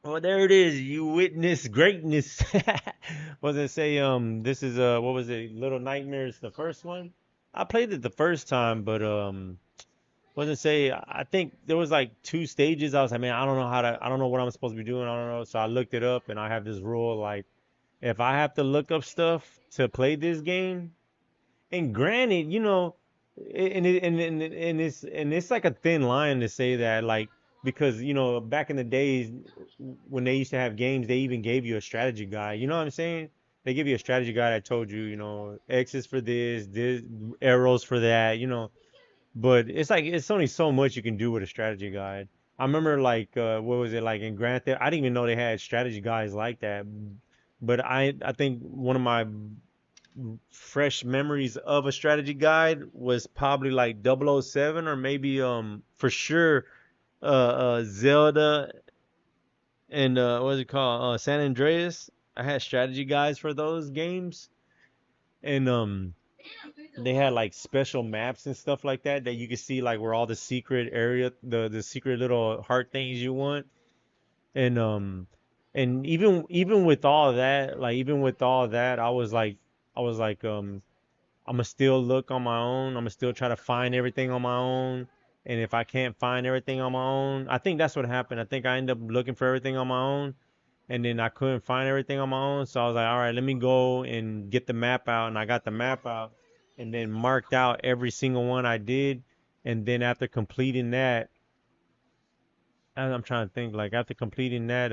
Well, there it is. You witness greatness. Was it say this is what was it? Little Nightmares, the first one? I played it the first time, but was it say I think there was like two stages. I was like, man, I don't know what I'm supposed to be doing. I don't know. So I looked it up and I have this rule like if I have to look up stuff to play this game, and granted, and it's like a thin line to say that like because back in the days when they used to have games, they even gave you a strategy guide. You know what I'm saying? They give you a strategy guide that told you, X is for this arrows for that. But it's like it's only so much you can do with a strategy guide. I remember like what was it like in Grand Theft? I didn't even know they had strategy guides like that. But I think one of my fresh memories of a strategy guide was probably like 007 or maybe for sure Zelda and what's it called? San Andreas. I had strategy guides for those games and they had like special maps and stuff like that that you could see like where all the secret area the secret little heart things you want and even with all that like even with all that I was like I'm gonna still look on my own. I'm gonna still try to find everything on my own. And if I can't find everything on my own, I think that's what happened. I think I ended up looking for everything on my own, and then I couldn't find everything on my own. So I was like, all right, let me go and get the map out. And I got the map out, and then marked out every single one I did. And then after completing that, I'm trying to think like after completing that,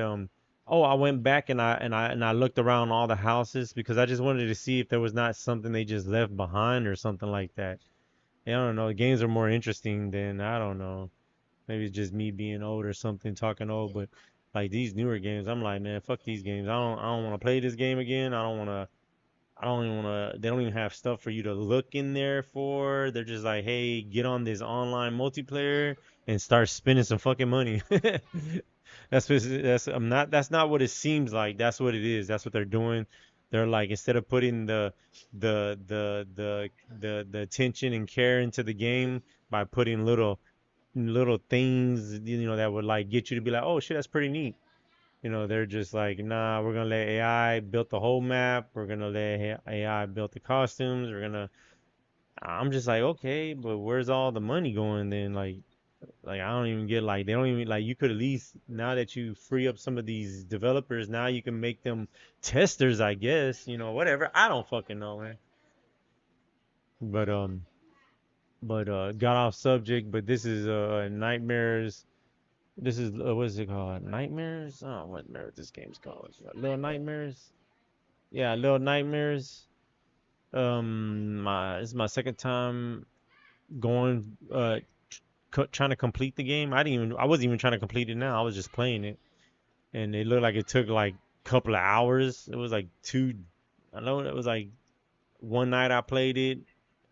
oh, I went back and I looked around all the houses because I just wanted to see if there was not something they just left behind or something like that. Yeah, I don't know. Games are more interesting than I don't know. Maybe it's just me being old or something, talking old. But like these newer games, I'm like, man, fuck these games. I don't want to play this game again. I don't even want to. They don't even have stuff for you to look in there for. They're just like, hey, get on this online multiplayer and start spending some fucking money. That's not what it seems like. That's what it is. That's what they're doing. They're like instead of putting the attention and care into the game by putting little things that would like get you to be like, oh shit, that's pretty neat. They're just like, nah, we're gonna let AI build the whole map. We're gonna let AI build the costumes. I'm just like, okay, but where's all the money going then? Like I don't even get like they don't even like you could at least now that you free up some of these developers, now you can make them testers, I guess. Whatever. I don't fucking know, man. But got off subject. But this is nightmares. This is what is it called? Nightmares? Oh, what this game's called? Little Nightmares. Yeah, Little Nightmares. This is my second time going trying to complete the game. I wasn't even trying to complete it now. I was just playing it, and it looked like it took like a couple of hours. It was like two. I know it was like one night I played it.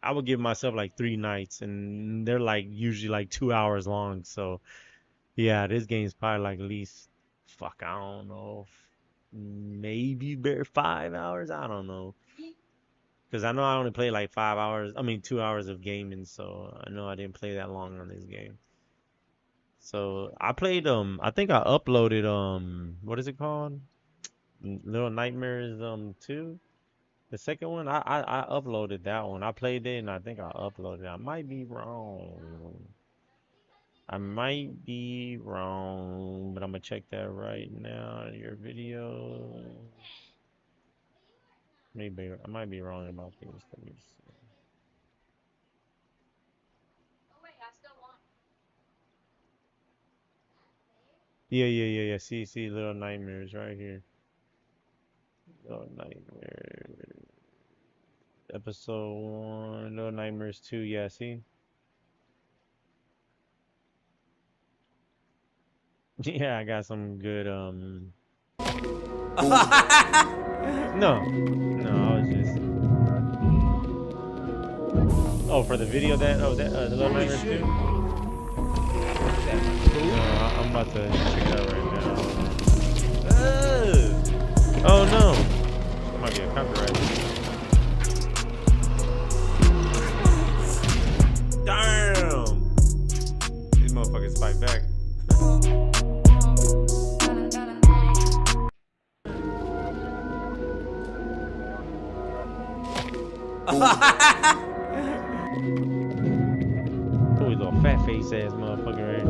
I would give myself like 3 nights, and they're like usually like 2 hours long. So yeah, this game's probably like at least fuck. I don't know, maybe bare 5 hours. I don't know. Because I know I only played like 5 hours, I mean 2 hours of gaming, so I know I didn't play that long on this game. So I played I think I uploaded what is it called? Little Nightmares 2. The second one, I uploaded that one. I played it and I think I uploaded it. I might be wrong. I might be wrong, but I'm gonna check that right now. Your video. Maybe I might be wrong about these things. Yeah. See, Little Nightmares right here. Little Nightmares. Episode 1, Little Nightmares 2. Yeah, see? Yeah, I got some good, No. No, I was just... Oh, for the video the Little Nightmares 2? No, I'm about to check it out right now. Oh no! That might be a copyright. Damn! These motherfuckers fight back. Oh, he's a little fat face ass motherfucker, right?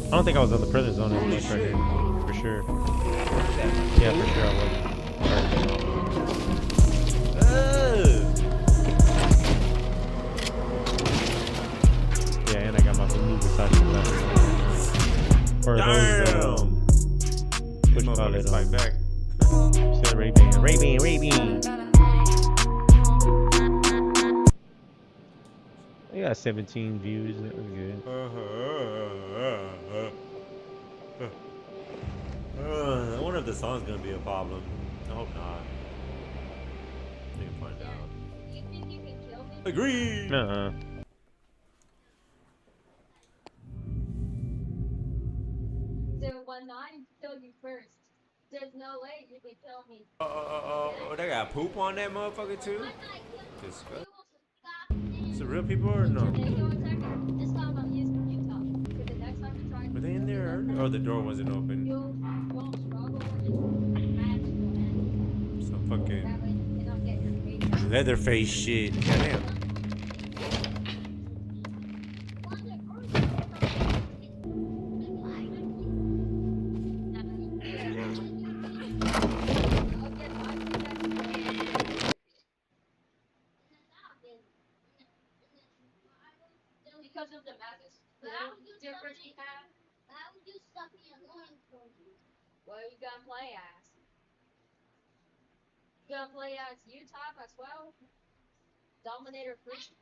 I don't think I was on the prison zone as much right here. For sure. Yeah, for sure I wasn't. Yeah, and I got my blue Versace glasses on. Or those, what you call it? Fight back. Said Ray-Ban. Ray-Ban, Ray-Ban. I got 17 views. That was good. I wonder if the song's gonna be a problem. I hope not. We can find out. Agree. Uh-uh. 019 killed you first. There's no way you can kill me. Oh, they got poop on that motherfucker too? Disgust. Is it real people or no? This time I'm using Utah. Because the next time you try Were they in there earlier? Oh, the door wasn't open. you'll struggle and match will end. Some That fucking way you cannot get your paycheck. Leatherface shit. Goddamn. Because of the methods. Difference we have. Well, you gonna play as? You gonna play as Utah as well? Dominator first.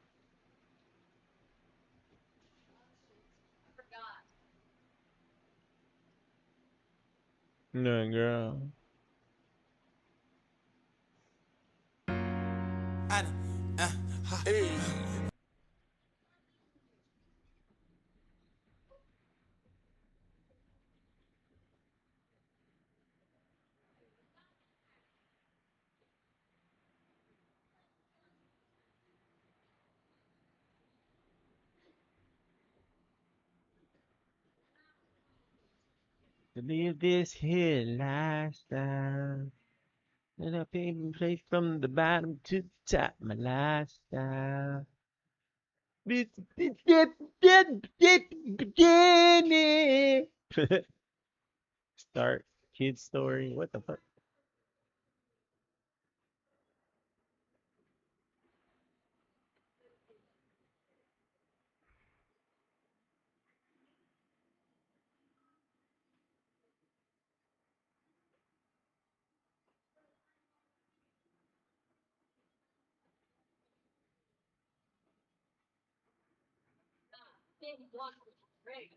I forgot. No, girl. Hey. To live this here lifestyle. And I pay and play from the bottom to the top. My lifestyle. Beginning. Start kid story. What the fuck? Big block was great.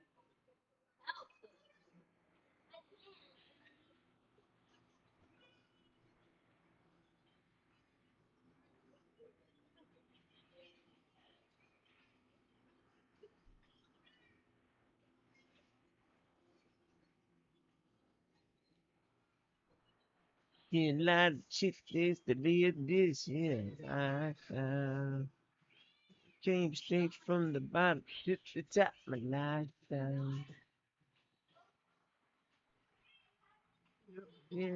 Yeah, a lot of shit is to live this year lifestyle. Came straight from the bottom to the top. My lifestyle. Yeah.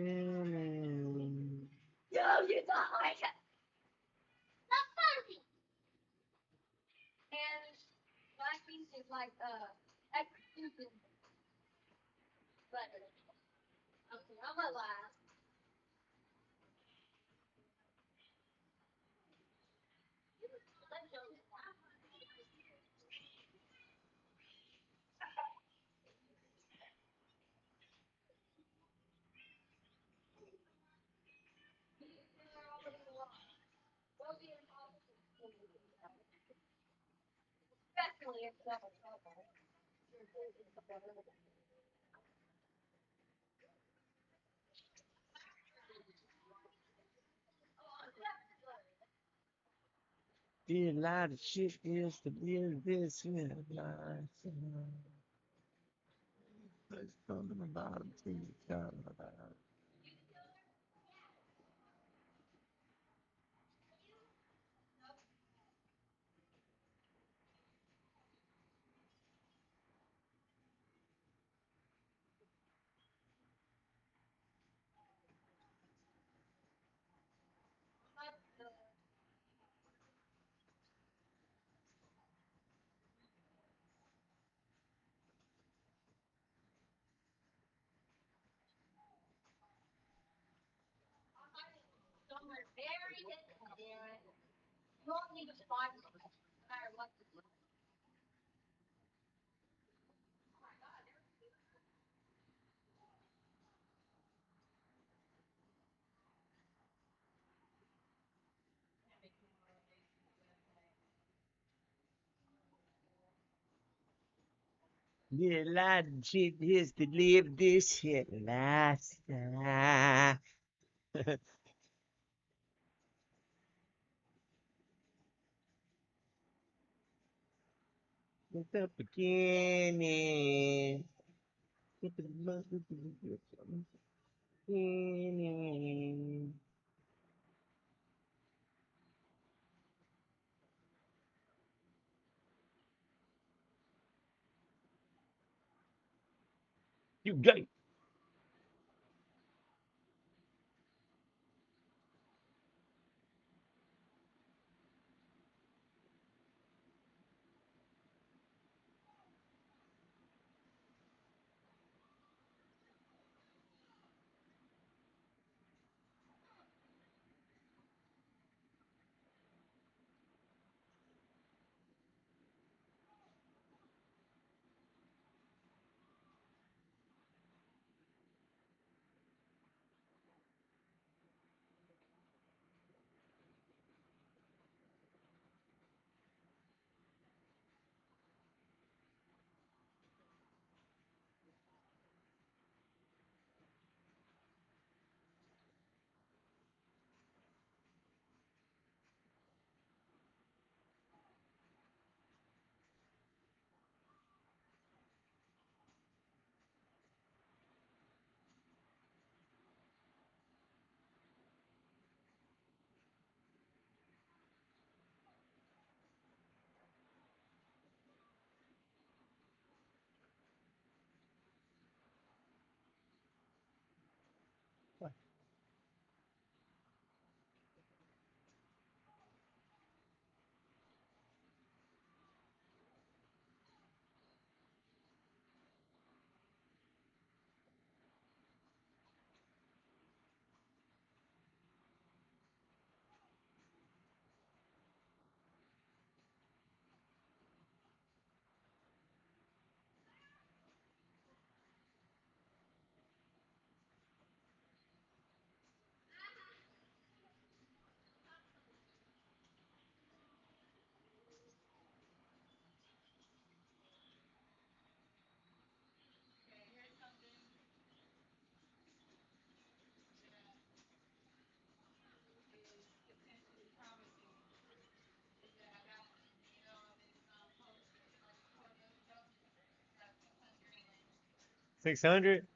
Yo, you don't like it. And Blackpink is like execution better. Okay, I'm gonna laugh. Especially if double trouble. Did a lot of shit is to live this here lifestyle. Let's come to the bottom to the top. Very difficult. You won't leave a spot no matter what you do. Oh my God, they're Yeah, lot of shit is to live this shit last time. It's the beginning. It's the beginning. You gay. 600?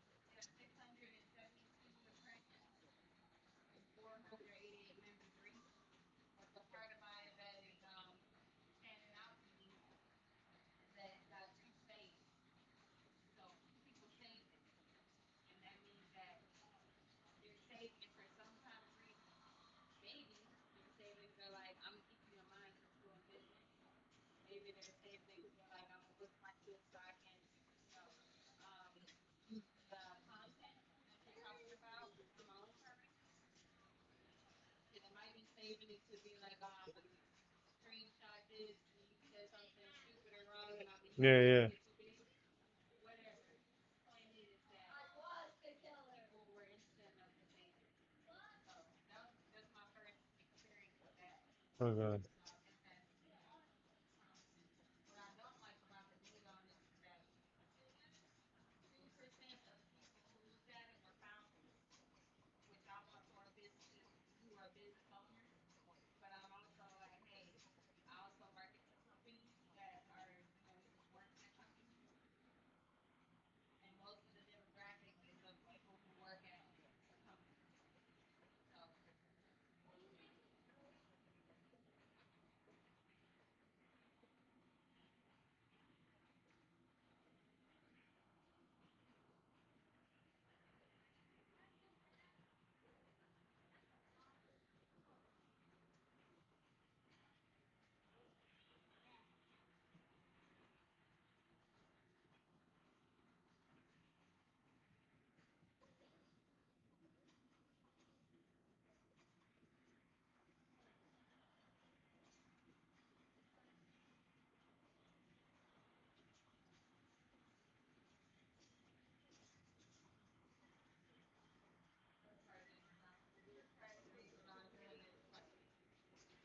Yeah, yeah. I was the killer. Oh god.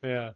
Yeah.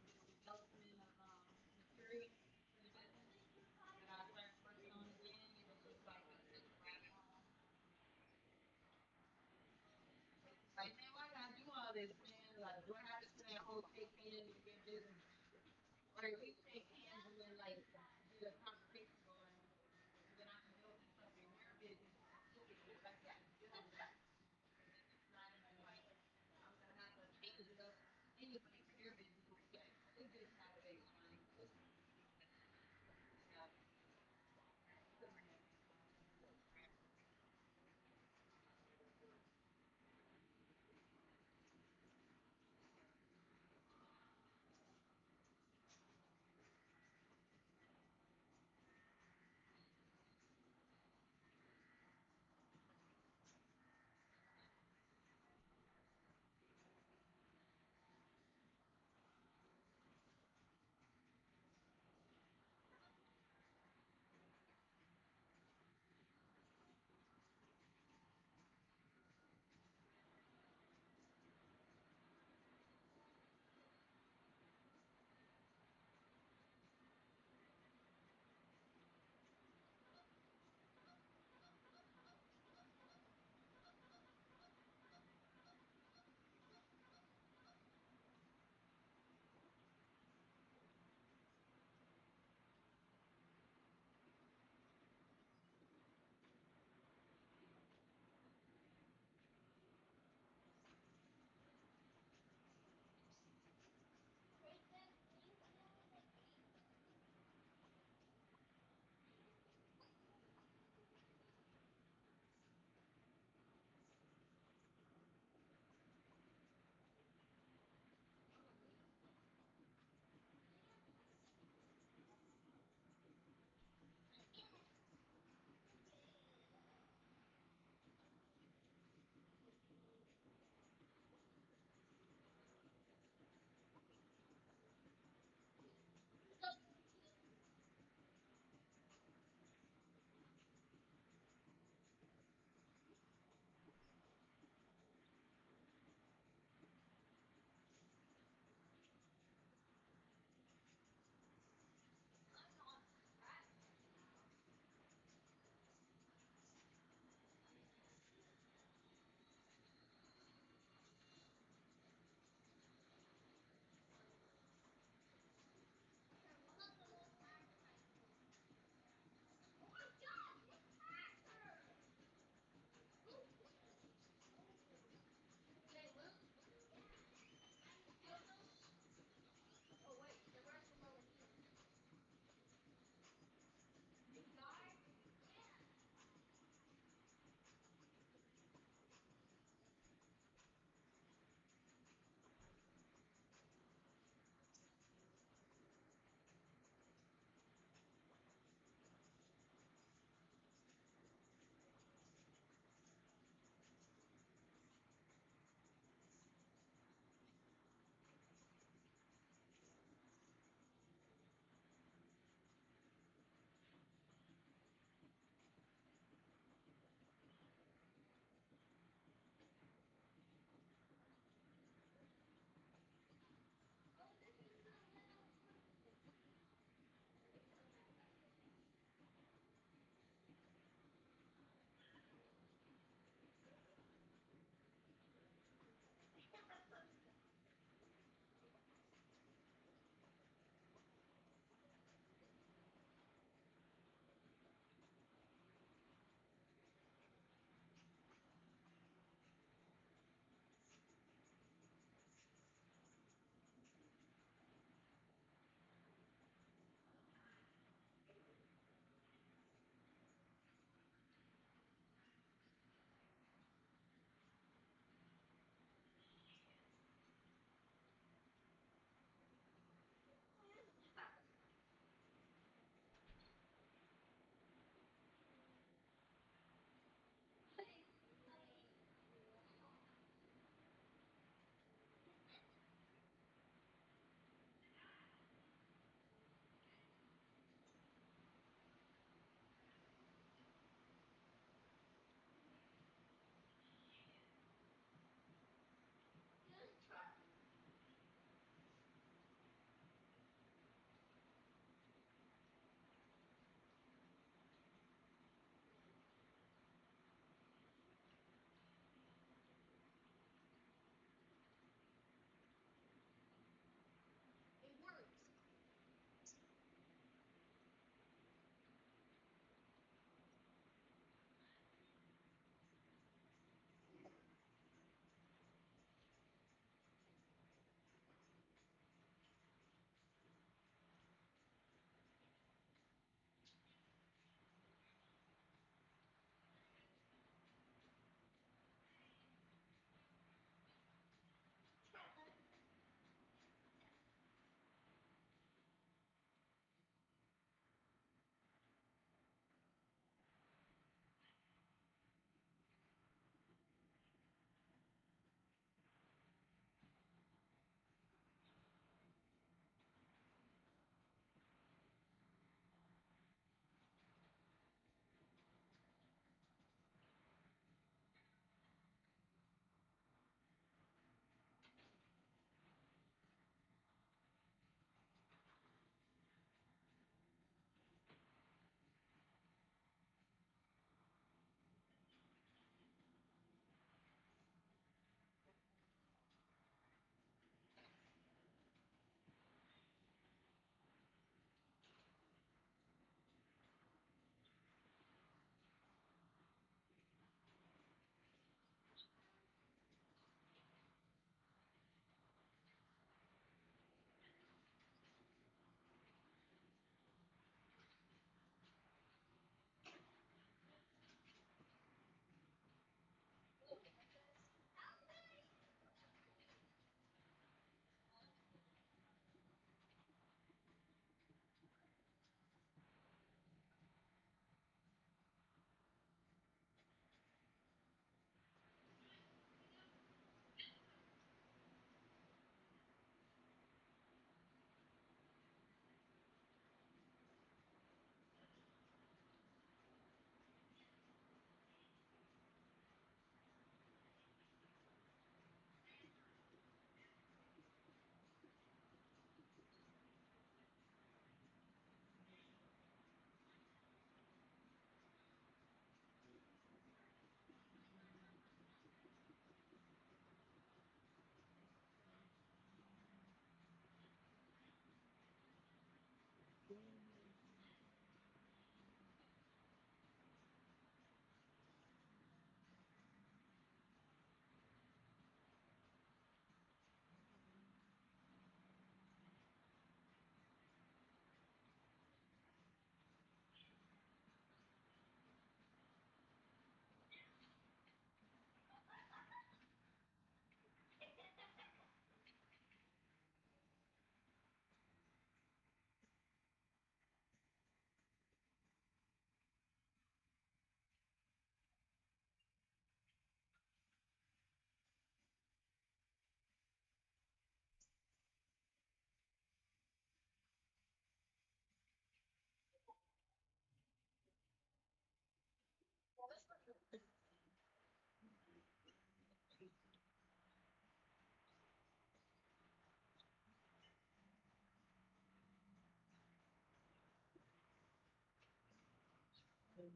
Oh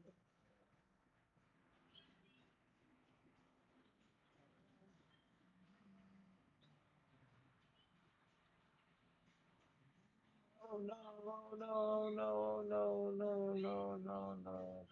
no, no, no, no, no, no, no, no.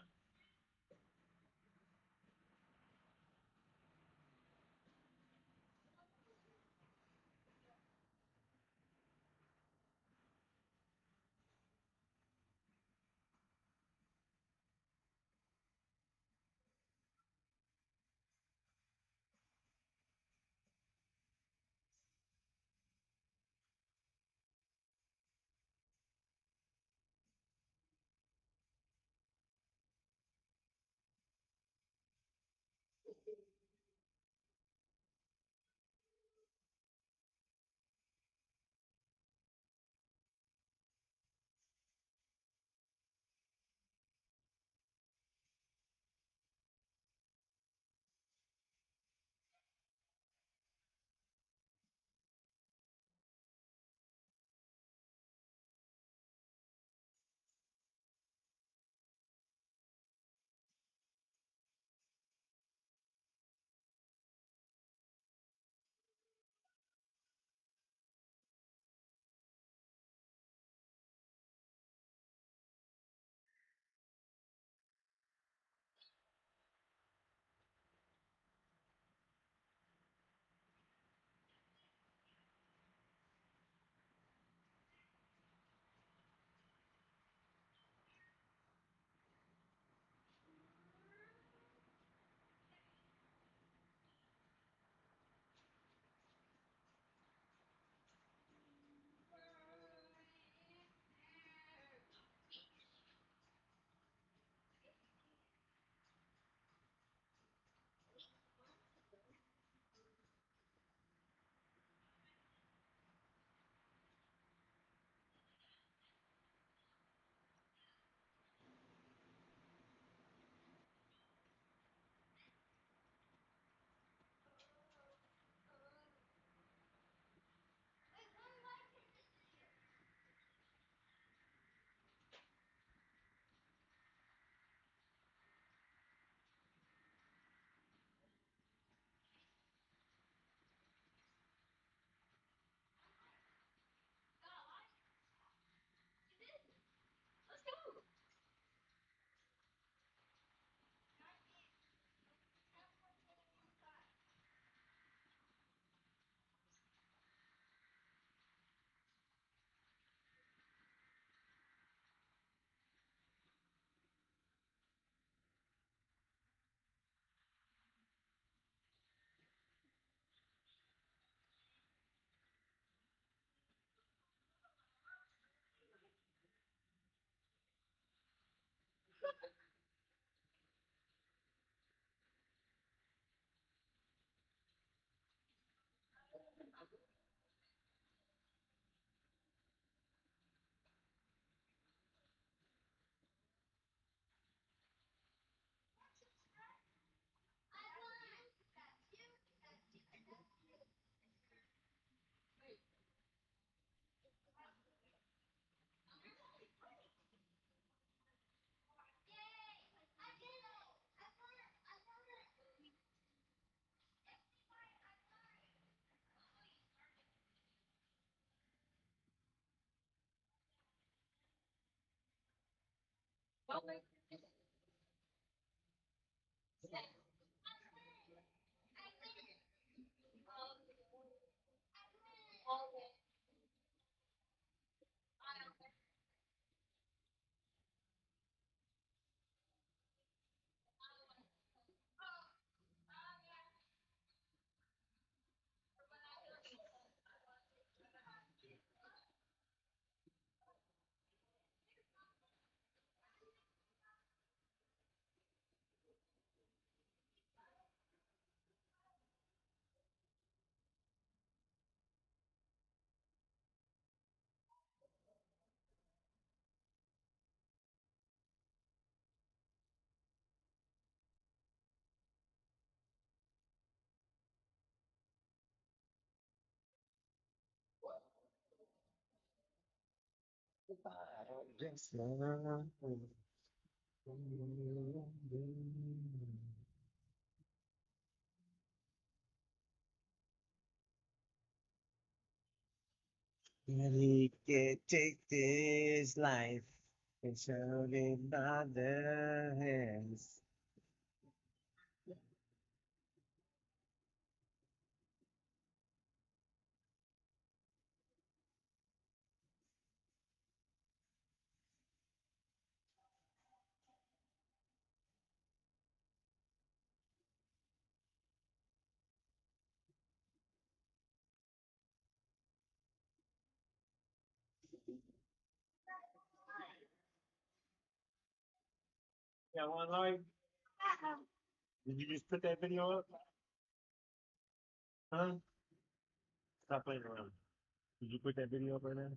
Yes, man. He can take this life and show it in other hands. Yeah, one like. Did you just put that video up? Huh? Stop playing around. Did you put that video up right now?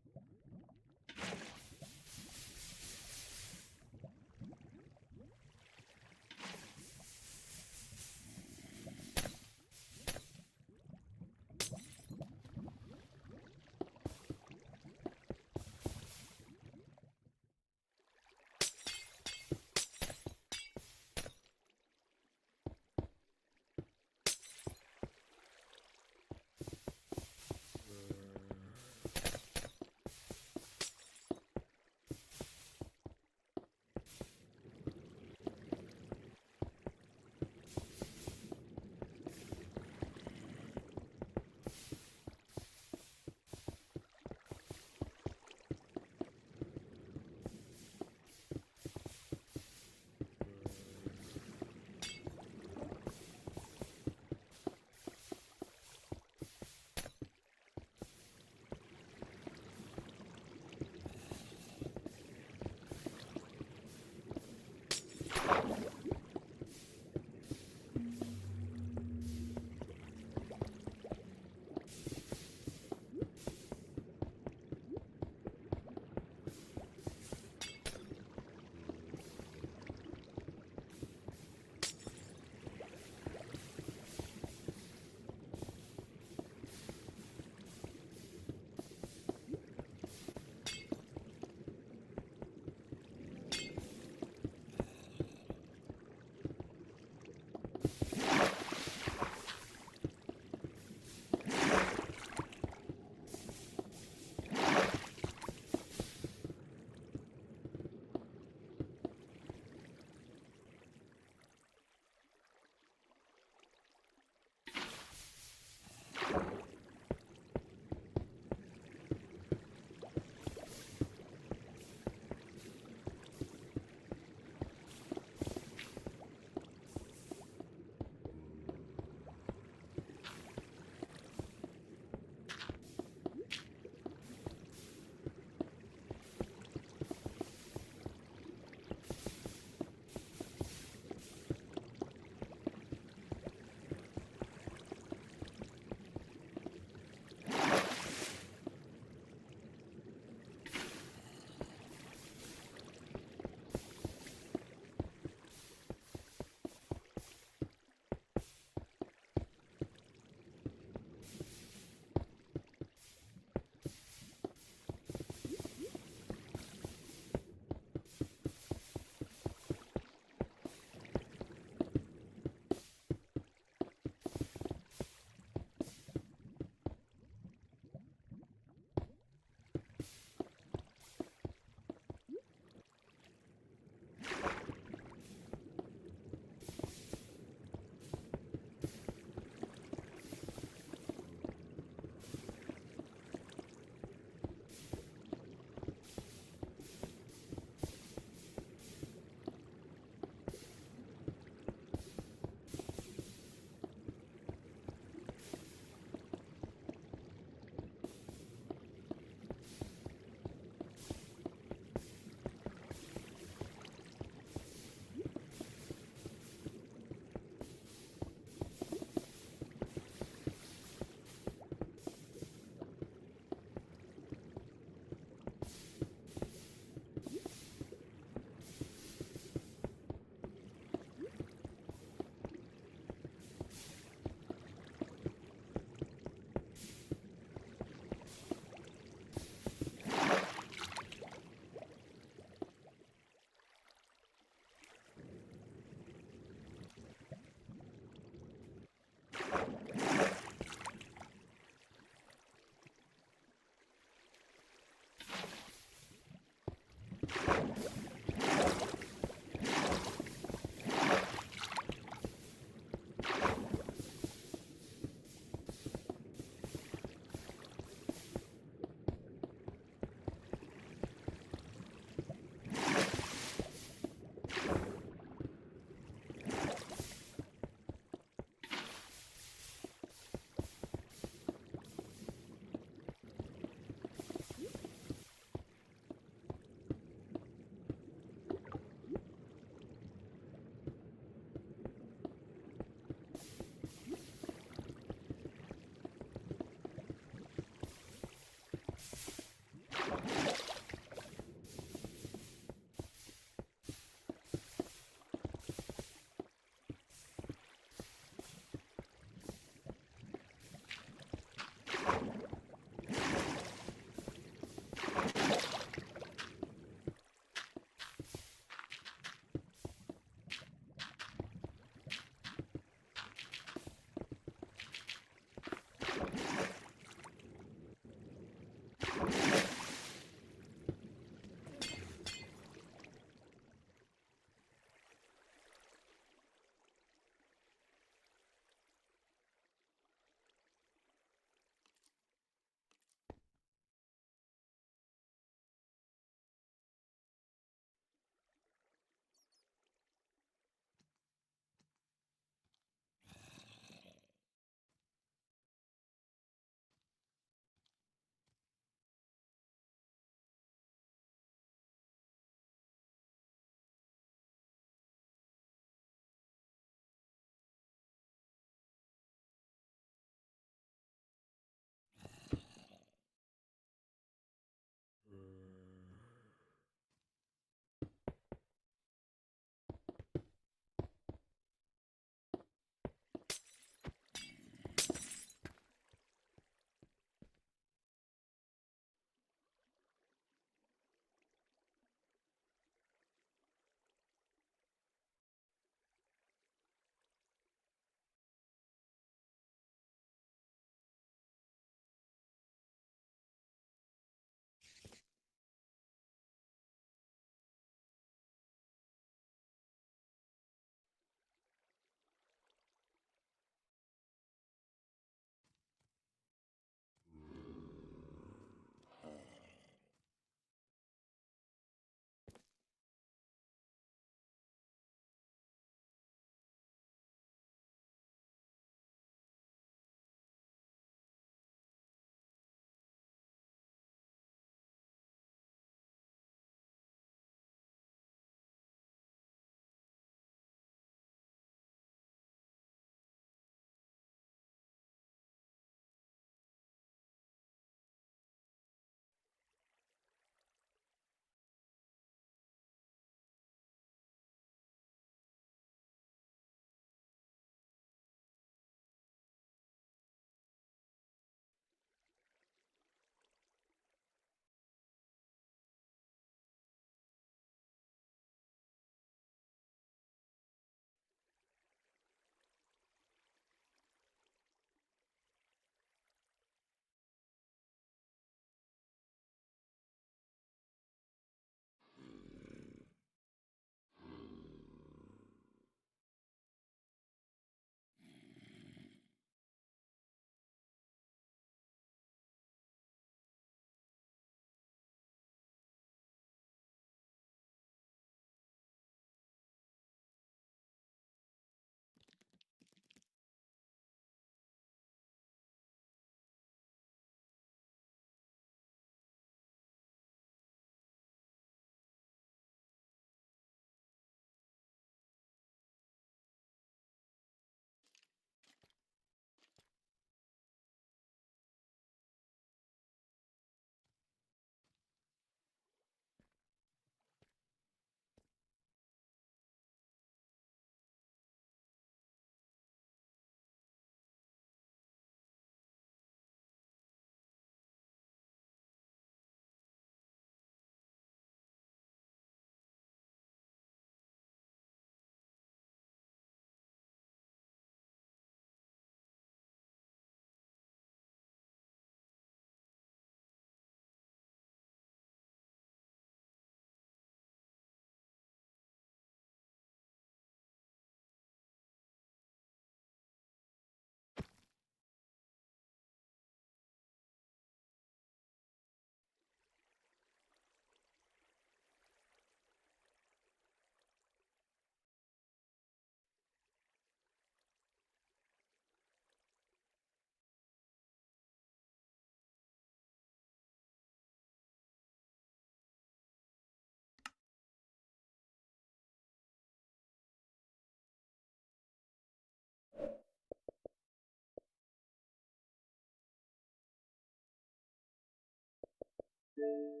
Update.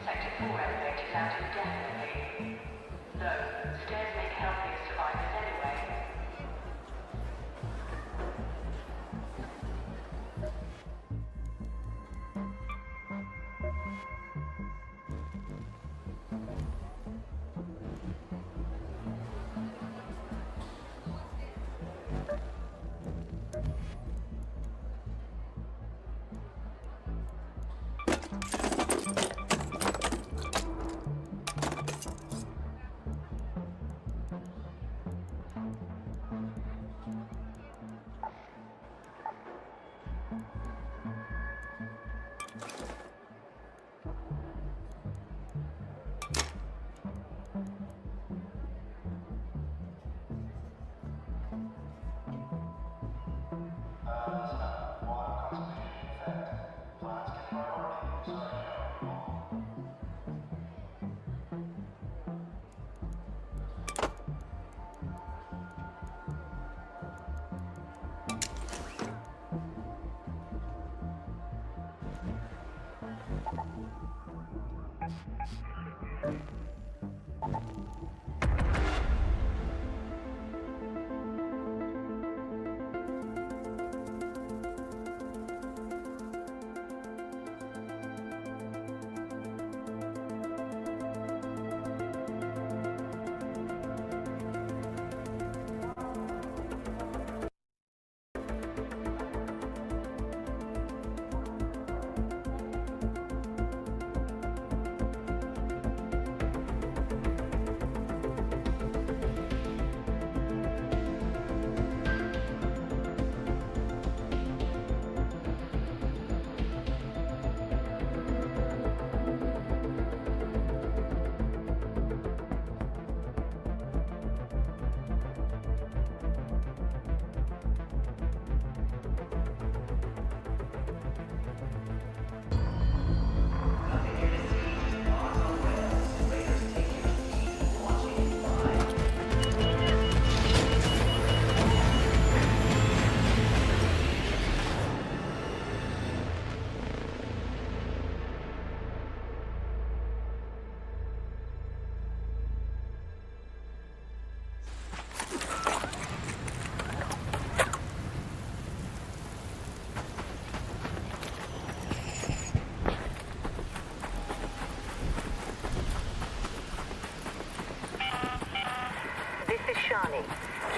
Sector 4 elevators out indefinitely. Though, stairs make healthier survivors anyway.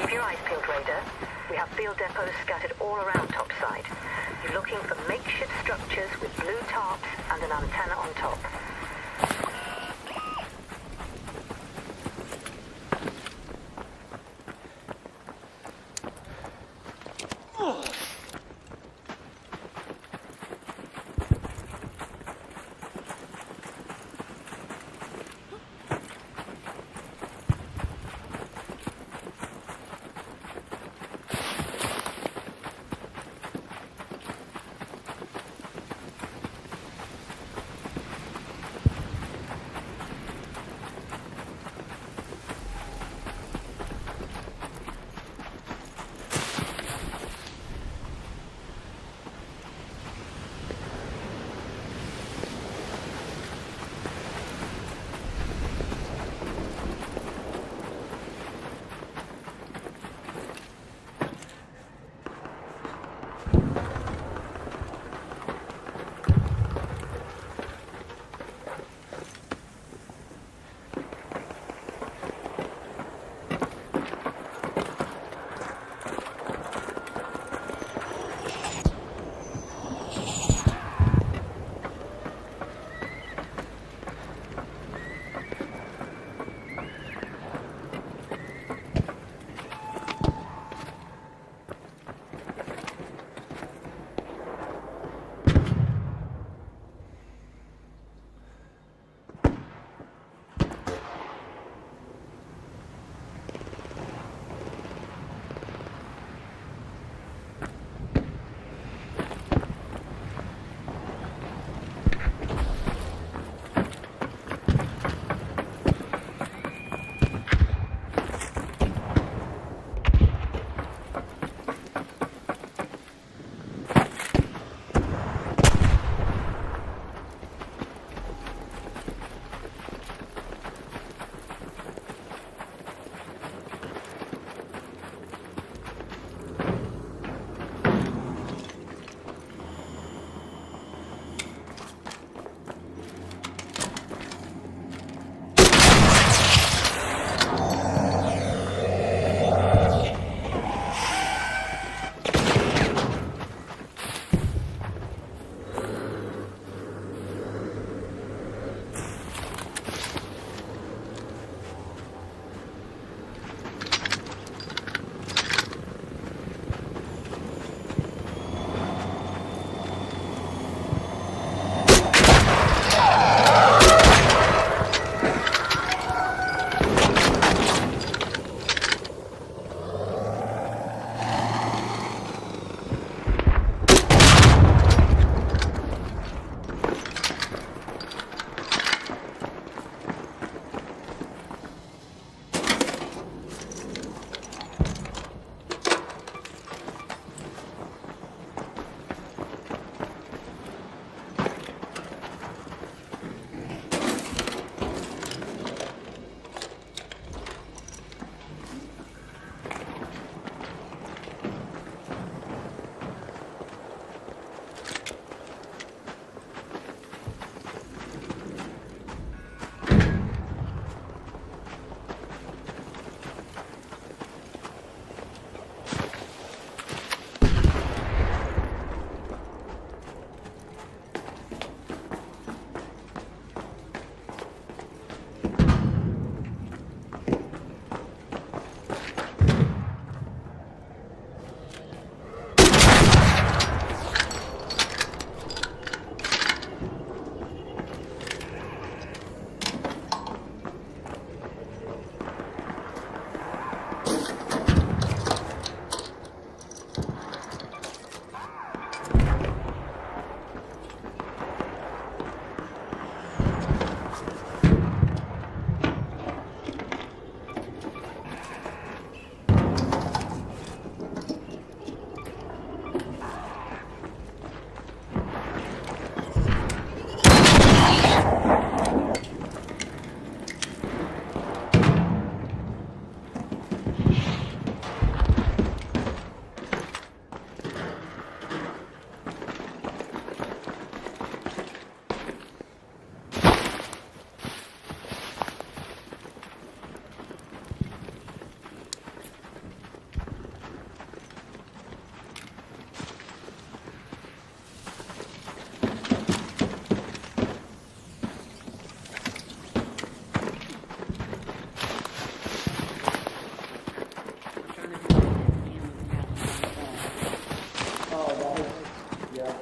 Keep your eyes peeled, Raider. We have field depots scattered all around topside. You're looking for makeshift structures with blue tarps and an antenna on top.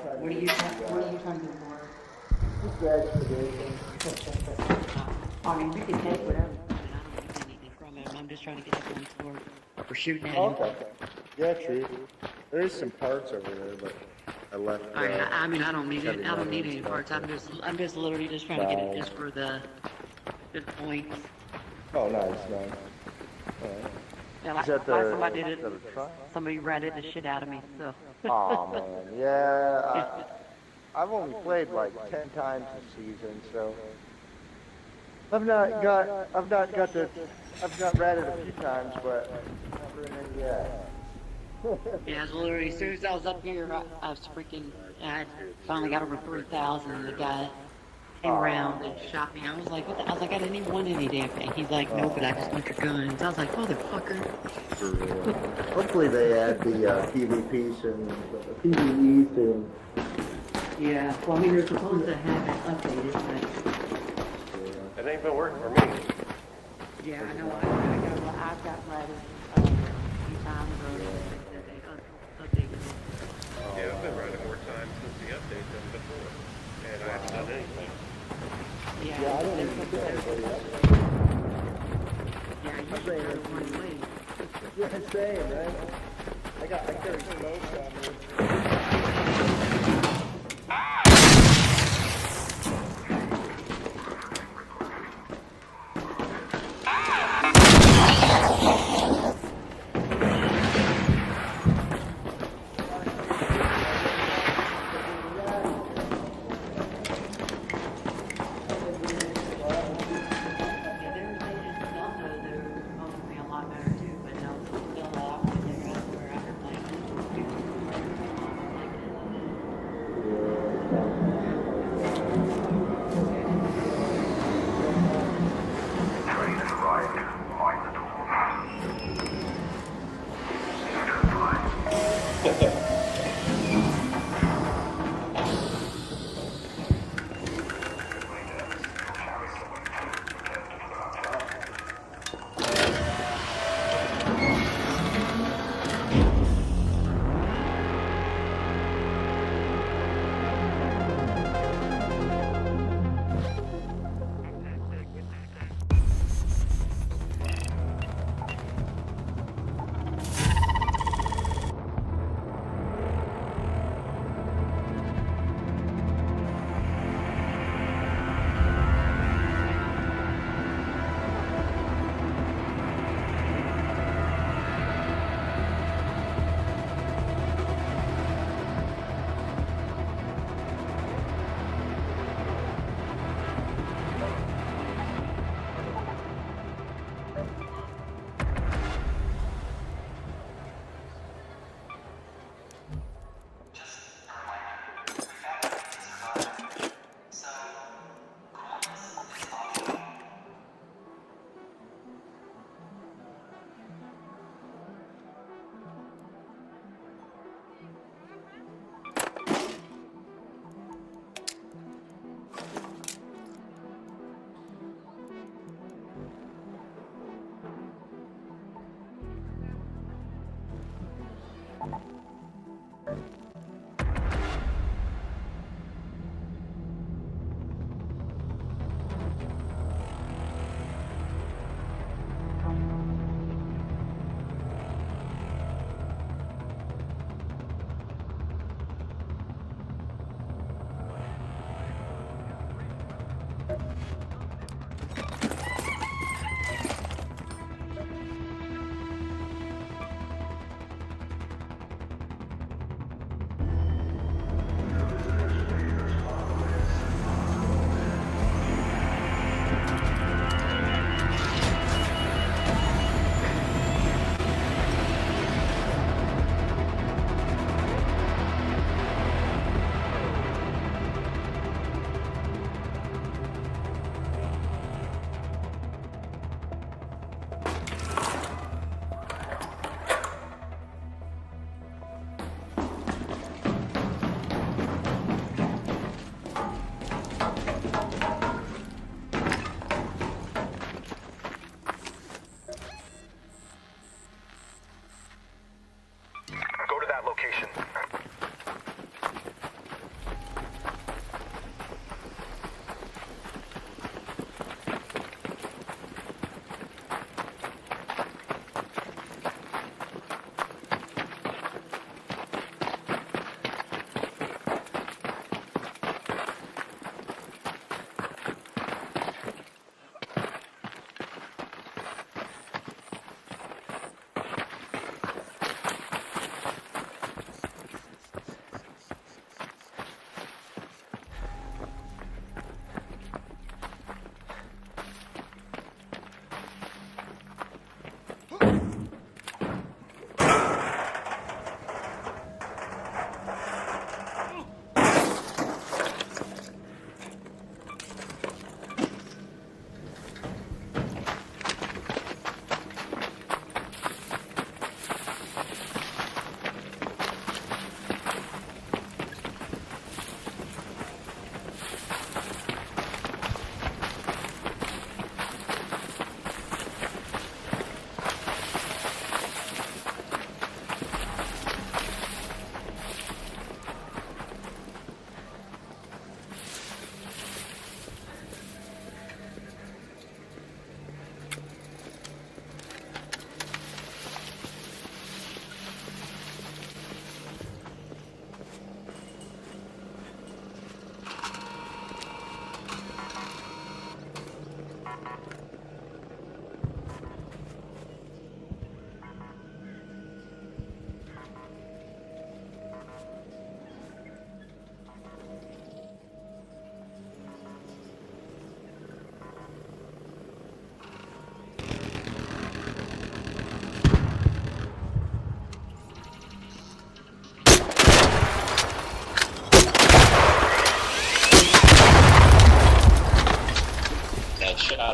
What are you trying to do for? Just graduation. I mean, you can take whatever. I don't need anything from him. I'm just trying to get the guns for shooting at him. Okay. Yeah, true. There is some parts over there, but I left. I mean, I don't need it. I don't need any parts. I'm just literally just trying to get it just for the points. Oh, nice. Yeah, like, Is that like the- somebody did is that a trial? somebody ratted the shit out of me. So. Oh man, yeah. I've only played like 10 times this season, so I've not ratted a few times, but never in any yet. Yeah, it's literally, as soon as I was up here, I was freaking, I finally got over 3,000, and the guy came around and shot me. I was like, what the, I was like, I didn't even want any damn thing. He's like, no, but I just want your guns. I was like, motherfucker. For real. Hopefully they add the PvPs and the PvE thing. Yeah, well, I mean, they're supposed to have it updated, but, It ain't been working for me. yeah, I know, I've got letters a few times, that they updated it. Yeah, I've been running more time since the update than before. And I haven't done anything. Yeah, Yeah, I don't they're even supposed do to- anybody else. Yeah, you should go to one place. Yeah, same, right? I carry smoke on me.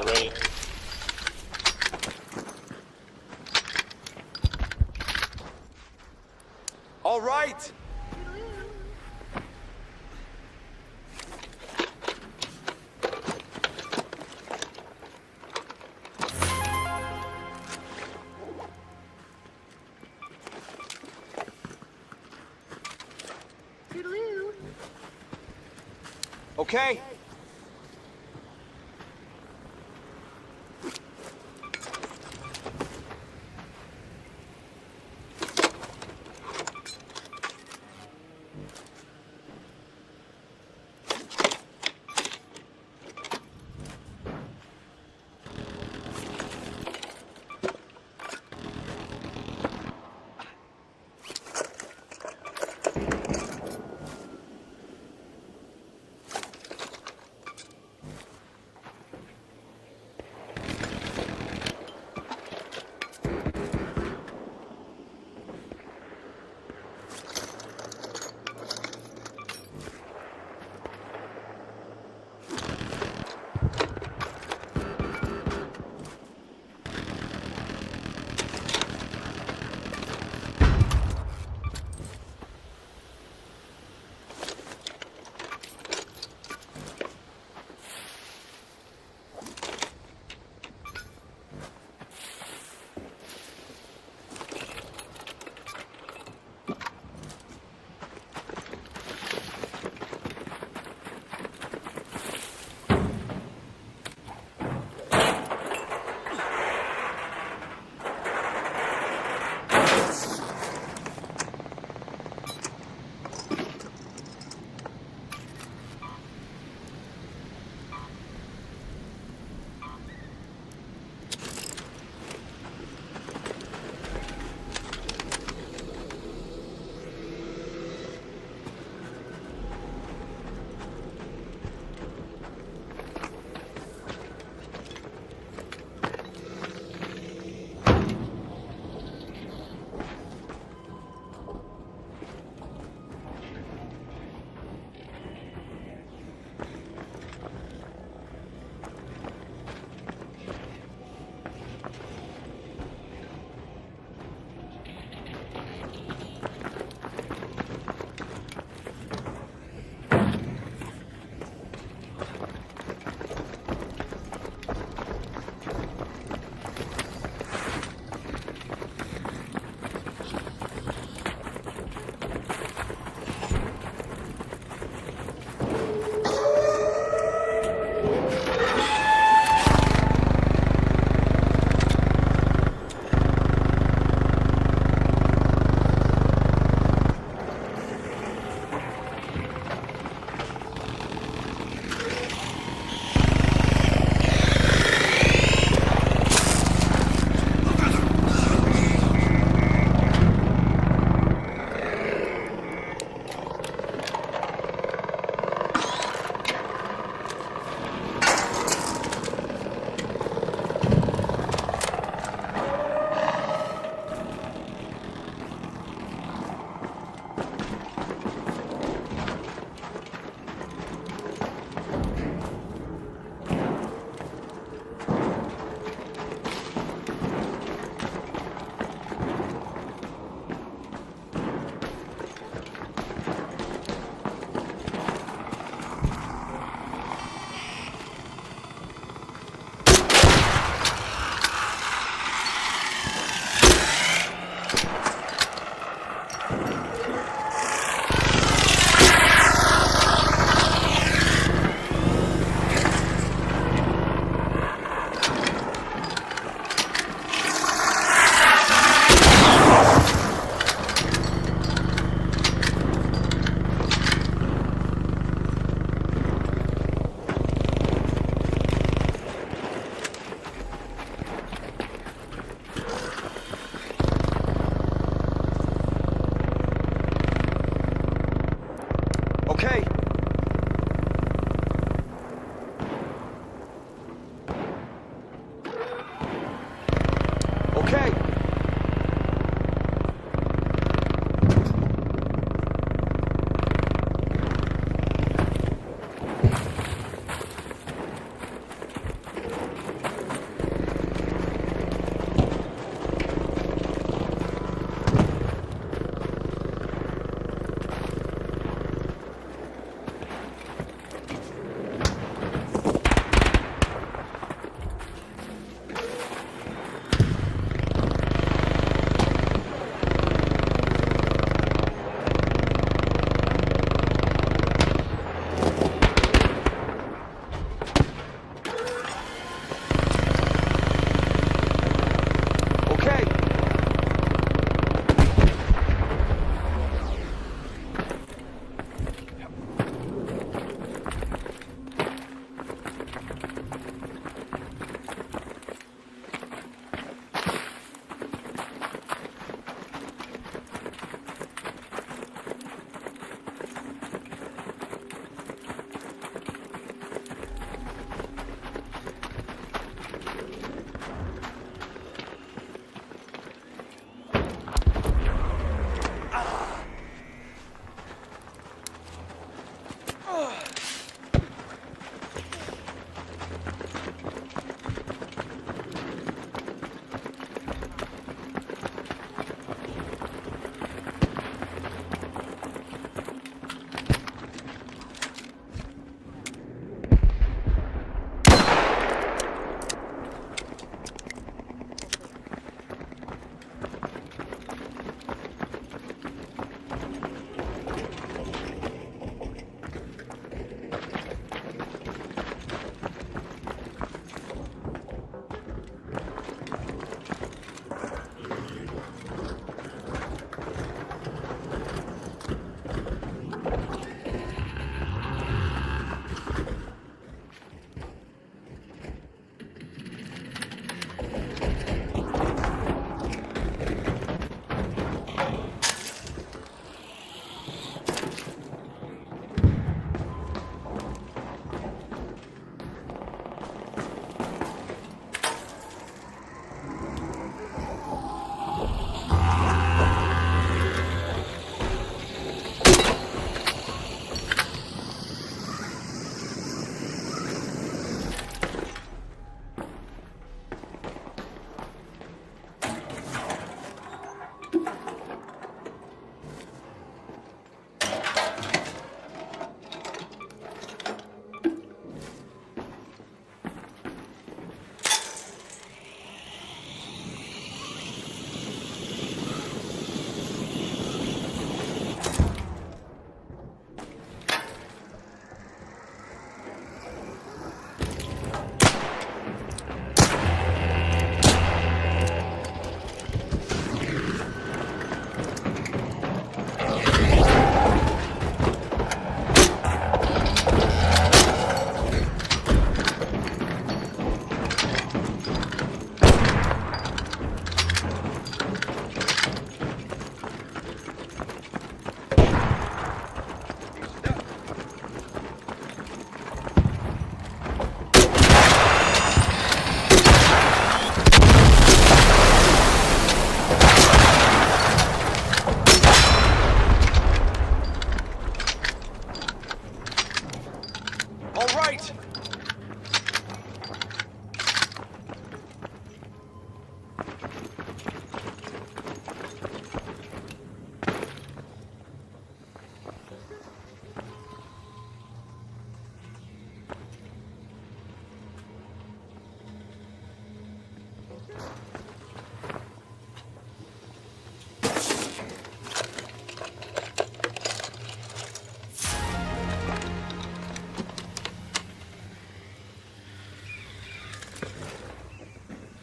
wait. All right. Okay.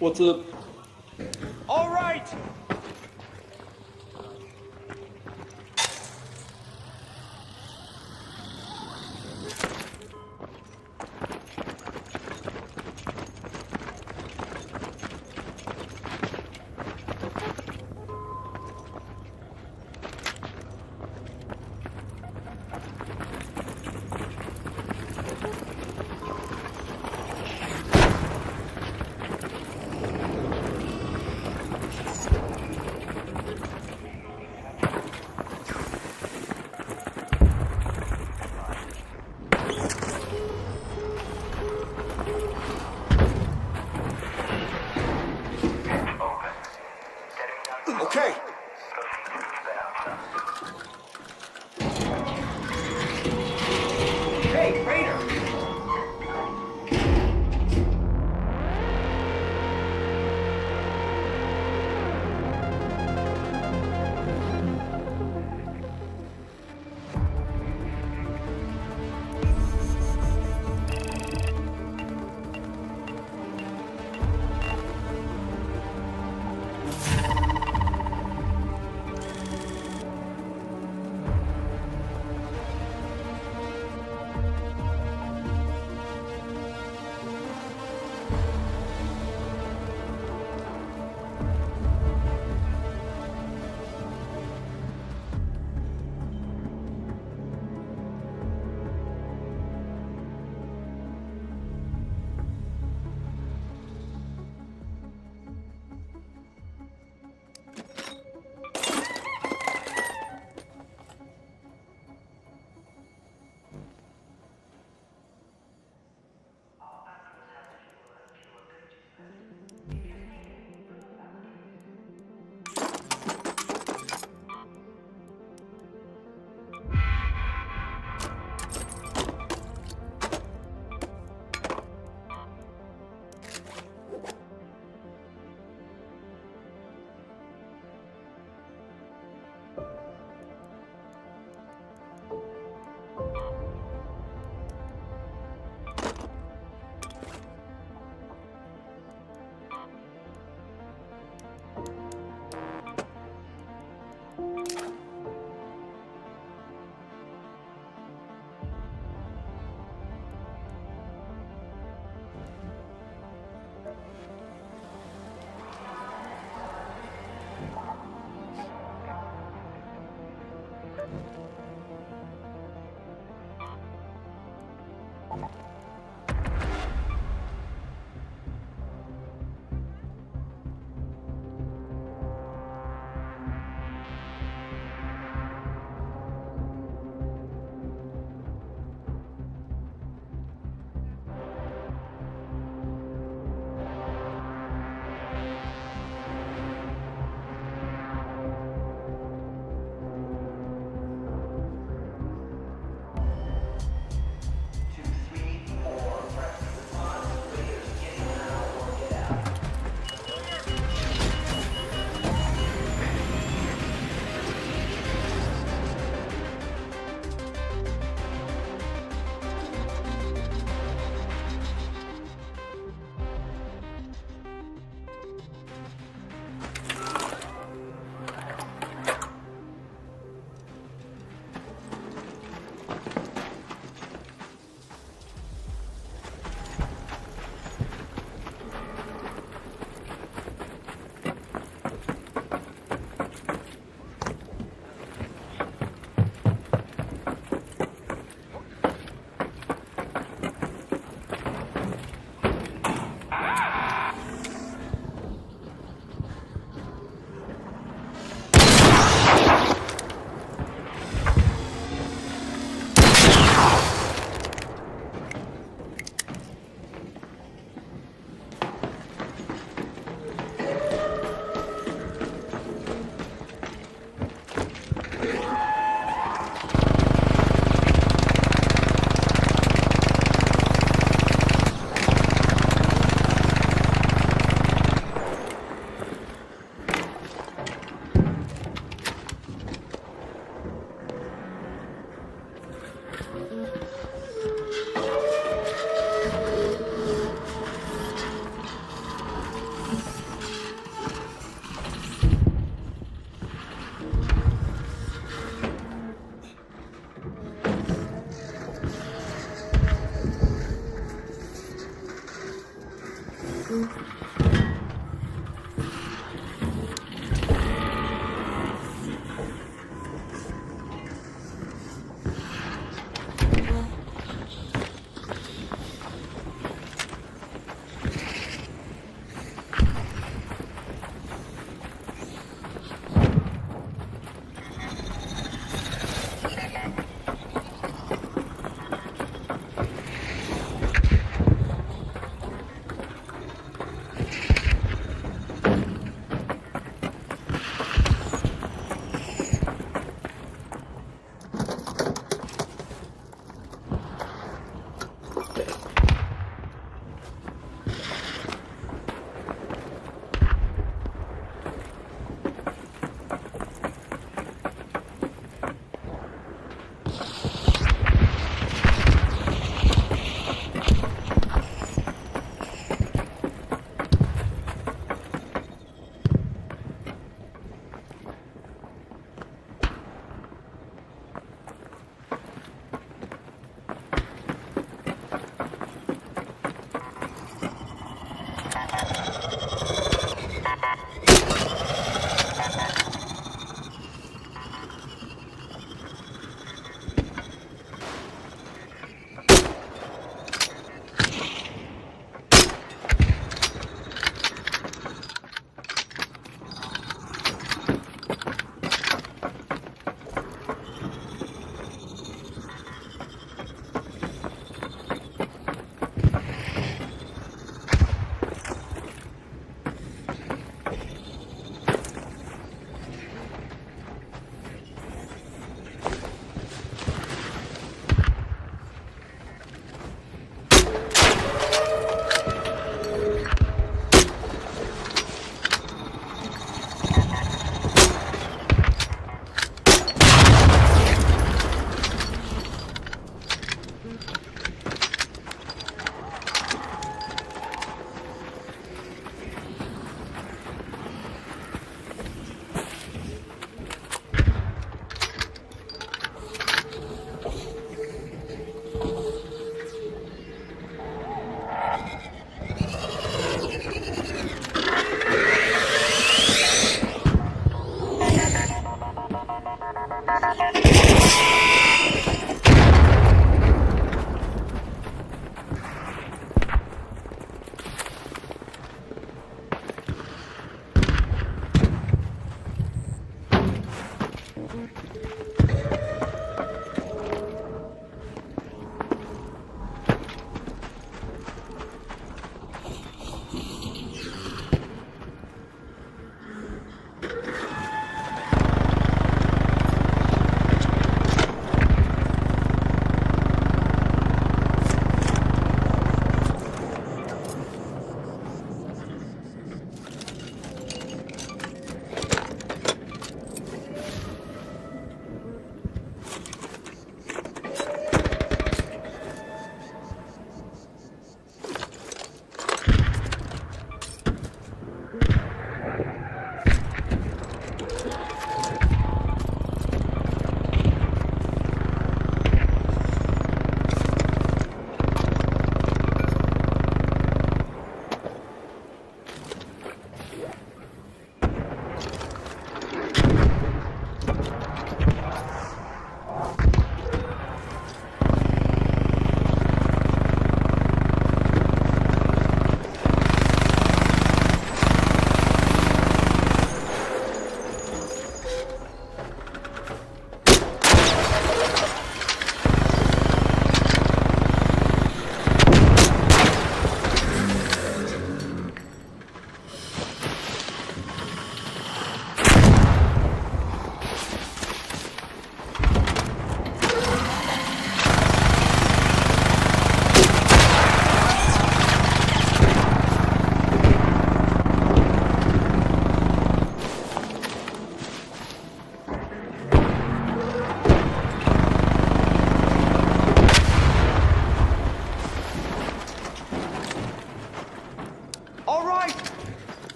What's up? All right! Okay. Hey, Raider!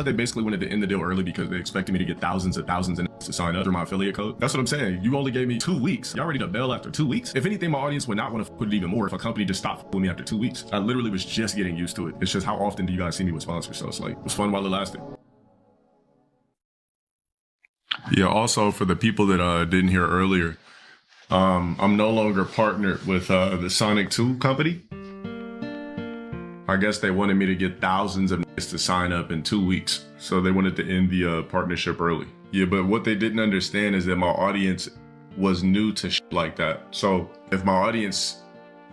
They basically wanted to end the deal early because they expected me to get thousands and thousands and to sign up through my affiliate code. That's what I'm saying. You only gave me 2 weeks. Y'all ready to bail after 2 weeks? If anything, my audience would not want to put it even more if a company just stopped with me after 2 weeks. I literally was just getting used to it. It's just how often do you guys see me with sponsors? So it's like, it was fun while it lasted. Yeah, also for the people that didn't hear earlier, I'm no longer partnered with the Sonic 2 company. I guess they wanted me to get thousands of niggas to sign up in 2 weeks. So they wanted to end the partnership early. Yeah, but what they didn't understand is that my audience was new to shit like that. So if my audience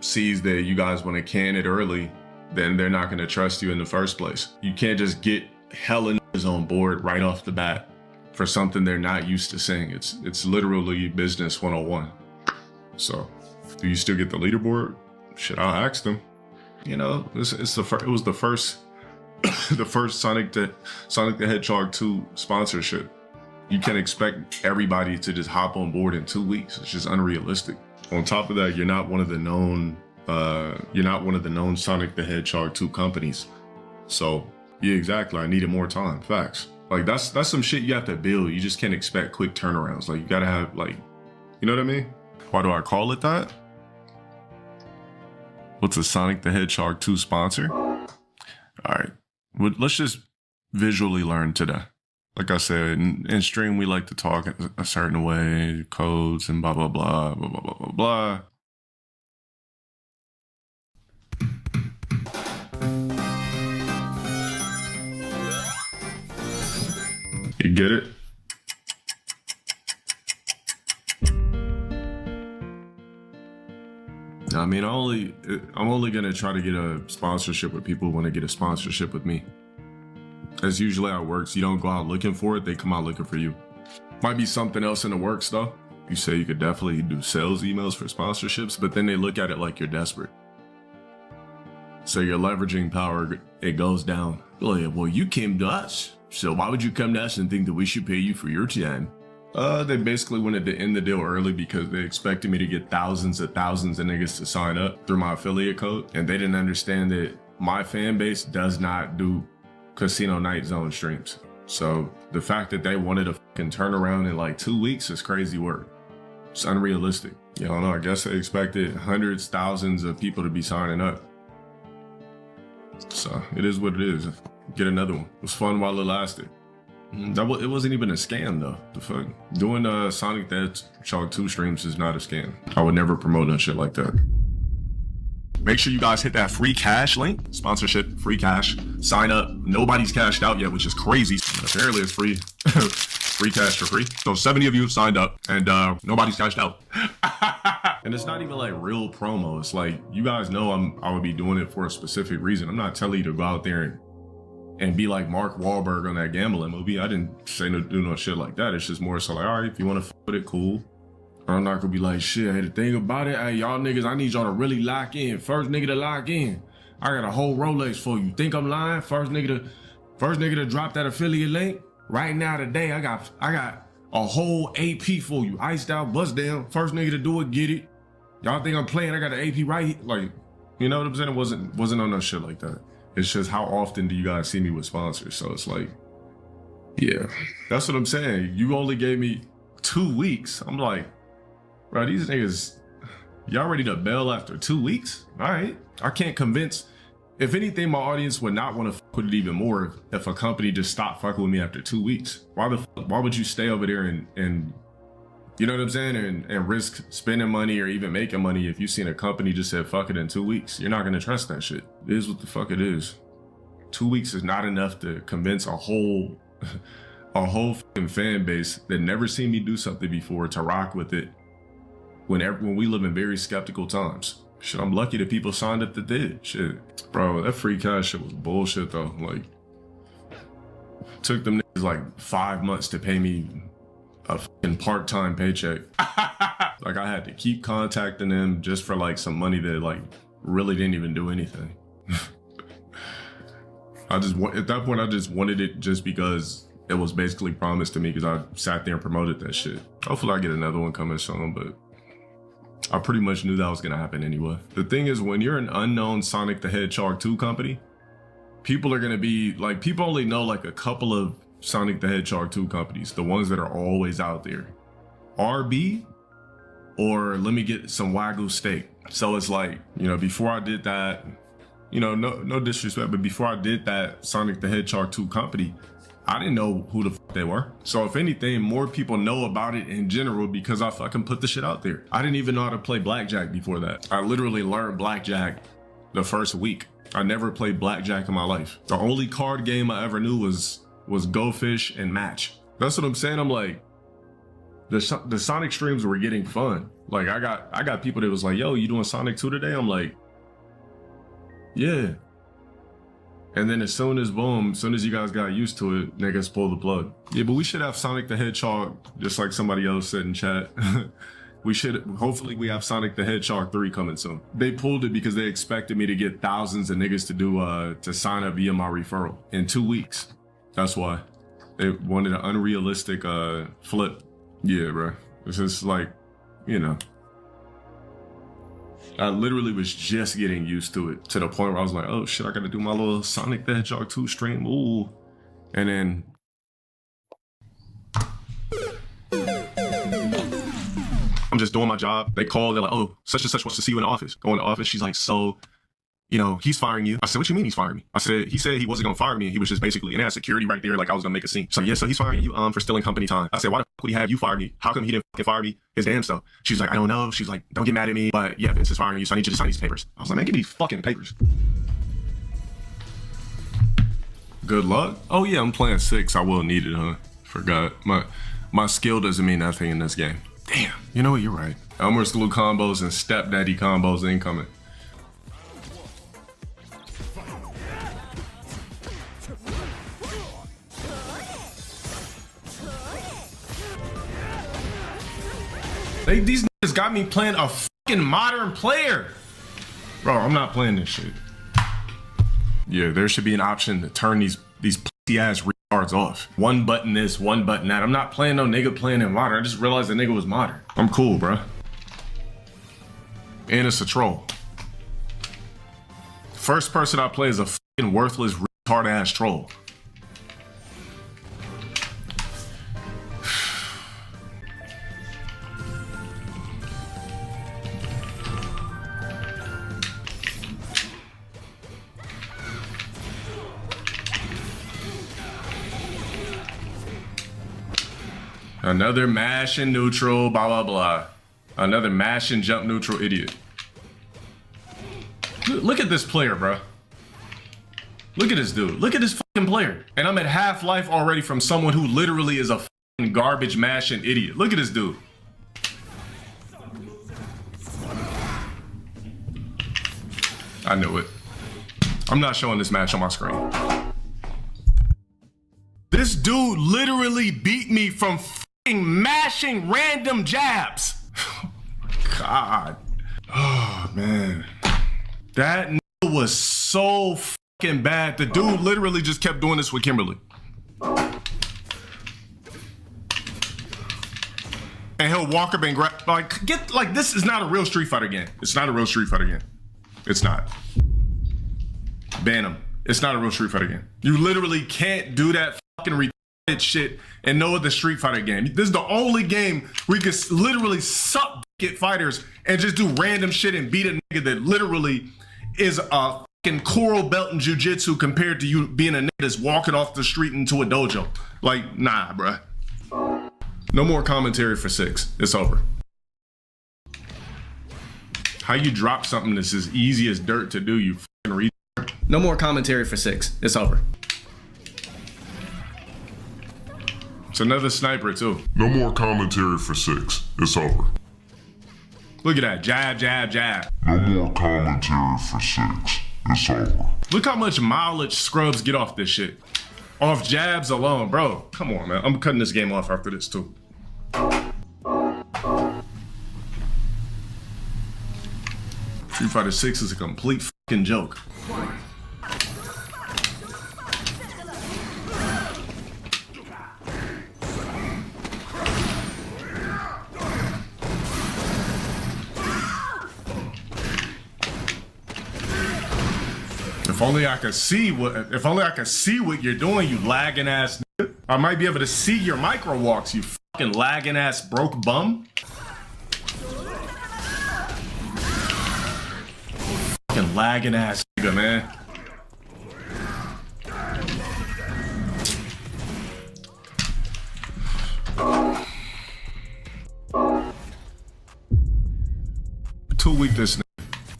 sees that you guys want to can it early, then they're not going to trust you in the first place. You can't just get hella niggas on board right off the bat for something they're not used to seeing. It's literally business 101. So do you still get the leaderboard? Shit, I'll ask them. You know, it was the first the first Sonic the Hedgehog 2 sponsorship. You can't expect everybody to just hop on board in 2 weeks. It's just unrealistic. On top of that, you're not one of the known Sonic the Hedgehog 2 companies. So yeah, exactly. I needed more time. Facts. Like that's some shit you have to build. You just can't expect quick turnarounds. Like you gotta have like, you know what I mean? Why do I call it that? What's a Sonic the Hedgehog 2 sponsor? All right, let's just visually learn today. Like I said, in stream, we like to talk a certain way, codes and blah, blah, blah, blah, blah, blah, blah, blah. You get it? I mean, I'm only gonna try to get a sponsorship with people who want to get a sponsorship with me. That's usually how it works. You don't go out looking for it, they come out looking for you. Might be something else in the works though. You say you could definitely do sales emails for sponsorships, but then they look at it like you're desperate. So your leveraging power, it goes down. Well, you came to us, so why would you come to us and think that we should pay you for your time? They basically wanted to end the deal early because they expected me to get thousands of niggas to sign up through my affiliate code. And they didn't understand that my fan base does not do casino night zone streams. So the fact that they wanted to fucking turn around in like 2 weeks is crazy work. It's unrealistic. You don't know, I guess they expected hundreds, thousands of people to be signing up. So it is what it is. Get another one. It was fun while it lasted. It wasn't even a scam though. The fuck? Doing Sonic the Hedgehog 2 streams is not a scam. I would never promote no shit like that. Make sure you guys hit that free cash link. Sponsorship, free cash. Sign up. Nobody's cashed out yet, which is crazy. Apparently it's free. Free cash for free. So 70 of you have signed up and nobody's cashed out. And it's not even like real promo. It's like, you guys know I would be doing it for a specific reason. I'm not telling you to go out there and be like Mark Wahlberg on that gambling movie. I didn't say no, do no shit like that. It's just more so like, all right, if you want to f with it, cool. I'm not gonna be like, shit, hey, the thing about it, hey, y'all niggas, I need y'all to really lock in. First nigga to lock in. I got a whole Rolex for you. Think I'm lying? First nigga to drop that affiliate link. Right now today, I got a whole AP for you. Iced out, bust down. First nigga to do it, get it. Y'all think I'm playing? I got an AP right here. Like, you know what I'm saying? It wasn't on no shit like that. It's just how often do you guys see me with sponsors? So it's like, yeah, that's what I'm saying. You only gave me 2 weeks. I'm like, bro, these niggas, y'all ready to bail after 2 weeks? All right. I can't convince. If anything, my audience would not want to fuck with it even more if a company just stopped fucking with me after 2 weeks. Why would you stay over there and you know what I'm saying? And risk spending money or even making money if you seen a company just said fuck it in 2 weeks? You're not gonna trust that shit. It is what the fuck it is. 2 weeks is not enough to convince a whole fucking fan base that never seen me do something before to rock with it when we live in very skeptical times. Shit, I'm lucky that people signed up that did. Shit. Bro, that free cash shit was bullshit though. Like, took them niggas like 5 months to pay me a fucking part-time paycheck. Like, I had to keep contacting them just for like some money that like really didn't even do anything. At that point, I just wanted it just because it was basically promised to me because I sat there and promoted that shit. Hopefully I get another one coming soon, but I pretty much knew that was gonna happen anyway. The thing is, when you're an unknown Sonic the Hedgehog 2 company, people are gonna be like, people only know like a couple of Sonic the Hedgehog 2 companies, the ones that are always out there. RB, or let me get some Wagyu steak. So it's like, you know, before I did that, you know, no disrespect, but before I did that Sonic the Hedgehog 2 company, I didn't know who the fuck they were. So if anything, more people know about it in general because I fucking put the shit out there. I didn't even know how to play blackjack before that. I literally learned blackjack the first week. I never played blackjack in my life. The only card game I ever knew was Go Fish and Match. That's what I'm saying. I'm like, the Sonic streams were getting fun. Like, I got people that was like, yo, you doing Sonic 2 today? I'm like, yeah. And then as soon as you guys got used to it, niggas pull the plug. Yeah, but we should have Sonic the Hedgehog, just like somebody else said in chat. Hopefully we have Sonic the Hedgehog 3 coming soon. They pulled it because they expected me to get thousands of niggas to sign up via my referral in 2 weeks. That's why. They wanted an unrealistic flip. Yeah, bro. It's just like, you know. I literally was just getting used to it to the point where I was like, oh shit, I gotta do my little Sonic the Hedgehog 2 stream. Ooh. And then I'm just doing my job. They call, they're like, oh, such and such wants to see you in the office. Go in the office. She's like, so, you know, he's firing you. I said, what you mean he's firing me? I said, he said he wasn't gonna fire me. He was just basically, and it had security right there, like I was gonna make a scene. So yeah, so he's firing you for stealing company time. I said, why the fuck would he have you fire me? How come he didn't fucking fire me his damn self? She's like, I don't know. She's like, don't get mad at me, but yeah, Vince is firing you, so I need you to sign these papers. I was like, man, give me these fucking papers. Good luck. Oh yeah, I'm playing 6. I will need it, huh? Forgot. My skill doesn't mean nothing in this game. Damn, you know what, you're right. Elmer Slew combos and stepdaddy combos incoming. These niggas got me playing a fucking modern player. Bro, I'm not playing this shit. Yeah, there should be an option to turn these pussy ass retards off. One button this, one button that. I'm not playing no nigga playing in modern. I just realized the nigga was modern. I'm cool, bro. And it's a troll. First person I play is a fucking worthless retard ass troll. Another mash and neutral, blah, blah, blah. Another mash and jump neutral idiot. Look at this player, bro. Look at this dude. Look at this fucking player. And I'm at half life already from someone who literally is a fucking garbage mashing idiot. Look at this dude. I knew it. I'm not showing this match on my screen. This dude literally beat me from fucking mashing random jabs. Oh my God. Oh man. That nigga was so fucking bad. The dude literally just kept doing this with Kimberly. And he'll walk up and grab, like, this is not a real Street Fighter game. It's not a real Street Fighter game. It's not. Ban him. It's not a real Street Fighter game. You literally can't do that fucking retarded shit in no other Street Fighter game. This is the only game where you can literally suck get fighters and just do random shit and beat a nigga that literally is a fucking coral belt in jiu-jitsu compared to you being a nigga that's walking off the street into a dojo. Like, nah, bruh. No more commentary for 6. It's over. How you drop something that's as easy as dirt to do, you fucking retard. No more commentary for 6. It's over. It's another sniper too. No more commentary for 6. It's over. Look at that. Jab, jab, jab. No more commentary for 6. It's over. Look how much mileage scrubs get off this shit. Off jabs alone, bro. Come on, man. I'm cutting this game off after this too. Street Fighter 6 is a complete fucking joke. If only I could see what you're doing, you lagging ass nigga. I might be able to see your micro walks, you fucking lagging ass broke bum. Fucking lagging ass nigga, man. Too weak this nigga.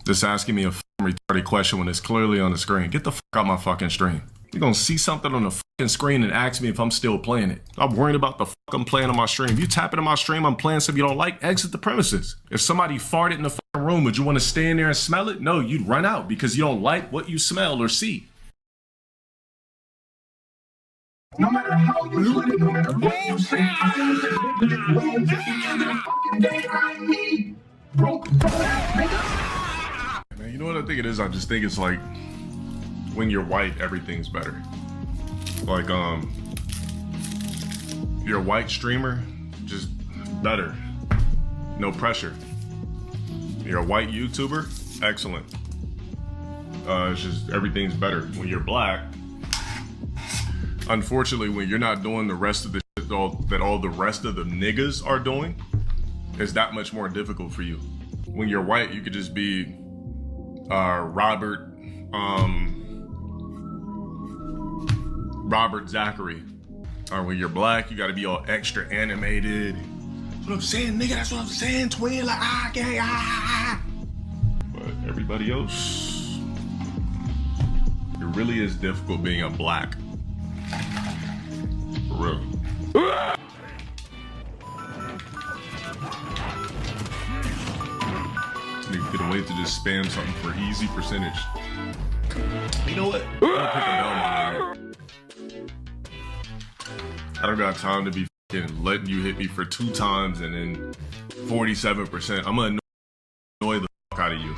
Just asking me a retarded question when it's clearly on the screen. Get the fuck out my fucking stream. You're gonna see something on the fucking screen and ask me if I'm still playing it. I'm worried about the fuck I'm playing on my stream. If you tap into my stream, I'm playing something you don't like, exit the premises. If somebody farted in the fucking room, would you want to stay in there and smell it? No, you'd run out because you don't like what you smell or see. No matter how you look at Man, you know what I think it is? I just think it's like when you're white, everything's better. Like, you're a white streamer, just better. No pressure. You're a white YouTuber, excellent. It's just everything's better. When you're black, unfortunately, when you're not doing the rest of the shit that all the rest of the niggas are doing, it's that much more difficult for you. When you're white, you could just be Robert Zachary. Or when you're black, you gotta be all extra animated. That's what I'm saying, nigga, that's what I'm saying, twin, like, But everybody else, it really is difficult being a black. For real. Nigga couldn't wait to just spam something for easy percentage. You know what? I'm gonna pick a Belmont. I don't got time to be fucking letting you hit me for 2 times and then 47%. I'm gonna annoy the fuck out of you.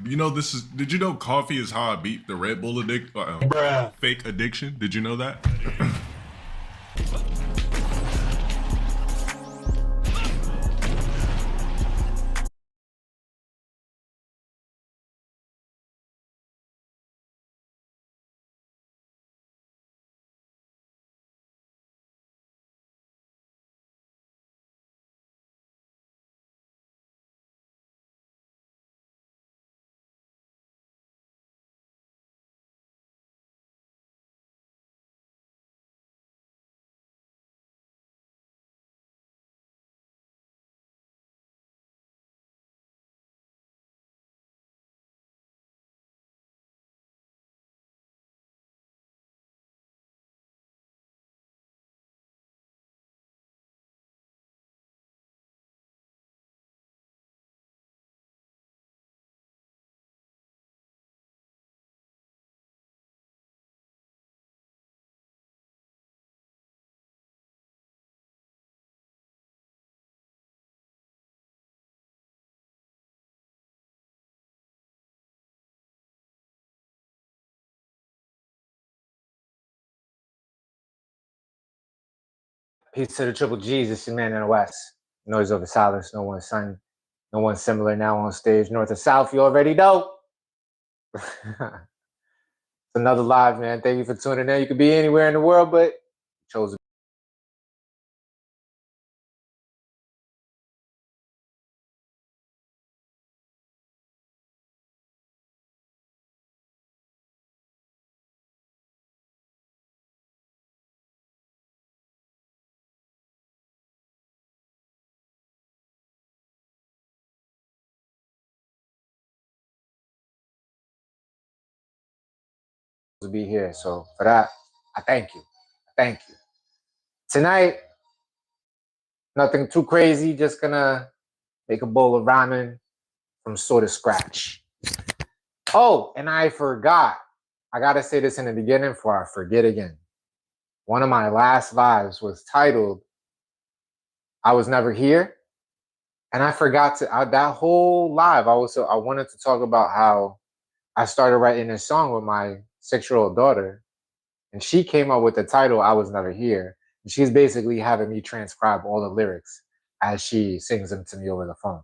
You know this is, did you know coffee is how I beat the Red Bull fake addiction? Did you know that? Peace to the triple G's. It's your man in the West. Noise over silence. No one son. No one similar now on stage. North or south, you already know. It's another live, man. Thank you for tuning in. You could be anywhere in the world, but you chose to be here. So for that, I thank you. Thank you. Tonight, nothing too crazy. Just gonna make a bowl of ramen from sort of scratch. Oh, and I forgot. I gotta say this in the beginning before I forget again. One of my last lives was titled "I Was Never Here," and I forgot to that whole live. I wanted to talk about how I started writing this song with my 6-year-old daughter, and she came up with the title "I Was Never Here." And she's basically having me transcribe all the lyrics as she sings them to me over the phone.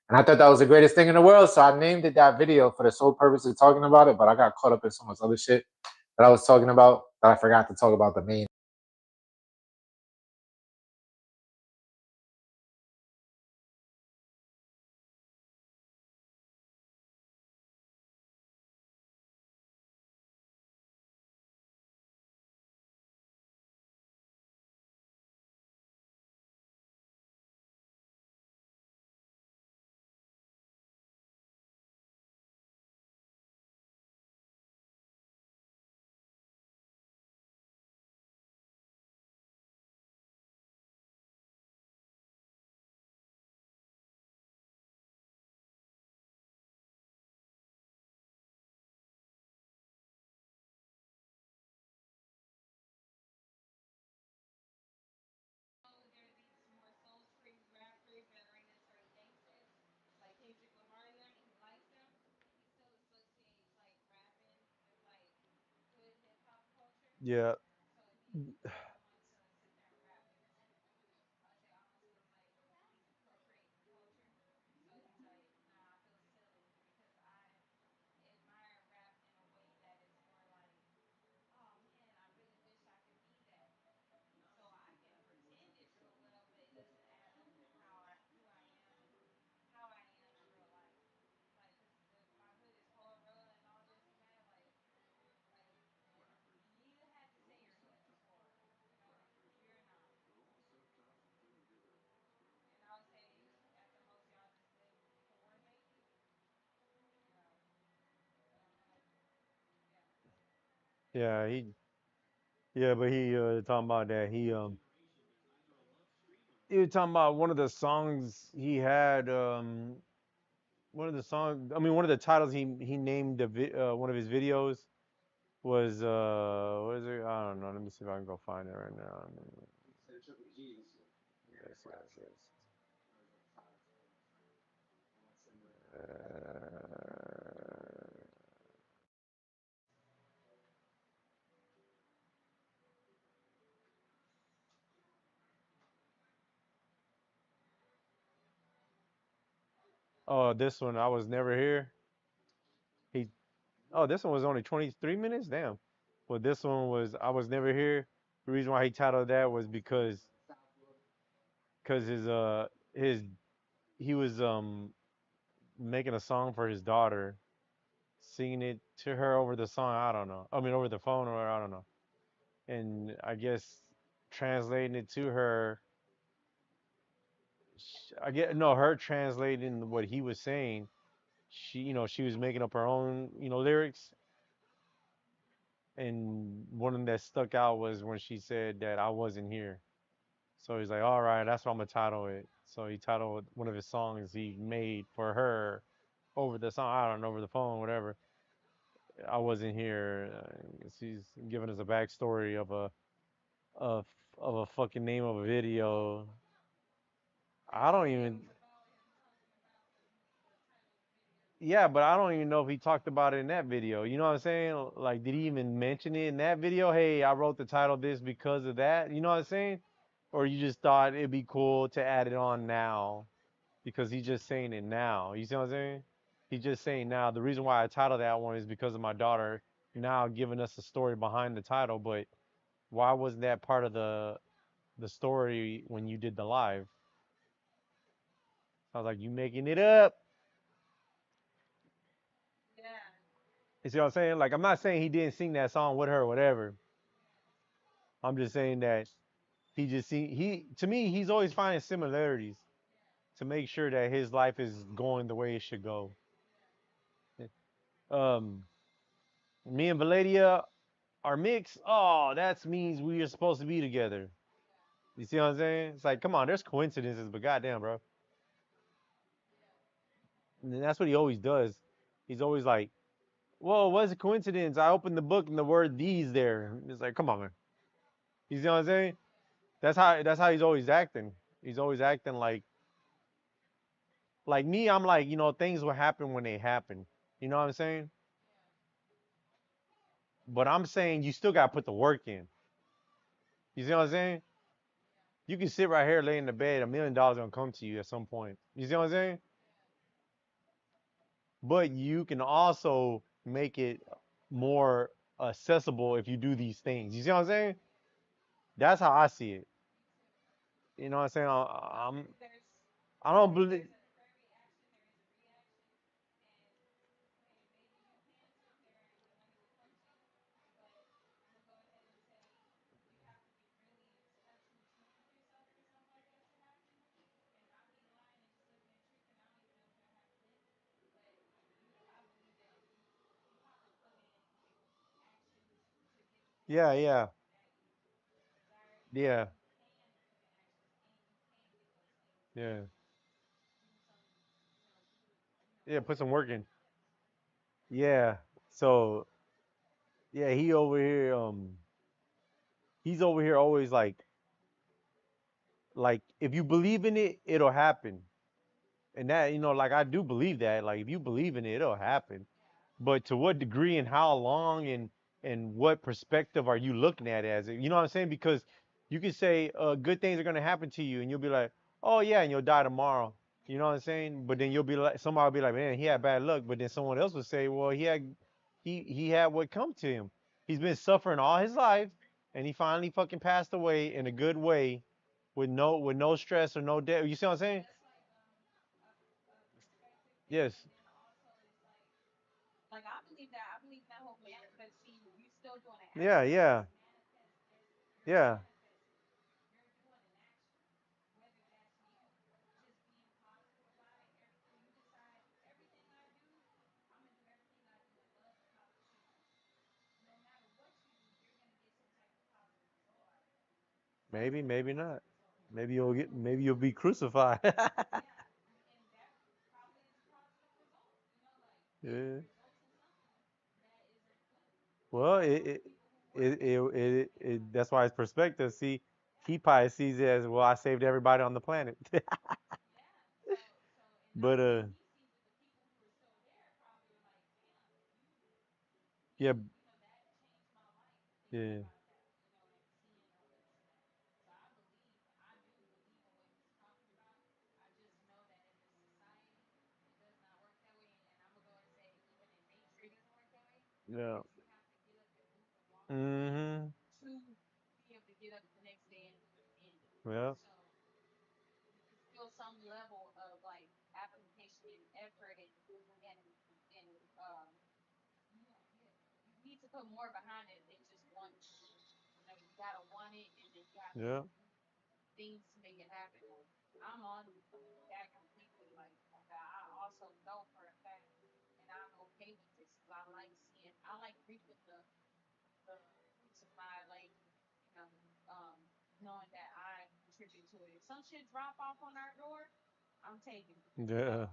And I thought that was the greatest thing in the world, so I named it that video for the sole purpose of talking about it. But I got caught up in so much other shit that I was talking about that I forgot to talk about the main. Yeah. Yeah, but he talking about that he was talking about one of the songs he had one of the songs, I mean one of the titles he named one of his videos was what is it? I don't know. Let me see if I can go find it right now. Yes, yes, yes. Oh, this one I was never here. He Oh, this one was only 23 minutes. Damn. Well, this one was I was never here. The reason why he titled that was because his he was making a song for his daughter, singing it to her over the song. I don't know. I mean over the phone or I don't know. And I guess translating it to her, I get no her translating what he was saying. She was making up her own lyrics, and one of them that stuck out was when she said that I wasn't here. So he's like, all right, that's what I'm gonna title it. So he titled one of his songs he made for her over the song. I don't know, over the phone, whatever. I wasn't here. She's giving us a backstory of of a fucking name of a video. I don't even. Yeah, but I don't even know if he talked about it in that video. You know what I'm saying? Like, did he even mention it in that video? Hey, I wrote the title this because of that. You know what I'm saying? or you just thought it'd be cool to add it on now because he's just saying it now. You see what I'm saying? He's just saying now. The reason why I titled that one is because of my daughter now giving us the story behind the title. But why wasn't that part of the story when you did the live? I was like, you making it up. You see what I'm saying? Like, I'm not saying he didn't sing that song with her or whatever. I'm just saying that to me, he's always finding similarities to make sure that his life is going the way it should go. Um, Me and Valadia are mixed. Oh, that means we are supposed to be together. You see what I'm saying? It's like, come on, there's coincidences, but goddamn, bro. And that's what he always does. He's always like, whoa, what's a coincidence? I opened the book and the word these there. It's like, come on, man. You see what I'm saying? That's how he's always acting. He's always acting like me. I'm like, things will happen when they happen. You know what I'm saying? But I'm saying you still gotta put the work in. You see what I'm saying? You can sit right here, lay in the bed, $1 million gonna come to you at some point. You see what I'm saying? But you can also make it more accessible if you do these things. You see what I'm saying? That's how I see it. You know what I'm saying? I don't believe. Yeah, yeah, yeah, yeah, yeah. Put some work in. Yeah. So yeah, he's over here always like if you believe in it, it'll happen. And that, like I do believe that. Like if you believe in it, it'll happen. But to what degree and how long and what perspective are you looking at it as? You know what I'm saying? Because you can say good things are gonna happen to you, and you'll be like, oh yeah, and you'll die tomorrow. You know what I'm saying? But then you'll be like, somebody will be like, man, he had bad luck. But then someone else will say, well, he had what come to him. He's been suffering all his life, and he finally fucking passed away in a good way, with no stress or no death. You see what I'm saying? Yes. Yeah, yeah, yeah. Maybe, maybe not. Maybe you'll be crucified. Yeah. Well, that's why it's perspective. See, he probably sees it as, well, I saved everybody on the planet. But yeah, yeah, yeah. Mhm. Yeah. Yeah. Yeah.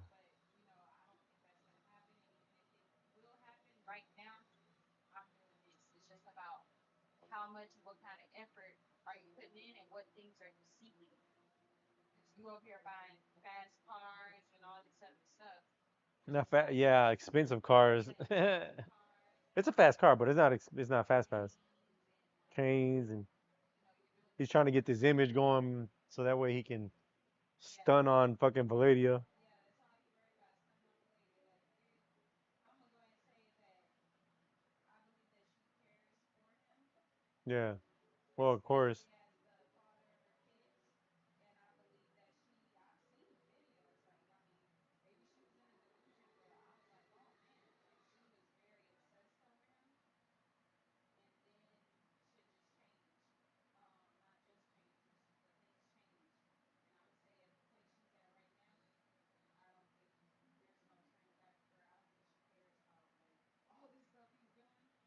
Not fast. Yeah, expensive cars. It's a fast car, but it's not. It's not fast. Fast. Chains and He's trying to get this image going so that way he can stun on fucking Valadia. Yeah. Well, of course.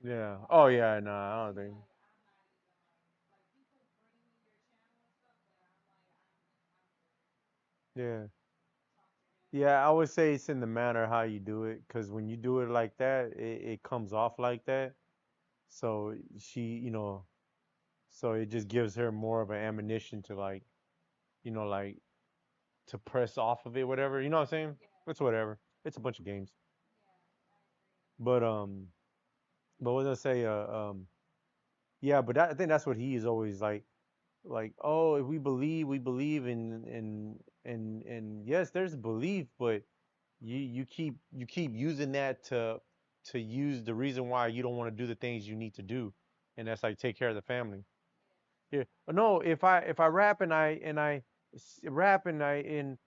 Yeah. Oh yeah. No, I don't think. Yeah. Yeah, I would say it's in the manner how you do it, because when you do it like that, it comes off like that. So she, so it just gives her more of an ammunition to like, like to press off of it, whatever. You know what I'm saying? It's whatever. It's a bunch of games. But what was I say? Yeah, but I think that's what he is always like. Oh, if we believe and yes, there's belief, but you keep using that to use the reason why you don't want to do the things you need to do, and that's like take care of the family. Yeah. No, if I rap and I rap and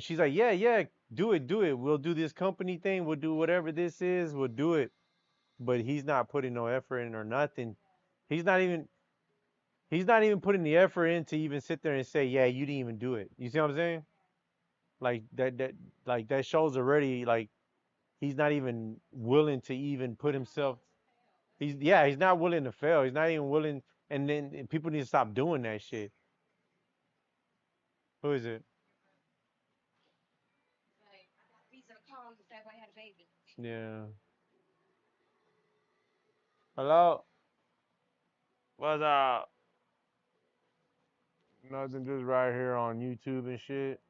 she's like, yeah, yeah, do it. We'll do this company thing. We'll do whatever this is. We'll do it. But he's not putting no effort in or nothing. He's not even he's not even putting the effort in to even sit there and say, yeah, you didn't even do it. You see what I'm saying? Like that shows already like he's not even willing to even put himself. He's not willing to fail. He's not even willing. And then people need to stop doing that shit. Who is it? Yeah. Hello. What's up? Nothing, just right here on YouTube and shit.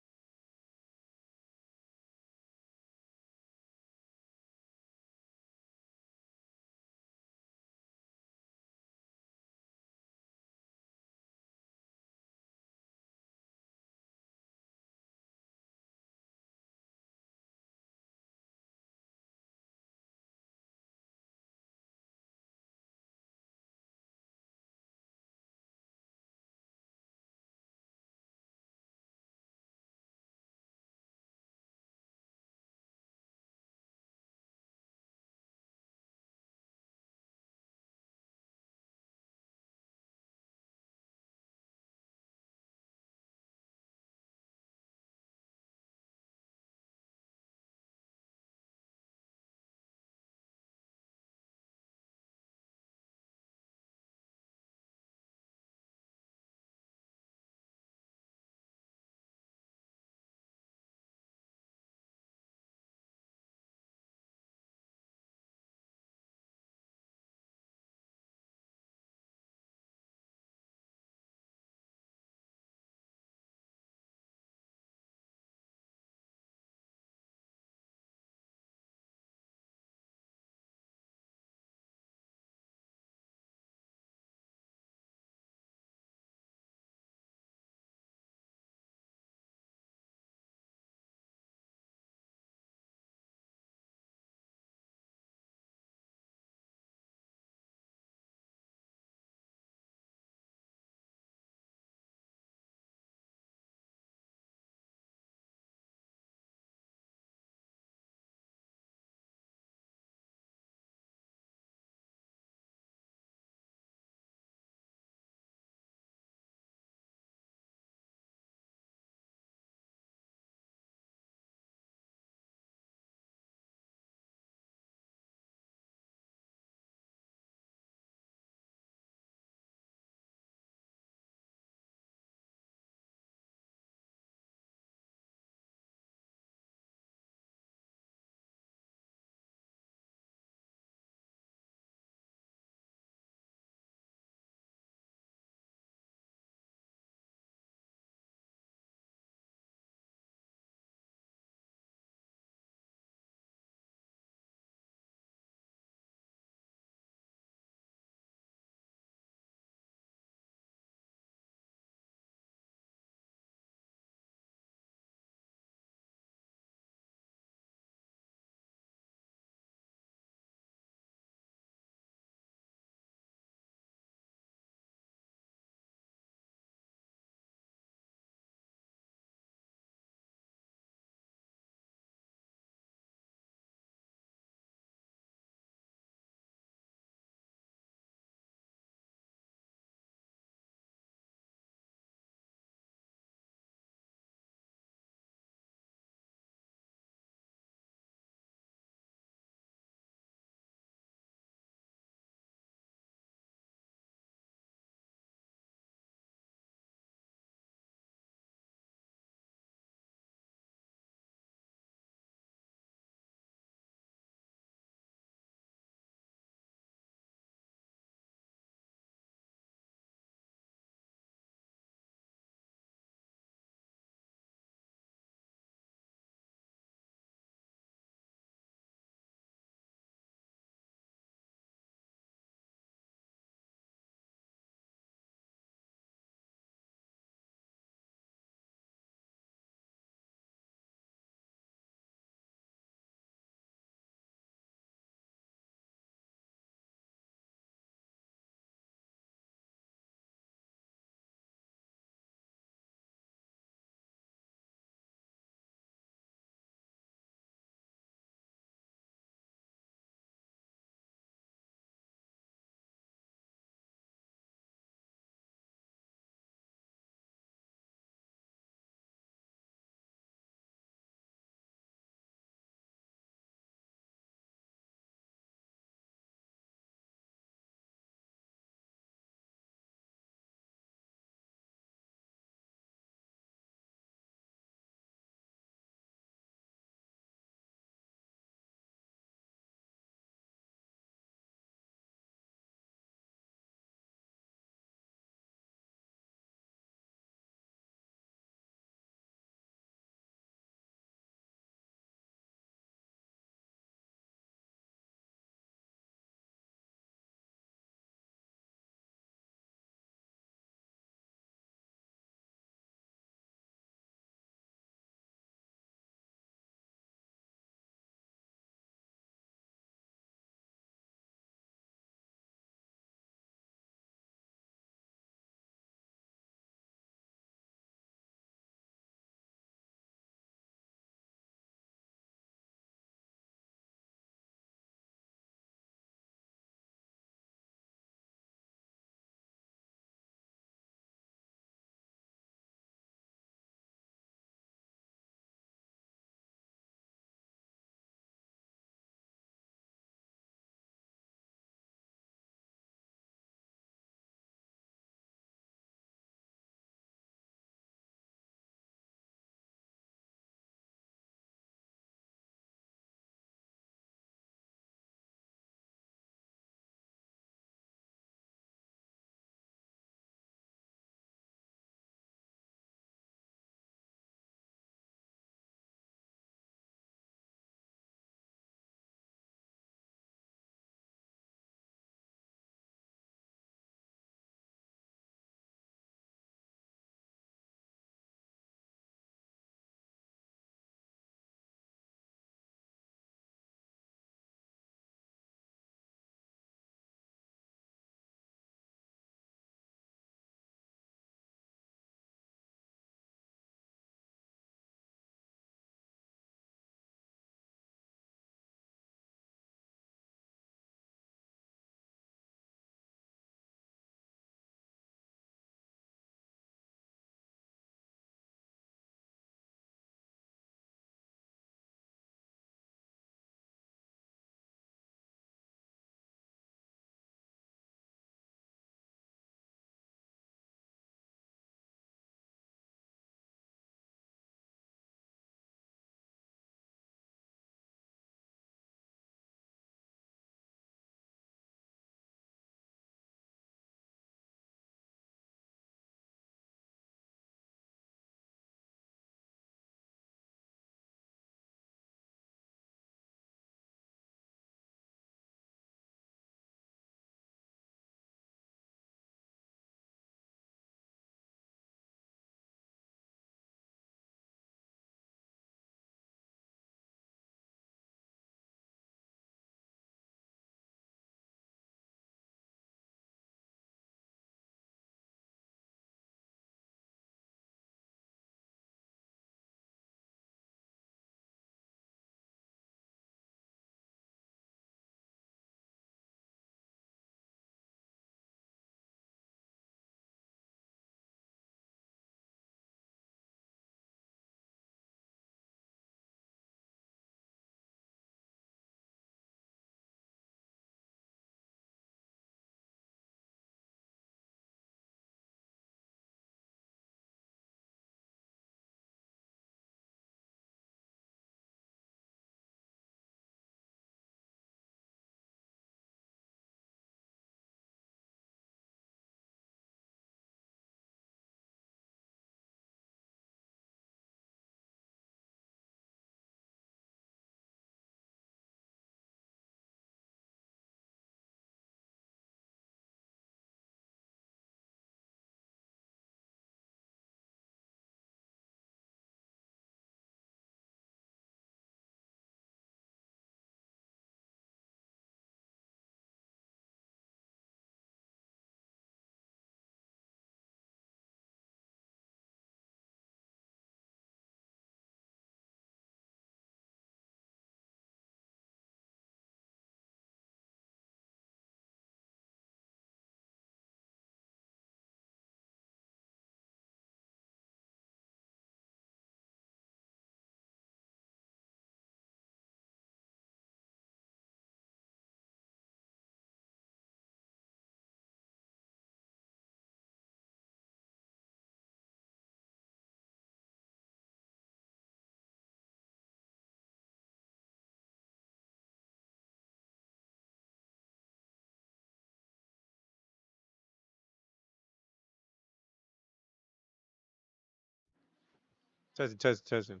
Test him.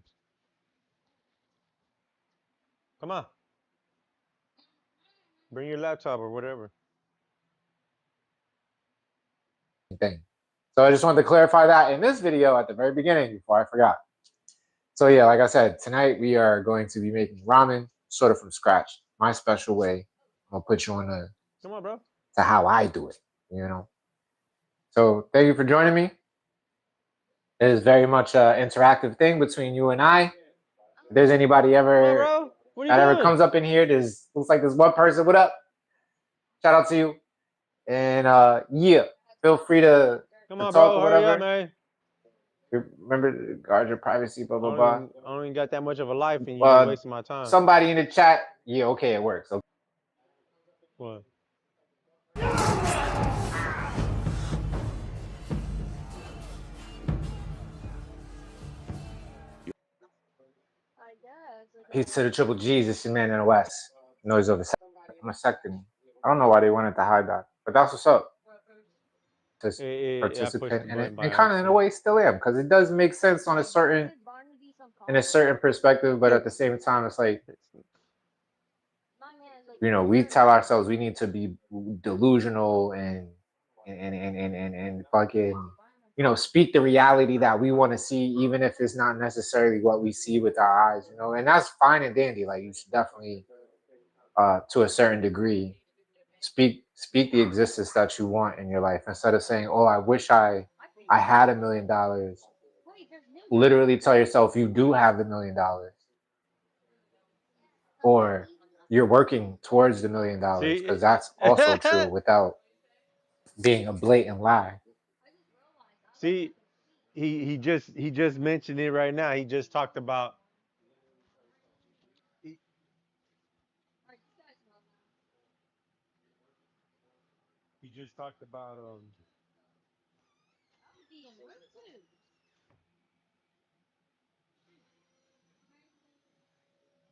Come on. Bring your laptop or whatever. Thing. So I just wanted to clarify that in this video at the very beginning before I forgot. So yeah, like I said, tonight we are going to be making ramen sort of from scratch, my special way. I'll put you on Come on, bro. to how I do it, you know. So thank you for joining me. It is very much an interactive thing between you and I. If there's anybody ever that ever comes up in here, looks like there's one person. What up? Shout out to you. And yeah, feel free to talk or whatever. Hurry up, man. Remember to guard your privacy, blah blah blah. I don't even got that much of a life, and you're wasting my time. Somebody in the chat, yeah, okay, it works. Okay. What? Peace to the triple G's. It's your man in the West. Noise over vasectomy. I don't know why they wanted to hide that, but that's what's up. Just participant in it, and kind of in a way still am, because it does make sense on a certain perspective, but at the same time, it's like, you know, we tell ourselves we need to be delusional and fucking, you know, speak the reality that we want to see, even if it's not necessarily what we see with our eyes, you know, and that's fine and dandy. Like, you should definitely, to a certain degree, speak the existence that you want in your life, instead of saying, oh, I wish I had $1 million. Literally tell yourself you do have $1 million, or you're working towards the $1 million, because that's also true without being a blatant lie. See, he just mentioned it right now. He just talked about. He just talked about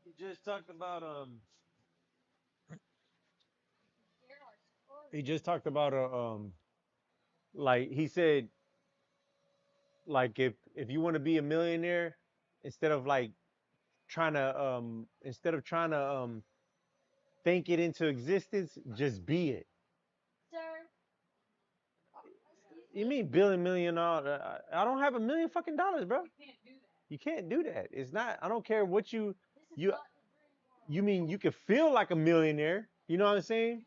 He just talked about He just talked about like he said, like if you want to be a millionaire, instead of like trying to think it into existence, just be it. You mean $1 billion? I don't have $1 million fucking dollars, bro. You can't do that. It's not. I don't care what you. You mean you could feel like a millionaire? You know what I'm saying?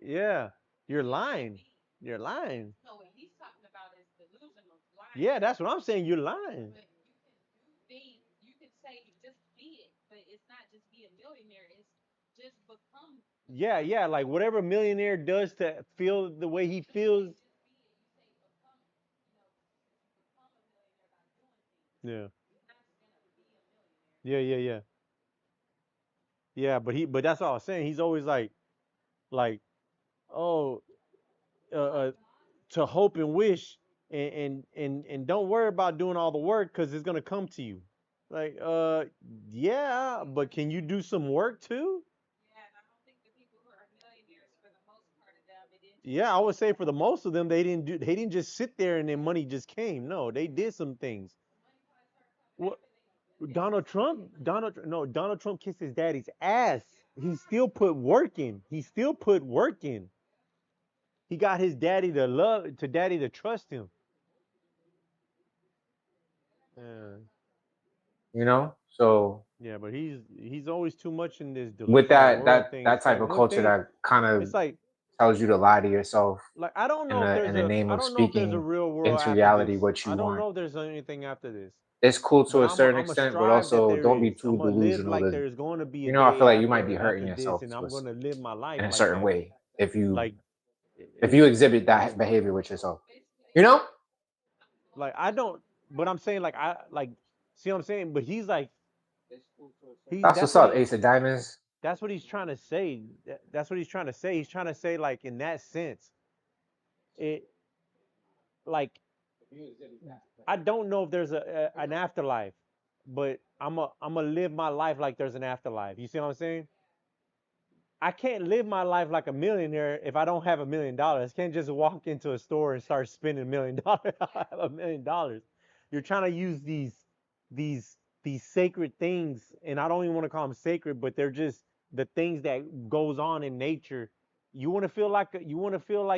Yeah, you're lying. You're lying. Yeah, that's what I'm saying. You're lying. Yeah, yeah, like whatever a millionaire does to feel the way he feels. Yeah. Yeah, yeah, yeah. Yeah, but that's all I was saying. He's always like, oh, uh, uh to hope and wish, and don't worry about doing all the work because it's gonna come to you. Like, yeah, but can you do some work too? Yeah, I would say for the most of them, they didn't just sit there and then money just came. No, they did some things. What? Donald Trump kissed his daddy's ass. He still put work in. He still put work in. He got his daddy to trust him. Yeah. You know, so Yeah, but he's always too much in this with delusional world thing. that It's type like of one culture thing. that kind of It's like tells you to lie to yourself I don't know if there's in the name of I don't know if there's a speaking real world into after reality this. what you I don't want. know if there's anything after this. It's cool to But a certain I'm a extent, but strive that also there don't be is. too I'm gonna live delusional like to, there's going to be a you know, I day feel like you might be hurting after this, yourself and I'm gonna live my life in a like certain that. way if you Like exhibit that behavior with yourself. You know? Like I don't, but I'm saying like see what I'm saying? But he's like That's what's up, Ace of Diamonds. That's what he's trying to say. That's what he's trying to say. He's trying to say like in that sense, it like I don't know if there's an afterlife, but I'm a live my life like there's an afterlife. You see what I'm saying? I can't live my life like a millionaire if I don't have $1 million. I can't just walk into a store and start spending $1 million. I have $1 million. You're trying to use these these sacred things, and I don't even want to call them sacred, but they're just the things that goes on in nature. You want to feel like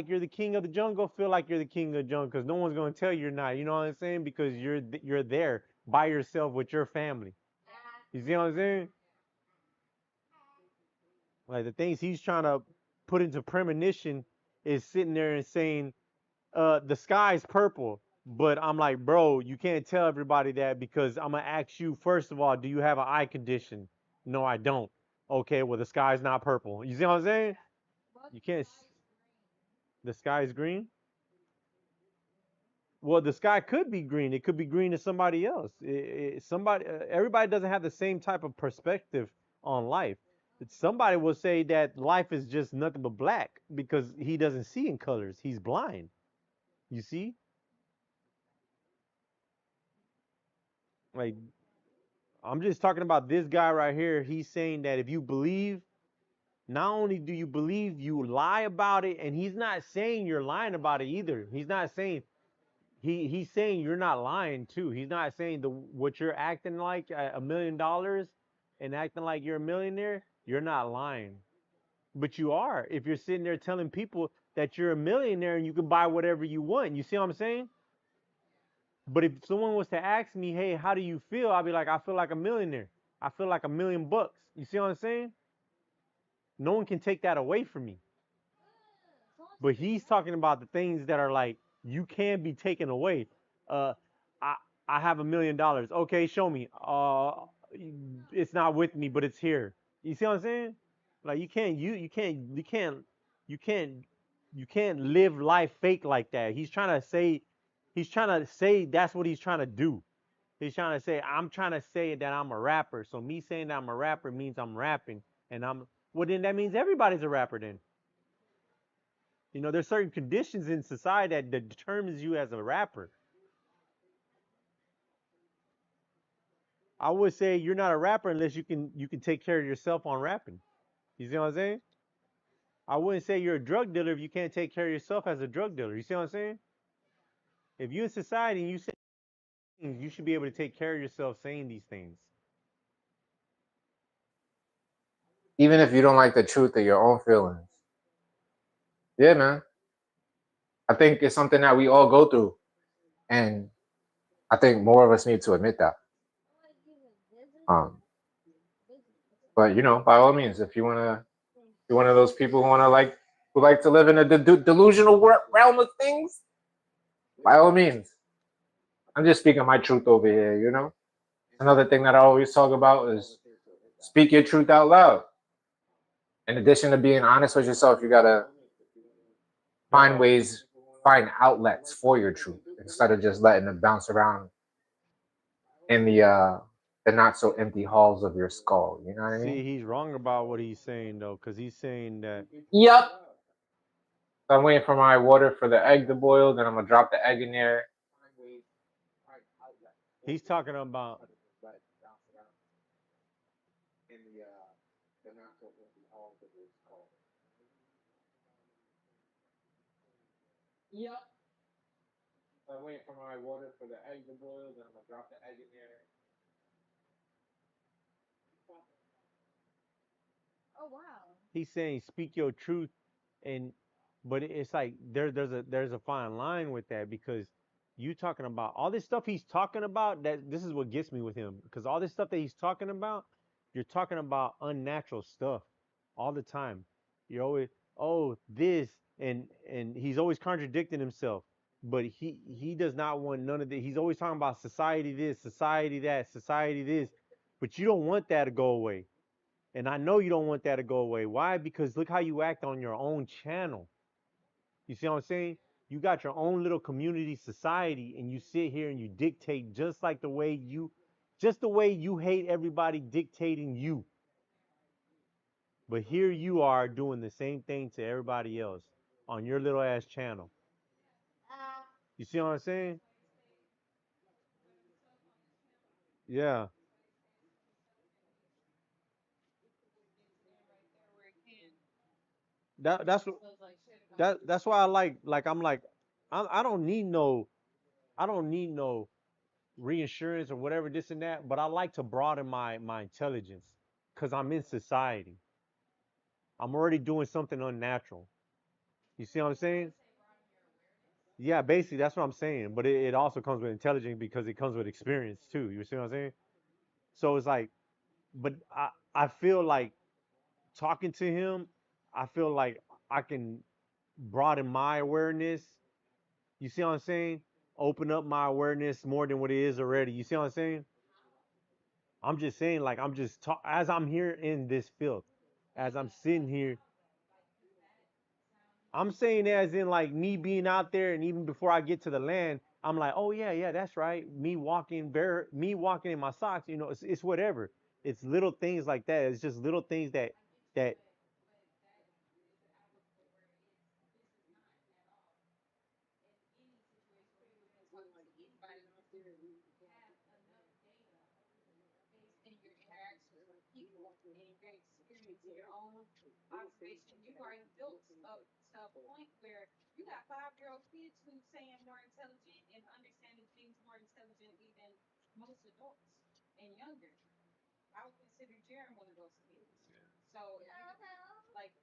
you're the king of the jungle. Feel like you're the king of the jungle, because no one's going to tell you you're not. You know what I'm saying? Because you're there by yourself with your family. You see what I'm saying? Like the things he's trying to put into premonition is sitting there and saying, the sky's purple. But I'm like, bro, you can't tell everybody that, because I'm gonna ask you first of all, do you have an eye condition? No, I don't. Okay, well the sky's not purple. You see what I'm saying? You can't. The sky is green. Well, the sky could be green. It could be green to somebody else. Everybody doesn't have the same type of perspective on life. Somebody will say that life is just nothing but black because he doesn't see in colors. He's blind. You see? Like, I'm just talking about this guy right here. He's saying that if you believe, not only do you believe, you lie about it, and he's not saying you're lying about it either. He's not saying he's saying you're not lying too. He's not saying the what you're acting like $1 million and acting like you're a millionaire. You're not lying, but you are if you're sitting there telling people that you're a millionaire and you can buy whatever you want. You see what I'm saying? But if someone was to ask me, hey, how do you feel? I'd be like, I feel like a millionaire. I feel like $1 million. You see what I'm saying? No one can take that away from me. But he's talking about the things that are like you can be taken away. Uh, I I have $1 million. Okay, show me. It's not with me, but it's here. You see what I'm saying? Like you can't you can't live life fake like that. He's trying to say that's what he's trying to do. He's trying to say I'm trying to say that I'm a rapper. So me saying that I'm a rapper means I'm rapping, and I'm well. Then that means everybody's a rapper. Then there's certain conditions in society that determines you as a rapper. I would say you're not a rapper unless you can take care of yourself on rapping. You see what I'm saying? I wouldn't say you're a drug dealer if you can't take care of yourself as a drug dealer. You see what I'm saying? If you're in society and you say things, you should be able to take care of yourself saying these things. Even if you don't like the truth of your own feelings. Yeah, man. I think it's something that we all go through. And I think more of us need to admit that. Um, but by all means, if you're one of those people who like to live in a delusional realm of things, by all means. I'm just speaking my truth over here. Another thing that I always talk about is speak your truth out loud. In addition to being honest with yourself, you gotta find outlets for your truth instead of just letting it bounce around in the not so empty halls of your skull. You know what I See, mean? he's wrong about what he's saying though, because he's saying that Yep. So I'm waiting for my water for the egg to boil. Then I'm gonna drop the egg in there. he's talking about. Yep. So I'm waiting for my water for the egg to boil. Then I'm gonna drop the egg in there. He's saying speak your truth, and but it's like there's a fine line with that, because you talking about all this stuff he's talking about, that this is what gets me with him, because all this stuff that he's talking about, you're talking about unnatural stuff all the time. You're always, oh, this, and he's always contradicting himself, but he does not want none of it. He's always talking about society this, society that, society this, but you don't want that to go away. And I know you don't want that to go away. Why? Because look how you act on your own channel. You see what I'm saying? You got your own little community society, and you sit here and you dictate just the way you hate everybody dictating you. But here you are doing the same thing to everybody else on your little ass channel. You see what I'm saying? Yeah. That's why I like I'm like I don't need no I don't need no reinsurance or whatever this and that, but I like to broaden my intelligence because I'm in society. I'm already doing something unnatural. You see what I'm saying? Yeah, basically that's what I'm saying. But it also comes with intelligence because it comes with experience too. You see what I'm saying? So it's like, but I feel like talking to him, I feel like I can broaden my awareness. You see what I'm saying? Open up my awareness more than what it is already. You see what I'm saying? I'm just saying, like I'm just as I'm here in this field, as I'm sitting here. I'm saying as in like me being out there, and even before I get to the land, I'm like, oh yeah, yeah, that's right. Me walking in my socks. It's whatever. It's little things like that. It's just little things that. In your interactions with people and your experience and your own observation, you are built up to a point where you got 5-year-old kids who saying more intelligent and understanding things more intelligent even most adults and younger. I would consider Jaron one of those kids. So like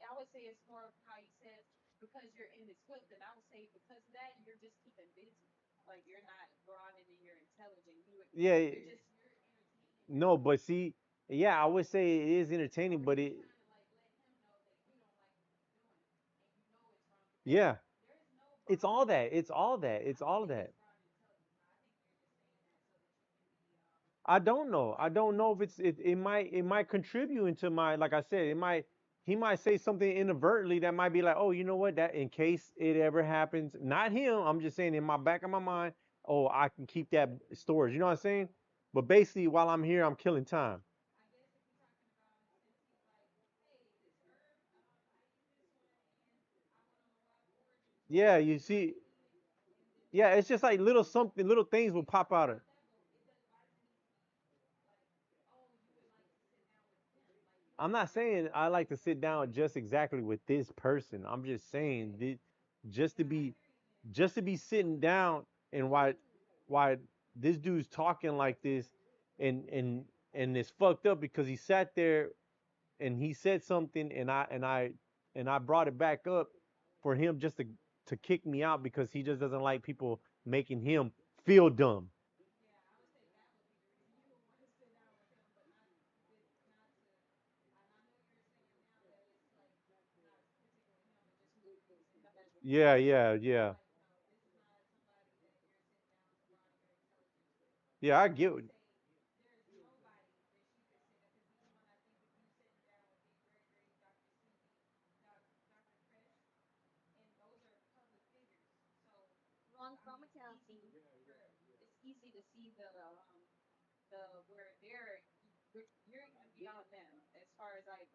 I would say it's more of how he says because you're in this field, and I would say because of that you're just keeping busy. Like you're not broadening your intelligence. Yeah. You're just you're entertaining No, yourself. but see, yeah, I would say it is entertaining, but it. Yeah. It's all that. It's all that. It's all that. I don't know. I don't know if it might contribute into my, like I said, he might say something inadvertently that might be like, oh, you know what, that in case it ever happens, not him, I'm just saying in my back of my mind, oh, I can keep that storage. You know what I'm saying? But basically while I'm here, I'm killing time. Yeah, you see, yeah, it's just like little something, little things will pop out of. I'm not saying I like to sit down just exactly with this person. I'm just saying just to be just to be sitting down and why this dude's talking like this and it's fucked up because he sat there and he said something and I brought it back up for him just to kick me out because he just doesn't like people making him feel dumb. Yeah, yeah, yeah. Yeah, I get what, It's easy to see the where you're even beyond them as far as like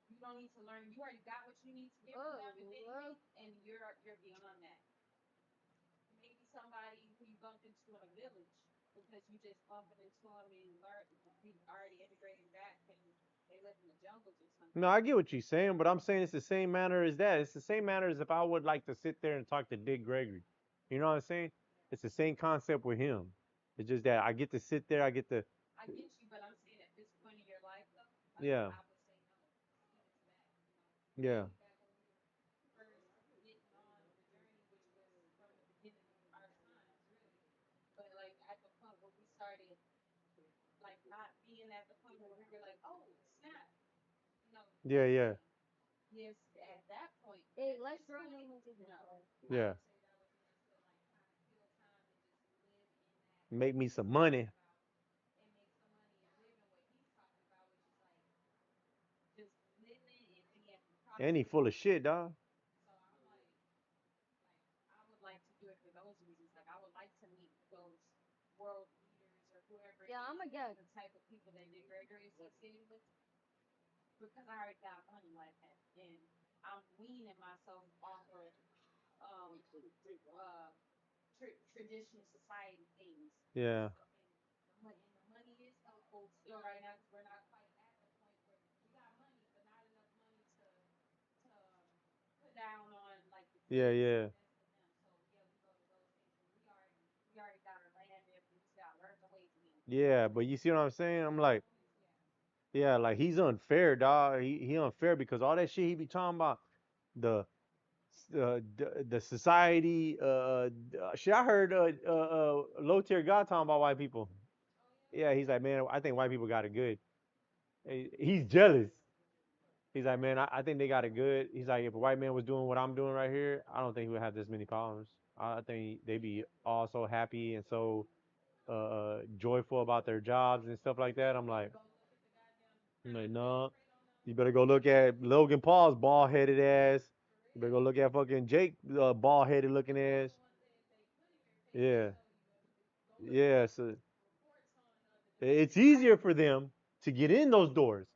you don't need to learn. You already got what you need to get from them, if anything, and you're beyond that. Maybe somebody who you bumped into in a village because you just bumping into them and learn you already integrated back and they live in the jungles or no, something. I get what you're saying, but I'm saying it's the same manner as that. It's the same manner as if I would like to sit there and talk to Dick Gregory. You know what I'm saying? It's the same concept with him. It's just that I get to sit there, I get to. I get you, but I'm saying at this point in your life though, like Yeah, I would say no, keep it to that. yeah, Maybe back when we were first getting on the journey, which was from the beginning of our times, really. But like at the point where we started like not being at the point where we were like, oh snap, yeah, yeah, yes, at that point. At this point, no. I yeah. would say that was us to like kind of kill time and just live in that Make what me he's some talking money. about and make some money and live in what he's talking about, which is like just living and being And he prosperous. full of shit, dog. So I'm like I would like to do it for those reasons. Like I would like to meet those world leaders or whoever is the type of people that Dick Gregory associated with because I already got money like that and I'm weaning myself off of um uh traditional society things. Yeah. And the money is helpful still right now because we're not quite at the point where we got money, Yeah, yeah. We already got our land and we just got learn the ways again. Yeah, but you see what I'm saying? I'm like, yeah, like he's unfair, dog. He unfair because all that shit he be talking about the the society. Shit, I heard low tier God talking about white people. Yeah, he's like, man, I think white people got it good. He's jealous. He's like, man, I think they got it good. He's like, if a white man was doing what I'm doing right here, I don't think he would have this many problems. I think they'd be all so happy and so joyful about their jobs and stuff like that. I'm like, no. You better go look at Logan Paul's bald headed ass. You better go look at fucking Jake bald headed looking ass. Yeah, yeah. So it's easier for them to get in those doors,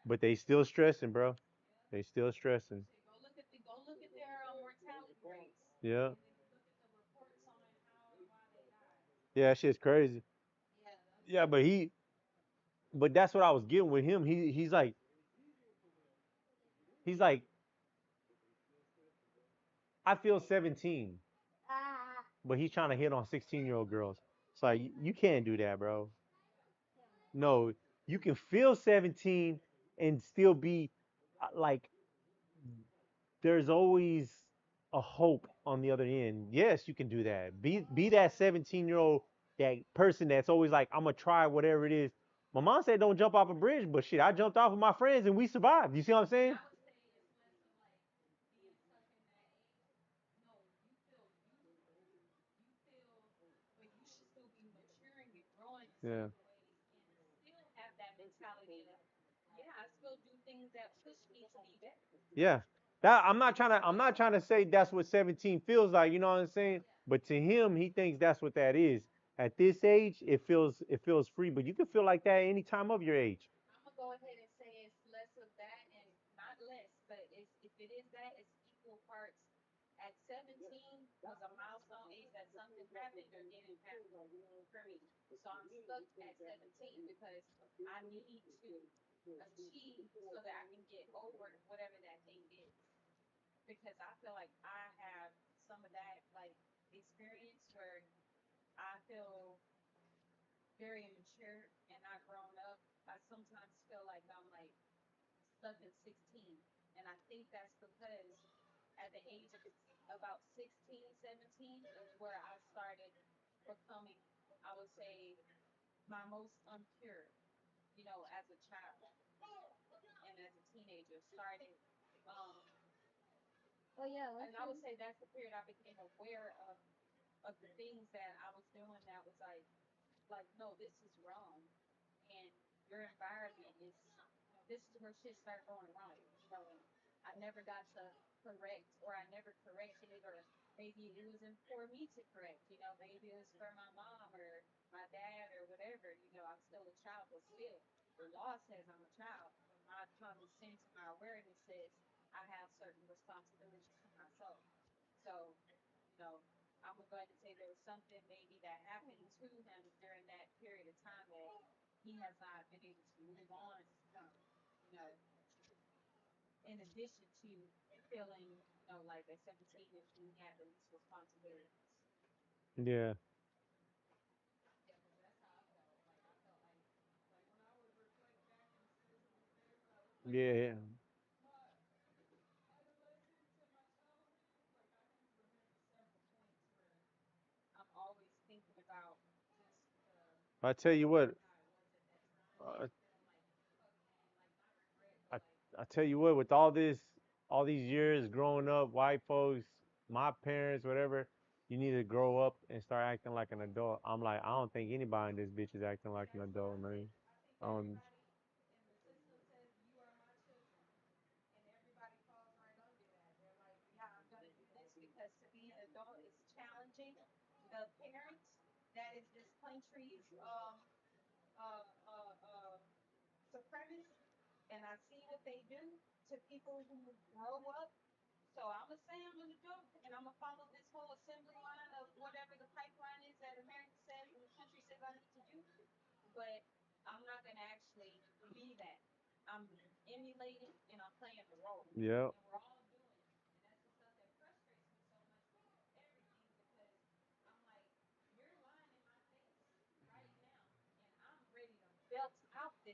but they still stressing, bro. They still stressing. Go look at their mortality rates, Yeah, and then look at the reports on how and why they die. yeah. That shit's crazy. Yeah, Yeah, but that's what I was getting with him. He's like, I feel 17, but he's trying to hit on 16-year-old girls. It's like you can't do that, bro. No, you can feel 17 and still be like there's always a hope on the other end. Yes, you can do that. Be that 17-year-old, that person that's always like, I'm gonna try whatever it is. My mom said don't jump off a bridge, but shit, I jumped off with my friends and we survived. You see what I'm saying? I would say it's less of like being stuck in that age. No, you feel youthful. You feel, but you should still be maturing and growing in Yeah. certain ways and still have that mentality of, yeah, I still do things that push me to be better. Yeah. That I'm not trying to say that's what 17 feels like, you know what I'm saying? But to him, he thinks that's what that is. At this age, it feels free, but you can feel like that any time of your age. I'm gonna go ahead and say it's less of that and not less, but it's if it is that, it's equal parts. At 17 was a milestone age that something happened or didn't happen for me. So I'm stuck at 17 because I need to achieve so that I can get over whatever that thing is. Because I feel like I have some of that like experience where I feel very immature and not grown up. I sometimes feel like I'm like stuck at 16. And I think that's because at the age of about 16, 17 is where I started becoming, I would say, my most unpure, as a child and as a teenager. Started, um, and I would say that's the period I became aware of the things that I was doing that was like no, this is wrong, and your environment is, this is where shit started going wrong, and I never got to correct, or I never corrected it, or maybe it wasn't for me to correct, maybe it was for my mom or my dad or whatever, I'm still a child, but still, the law says I'm a child, but my common sense and my awareness says I have certain responsibilities to myself. So, you know, I'm gonna go ahead and say there was something maybe that happened to him during that period of time that he has not been able to move on from. You know, in addition to feeling, like at 17 is when he had the least responsibilities. Yeah. Yeah, because that's how I felt. Like I felt like when I would reflect back and see some of the things I was like, Yeah. my adolescence and my childhood, like I can remember several points where I'm always thinking about just I tell you where what, I was at that time and uh, feeling like, fuck man, like not regret, but I like, I tell you what, with all these years growing up, white folks, my parents, whatever, you need to grow up and start acting like an adult. I'm like, I don't think anybody in this bitch is acting like an that's what adult, I man. think. I think Um, everybody in the system says you are my children, and everybody falls right under that. They're like, yeah, I'm gonna do this because to be an adult is challenging. The parent that is this country's supremacist, and I see what they do to people who grow up. So I'm gonna say I'm an adult, and I'm gonna follow this whole assembly line of whatever the pipeline is that America says and the country says I need to do. But I'm not gonna actually be that. I'm emulating and I'm playing the role, yeah, and we're all doing it, and that's the stuff that frustrates me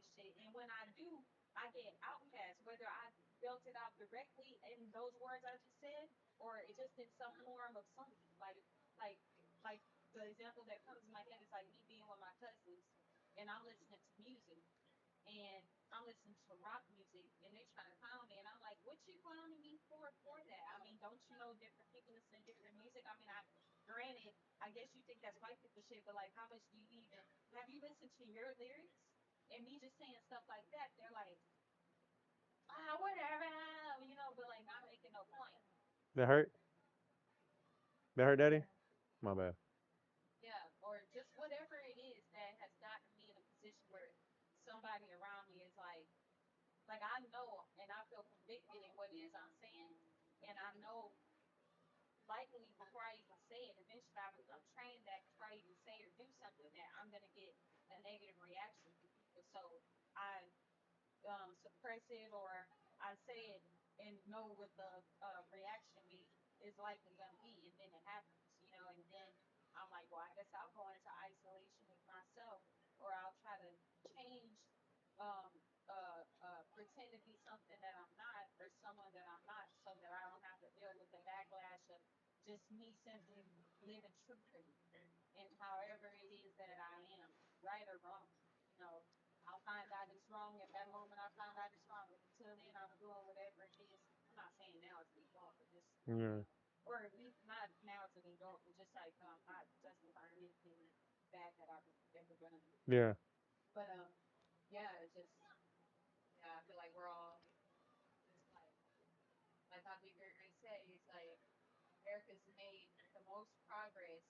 this shit. And when I do, I get outcast, whether I built it out directly in those words I just said, or it just in some form of something. Like, like the example that comes to my head is like me being with my cousins, and I'm listening to music, and I'm listening to rock music, and they try to clown me, and I'm like, "What you clowning me for that? I mean, don't you know different people listen to different music? I mean, granted, I guess you think that's white people shit, but like, how much do you even have you listened to your lyrics? And me just saying stuff like that, they're like, whatever, but like not making no point. That hurt? That hurt, Daddy? My bad. Yeah, or just whatever it is that has gotten me in a position where somebody around me is like I know and I feel convicted in what it is I'm saying, and I know likely before I even say it, eventually I become trained that before I even say or do something that I'm gonna get a negative reaction from people. So I suppress it or I say it and know what the reaction is likely gonna be, and then it happens, and then I'm like, well, I guess I'll go into isolation with myself, or I'll try to change, um, pretend to be something that I'm not, or someone that I'm not, so that I don't have to deal with the backlash of just me simply living truthfully and however it is that I am, right or wrong. You know, I'll find out it's wrong at that moment. I find out it's wrong, but until then, I'm doing whatever it is. I'm not saying now as an adult, but just Yeah. or at least not now as an adult, but just like I'm not justifying anything bad that I've ever done. Yeah. But yeah, it's just I feel like we're all just like how Big Ray say, it's like America's made the most progress.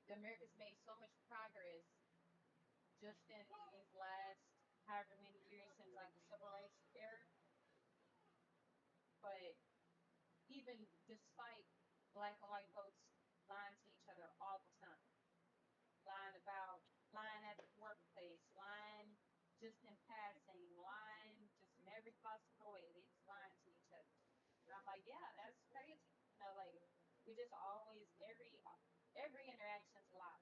America's made so much progress just in these last however many years since like the civil rights era. But even despite black and white folks lying to each other all the time, lying at the workplace, lying just in passing, lying just in every possible way, they just lying to each other. And I'm like, yeah, that's crazy. Like we just always every interaction's a lie.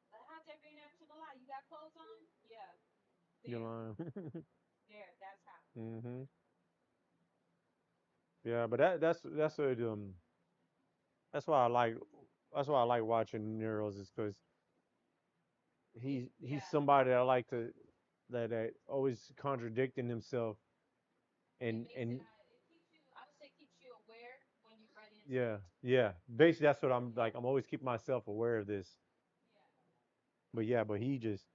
But how's every interaction a lie? You got clothes on? Yeah. You're There. lying. That's how. Mhm. Yeah, but that's why I like watching Nero's is because he's somebody that I like to that always contradicting himself and It keeps you. I would say keeps you aware when you run into yeah, it. yeah. Basically, that's what I'm like. I'm always keeping myself aware of this. Yeah. But yeah, but he just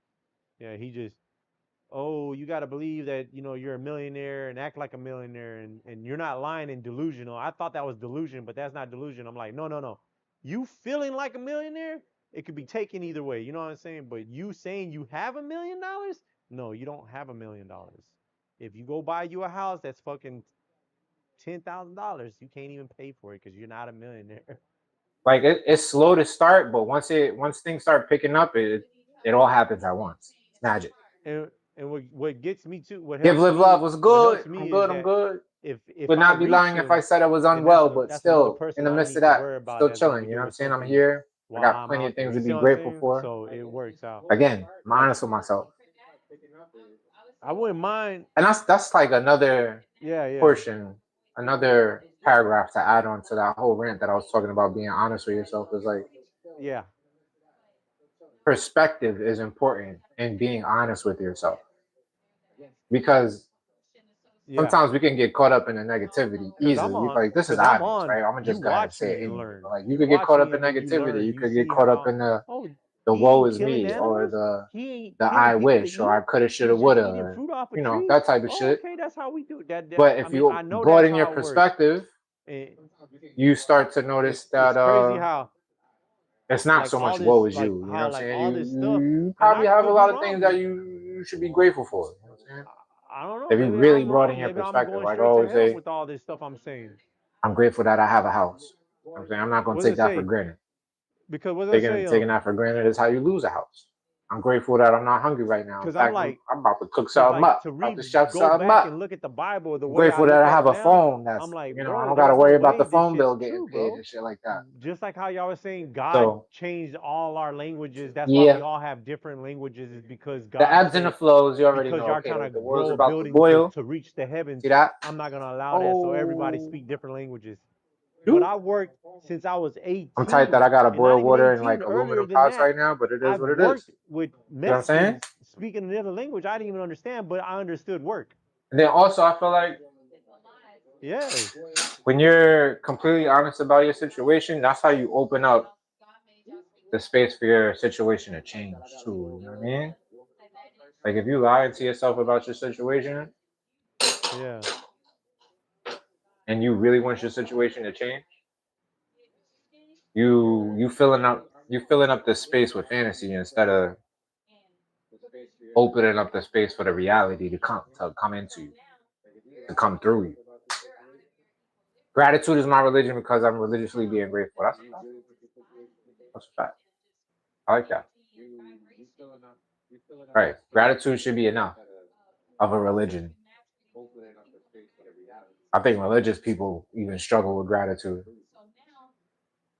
oh, you got to believe that you're a millionaire and act like a millionaire and you're not lying and delusional. I thought that was delusion, but that's not delusion. I'm like, no, no, no. You feeling like a millionaire, it could be taken either way. You know what I'm saying? But you saying you have $1 million, no, you don't have $1 million. If you go buy you a house that's fucking $10,000, you can't even pay for it because you're not a millionaire. Like it's slow to start, but once things start picking up, it all happens at once. It's magic. And what gets me too, Give, live, love. What's what good? helps I'm me is good. I'm that good. if Would I not be reach lying if I him, said I was then that's unwell, the but that's another still in person the I don't midst of need to that, worry about still that's gonna be chilling. You know what I'm doing saying? I'm something here. I while got I'm plenty of out there. things You to see be what I'm grateful saying? for. So it works out. Again, I'm Like honest with myself, For that, I would I say wouldn't mind. and that's like another Yeah, yeah, portion, another paragraph to add on to that whole rant that I was talking about. Being honest with yourself is like yeah, perspective is important in being honest with yourself because yeah. sometimes we can get caught up in the negativity easily. Like this is obvious, right? I'm gonna You just go ahead and watch say me it and anyway. learn. But like you You could get watch caught me up in and then you negativity. learn. You You could get see caught up how in oh the he woe ain't is killing me or animals. the He ain't the I giving people to wish or eat. I coulda, shoulda, He's just woulda, eating or fruit off a tree. that type of Oh, shit. okay, that's how we do that. But I if mean, I you know that's broaden your how it works. perspective, And you start to notice it's that crazy how it's not like so all much woe this is like you. You know what how I'm like saying? all this stuff, You and probably I have a could be lot of wrong, things that but you should be grateful for. You know what I'm saying? I don't know. If you Maybe really I'm broaden wrong. your Maybe I'm perspective, going like I straight to always hell say, with all this stuff I'm saying. I'm grateful that I have a house. You know what I'm saying? I'm not gonna What does take it that for say? granted. Because what does it Taking say? taking that for granted is how you lose a house. I'm grateful that I'm not hungry right now. In Because I'm fact, like, I'm about to cook because something like up. to About to chef go something back up. and look at the Bible the I'm way I grateful that look I at have it a now, phone that's, I'm like, you know, I bro, don't got to there's no worry about the way this phone shit's bill getting true, paid bro. and shit like that. Just like how y'all was saying, God So, changed all our languages. That's why we yeah, all have different languages. Is because the God ebbs and the said, flows, you already because know. y'all Okay, trying the to world's grow a about to building boil. to reach the heavens, See that? I'm not gonna allow that. So everybody Oh, speak different languages. But shoot. I worked since I was I'm tight that 18, I got to and not boil even water in 18, like earlier aluminum than pots that. right now, but it is I've what it is. worked with You know what I'm saying? Mexicans speaking another language I didn't even understand, but I understood work. And then also, I feel like Yes. when you're completely honest about your situation, that's how you open up the space for your situation to change too. You know what I mean? Like if you lie to yourself about your situation Yeah. and you really want your situation to change, you filling up the space with fantasy instead of opening up the space for the reality to come into you, to come through you. Gratitude is my religion because I'm religiously being grateful. That's a fact. I like that. Right. Gratitude should be enough of a religion. I think religious people even struggle with gratitude.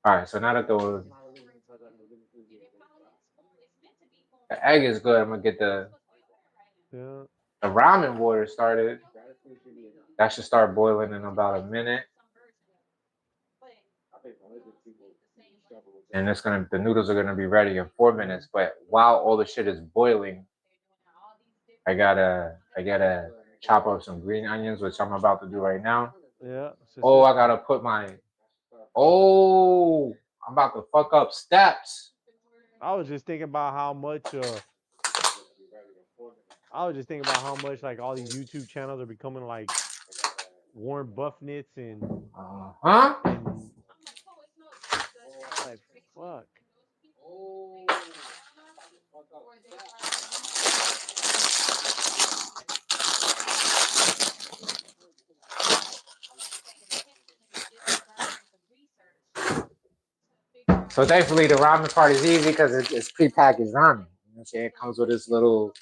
All right, so now that the egg is good, I'm gonna get the ramen water started. That should start boiling in about a minute. And the noodles are gonna be ready in 4 minutes. But while all the shit is boiling, I gotta chop up some green onions, which I'm about to do right now. Yeah. Oh, I gotta put I'm about to fuck up steps. I was just thinking about how much like all these YouTube channels are becoming like Warren Buffett's and and like fuck. So thankfully the ramen part is easy because it's prepackaged ramen. You know what I'm saying? It comes with this little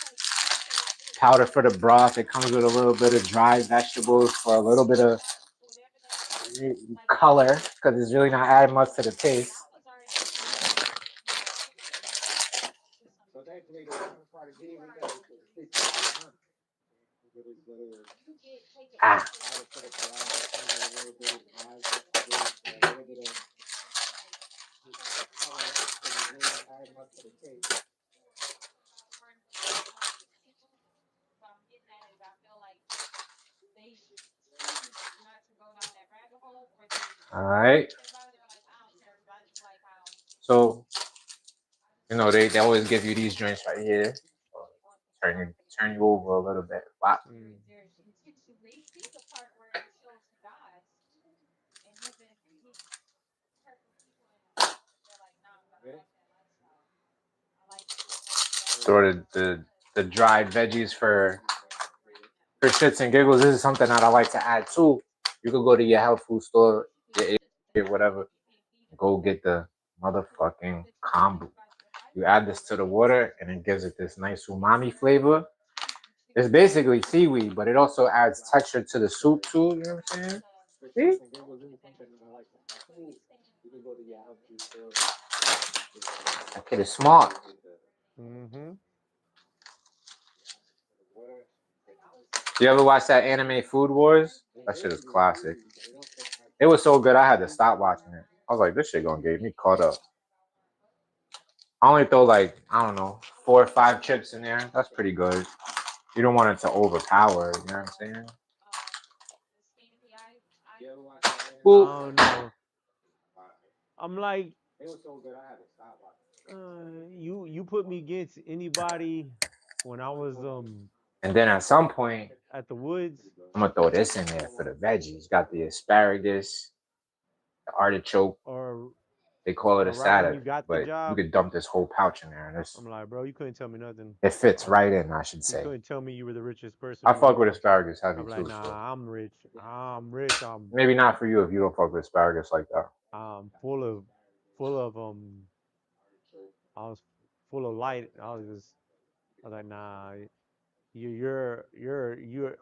powder for the broth. It comes with a little bit of dried vegetables for a little bit of color because it's really not adding much to the taste. Ah. All right. So, you know, they always give you these joints right here. Turn you over a little bit. Wow. Throw the dried veggies for shits and giggles. This is something that I like to add too. You could go to your health food store, your whatever, go get the motherfucking kombu. You add this to the water and it gives it this nice umami flavor. It's basically seaweed, but it also adds texture to the soup too. You know what I'm saying? See? That kid is smart. Mm-hmm. You ever watch that anime Food Wars? That shit is classic. It was so good I had to stop watching it. I was like, this shit gonna get me caught up. I only throw like, I don't know, 4 or 5 chips in there. That's pretty good. You don't want it to overpower, you know what I'm saying? Boop. I don't know. I'm like, you put me against anybody when I was And then at some point, at the woods. I'm gonna throw this in there for the veggies. Got the asparagus, the artichoke. Or They call it a right when salad, you got the but you job. could dump this whole pouch in there, and I'm like, bro, you couldn't tell me nothing. it fits right in, I should You say. couldn't tell me you were the richest person. I fuck with asparagus heavy I'm like, too. So. nah, I'm rich. I'm rich. Maybe not for you if you don't fuck with asparagus like that. I'm full of I was full of light. I was like, nah, you're.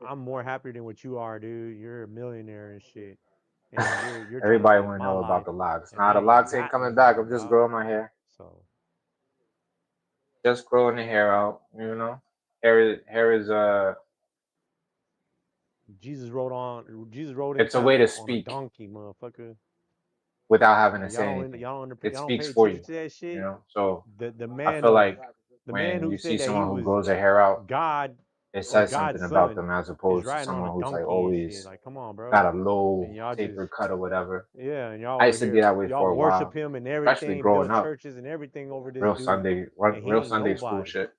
I'm more happier than what you are, dude. You're a millionaire and shit, and you're trying to Everybody live want to my know about life, the locks. and Nah, I the ain't locks ain't got coming none of back. I'm them, just dog. growing my hair. So Just growing the hair out, you know. Hair is Jesus rode in it's a way town to on a speak donkey, motherfucker. without having to And say anything. It y'all don't speaks pay for attention you, to that you shit. know. So The I man feel of like the man when who you see said that he someone who was grows their hair out, God it or says God's something about son them as is opposed to riding on a someone who's like donkey and shit. always Like, come on, bro. got a And low y'all just taper cut or whatever. and y'all I over used to be here, that way y'all for a worship while, him and especially everything, growing build up. churches and everything over this Real dude, Sunday, and he real ain't Sunday school nobody. shit.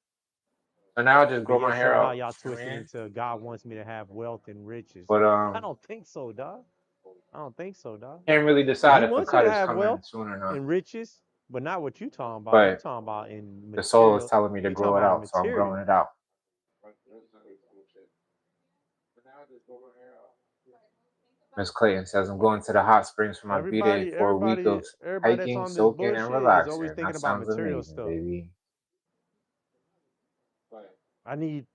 So now I just But grow my yet hair somehow out. y'all I twisted mean, into God wants me to have wealth and riches. but I don't think so, dog. I don't think so, dog. can't really Yeah, decide he if a wants you cut to is have coming wealth soon or not. and riches, but not what you talking about. You But talking about in the soul is material. telling me to You talking grow it about in out, so I'm growing material. it out. Miss Clayton says, I'm going to the hot springs for my B-Day for a week of Everybody that's hiking, on this soaking, and bullshit is relaxing. always thinking That about sounds material amazing, stuff. baby. I need.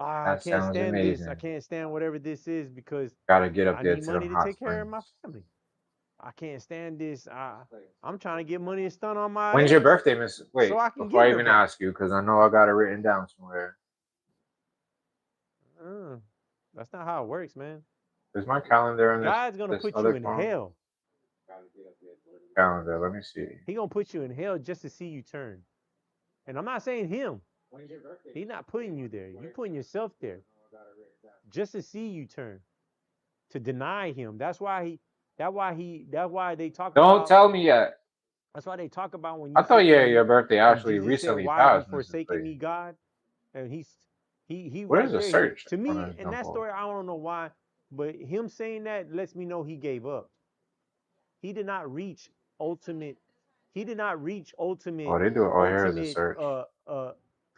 I That can't sounds stand this. I amazing. can't stand whatever this is because Gotta get up I there need to them money to hot take care of springs. my family. I can't stand this. I'm trying to get money and stun on my When's your ass birthday, Miss? so Wait, I can before get I her even back. ask you, because I know I got it written down somewhere. That's not how it works, man. Is my calendar in God's gonna this put you other in phone? hell. Calendar, let me see. He gonna put you in hell just to see you turn. And I'm not saying him. He's not putting you there. You putting yourself there just to see you turn, to deny him. That's why they talk Don't about. tell me yet. That's why they talk about when I you thought sit your birthday when actually Jesus said, recently "Why have you passed, Mrs. forsaken Clayton. me, God?" And he Where's right the there. search To on me, the in jump that over? story, I don't know why, but him saying that lets me know he gave up. He did not reach ultimate. He did not reach Oh, they do it. Oh, here is a ultimate search.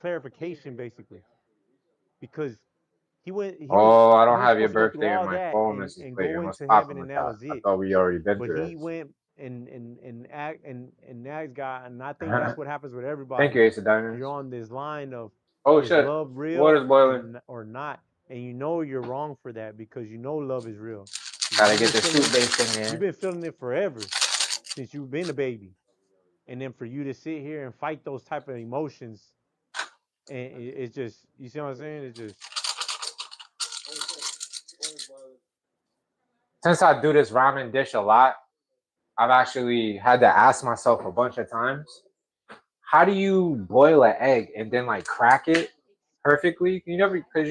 clarification basically because Oh, I he don't was have your supposed to go through birthday in all my that phone, Mrs. and go Clayton. What's into popping heaven and with that that? was I it. thought we already been But through he this. went and asked God, and I think that's what happens with Thank everybody. you, Ace of Diamonds. You're on this line of Oh is shit, love real water's boiling. and or not, and you know you're wrong for that because you know love is real. Gotta You've get been the feeling soup it. base in You've there. been feeling it forever since you've been a baby, and then for you to sit here and fight those type of emotions, and it's just you see what I'm saying? It's just Since I do this ramen dish a lot, I've actually had to ask myself a bunch of times, how do you boil an egg and then like crack it perfectly? You never, because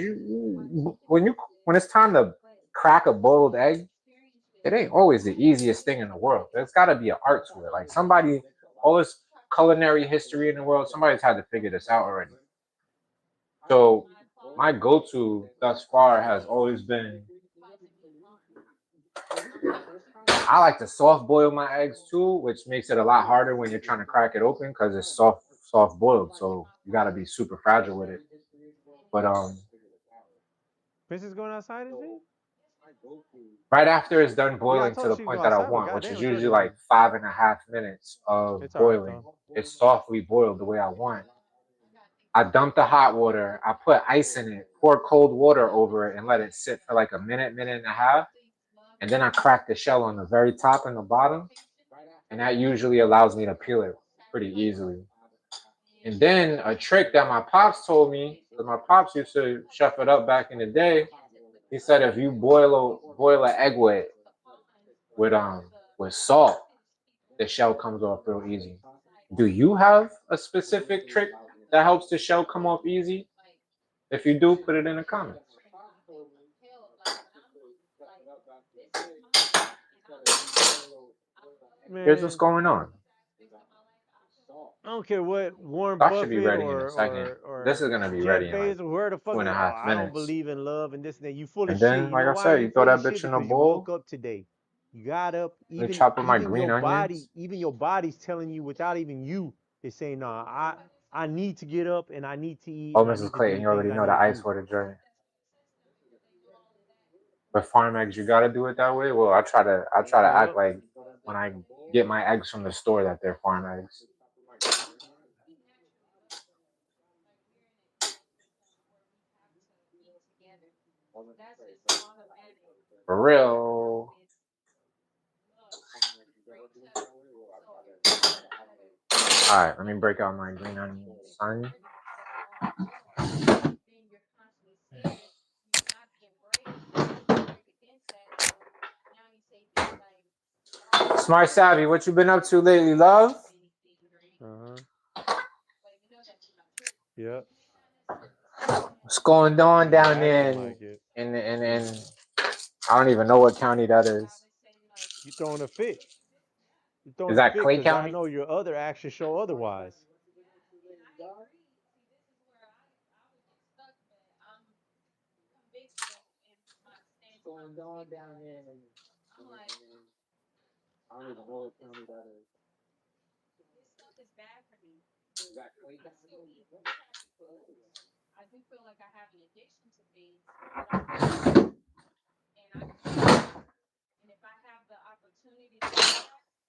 when it's time to crack a boiled egg, it ain't always the easiest thing in the world. There's got to be an art to it. Like somebody, all this culinary history in the world, somebody's had to figure this out already. So my go-to thus far has always been, I like to soft boil my eggs too, which makes it a lot harder when you're trying to crack it open because it's soft boiled. So you got to be super fragile with it. But Princess going outside, is it? right after it's done Yeah, I boiling to told her the she could go point that I outside, but want, which is goddamn, it's early usually in the like morning. 5.5 minutes of It's all right boiling, though. it's softly boiled the way I want. I dump the hot water, I put ice in it, pour cold water over it, and let it sit for like a minute, minute and a half. And then I crack the shell on the very top and the bottom. And that usually allows me to peel it pretty easily. And then a trick that my pops told me, because my pops used to chef it up back in the day, he said if you boil an egg with salt, the shell comes off real easy. Do you have a specific trick that helps the shell come off easy? If you do, put it in the comments. Here's what's Man, going on. I don't care what Warren That should be Buffett ready in a second. This is gonna be Jeff ready in like Bezos or whoever the two fuck and is. a Oh, half I don't minutes. believe in love and this and that. You full of And shit. then, You like know I why said, you you throw full of that shit? bitch in a Because you woke bowl. up today. You got up. Let me chop up my green onions. Even your body's telling you without even you is saying, nah, I need to get up and I need to eat Oh, and I Mrs. need to do Clayton, the you things already I know need the to ice do. water journey. With farm eggs, you gotta do it that way. Well, I try to act Yep. like when I get my eggs from the store that they're farm eggs. For real. Alright, let me break out my green onion, son. Smart Savvy, what you been up to lately, love? Yep. What's going on down there Like it. in I don't even know what county that is. You throwing a fit. You Is throwing a that fit Clay because I County? know your other actions show otherwise. What's going on down there? I don't even know what county that is. Is that Clay County? I do feel like I have an addiction to things, but I feel and I and if I have the opportunity to do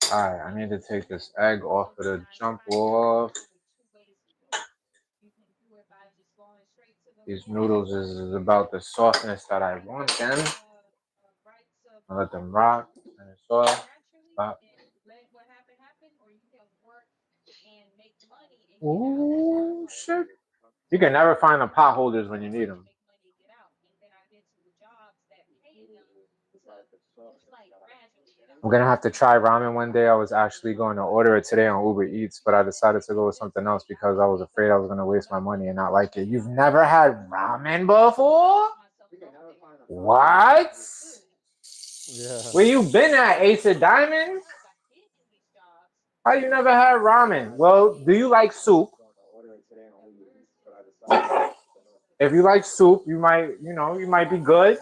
that, Alright, I need to take this egg off of the jump off. two ways to do it. You can do it by just going straight to the These noodles is about the softness that I want them. rights of I let them rock and it's soft. naturally and let what happen, or you can work and make money and get out. Ooh, shit. You can never find the pot holders when you need them. Make money and get out. And then I get to the jobs that pay them to just like gradually. I'm gonna have to try ramen one day. I was actually going to order it today on Uber Eats, but I decided to go with something else because I was afraid I was gonna waste my money and not like it. You've never had ramen before? What? Yeah. Where you been at, Ace of Diamonds? How you never had ramen? Well, do you like soup? If you like soup, you might be good.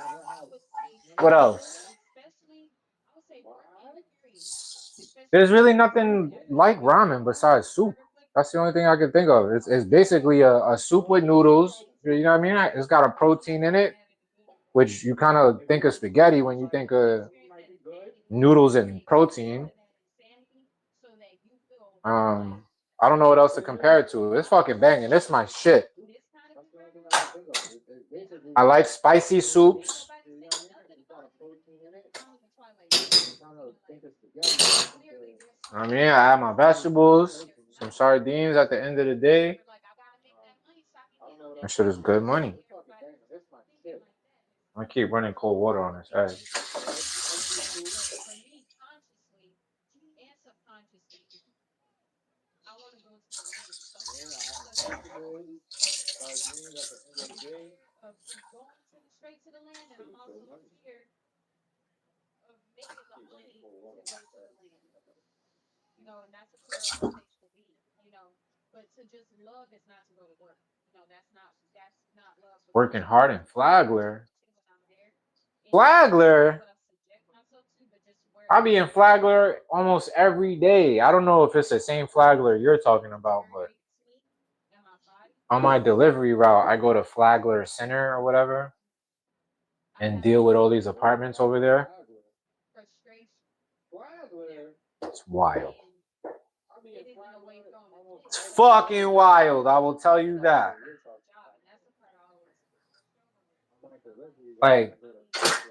What else? There's really nothing like ramen besides soup. That's the only thing I can think of. It's basically a soup with noodles. You know what I mean? It's got a protein in it, which you kind of think of spaghetti when you think of noodles and protein. I don't know what else to compare it to. It's fucking banging. This is my shit. I like spicy soups. I mean, I have my vegetables, some sardines at the end of the day. That shit is good money. I keep running cold water on this egg. Straight to the land, and I'm also scared of making the money to go to the land. And that's a fair place to be. But to just love is not to go to work. That's not love. Working hard in Flagler. Flagler? I be in Flagler almost every day. I don't know if it's the same Flagler you're talking about, but on my delivery route, I go to Flagler Center or whatever and deal with all these apartments over there. It's wild. It's fucking wild, I will tell you that. Like,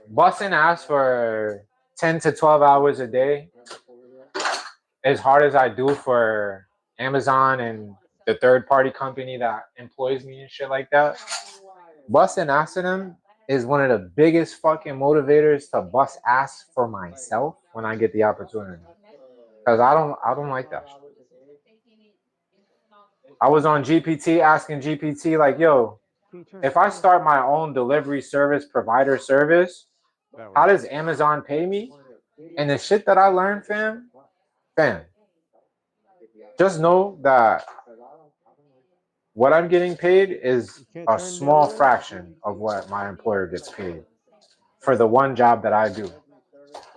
busting ass for 10 to 12 hours a day, as hard as I do for Amazon and the third-party company that employs me and shit like that, busting ass to them is one of the biggest fucking motivators to bust ass for myself when I get the opportunity. Because I don't like that shit. I was on GPT asking GPT like, yo, if I start my own delivery service provider service, how does Amazon pay me? And the shit that I learned, fam, just know that what I'm getting paid is a small fraction of what my employer gets paid for the one job that I do.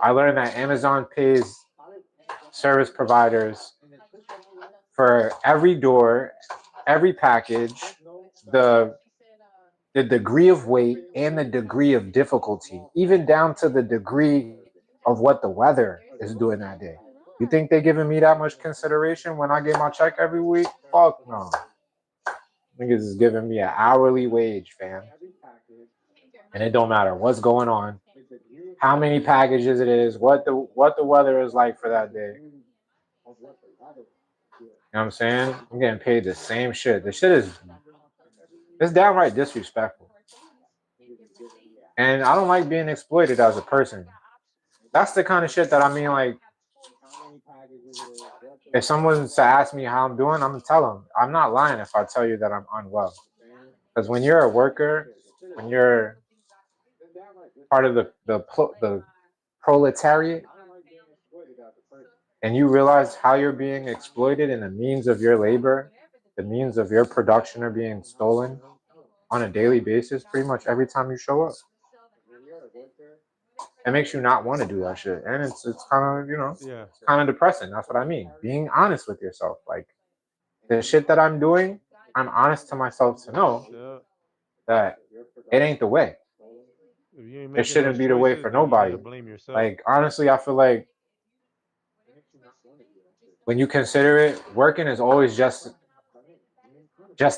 I learned that Amazon pays service providers for every door, every package, the degree of weight and the degree of difficulty, even down to the degree of what the weather is doing that day. You think they're giving me that much consideration when I get my check every week? Fuck no. Niggas is giving me an hourly wage, fam. And it don't matter what's going on. how many packages it is, what the weather is like for that day. You know what I'm saying? I'm getting paid the same shit. The shit is it's downright disrespectful. And I don't like being exploited as a person. That's the kind of shit that I mean, like, if someone's to ask me how I'm doing, I'm gonna tell them. I'm not lying if I tell you that I'm unwell. Because when you're a worker, when you're part of the proletariat, and you realize how you're being exploited and the means of your labor, the means of your production are being stolen on a daily basis, pretty much every time you show up. It makes you not want to do that shit. And it's kind of, you know, it's kind of depressing. That's what I mean. Being honest with yourself. Like, the shit that I'm doing, I'm honest to myself to know that it ain't the way. It shouldn't be the way for nobody. Like, honestly, I feel like when you consider it, working is always just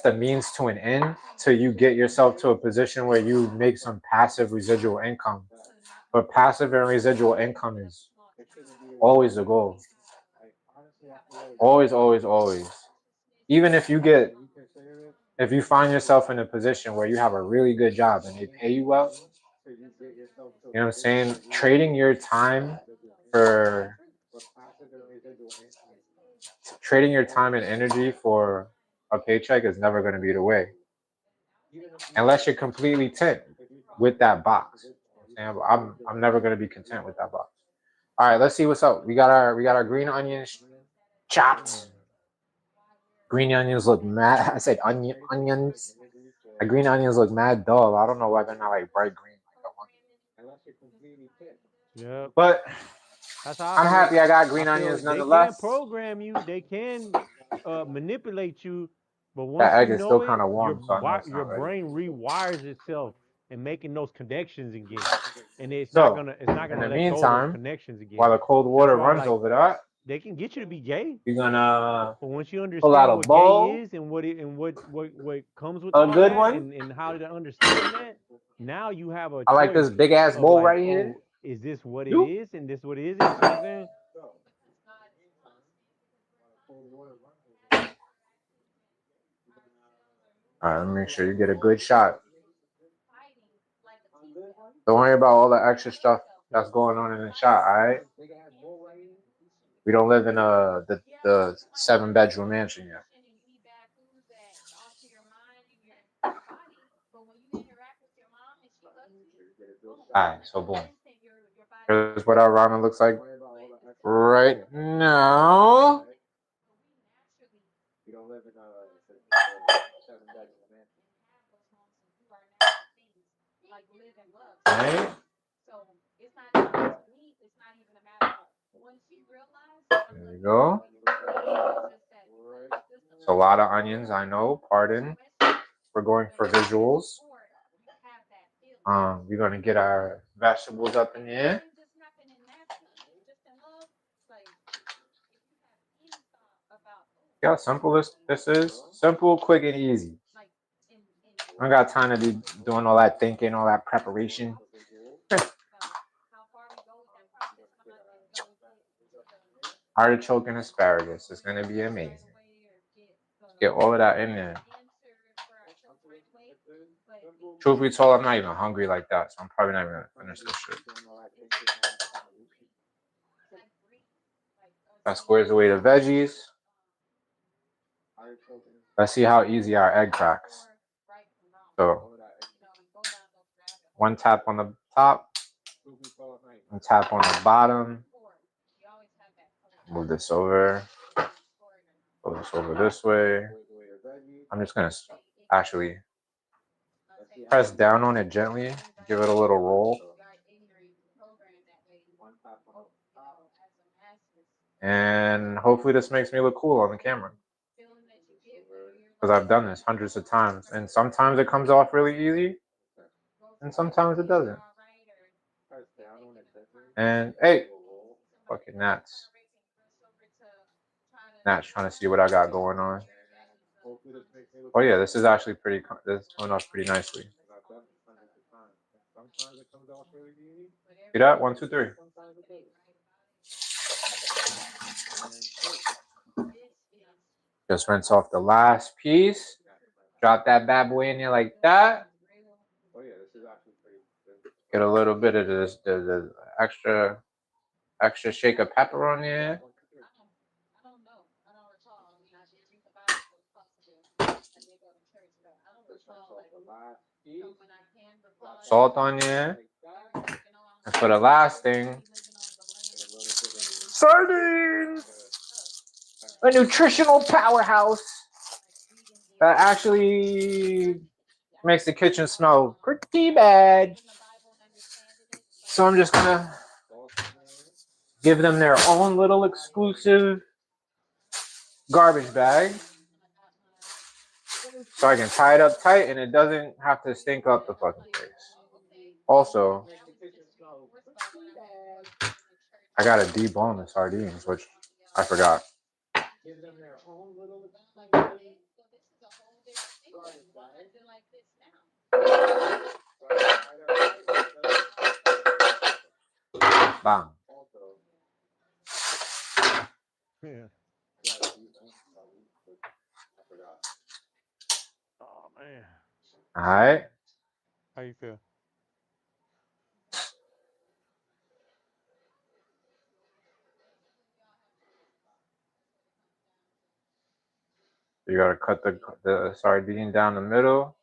a means to an end till you get yourself to a position where you make some passive residual income. But passive and residual income is always the goal. Always, always, always. Even if you find yourself in a position where you have a really good job and they pay you well, you know what I'm saying? Trading your time and energy for a paycheck is never going to be the way. Unless you're completely content with that box. I'm never going to be content with that box. All right, let's see what's up. We got our green onions chopped. Green onions look mad. I said onions. The green onions look mad dull. I don't know why they're not like bright green. Yeah. But I'm happy I got green onions nonetheless. They can program you. They can manipulate you. But once that egg you is still know kind it, of warm, so I know it's your not ready. brain rewires itself and making those connections again. And it's So, not gonna in the let go of those meantime, connections again. while the cold water runs over that, they can get you to be gay. you're gonna But once you pull out understand a what bowl, gay is and what comes with a all good that one. and how to understand that, now you have a I like this choice big ass of bowl like, right here. oh, is this what it is and this what it isn't? You see what I'm saying? All right, let me make sure you get a good shot. Don't worry about all the extra stuff that's going on in the shot, all right? We don't live in the 7-bedroom mansion yet. Alright, so boom. Here's what our ramen looks like right now. Right. There you go. It's a lot of onions, I know. Pardon. We're going for visuals. We're gonna get our vegetables up in here. See how simple this is? Simple, quick, and easy. I don't got time to be doing all that thinking, all that preparation. Artichoke and asparagus is gonna be amazing. Get all of that in there. Truth be told, I'm not even hungry like that, so I'm probably not even gonna finish this shit. That squares away the veggies. Let's see how easy our egg cracks. So, one tap on the top, one tap on the bottom. Move this over. Move this over this way. I'm just gonna actually press down on it gently, give it a little roll. And hopefully this makes me look cool on the camera. Because I've done this hundreds of times. And sometimes it comes off really easy. And sometimes it doesn't. And hey, fucking gnats. Gnats trying to see what I got going on. Oh yeah, this is actually this is coming off pretty nicely. See that? 1, 2, 3. Just rinse off the last piece. Drop that bad boy in there like that. Get a little bit of this, the extra shake of pepper on there. Salt on there. And for the last thing, sardines! A nutritional powerhouse that actually makes the kitchen smell pretty bad. So I'm just gonna give them their own little exclusive garbage bag so I can tie it up tight and it doesn't have to stink up the fucking place. Also, I gotta debone the sardines, which I forgot. Bam. Yeah. Oh man. All right. How you feel? You gotta cut the sardine down the middle.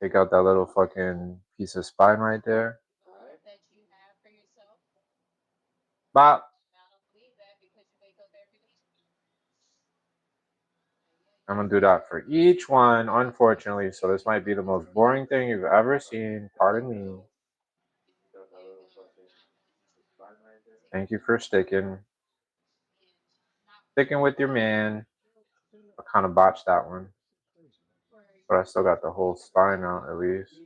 Take out that little fucking piece of spine right there. Bop. I'm gonna do that for each one, unfortunately. So this might be the most boring thing you've ever seen. Pardon me. Thank you for sticking with your man. I kind of botched that one, but I still got the whole spine out at least.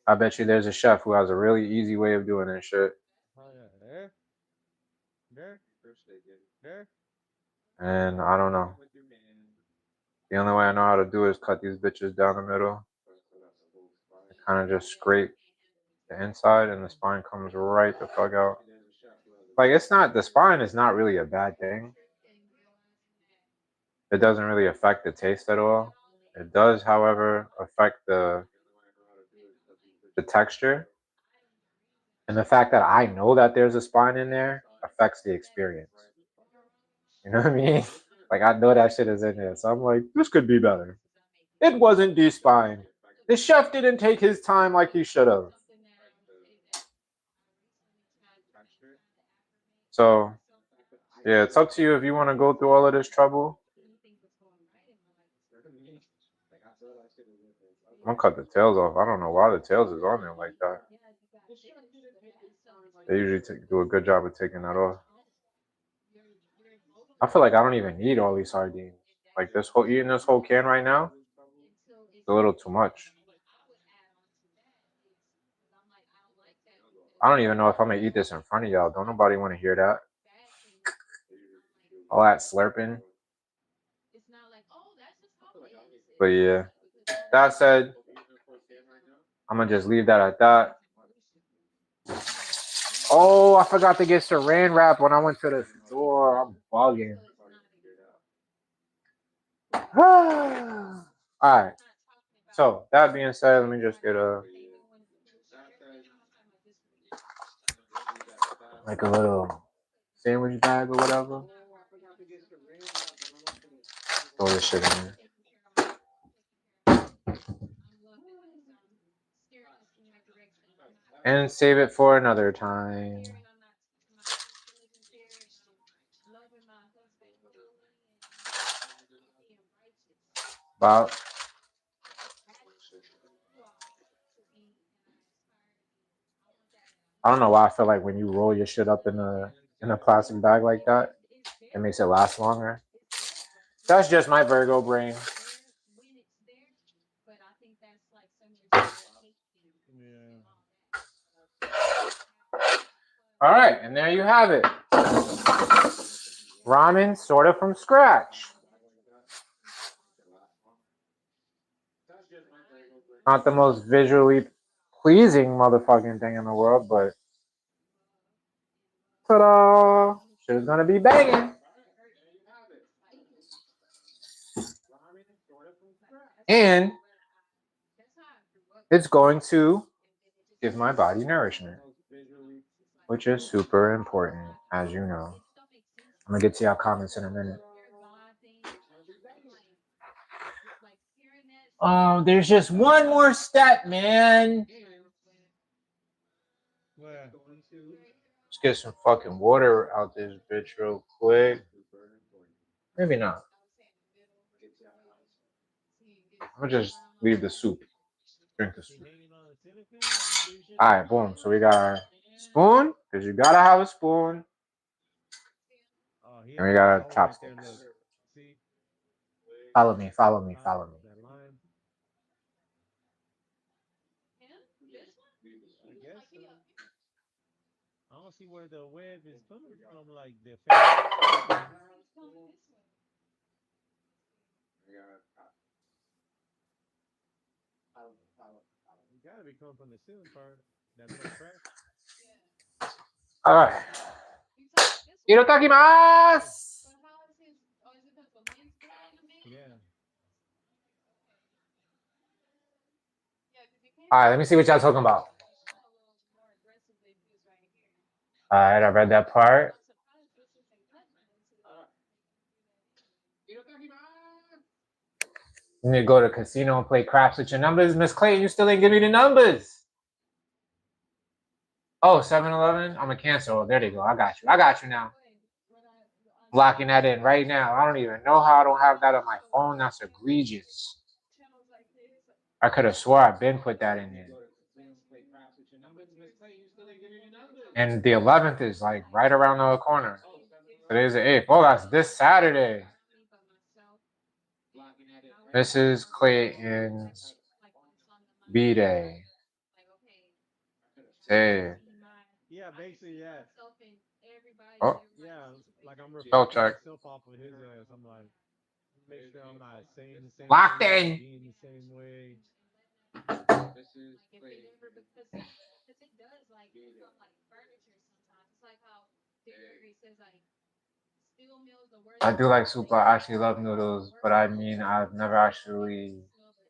I bet you there's a chef who has a really easy way of doing this shit. There. And I don't know. The only way I know how to do is cut these bitches down the middle. Kind of just scrape the inside and the spine comes right the fuck out. Like, it's not, the spine is not really a bad thing. It doesn't really affect the taste at all. It does, however, affect the texture. And the fact that I know that there's a spine in there affects the experience. You know what I mean? Like, I know that shit is in there. So I'm like, this could be better. It wasn't de-spined. The chef didn't take his time like he should have. So, yeah, it's up to you if you want to go through all of this trouble. I'm gonna cut the tails off. I don't know why the tails is on there like that. They usually do a good job of taking that off. I feel like I don't even need all these sardines. Like eating this whole can right now, it's a little too much. I don't even know if I'm gonna eat this in front of y'all. Don't nobody want to hear that. All that slurping. But yeah, that said, I'm gonna just leave that at that. Oh, I forgot to get saran wrap when I went to the store. I'm bugging. Alright. So, that being said, let me just get like a little sandwich bag or whatever. Throw this shit in there. And save it for another time. About. I don't know why I feel like when you roll your shit up in a plastic bag like that, it makes it last longer. That's just my Virgo brain. All right, and there you have it. Ramen sort of from scratch. Not the most visually pleasing motherfucking thing in the world, but ta-da! Shit is gonna be banging. And it's going to give my body nourishment, which is super important, as you know. I'm gonna get to y'all comments in a minute. Oh, there's just one more step, man. Let's get some fucking water out this bitch real quick. Maybe not. I'm gonna just leave the soup. Drink the soup. Alright, boom. So we got our spoon, because you gotta have a spoon. And we got our chopsticks. Follow me, follow me, follow me. I don't see where the web is coming from, like the effect. You gotta be coming from the ceiling part, that little crack. Alright. Irotakimasu! Yeah. Alright, let me see what y'all talking about. Alright, I read that part. You need to go to the casino and play craps with your numbers. Miss Clayton, you still ain't give me the numbers. Oh, 7-Eleven? I'm gonna cancel. There they go. I got you. I got you now. Locking that in right now. I don't even know how I don't have that on my phone. That's egregious. I could have swore I've been put that in there. And the 11th is like right around the corner. Today's the 8th. Oh, that's this Saturday. Mrs. Clayton's B-Day. Hey. Yeah, basically, yeah. Oh. Yeah, like I'm Spell reflecting check. myself off of his ass. I'm like, make sure I'm not saying the same Locked thing, in. being the same way. I do like soup. I actually love noodles, but I mean, I've never actually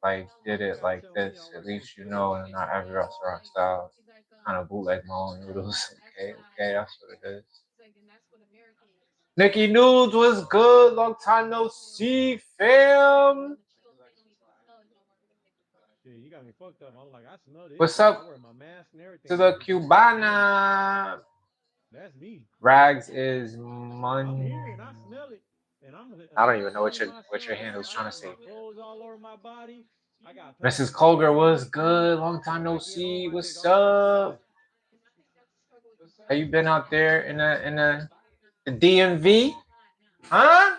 like did it like this. At least you know, and not every restaurant style. Kind of bootleg my own noodles. Okay, that's what it is. Nikki Nudes was good. Long time no see, fam. Yeah, you got me fucked up. I'm like, I smell this. What's Shit. I up wear my mask and everything. to the Cubana? That's me. Rags is I'm here and I Monday. smell it, and I don't I'm even know what feeling your myself. handle's I trying to got say. my clothes all over my body. I got Mrs. patches Colger everywhere. was good. Long time no I get home. see. I take What's all that up? shit. Have you been out there in the DMV? Huh?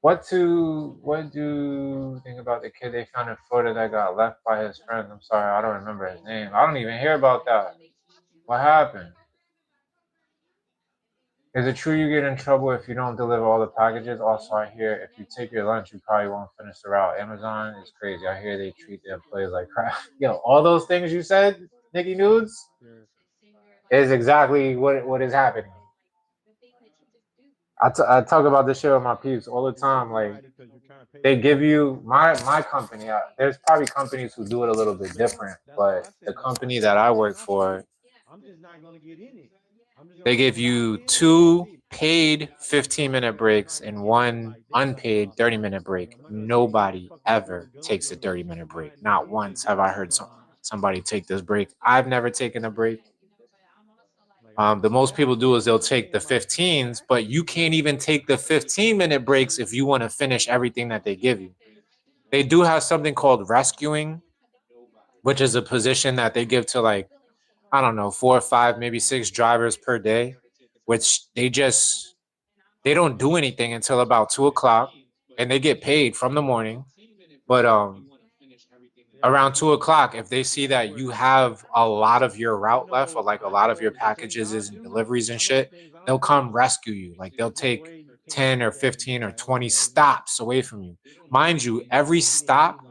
What do you think about the kid they found in Florida that got left by his friends? I'm sorry, I don't remember his name. I don't even hear about that. What happened? Is it true you get in trouble if you don't deliver all the packages? Also, I hear if you take your lunch, you probably won't finish the route. Amazon is crazy. I hear they treat their employees like crap. Yo, all those things you said, Nikki Nudes, is exactly what is happening. I talk about this shit with my peeps all the time. Like, they give you my company. There's probably companies who do it a little bit different, but the company that I work for, I'm just not gonna get in it. they give you 2 paid 15-minute breaks and 1 unpaid 30-minute break. Nobody ever takes a 30-minute break. Not once have I heard somebody take this break. I've never taken a break. The most people do is they'll take the 15s, but you can't even take the 15-minute breaks if you want to finish everything that they give you. They do have something called rescuing, which is a position that they give to, like, I don't know, 4 or 5, maybe 6 drivers per day, which they don't do anything until about 2 o'clock, and they get paid from the morning. But around 2 o'clock, if they see that you have a lot of your route left, or like a lot of your packages and deliveries and shit, they'll come rescue you. Like, they'll take 10 or 15 or 20 stops away from you. Mind you, every stop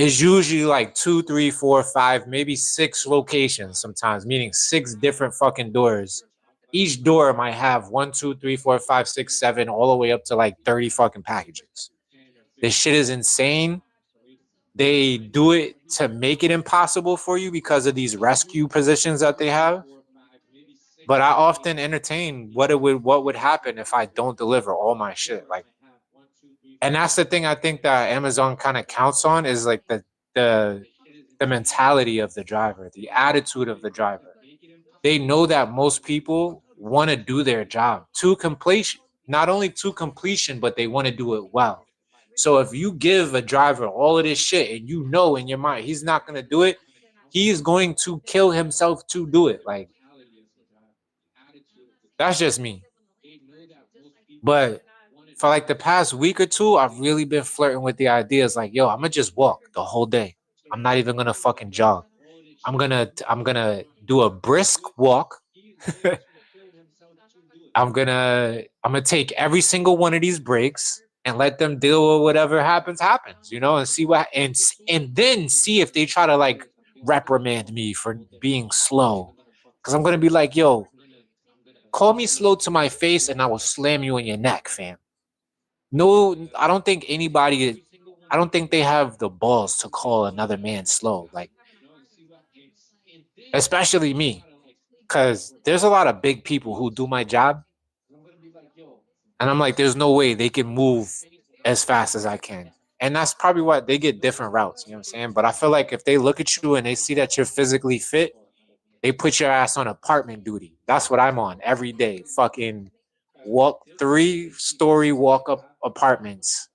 is usually like 2, 3, 4, 5, maybe 6 locations sometimes, meaning 6 different fucking doors. Each door might have 1, 2, 3, 4, 5, 6, 7, all the way up to like 30 fucking packages. This shit is insane. They do it to make it impossible for you because of these rescue positions that they have. But I often entertain what would happen if I don't deliver all my shit. Like, and that's the thing I think that Amazon kind of counts on is like the mentality of the driver, the attitude of the driver. They know that most people want to do their job to completion, not only to completion, but they want to do it well. So if you give a driver all of this shit and you know in your mind he's not going to do it, he's going to kill himself to do it. Like, that's just me. But for like the past week or two, I've really been flirting with the ideas like, yo, I'm gonna just walk the whole day. I'm not even gonna fucking jog. I'm gonna do a brisk walk. I'm gonna take every single one of these breaks and let them deal with whatever happens, and see what and then see if they try to like reprimand me for being slow. Cause I'm gonna be like, yo, call me slow to my face and I will slam you in your neck, fam. No, I don't think they have the balls to call another man slow, like, especially me, because there's a lot of big people who do my job, and I'm like, there's no way they can move as fast as I can. And that's probably why they get different routes, you know what I'm saying? But I feel like if they look at you and they see that you're physically fit, they put your ass on apartment duty. That's what I'm on every day. Fucking walk 3-story walk up apartments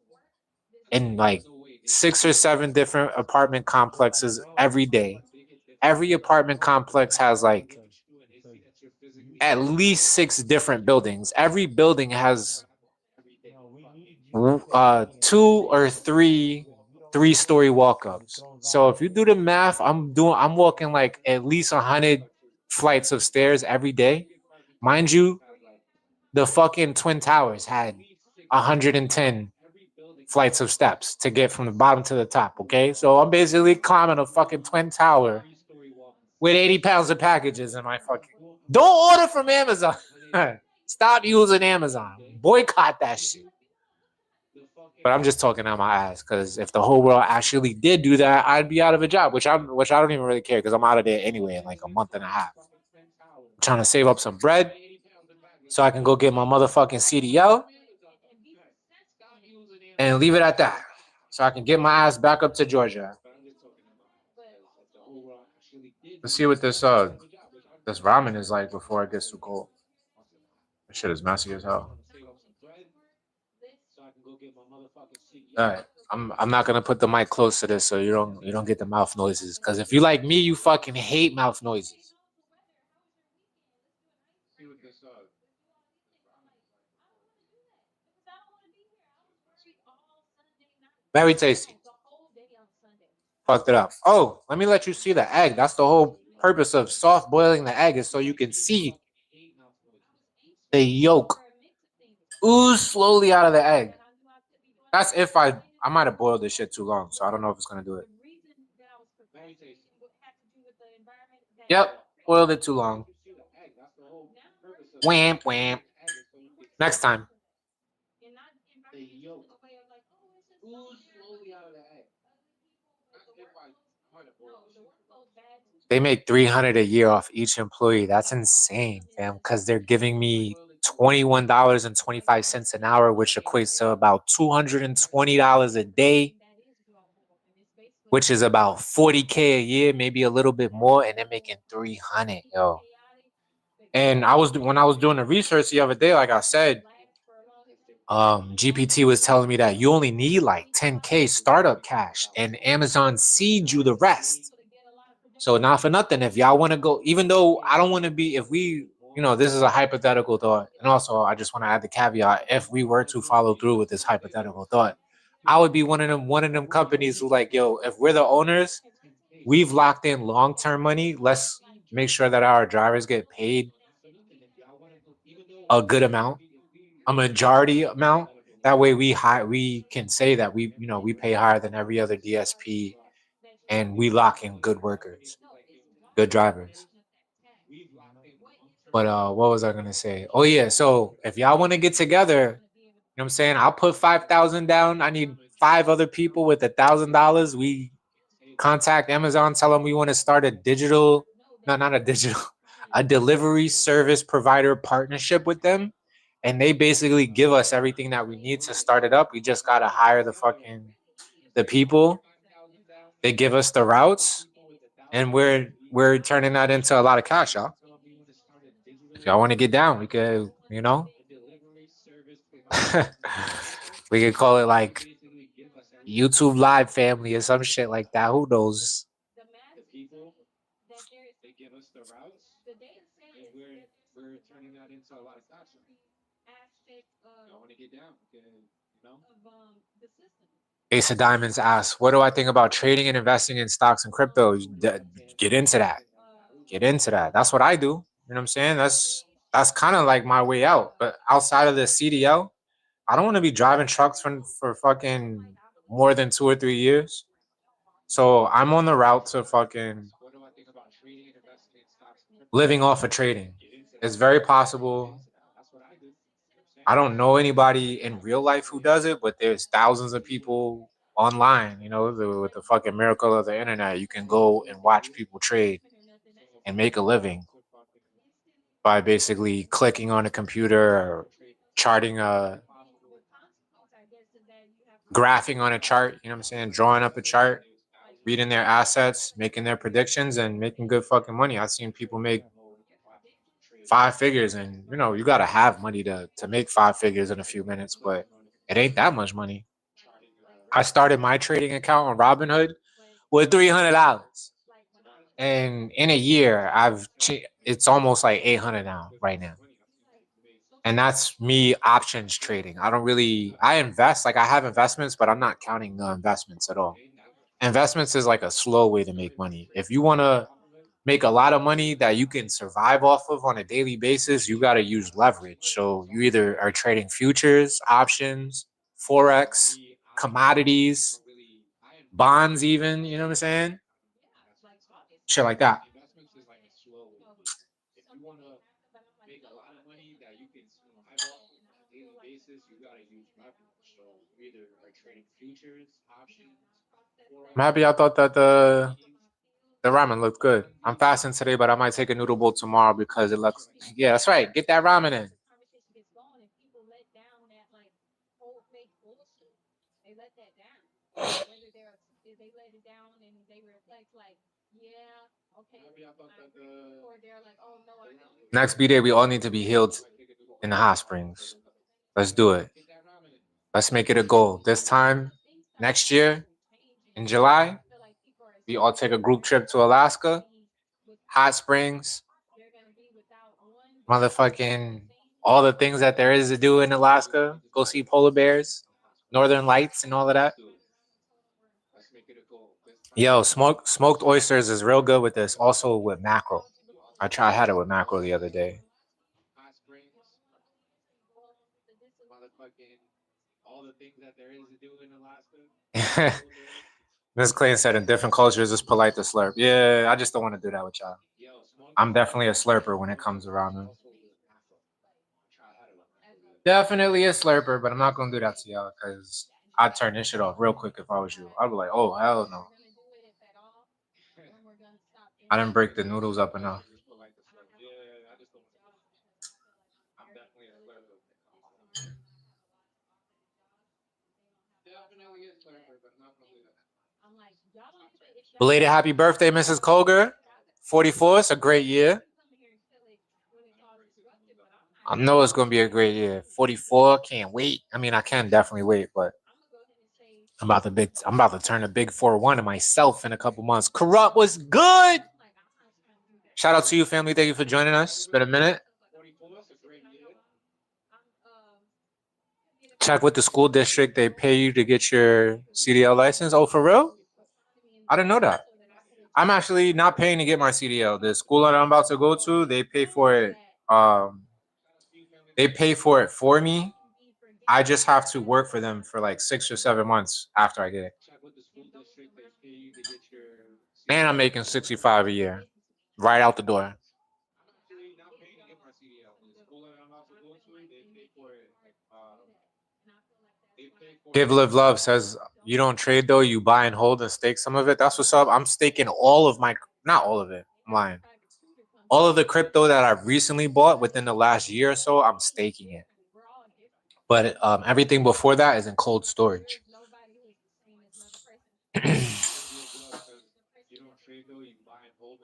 in like 6 or 7 different apartment complexes every day. Every apartment complex has like at least 6 different buildings. Every building has 2 or 3-story walk-ups. So if you do the math, I'm walking like at least 100 flights of stairs every day. Mind you, the fucking Twin Towers had 110 flights of steps to get from the bottom to the top, okay? So I'm basically climbing a fucking Twin Tower with 80 pounds of packages in my fucking... Don't order from Amazon. Stop using Amazon. Boycott that shit. But I'm just talking out my ass, because if the whole world actually did do that, I'd be out of a job, which I don't even really care, because I'm out of there anyway in like a month and a half. I'm trying to save up some bread so I can go get my motherfucking CDL and leave it at that, so I can get my ass back up to Georgia. Let's see what this ramen is like before it gets too cold. This shit is messy as hell. All right, I'm not gonna put the mic close to this so you don't get the mouth noises. Because if you like me, you fucking hate mouth noises. Very tasty. Fucked it up. Oh, let me let you see the egg. That's the whole purpose of soft boiling the egg, is so you can see the yolk ooze slowly out of the egg. That's if I might have boiled this shit too long, so I don't know if it's gonna do it. Yep, boiled it too long. Wham, wham. Next time. They make $300 a year off each employee. That's insane, fam, because they're giving me $21.25 an hour, which equates to about $220 a day, which is about $40K a year, maybe a little bit more, and they're making $300, yo. And when I was doing the research the other day, like I said, GPT was telling me that you only need like 10K startup cash, and Amazon seeds you the rest. So not for nothing, if y'all want to go, even though I don't want to be, if we, this is a hypothetical thought, and also I just want to add the caveat: if we were to follow through with this hypothetical thought, I would be one of them companies who like, yo, if we're the owners, we've locked in long-term money. Let's make sure that our drivers get paid a good amount, a majority amount. That way we can say that we pay higher than every other DSP and we lock in good workers, good drivers. But what was I gonna say? Oh yeah, so if y'all want to get together, you know what I'm saying? I'll put 5,000 down. I need 5 other people with $1,000. We contact Amazon, tell them we want to start a digital, no, not a digital, a delivery service provider partnership with them. And they basically give us everything that we need to start it up. We just gotta hire the people. They give us the routes, and we're turning that into a lot of cash, y'all. If y'all want to get down, we could, you know, we could call it like YouTube Live Family or some shit like that. Who knows? Ace of Diamonds asks, "What do I think about trading and investing in stocks and crypto?" Get into that. Get into that. That's what I do. You know what I'm saying? That's kind of like my way out. But outside of the CDL, I don't want to be driving trucks for fucking more than 2 or 3 years. So I'm on the route to fucking living off of trading. It's very possible. I don't know anybody in real life who does it, but there's thousands of people online, you know, with the fucking miracle of the internet. You can go and watch people trade and make a living by basically clicking on a computer or charting graphing on a chart, you know what I'm saying? Drawing up a chart, reading their assets, making their predictions, and making good fucking money. I've seen people make 5 figures, and you know, you gotta have money to make 5 figures in a few minutes, but it ain't that much money. I started my trading account on Robinhood with $300, and in a year, it's almost like 800 now, right now. And that's me options trading. I invest, like I have investments, but I'm not counting the investments at all. Investments is like a slow way to make money. If you want to make a lot of money that you can survive off of on a daily basis, you got to use leverage. So you either are trading futures, options, forex, commodities, bonds, even, you know what I'm saying? Shit like that. I'm happy I thought that the ramen looked good. I'm fasting today, but I might take a noodle bowl tomorrow because it looks. Yeah, that's right. Get that ramen in. Next B day, we all need to be healed in the hot springs. Let's do it. Let's make it a goal. This time next year in July, we all take a group trip to Alaska, hot springs, motherfucking all the things that there is to do in Alaska. Go see polar bears, northern lights, and all of that. Yo, smoked oysters is real good with this. Also with mackerel. I had it with mackerel the other day. Miss Clayton said in different cultures it's polite to slurp. Yeah, I just don't want to do that with y'all. I'm definitely a slurper when it comes around them. Definitely a slurper, but I'm not gonna do that to y'all because I'd turn this shit off real quick if I was you. I'd be like, oh hell no. I didn't break the noodles up enough. Belated happy birthday, Mrs. Colger. 44, it's a great year. I know it's gonna be a great year. 44, can't wait. I mean, I can definitely wait, but I'm about to turn a big 4-1 to myself in a couple months. Corrupt was good. Shout out to you, family. Thank you for joining us. It's been a minute. Check with the school district. They pay you to get your CDL license. Oh, for real? I didn't know that. I'm actually not paying to get my CDL. The school that I'm about to go to, they pay for it. They pay for it for me. I just have to work for them for like 6 or 7 months after I get it. And I'm making 65 a year. Right out the door. Give Live Love says, you don't trade though, you buy and hold and stake some of it. That's what's up. I'm staking all of my, not all of it, I'm lying. All of the crypto that I've recently bought within the last year or so, I'm staking it. But everything before that is in cold storage.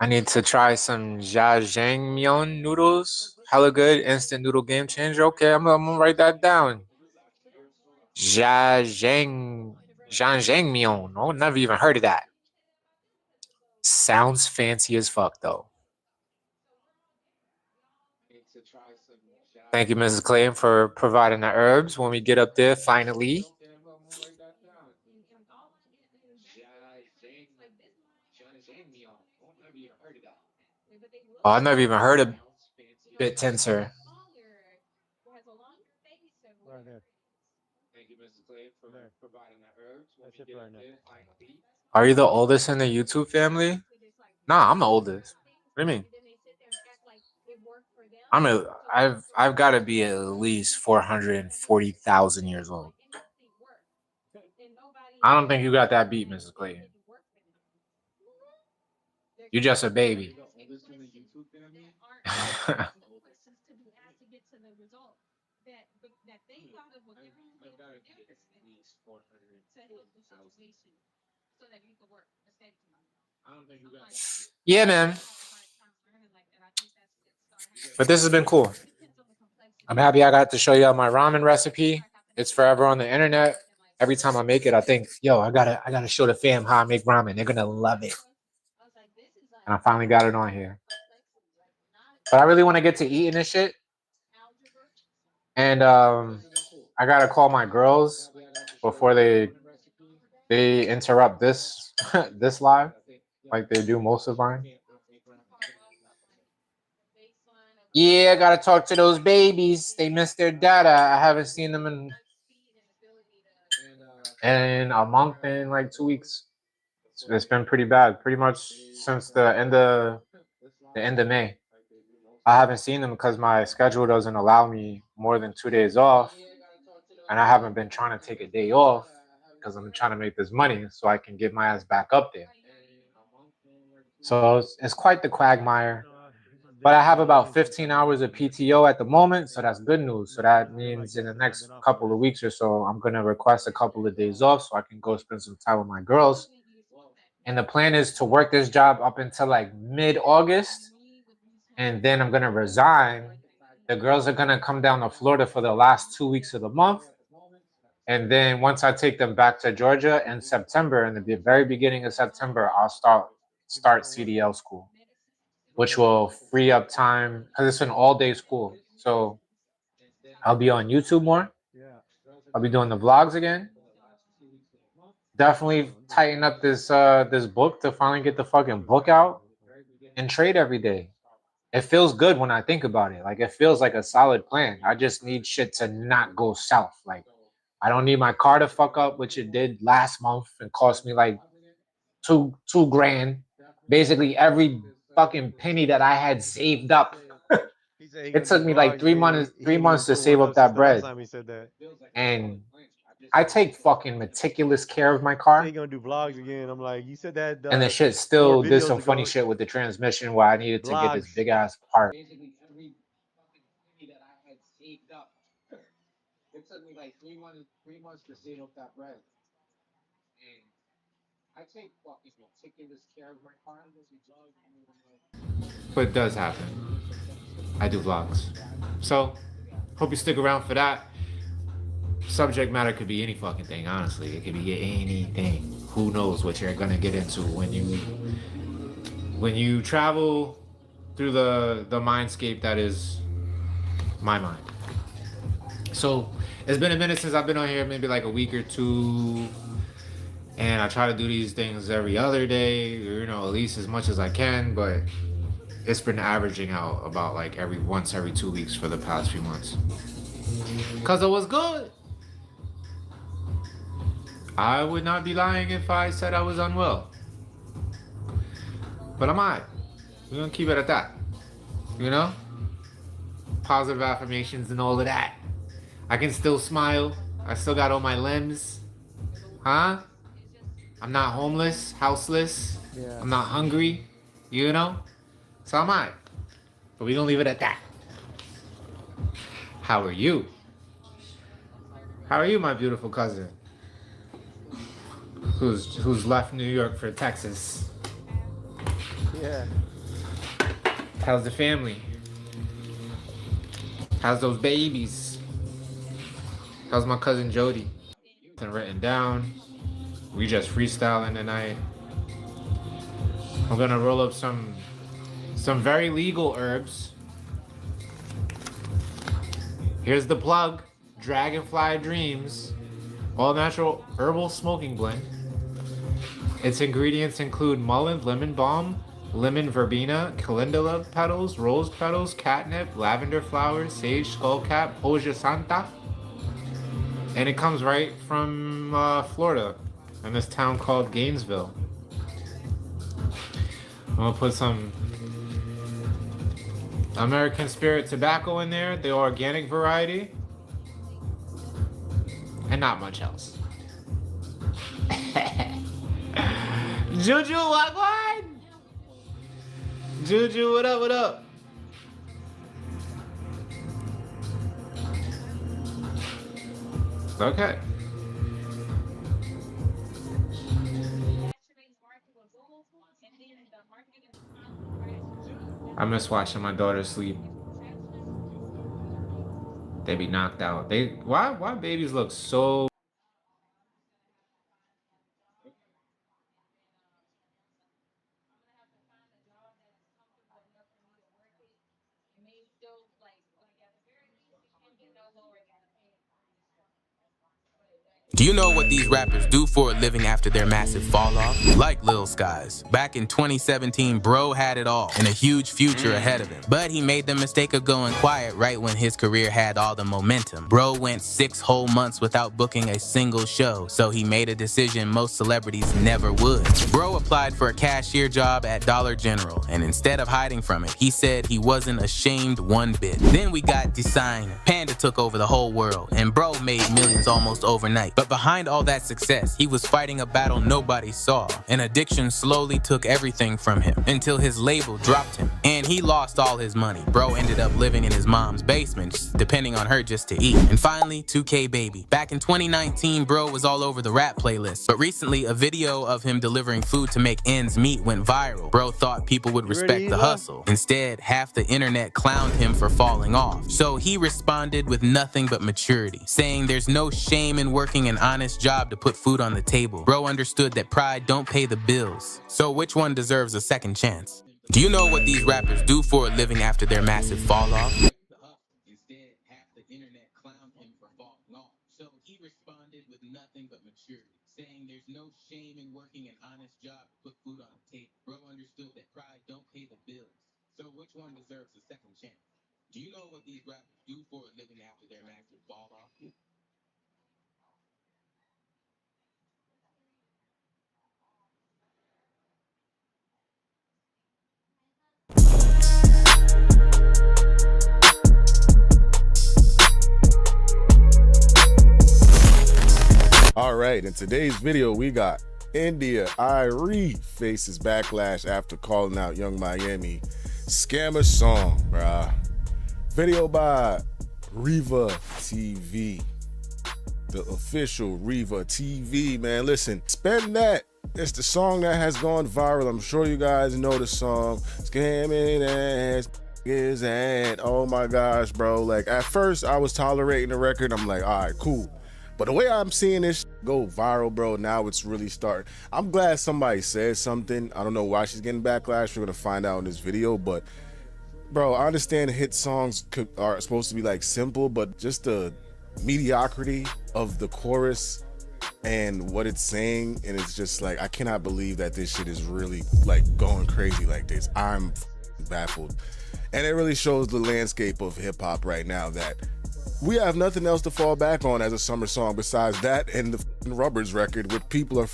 I need to try some jajangmyeon noodles. Hella good, instant noodle game changer. Okay, I'm gonna write that down. Jajangmyeon. Oh, never even heard of that. Sounds fancy as fuck though. Thank you, Mrs. Clayton, for providing the herbs when we get up there finally. Oh, I've never even heard of Bit Tensor. Are you the oldest in the YouTube family? Nah, I'm the oldest. What do you mean? I've got to be at least 440,000 years old. I don't think you got that beat, Mrs. Clayton. You're just a baby. Yeah, man. But this has been cool. I'm happy I got to show y'all my ramen recipe. It's forever on the internet. Every time I make it, I think, yo, I gotta show the fam how I make ramen. They're gonna love it. And I finally got it on here. But I really want to get to eating this shit. And I gotta call my girls before they interrupt this this live, like they do most of mine. Yeah, I gotta talk to those babies. They missed their data. I haven't seen them in a month and like 2 weeks. It's been pretty bad, pretty much since the end of May. I haven't seen them because my schedule doesn't allow me more than 2 days off, and I haven't been trying to take a day off because I'm trying to make this money so I can get my ass back up there. So it's quite the quagmire. But I have about 15 hours of PTO at the moment, so that's good news. So that means in the next couple of weeks or so, I'm going to request a couple of days off so I can go spend some time with my girls. And the plan is to work this job up until like mid-August, and then I'm going to resign. The girls are going to come down to Florida for the last 2 weeks of the month. And then once I take them back to Georgia in September, in the very beginning of September, I'll start CDL school, which will free up time because it's an all-day school. So I'll be on YouTube more. I'll be doing the vlogs again. Definitely tighten up this book to finally get the fucking book out and trade every day. It feels good when I think about it. Like, it feels like a solid plan. I just need shit to not go south. Like, I don't need my car to fuck up, which it did last month and cost me like two grand. Basically every fucking penny that I had saved up. It took me like 3 months to save up that bread. And I take fucking meticulous care of my car. You're gonna do vlogs again. I'm like, you said that. And the shit still did some funny shit with the transmission where I needed to get this big ass part. It took me like 3 months to save up that bread. And I take fucking meticulous care of my car. But it does happen. I do vlogs. So, hope you stick around for that. Subject matter could be any fucking thing, honestly. It could be anything. Who knows what you're gonna get into when you travel through the mindscape that is my mind. So, it's been a minute since I've been on here, maybe like a week or two. And I try to do these things every other day, or, at least as much as I can, but it's been averaging out about like once every 2 weeks for the past few months. Cause it was good. I would not be lying if I said I was unwell. But I'm alright. We're gonna keep it at that. You know? Positive affirmations and all of that. I can still smile. I still got all my limbs. Huh? I'm not homeless, houseless. Yeah. I'm not hungry. You know? So I'm alright. But we gonna leave it at that. How are you? How are you, my beautiful cousin? Who's left New York for Texas? Yeah. How's the family? How's those babies? How's my cousin Jody? Nothing written down. We just freestyling tonight. I'm gonna roll up some very legal herbs. Here's the plug. Dragonfly Dreams. All natural herbal smoking blend. Its ingredients include mullein, lemon balm, lemon verbena, calendula petals, rose petals, catnip, lavender flowers, sage skullcap, hoja santa. And it comes right from Florida, in this town called Gainesville. I'm gonna put some American Spirit tobacco in there, the organic variety, and not much else. Juju, what? Juju, what up, what up? Okay. I miss watching my daughter sleep. They be knocked out. Why babies look so Do you know what these rappers do for a living after their massive fall off? Like Lil Skies. Back in 2017, bro had it all and a huge future ahead of him. But he made the mistake of going quiet right when his career had all the momentum. Bro went 6 whole months without booking a single show, so he made a decision most celebrities never would. Bro applied for a cashier job at Dollar General, and instead of hiding from it, he said he wasn't ashamed one bit. Then we got Design. Panda took over the whole world, and bro made millions almost overnight. But behind all that success, he was fighting a battle nobody saw. An addiction slowly took everything from him until his label dropped him, and he lost all his money. Bro ended up living in his mom's basement, depending on her just to eat. And finally, 2K Baby. Back in 2019, bro was all over the rap playlist, but recently a video of him delivering food to make ends meet went viral. Bro thought people would respect the hustle. Instead, half the internet clowned him for falling off. So he responded with nothing but maturity, saying there's no shame in working an honest job to put food on the table. Bro understood that pride don't pay the bills. So which one deserves a second chance? Do you know what these rappers do for a living after their massive fall off? Instead, half the internet clowned him for falling off. So he responded with nothing but maturity, saying there's no shame in working an honest job to put food on the table. Bro understood that pride don't pay the bills. So which one deserves a second chance? Do you know what these rappers do for a living after their massive fall off? All right, in today's video, we got India Irie faces backlash after calling out Young Miami scammer song, bruh. Video by Riva TV, the official Riva TV, man. Listen, Spend That. It's the song that has gone viral. I'm sure you guys know the song. Scamming ass is that. Oh my gosh, bro. Like, at first, I was tolerating the record. I'm like, all right, cool. But the way I'm seeing this go viral, bro, now it's really starting. I'm glad somebody said something. I don't know why she's getting backlash. We're gonna find out in this video. But, bro, I understand hit songs are supposed to be like simple, but just the mediocrity of the chorus and what it's saying, and it's just like, I cannot believe that this shit is really like going crazy like this. I'm baffled. And it really shows the landscape of hip hop right now, that we have nothing else to fall back on as a summer song besides that and the Rubbers record, which people are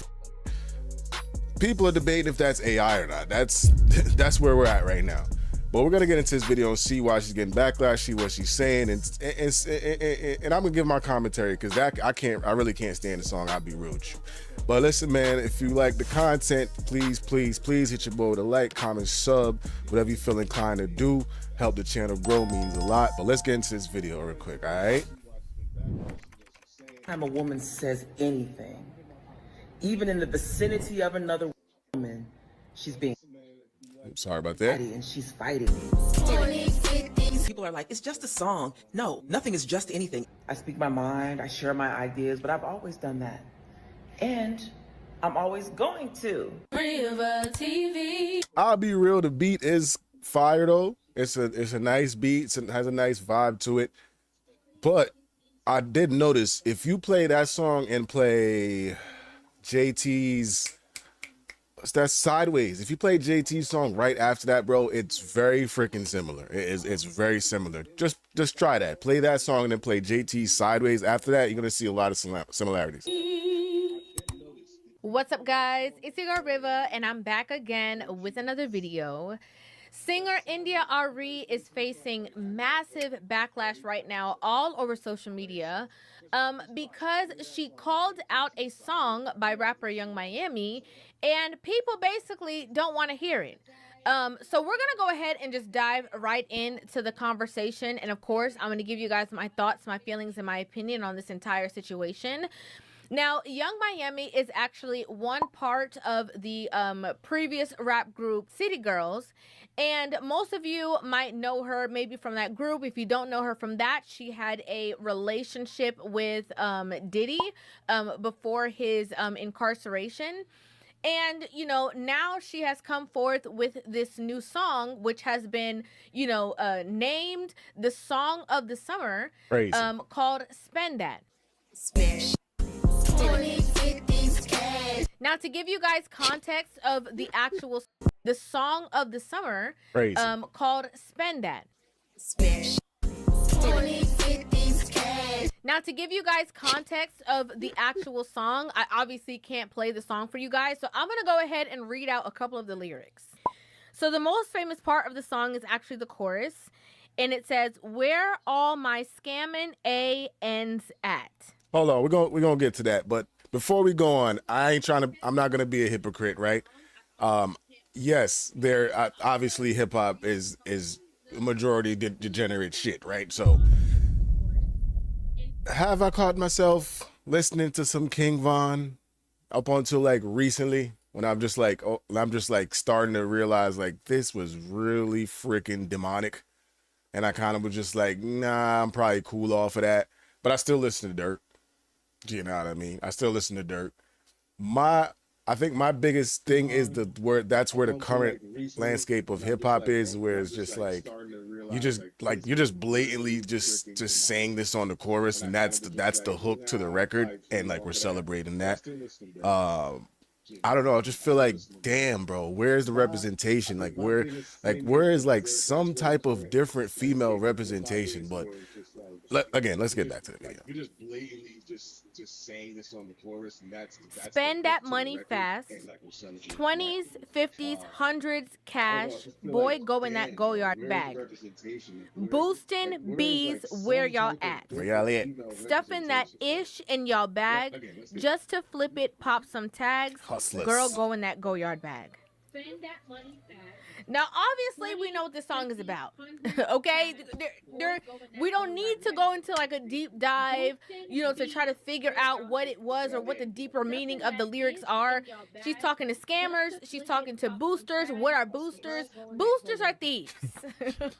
people are debating if that's AI or not. That's where we're at right now. But we're gonna get into this video and see why she's getting backlash, see what she's saying, and I'm gonna give my commentary because I really can't stand the song. I'll be real with you. But listen, man, if you like the content, please hit your boy with a like, comment, sub, whatever you feel inclined to do. Help the channel grow, means a lot. But let's get into this video real quick, all right? Time a woman says anything, even in the vicinity of another woman, she's being. I'm sorry about that. And she's fighting. People are like, it's just a song. No, nothing is just anything. I speak my mind, I share my ideas, but I've always done that. And I'm always going to. River TV. I'll be real, the beat is fire though. It's a nice beat, it has a nice vibe to it. But I did notice if you play that song and play JT's, that's Sideways. If you play JT's song right after that, bro, it's very freaking similar. It's very similar. Just try that. Play that song and then play JT's Sideways after that. You're gonna see a lot of similarities. What's up, guys? It's your girl Riva, and I'm back again with another video. Singer India Ari is facing massive backlash right now all over social media because she called out a song by rapper Young Miami, and people basically don't want to hear it. So we're going to go ahead and just dive right into the conversation. And of course, I'm going to give you guys my thoughts, my feelings, and my opinion on this entire situation. Now, Young Miami is actually one part of the previous rap group City Girls, and most of you might know her maybe from that group. If you don't know her from that, she had a relationship with Diddy before his incarceration. And, you know, now she has come forth with this new song, which has been, you know, named the Song of the Summer, called Spend That. Now, to give you guys context of the actual, the Song of the Summer, called Spend That. Now, to give you guys context of the actual song, I obviously can't play the song for you guys, so I'm going to go ahead and read out a couple of the lyrics. So the most famous part of the song is actually the chorus, and it says, "Where all my scamming ends at." Hold on, we're gonna get to that, but before we go on, I'm not gonna be a hypocrite, right? Yes, there obviously hip hop is majority degenerate shit, right? So have I caught myself listening to some King Von up until like recently, when I'm just like starting to realize like this was really freaking demonic, and I kind of was just like, nah, I'm probably cool off of that, but I still listen to Dirt. You know what I mean? I still listen to Dirt. I think my biggest thing is that's where the current landscape of hip hop is, where it's just like you're just blatantly just saying this on the chorus, and that's the hook to the record, and like we're celebrating that. I don't know. I just feel like, damn, bro, where's the representation? Like where is like some type of different female representation? But again, let's get back to the video. You're just blatantly just saying this on the chorus, and that's spend that money fast. 20s, 50s, 100s cash. Boy, go in that go-yard bag. Boosting bees, where y'all at? Where y'all at? Stuffing that ish in y'all bag just to flip it, pop some tags. Hustlers. Girl, go in that go-yard bag. Spend that money fast. Now, obviously, we know what this song is about, okay? We don't need to go into, like, a deep dive, you know, to try to figure out what it was or what the deeper meaning of the lyrics are. She's talking to scammers. She's talking to boosters. What are boosters? Boosters are thieves,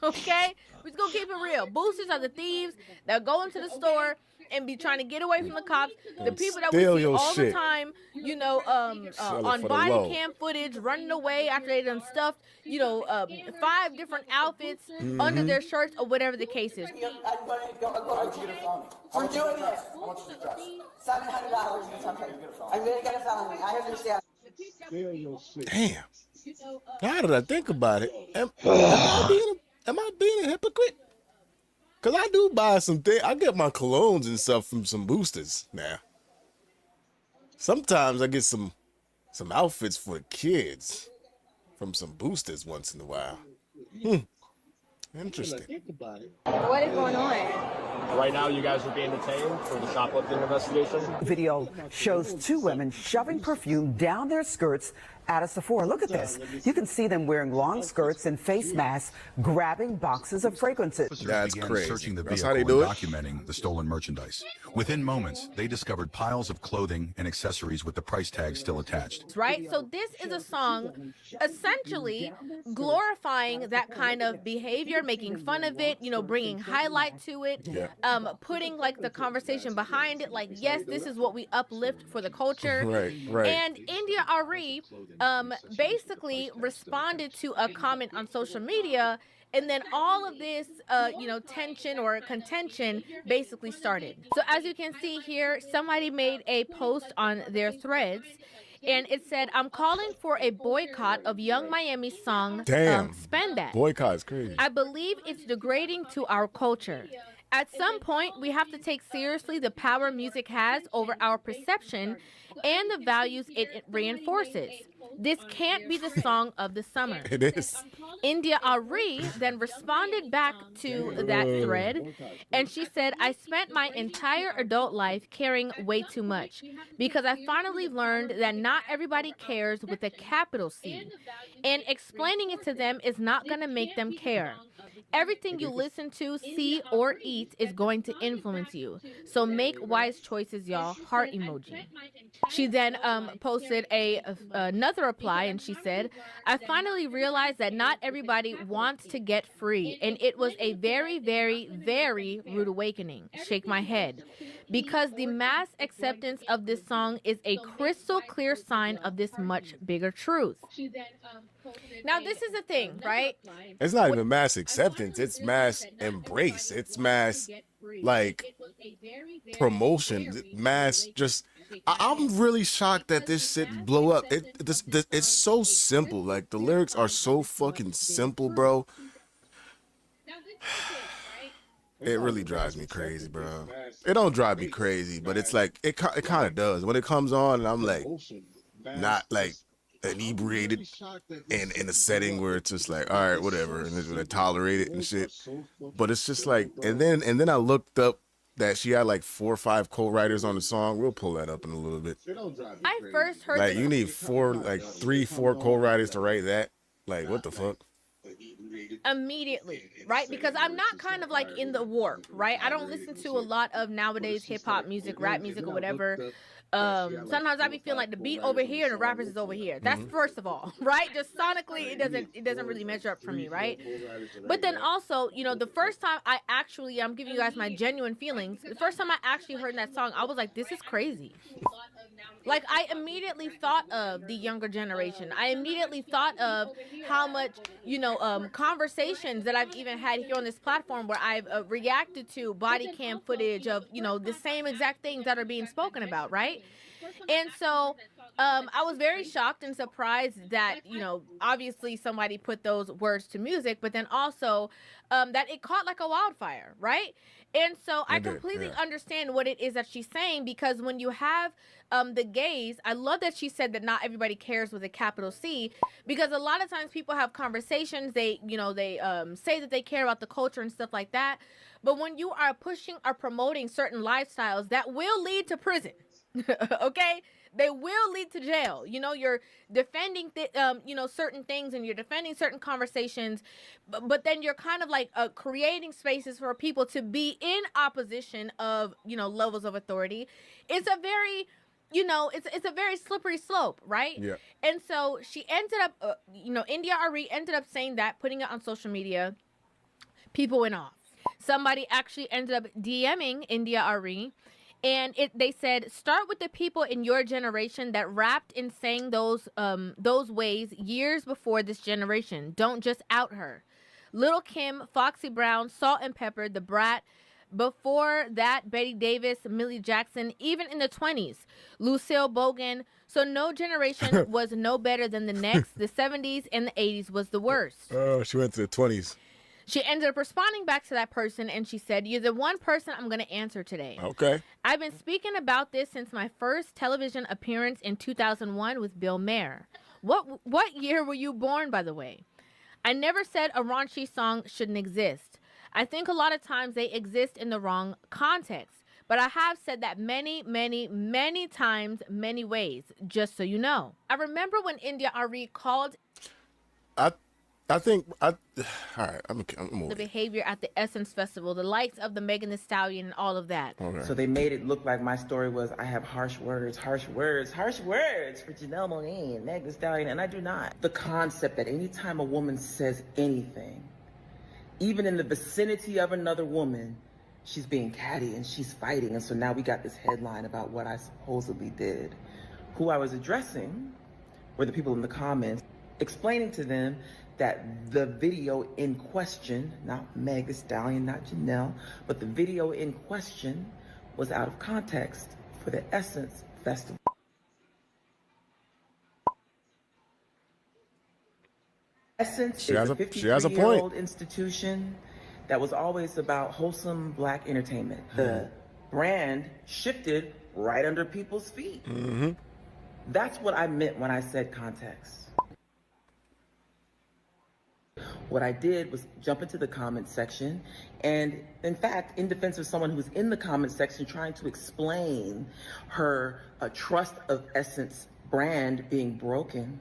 okay? We're just going to keep it real. Boosters are the thieves that go into the store and be trying to get away from the cops. The people that we see all the time, you know, on body cam footage, running away after they done stuffed, you know, 5 different outfits under their shirts or whatever the case is. For doing this, I want you to trust. $700 in some type of beautiful. I'm gonna get a felony. I understand. Damn. Now that I think about it, am I being a hypocrite? Cause I do buy some things. I get my colognes and stuff from some boosters now. Sometimes I get some some outfits for kids from some boosters once in a while. Interesting. What is going on? Right now, you guys are being detained for the shoplifting investigation. Video shows two women shoving perfume down their skirts at a Sephora. Look at this. You can see them wearing long skirts and face masks, grabbing boxes of fragrances. That's crazy. Searching the That's vehicle how they and do it. documenting the stolen merchandise. Within moments, they discovered piles of clothing and accessories with the price tag still attached. Right? So this is a song essentially glorifying that kind of behavior, making fun of it, you know, bringing highlight to it, putting like the conversation behind it, like, yes, this is what we uplift for the culture. Right. And India Ari basically responded to a comment on social media, and then all of this, tension or contention basically started. So as you can see here, somebody made a post on their threads, and it said, "I'm calling for a boycott of Young Miami's song, Spend That. Boycott is crazy. I believe it's degrading to our culture. At some point, we have to take seriously the power music has over our perception and the values it reinforces. This can't be the song of the summer." It is. India Ari then responded back to that thread, and she said, "I spent my entire adult life caring way too much because I finally learned that not everybody cares with a capital C, and explaining it to them is not going to make them care. Everything you listen to, see, or eat is going to influence you. So make wise choices, y'all." Heart emoji. She then posted another reply, and she said, "I finally realized that not everybody wants to get free, and it was a very, very, very rude awakening. Shake my head. Because the mass acceptance of this song is a crystal clear sign of this much bigger truth." Now, this is the thing, right? It's not even mass acceptance. It's mass embrace. It's mass, like, promotion. Mass just... I'm really shocked that this shit blew up. It's so simple. Like, the lyrics are so fucking simple, bro. It really drives me crazy, bro. It don't drive me crazy, but it's like, it kind of does. When it comes on, and I'm like, not like inebriated and in a setting where it's just like, all right, whatever, and it's gonna tolerate it and shit. But it's just like, and then I looked up that she had like 4 or 5 co-writers on the song. We'll pull that up in a little bit. I first heard like, you need 3, 4 co-writers to write that. Like, what the fuck? Immediately, right? Because I'm not kind of like in the warp, right? I don't listen to a lot of nowadays hip-hop music, rap music, or whatever. Sometimes I be feeling like the beat over here and the rappers is over here. That's first of all, right? Just sonically, it doesn't really measure up for me, right? But then also, the first time I'm giving you guys my genuine feelings. The first time I actually heard that song, I was like, this is crazy. Like, I immediately thought of the younger generation. I immediately thought of how much, conversations that I've even had here on this platform where I've reacted to body cam footage of, the same exact things that are being spoken about, right? And so I was very shocked and surprised that, obviously somebody put those words to music, but then also that it caught like a wildfire, right? And so I completely understand what it is that she's saying, because when you have the gays, I love that she said that not everybody cares with a capital C, because a lot of times people have conversations, they say that they care about the culture and stuff like that. But when you are pushing or promoting certain lifestyles that will lead to prison, okay? They will lead to jail. You're defending, certain things, and you're defending certain conversations, but then you're kind of like creating spaces for people to be in opposition of, levels of authority. It's a very, it's a very slippery slope, right? Yeah. And so she ended up, India Ari ended up saying that, putting it on social media. People went off. Somebody actually ended up DMing India Ari. And they said, start with the people in your generation that rapped and sang those ways years before this generation. Don't just out her. Lil' Kim, Foxy Brown, Salt and Pepper, The Brat. Before that, Betty Davis, Millie Jackson, even in the 20s. Lucille Bogan. So no generation was no better than the next. The 70s and the 80s was the worst. Oh, she went to the 20s. She ended up responding back to that person, and she said, "You're the one person I'm going to answer today. Okay. I've been speaking about this since my first television appearance in 2001 with Bill Maher. What year were you born, by the way? I never said a raunchy song shouldn't exist. I think a lot of times they exist in the wrong context. But I have said that many, many, many times, many ways, just so you know." I remember when India Ari called I think all right. I'm the behavior at the Essence Festival, the likes of the Megan Thee Stallion and all of that. Okay. So they made it look like my story was I have harsh words for Janelle Monáe and Megan Thee Stallion, and I do not. The concept that anytime a woman says anything, even in the vicinity of another woman, she's being catty and she's fighting. And so now we got this headline about what I supposedly did. Who I was addressing were the people in the comments, explaining to them that the video in question, not Meg Thee Stallion, not Janelle, but the video in question was out of context for the Essence Festival. Essence is a 53-year-old institution that was always about wholesome black entertainment. The brand shifted right under people's feet. Mm-hmm. That's what I meant when I said context. What I did was jump into the comment section and, in fact, in defense of someone who was in the comment section trying to explain her trust of Essence brand being broken.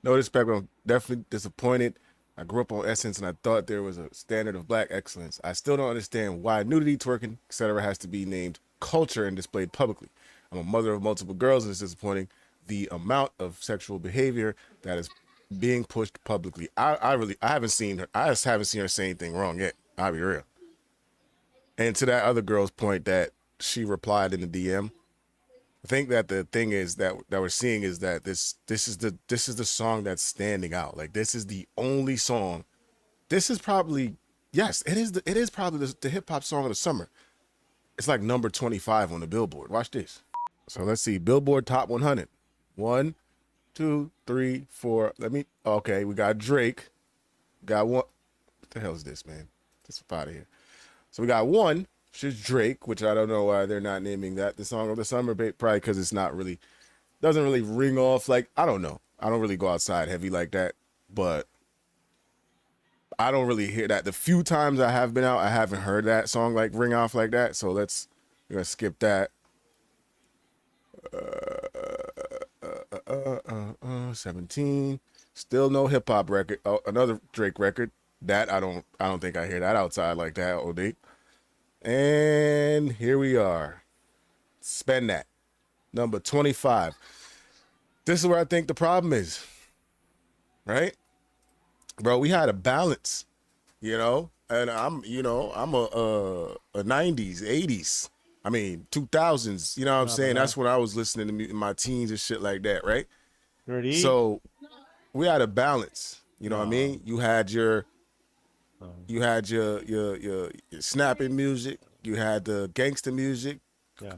No disrespect, but I'm definitely disappointed. I grew up on Essence and I thought there was a standard of black excellence. I still don't understand why nudity, twerking, etc. has to be named culture and displayed publicly. I'm a mother of multiple girls and it's disappointing the amount of sexual behavior that is being pushed publicly. I haven't seen her. I just haven't seen her say anything wrong yet. I'll be real. And to that other girl's point that she replied in the DM, I think that the thing is that we're seeing is that this is the song that's standing out. Like this is the only song. This is probably, yes, it is probably the hip hop song of the summer. It's like number 25 on the Billboard. Watch this. So let's see, Billboard Top 100. 1, 2, 3, 4. Okay, we got Drake. Got one. What the hell is this, man? Let's get out of here. So we got one, which is Drake, which I don't know why they're not naming that the song of the summer, probably because it's not really, doesn't really ring off like, I don't know. I don't really go outside heavy like that, but I don't really hear that. The few times I have been out, I haven't heard that song like ring off like that. So we're gonna skip that. 17. Still no hip hop record. Oh, another Drake record. That I don't think I hear that outside like that, OD. And here we are. Spend That. Number 25. This is where I think the problem is. Right? Bro, we had a balance, you know? And I'm a 90s, 80s. I mean, 2000s, you know what I'm saying? That's when I was listening to me in my teens and shit like that, right? So we had a balance, you know what I mean? You had your snapping music, you had the gangster music,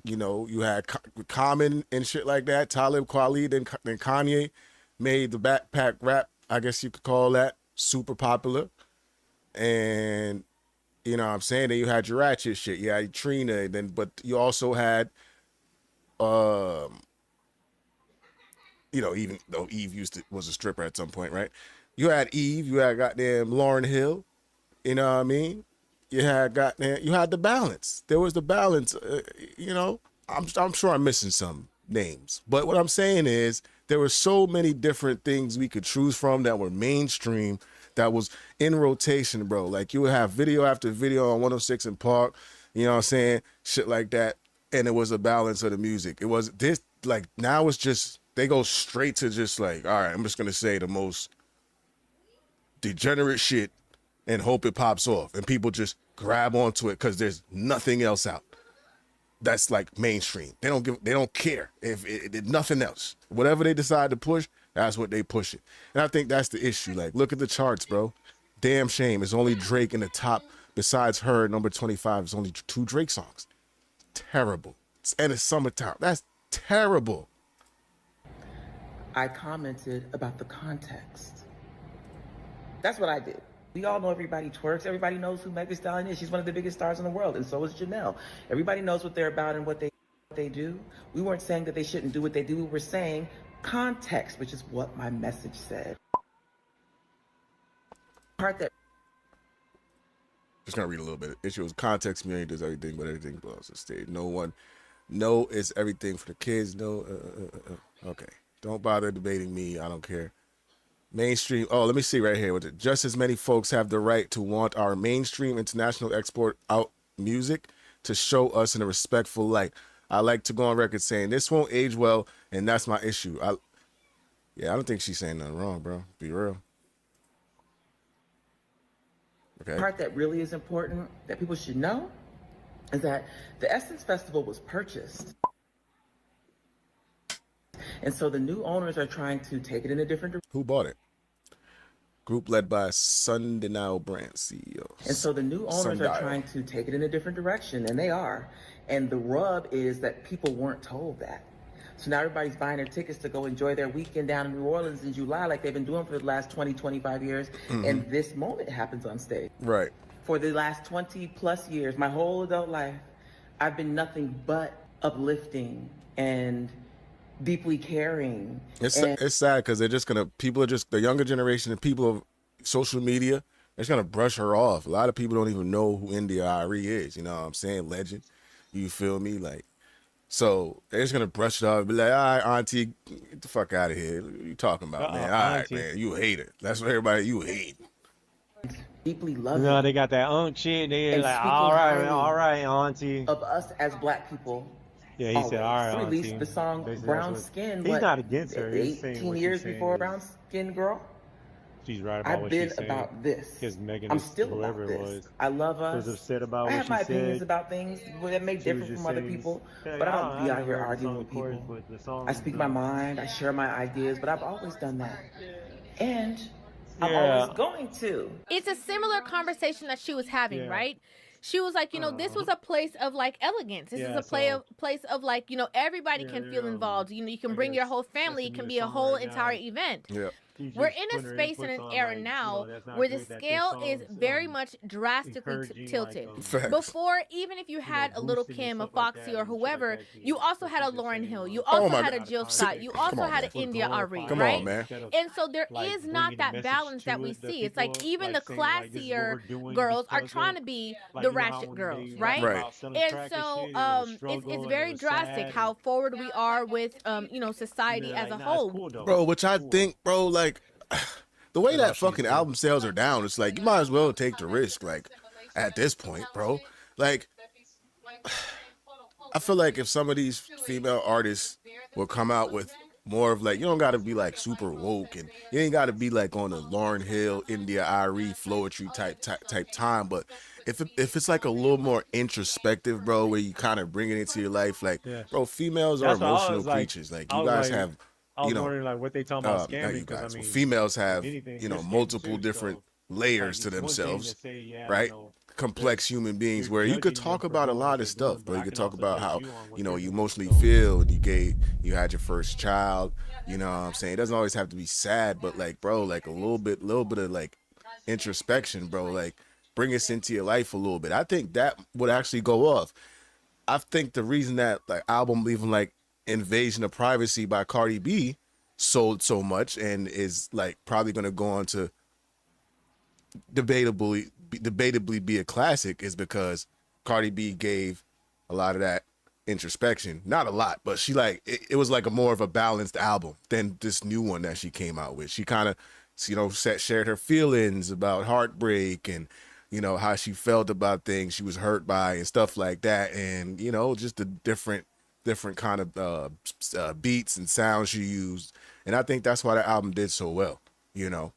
you know, you had Common and shit like that. Talib Kweli, then Kanye made the backpack rap, I guess you could call that, super popular. And you know what I'm saying? Then you had your ratchet shit. You had Trina, but you also had, you know, even though Eve was a stripper at some point, right? You had Eve, you had goddamn Lauryn Hill, you know what I mean? You had the balance. There was the balance, you know? I'm sure I'm missing some names, but what I'm saying is there were so many different things we could choose from that were mainstream, that was in rotation, bro. Like you would have video after video on 106 in Park, you know what I'm saying? Shit like that. And it was a balance of the music. It was this, like, now it's just, they go straight to just like, all right, I'm just going to say the most degenerate shit and hope it pops off. And people just grab onto it because there's nothing else out. That's like mainstream. They don't care if it nothing else. Whatever they decide to push, that's what they push it. And I think that's the issue. Like, look at the charts, bro. Damn shame. It's only Drake in the top. Besides her, number 25, it's only 2 Drake songs. Terrible. And it's summertime. That's terrible. I commented about the context. That's what I did. We all know everybody twerks. Everybody knows who Meg Thee Stallion is. She's one of the biggest stars in the world, and so is Janelle. Everybody knows what they're about and what they do. We weren't saying that they shouldn't do what they do. We were saying context, which is what my message said. Part that. Just gonna read a little bit. Issue was context. Community does everything, but everything belongs to the state. No, it's everything for the kids. No, okay. Don't bother debating me. I don't care. Mainstream. Oh, let me see right here. Just as many folks have the right to want our mainstream international export out music to show us in a respectful light. I like to go on record saying this won't age well, and that's my issue. I don't think she's saying nothing wrong, bro. Be real. Okay. The part that really is important that people should know is that the Essence Festival was purchased. And so the new owners are trying to take it in a different direction. Who bought it? Group led by Sundanao Brand CEO. And so the new owners are trying to take it in a different direction, and they are. And the rub is that people weren't told that. So now everybody's buying their tickets to go enjoy their weekend down in New Orleans in July like they've been doing for the last 20, 25 years. Mm-hmm. And this moment happens on stage. Right. For the last 20 plus years, my whole adult life, I've been nothing but uplifting and deeply caring. It's sad because they're just gonna, the younger generation and people of social media, they're just gonna brush her off. A lot of people don't even know who India Arie is. You know what I'm saying? Legend. You feel me? Like, so they're just gonna brush it off and be like, all right, auntie, get the fuck out of here. What are you talking about, man? All right, man, you hate it. That's what everybody, you hate. Deeply love. No, they got that shit. They like, all right, auntie. Of us as black people. Yeah, he said, all right, released auntie. the song Basically, Brown Skin. He's not against her. He's 18 years before Brown Skin Girl. She's right about I've what been she's saying. about this. Because Megan, I'm still whoever about it this. was, I love us. was upset about I what have she my said. opinions about things that may differ from other people, but I don't be out here arguing with people. I speak my mind. I share my ideas, but I've always done that. And I'm always going to. It's a similar conversation that she was having, right? She was like, you know, this was a place of like elegance. This is a place of like, you know, everybody can feel involved. You know, you can bring your whole family. It can be a whole entire event. Yeah. We're in a space and an era now where the scale is very much drastically tilted. Before, even if you had a Little Kim, a Foxy, or whoever, you also had a Lauryn Hill. You also had a Jill Scott. You also had an India Arie, right? And so there is not that balance that we see. It's like even the classier girls are trying to be the ratchet girls, right? And so it's very drastic how forward we are with you know, society as a whole. Bro, which I think, bro, like, the way that fucking album sales are down, it's like you might as well take the risk. Like, at this point, bro, like, I feel like if some of these female artists will come out with more of like, you don't got to be like super woke, and you ain't got to be like on the Lauryn Hill, India Arie, Floetry type time, but if it's like a little more introspective, bro, where you kind of bring it into your life, like, bro, females are emotional creatures. Like, you guys have. I was wondering like what they talking about scamming, because I mean, females have you know multiple different layers to themselves, right? Complex human beings where you could talk about a lot of stuff, bro. You could talk about how you know you emotionally feel, you had your first child, you know what I'm saying? It doesn't always have to be sad, but like, bro, like a little bit of like introspection, bro. Like, bring us into your life a little bit. I think that would actually go off. I think the reason that like album even like Invasion of Privacy by Cardi B sold so much and is like probably going to go on to debatably be a classic is because Cardi B gave a lot of that introspection. Not a lot, but she like it was like a more of a balanced album than this new one that she came out with. She kind of, you know, shared her feelings about heartbreak and, you know, how she felt about things she was hurt by and stuff like that, and, you know, just the different kind of beats and sounds she used, and I think that's why the album did so well, you know.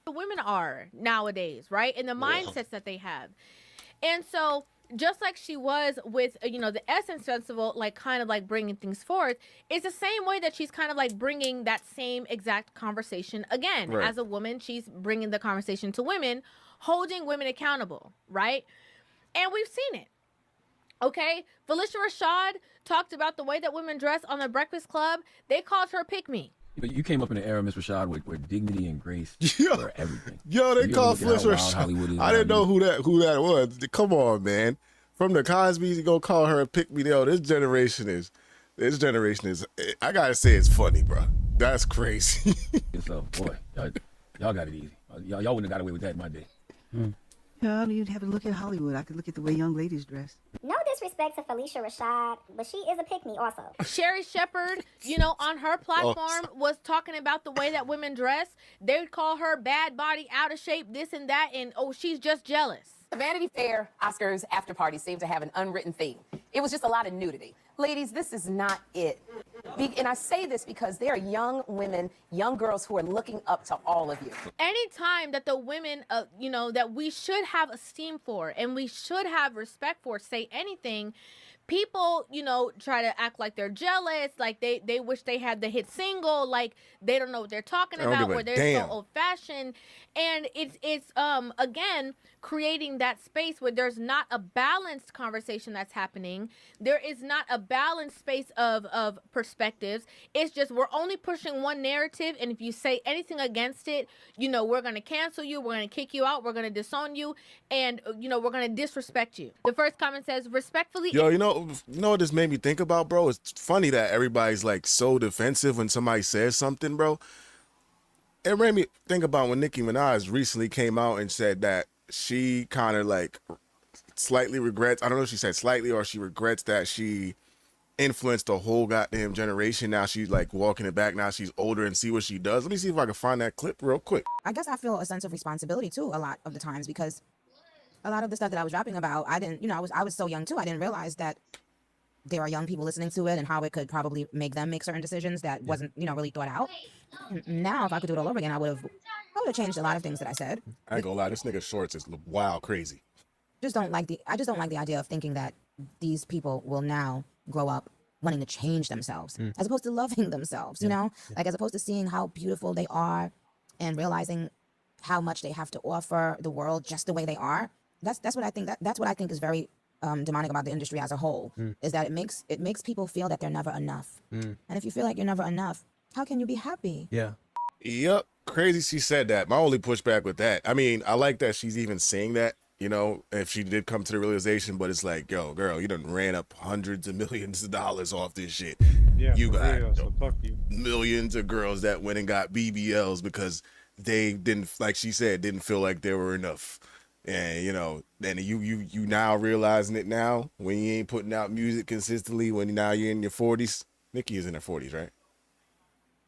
The women are nowadays, right, and the mindsets that they have, and so just like she was with you know the Essence Festival, like kind of like bringing things forth, it's the same way that she's kind of like bringing that same exact conversation again. As a woman, she's bringing the conversation to women, holding women accountable, right, and we've seen it. Okay, Felicia Rashad talked about the way that women dress on the Breakfast Club. They called her pick me. You came up in an era, Miss Rashad, where dignity and grace were everything. Yo, they call Fliss Rashad. I didn't know who that was. Come on, man. From the Cosby's, you gonna call her a pick-me-up. This generation is. I gotta say, it's funny, bro. That's crazy. So, boy, y'all got it easy. Y'all wouldn't have got away with that in my day. Well, you'd have to look at Hollywood. I could look at the way young ladies dress. No disrespect to Felicia Rashad, but she is a pick-me also. Sherry Shepherd, on her platform was talking about the way that women dress. They would call her bad body, out of shape, this and that, and she's just jealous. The Vanity Fair Oscars after party seemed to have an unwritten theme. It was just a lot of nudity. Ladies, this is not it. And I say this because there are young women, young girls who are looking up to all of you. Anytime that the women, that we should have esteem for and we should have respect for say anything, people, try to act like they're jealous, like they wish they had the hit single, like they don't know what they're talking about, or they're so old-fashioned. And it's again, creating that space where there's not a balanced conversation that's happening. There is not a balanced space of perspectives. It's just we're only pushing one narrative, and if you say anything against it, we're going to cancel you, we're going to kick you out, we're going to disown you, and, we're going to disrespect you. The first comment says, respectfully... Yo, you know what this made me think about, bro? It's funny that everybody's, like, so defensive when somebody says something, bro. It made me think about when Nicki Minaj recently came out and said that she kind of, like, slightly regrets... I don't know if she said slightly or she regrets that she influenced the whole goddamn generation. Now she's, like, walking it back. Now she's older and see what she does. Let me see if I can find that clip real quick. I guess I feel a sense of responsibility, too, a lot of the times, because a lot of the stuff that I was rapping about, I didn't, I was so young, too. I didn't realize that there are young people listening to it and how it could probably make them make certain decisions that wasn't, really thought out. Now, if I could do it all over again, I would have changed a lot of things that I said. I ain't gonna lie, this nigga shorts is wild crazy. I just don't like the idea of thinking that these people will now grow up wanting to change themselves as opposed to loving themselves, like as opposed to seeing how beautiful they are and realizing how much they have to offer the world just the way they are. That's what I think. That's what I think is very demonic about the industry as a whole, is that it makes people feel that they're never enough. And if you feel like you're never enough, how can you be happy? Yeah. Yep. Crazy she said that. My only pushback with that, I mean, I like that she's even saying that, if she did come to the realization, but it's like, yo, girl, you done ran up hundreds of millions of dollars off this shit. Yeah, you got millions of girls that went and got BBLs because they didn't, like she said, didn't feel like they were enough. And, then you now realizing it now when you ain't putting out music consistently, when now you're in your 40s. Nicki is in her 40s, right?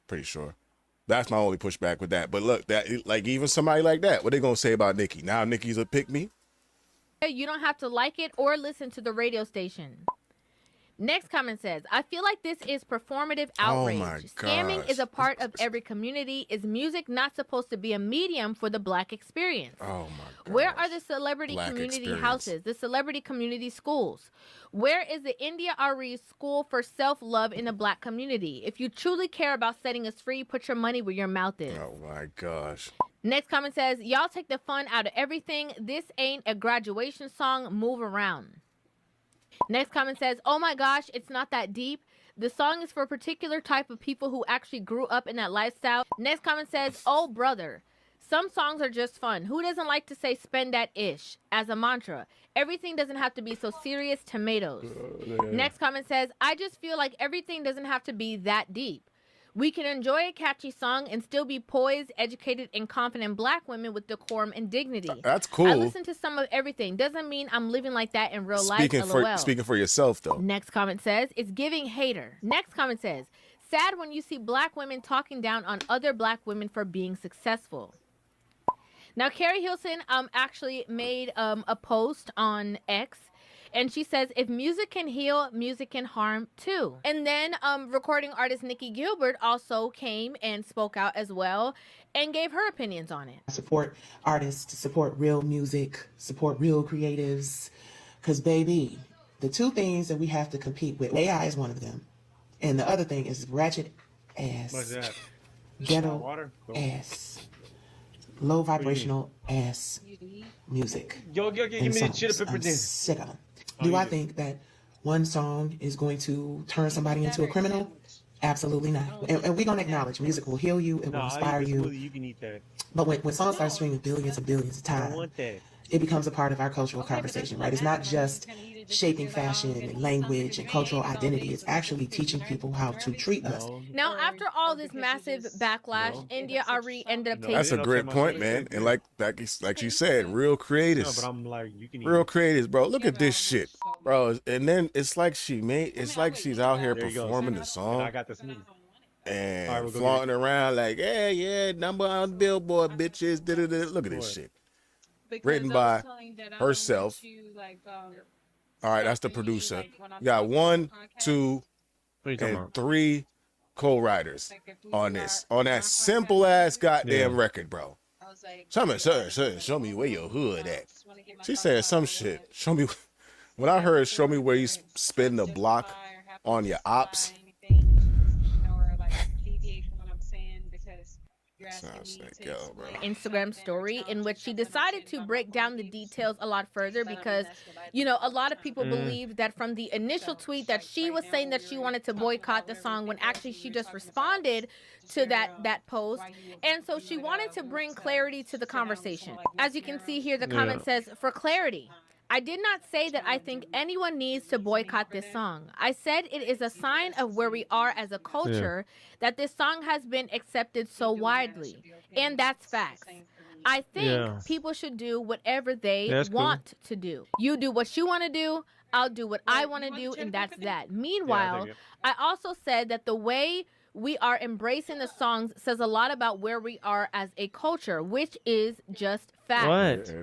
Pretty sure. That's my only pushback with that. But look, that like even somebody like that, what they gonna say about Nicki? Now Nicki's a pick me? You don't have to like it or listen to the radio station. Next comment says, I feel like this is performative outrage. Oh my Scamming is a part of every community. Is music not supposed to be a medium for the black experience? Oh my God. Where are the celebrity Black community experience. houses, the celebrity community schools? Where is the India Ari School for Self-Love in the black community? If you truly care about setting us free, put your money where your mouth is. Oh my gosh. Next comment says, y'all take the fun out of everything. This ain't a graduation song. Move around. Next comment says, oh my gosh, it's not that deep. The song is for a particular type of people who actually grew up in that lifestyle. Next comment says, oh brother, some songs are just fun. Who doesn't like to say spend that ish as a mantra? Everything doesn't have to be so serious. Tomatoes. Next comment says, I just feel like everything doesn't have to be that deep. We can enjoy a catchy song and still be poised, educated, and confident black women with decorum and dignity. That's cool. I listen to some of everything. Doesn't mean I'm living like that in real life. LOL. Speaking for yourself, though. Next comment says, it's giving hater. Next comment says, sad when you see black women talking down on other black women for being successful. Now, Carrie Hilson actually made a post on X. And she says, if music can heal, music can harm too. And then recording artist Nikki Gilbert also came and spoke out as well and gave her opinions on it. Support artists, support real music, support real creatives. Because, baby, the two things that we have to compete with, AI is one of them. And the other thing is ratchet ass. What's that? Ghetto ass. Low vibrational ass music. Yo, give me the chili pepper I'm sick of them. Do I think that one song is going to turn somebody into a criminal? Absolutely not. And we're going to acknowledge music will heal you, it will inspire you. You can eat that. But when songs start streaming billions and billions of I don't times, want that. it becomes a part of our cultural conversation, right? It's not just shaping fashion and language and cultural identity. It's actually teaching people how to treat us. Now, after all this massive backlash, India Ari ended up taking. That's a great point, man. And like you said, real creators. No, but I'm like, you can eat Real creators, bro. Look at this shit, bro. And then it's like it's like she's out here performing the song. I got the smoothie. And we'll go flaunting around like, yeah, number on Billboard, bitches. Look at this shit. Written by herself. All right, that's the producer. You got 1, 2, and 3 co-writers on this, on that simple ass goddamn record, bro. Show me where your hood at. She said some shit. Show me. When I heard "show me where you spin the block on your ops." Sounds like yo, bro. Instagram story in which she decided to break down the details a lot further because, you know, a lot of people believed that from the initial tweet that she was saying that she wanted to boycott the song when actually she just responded to that post. And so she wanted to bring clarity to the conversation. As you can see here, the comment says, "For clarity, I did not say that I think anyone needs to boycott this song. I said it is a sign of where we are as a culture that this song has been accepted so widely. And that's facts. I think people should do whatever they want to do. You do what you want to do, I'll do what I want to do, and that's that. Meanwhile, I also said that the way we are embracing the songs says a lot about where we are as a culture, which is just fact.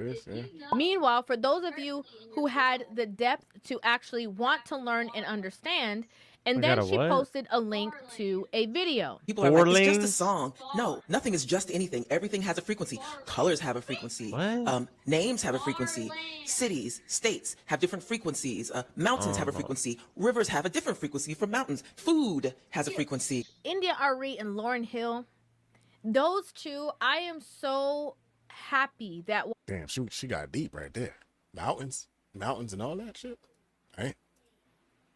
Meanwhile, for those of you who had the depth to actually want to learn and understand, and then she posted a link to a video. People are like, it's just a song. No, nothing is just anything. Everything has a frequency. Colors have a frequency. Names have a frequency. Cities, states have different frequencies. Mountains have a frequency. Rivers have a different frequency from mountains. Food has a frequency. India Ari and Lauryn Hill, those two, I am so happy that... Damn, she got deep right there. Mountains and all that shit. Right?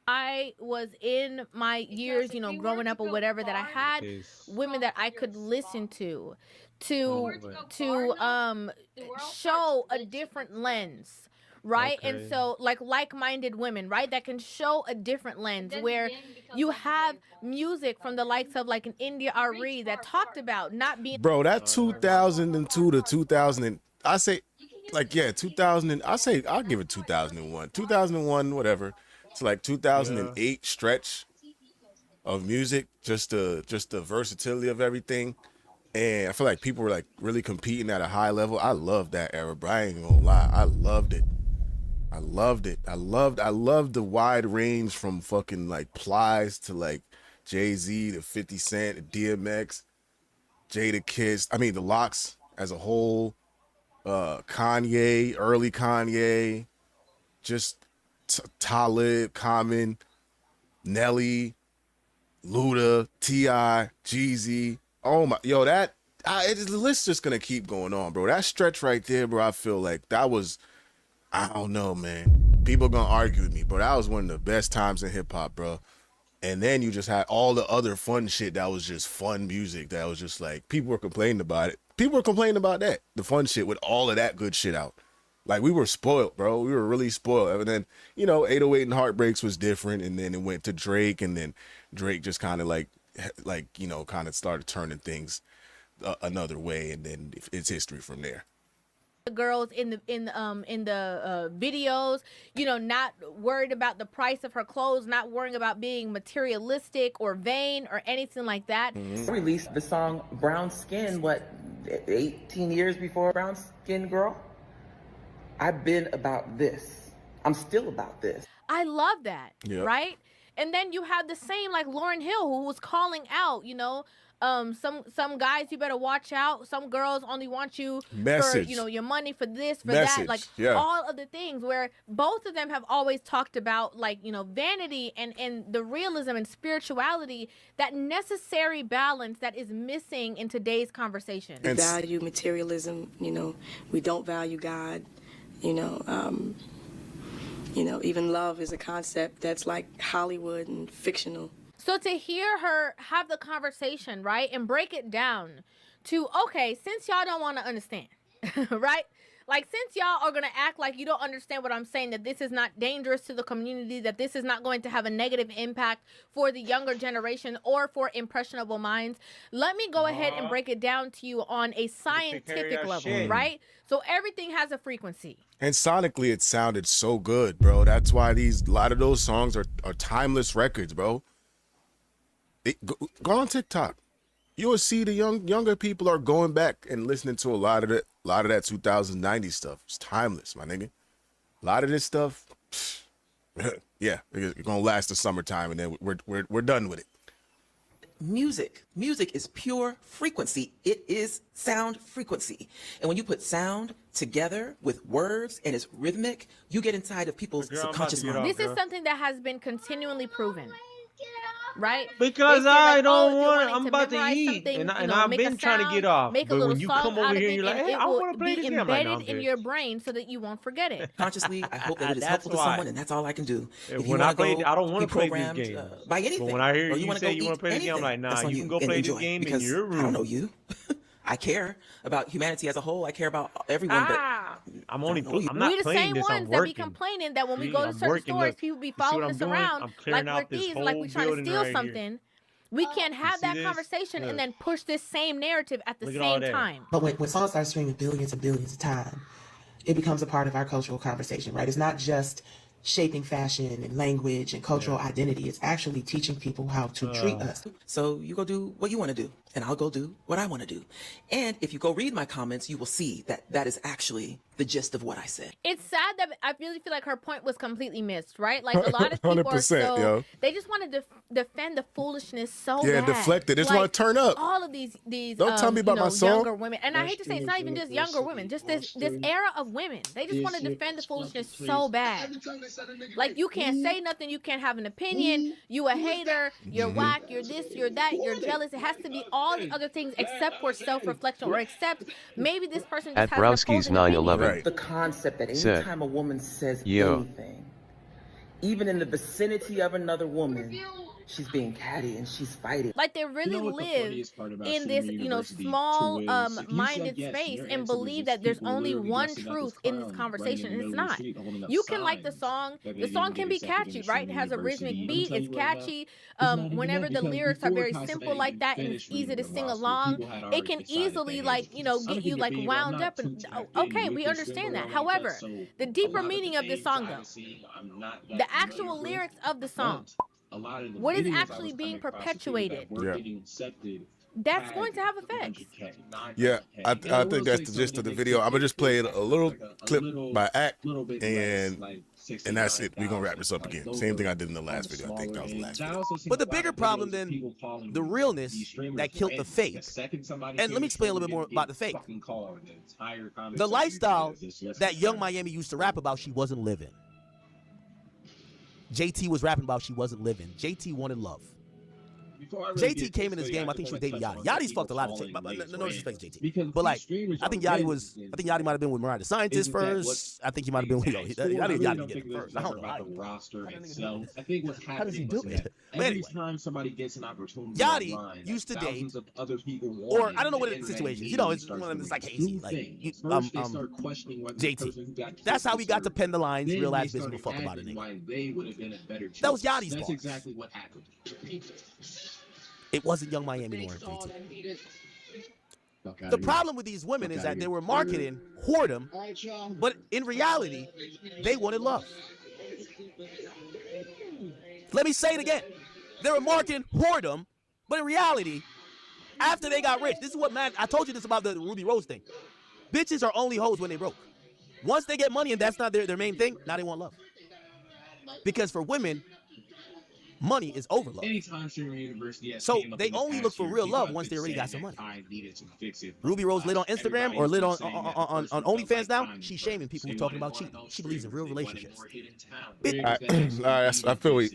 I was in my years, you know, growing up or whatever, that I had women that I could listen to show a different lens, right? And so like-minded women, right, that can show a different lens, where you have music from the likes of like an India Ari that talked about not being... Bro, that 2002 to 2000, I say, like, yeah, 2000, I'll give it 2001. 2001, whatever. It's like 2008 stretch of music, just the versatility of everything. And I feel like people were like really competing at a high level. I loved that era, bro. I ain't gonna lie. I loved it. I loved the wide range from fucking like Plies to like Jay-Z to 50 Cent to DMX, Jada Kiss. I mean, the Locks as a whole, Kanye, early Kanye, just Talib, Common, Nelly, Luda, T.I., Jeezy. Oh my, yo, the list's just gonna keep going on, bro. That stretch right there, bro, I feel like that was, I don't know, man. People gonna argue with me, bro. That was one of the best times in hip hop, bro. And then you just had all the other fun shit that was just fun music that was just like, people were complaining about it. People were complaining about that, the fun shit with all of that good shit out. Like, we were spoiled, bro. We were really spoiled. And then, you know, 808 and Heartbreaks was different. And then it went to Drake. And then Drake just kind of like, you know, kind of started turning things another way. And then it's history from there. The girls in the videos, you know, not worried about the price of her clothes, not worrying about being materialistic or vain or anything like that. I released the song Brown Skin, 18 years before Brown Skin Girl? I've been about this. I'm still about this. I love that, right? And then you have the same like Lauryn Hill, who was calling out, you know, some guys, you better watch out. Some girls only want you for, you know, your money for this, for that, like all of the things, where both of them have always talked about, like, you know, vanity and the realism and spirituality, that necessary balance that is missing in today's conversation. We value materialism, you know, we don't value God. You know, even love is a concept that's like Hollywood and fictional. So to hear her have the conversation, right, and break it down to, okay, since y'all don't want to understand, right? Like, since y'all are going to act like you don't understand what I'm saying, that this is not dangerous to the community, that this is not going to have a negative impact for the younger generation or for impressionable minds, let me go ahead and break it down to you on a scientific level, right? So everything has a frequency. And sonically, it sounded so good, bro. That's why a lot of those songs are timeless records, bro. Go on TikTok. You'll see the younger people are going back and listening to a lot of that 2090 stuff. It's timeless, my nigga. A lot of this stuff, yeah, it's gonna last the summertime, and then we're done with it. Music is pure frequency. It is sound frequency. And when you put sound together with words and it's rhythmic, you get inside of people's subconscious mind. This is something that has been continually proven. Right? Because I don't want. I'm about to memorize eat, something, and you I've know, been trying to get off. Make a But little when you song come out over of here, it, and you're like, and "Hey, it I will want to play be this game." I'm like, "No, I'm embedded in good." your brain so that you won't forget it. Consciously, I hope that it is helpful to someone, and that's all I can do. If you When I want play, to I don't want be to play this programmed game. by anything, But when I hear or you wanna say go you want eat to play this game, I'm like, anything, "Nah, that's on you can go and play this enjoy, game in because your room." I don't know you. I care about humanity as a whole. I care about everyone, but I'm only. I'm We not the playing same this. I'm ones that be working. complaining that when we See, go to I'm certain working. stores, Look, people be you see what following I'm us doing? around I'm clearing like we're out this thieves, like whole we trying to building steal right here. something. We can't have see that this? conversation Look. and then push this same narrative at the Look at all same that. time. But when songs start streaming billions and billions of times, it becomes a part of our cultural conversation, right? It's not just shaping fashion and language and cultural identity. It's actually teaching people how to treat us. So you go do what you want to do, and I'll go do what I want to do. And if you go read my comments, you will see that that is actually the gist of what I said. It's sad that I really feel like her point was completely missed, right? Like, a lot of people are 100%, so, yo. they just want to defend the foolishness so Yeah, bad. deflect it. They just Like, want to turn up. all of these Don't tell me about my song. younger women, and I hate to say it's not even just younger women, just this era of women. They just want to defend the foolishness so bad. Like, you can't say nothing, you can't have an opinion, you a hater, you're whack, you're this, you're that, you're jealous. It has to be all the other things except for self-reflection, or except maybe this person just At has an opposing opinion. Browskies911. The concept that Said, anytime a woman says yo. anything, even in the vicinity of another woman, she's being catty and she's fighting. Like, they really live in this, small, minded space and believe that there's only one truth in this conversation, and it's not. You can like the song can be catchy, right? It has a rhythmic beat, it's catchy. Whenever the lyrics are very simple like that and it's easy to sing along, it can easily, get you, wound up. And okay, we understand that. However, the deeper meaning of this song, though, the actual lyrics of the song, what is actually being perpetuated, that's going to have effects. Yeah, I think that's the gist of the video. I'm gonna just play a little clip by act, and that's it. We're gonna wrap this up again. Same thing I did in the last video. I think that was the last video. But the bigger problem than the realness that killed the fake, and let me explain a little bit more about the fake. The lifestyle that Young Miami used to rap about, she wasn't living. JT was rapping about she wasn't living. JT wanted love. JT came in this game. I think she was dating Yachty. Yachty's fucked a lot of chicks. No disrespect to JT. But, like, I think Yachty might have been with Mariah the Scientist first. I think he might have been with Yachty get it first. I don't know. How does he do it? But anyway, Yachty used to date, or I don't know what the situation is. It's one of them. It's like hazy. Like JT. That's how we got to pen the lines. Real ass bitch give a fuck about it. That was Yachty's fault. Exactly what happened. It wasn't Young Miami anymore. The problem with these women is that they were marketing whoredom, but in reality, they wanted love. Let me say it again. They were marketing whoredom, but in reality, after they got rich, this is what, man, I told you this about the Ruby Rose thing. Bitches are only hoes when they broke. Once they get money and that's not their main thing, now they want love. Because for women, money is overload. So they only look for real love once they already got some money. Ruby Rose lit on Instagram or lit on OnlyFans now. She's shaming people who are talking about cheating. She believes in real relationships. I feel we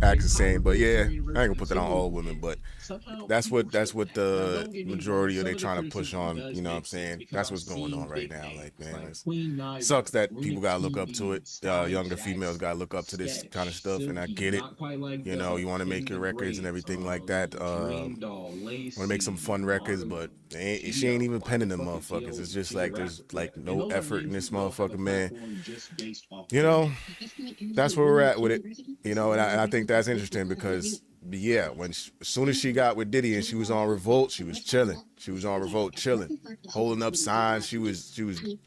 act the same, but yeah, I ain't gonna put that on all women, but that's what the majority of they trying to push on. You know what I'm saying? That's what's going on right now. Like, man, it sucks that people gotta look up to it. Younger females gotta look up to this kind of stuff, and I get it. You know, you want to make your records and everything like that. Want to make some fun records, but she ain't even penning them motherfuckers. It's just like there's like no effort in this motherfucker, man. You know, that's where we're at with it. You know, and I think that's interesting because, yeah, as soon as she got with Diddy and she was on Revolt, she was chilling. She was on Revolt chilling, holding up signs. She was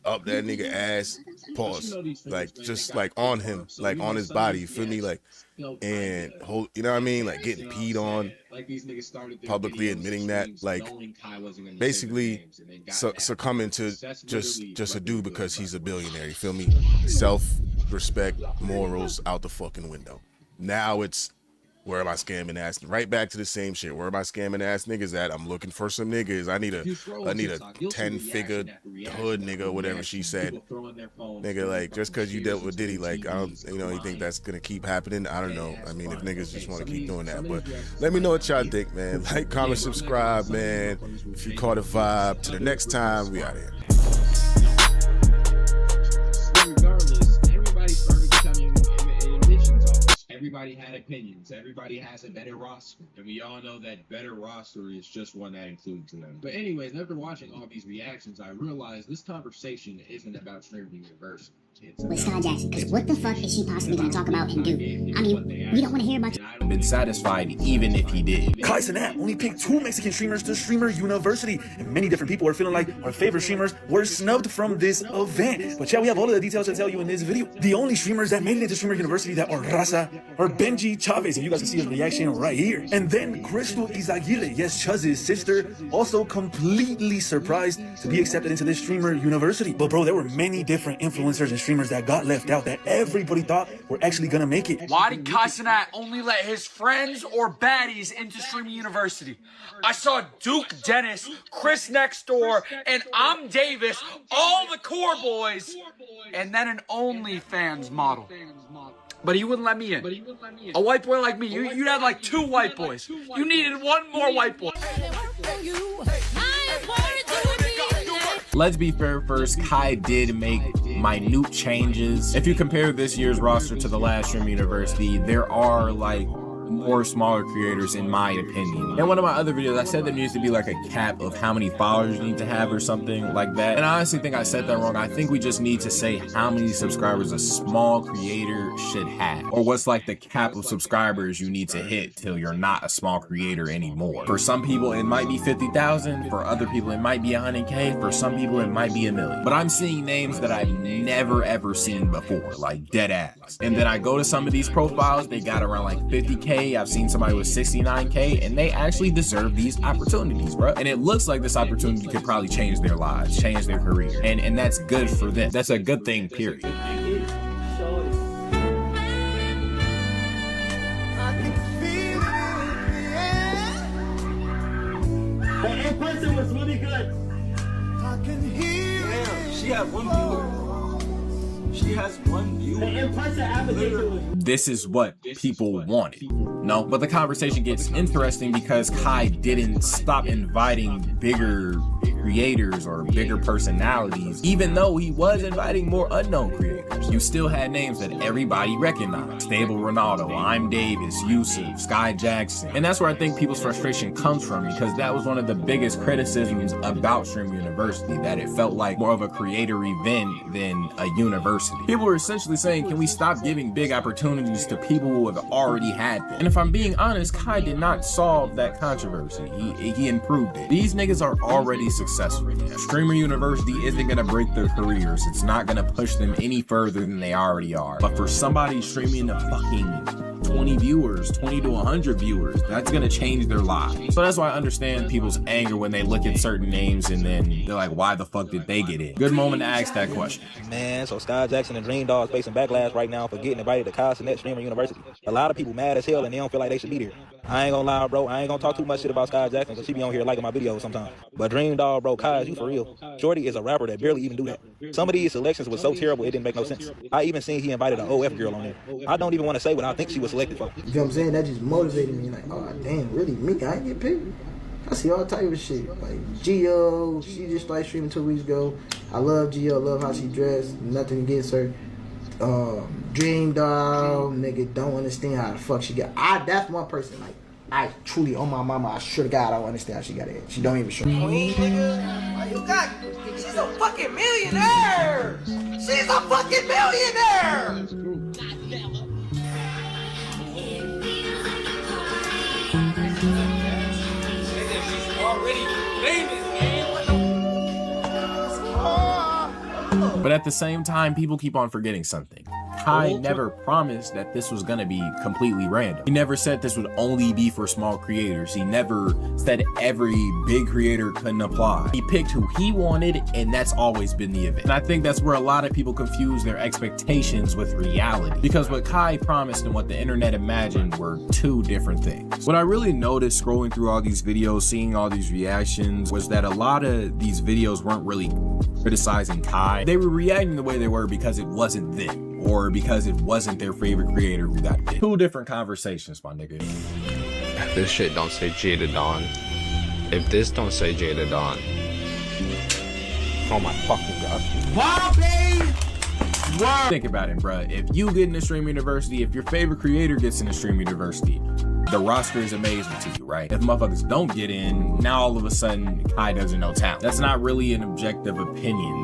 up that nigga ass. Pause. Like just like on him, like on his body. You feel me? Like, and you know what I mean? Like getting peed on, publicly admitting that, like basically succumbing to just a dude because he's a billionaire. You feel me? Self-respect, morals out the fucking window. Now it's, where am I scamming ass? Right back to the same shit. Where am I scamming ass niggas at? I'm looking for some niggas. I need a 10-figure hood nigga, whatever she said. Nigga, like, just because you dealt with Diddy, like, I don't, you know, you think that's gonna keep happening? I don't know. I mean, if niggas just want to keep doing that, but let me know what y'all think, man. Like, comment, subscribe, man. If you caught a vibe. Till the next time, we out here. Regardless, everybody started becoming an admissions office. Everybody had opinions. Everybody has a better roster. And we all know that better roster is just one that includes them. But anyways, after watching all these reactions, I realized this conversation isn't about Streamer University. With Sky Jackson, because what the fuck is she possibly going to talk about and do? I mean, we don't want to hear about you. Been satisfied even if he did. Kai Cenat only picked 2 Mexican streamers to Streamer University, and many different people are feeling like our favorite streamers were snubbed from this event. But yeah, we have all of the details to tell you in this video. The only streamers that made it into Streamer University that are Raza are Benji Chavez, and you guys can see his reaction right here. And then Crystal Izaguirre, yes, Chuz's sister, also completely surprised to be accepted into this Streamer University. But bro, there were many different influencers and streamers that got left out that everybody thought were actually gonna make it. Why did Kai Cenat only let his friends or baddies into Streaming University? I saw Duke Dennis, Chris Next Door, and I'm Davis, all the core boys, and then an OnlyFans model. But he wouldn't let me in. A white boy like me, you'd have like 2 white boys. You needed 1 more white boy. Let's be fair first, Kai did make minute changes. If you compare this year's roster to the last Streamer University, there are like more smaller creators in my opinion. In one of my other videos, I said there needs to be like a cap of how many followers you need to have or something like that. And I honestly think I said that wrong. I think we just need to say how many subscribers a small creator should have. Or what's like the cap of subscribers you need to hit till you're not a small creator anymore. For some people, it might be 50,000. For other people, it might be 100K. For some people, it might be 1 million. But I'm seeing names that I've never ever seen before, like dead ass. And then I go to some of these profiles, they got around like 50K. I've seen somebody with 69K, and they actually deserve these opportunities, bro. And it looks like this opportunity could probably change their lives, change their career, and that's good for them. That's a good thing, period. The in-person was really good. Damn, she had 1 viewer. She has 1 viewer. The in-person advocate. This is what people wanted. No, but the conversation gets interesting because Kai didn't stop inviting bigger creators or bigger personalities, even though he was inviting more unknown creators. You still had names that everybody recognized. Stable Ronaldo, I'm Davis, Yusuf, Sky Jackson. And that's where I think people's frustration comes from, because that was one of the biggest criticisms about Streamer University, that it felt like more of a creator event than a university. People were essentially saying, can we stop giving big opportunities to people who have already had them? And if I'm being honest, Kai did not solve that controversy. He improved it. These niggas are already successful. Streamer University isn't gonna break their careers. It's not gonna push them any further than they already are. But for somebody streaming to fucking 20 viewers, 20 to 100 viewers, that's gonna change their lives. So that's why I understand people's anger when they look at certain names and then they're like, why the fuck did they get in? Good moment to ask that question. Man, so Sky Jackson and Dream Dogs facing backlash right now for getting invited to Kai Cenat Streamer University. A lot of people mad as hell and they don't feel like they should be there. I ain't gonna lie, bro. I ain't gonna talk too much shit about Sky Jackson because she be on here liking my videos sometimes. But Dream Dog, bro, Kai, is you for real? Shorty is a rapper that barely even do that. Some of these selections was so terrible it didn't make no sense. I even seen he invited an OF girl on there. I don't even want to say what I think she was selected for. You know what I'm saying? That just motivated me. Like, oh damn, really? Me? I ain't get picked. I see all type of shit. Like Gio, she just started streaming 2 weeks ago. I love Gio, love how she dressed. Nothing against her. Dream Doll, nigga, don't understand how the fuck she got. That's one person, like, I truly, on my mama, I swear to God, I don't understand how she got it. She don't even show. Queen, nigga, why you got? She's a fucking millionaire. She's a fucking millionaire. Already famous, man. But at the same time, people keep on forgetting something. Kai never promised that this was gonna be completely random. He never said this would only be for small creators. He never said every big creator couldn't apply. He picked who he wanted, and that's always been the event. And I think that's where a lot of people confuse their expectations with reality. Because what Kai promised and what the internet imagined were two different things. What I really noticed scrolling through all these videos, seeing all these reactions, was that a lot of these videos weren't really criticizing Kai. They were reacting the way they were because it wasn't them, or because it wasn't their favorite creator who got picked. Two different conversations, my nigga. If this shit don't say Jada Dawn, if this don't say Jada Dawn, oh my fucking god. Wow. Think about it, bruh. If you get into Stream University, if your favorite creator gets into Stream University, the roster is amazing to you, right? If motherfuckers don't get in, now all of a sudden Kai doesn't know talent. That's not really an objective opinion.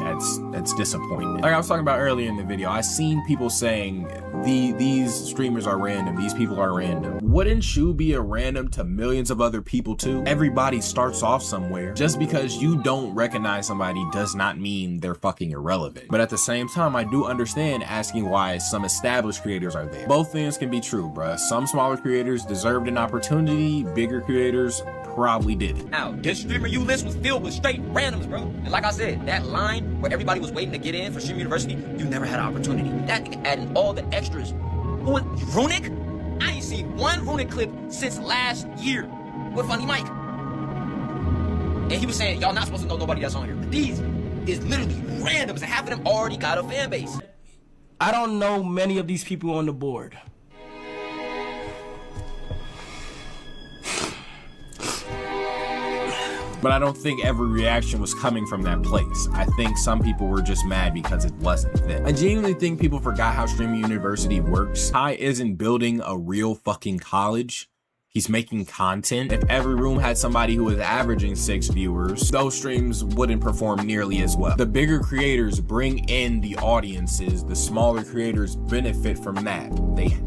That's disappointing. Like I was talking about earlier in the video, I seen people saying these streamers are random, these people are random. Wouldn't you be a random to millions of other people too? Everybody starts off somewhere. Just because you don't recognize somebody does not mean they're fucking irrelevant. But at the same time, I do understand asking why some established creators are there. Both things can be true, bruh. Some smaller creators deserved an opportunity, bigger creators probably didn't. Now, this streamer you list was filled with straight randoms, bro. And like I said, that line where everybody was waiting to get in for Stream University, you never had an opportunity. That nigga adding all the extras. Who was Runic? I ain't seen one Runic clip since last year with Funny Mike. And he was saying, y'all not supposed to know nobody that's on here. But these is literally randoms, and half of them already got a fan base. I don't know many of these people on the board. But I don't think every reaction was coming from that place. I think some people were just mad because it wasn't them. I genuinely think people forgot how Stream University works. Kai isn't building a real fucking college. He's making content. If every room had somebody who was averaging 6 viewers, those streams wouldn't perform nearly as well. The bigger creators bring in the audiences. The smaller creators benefit from that.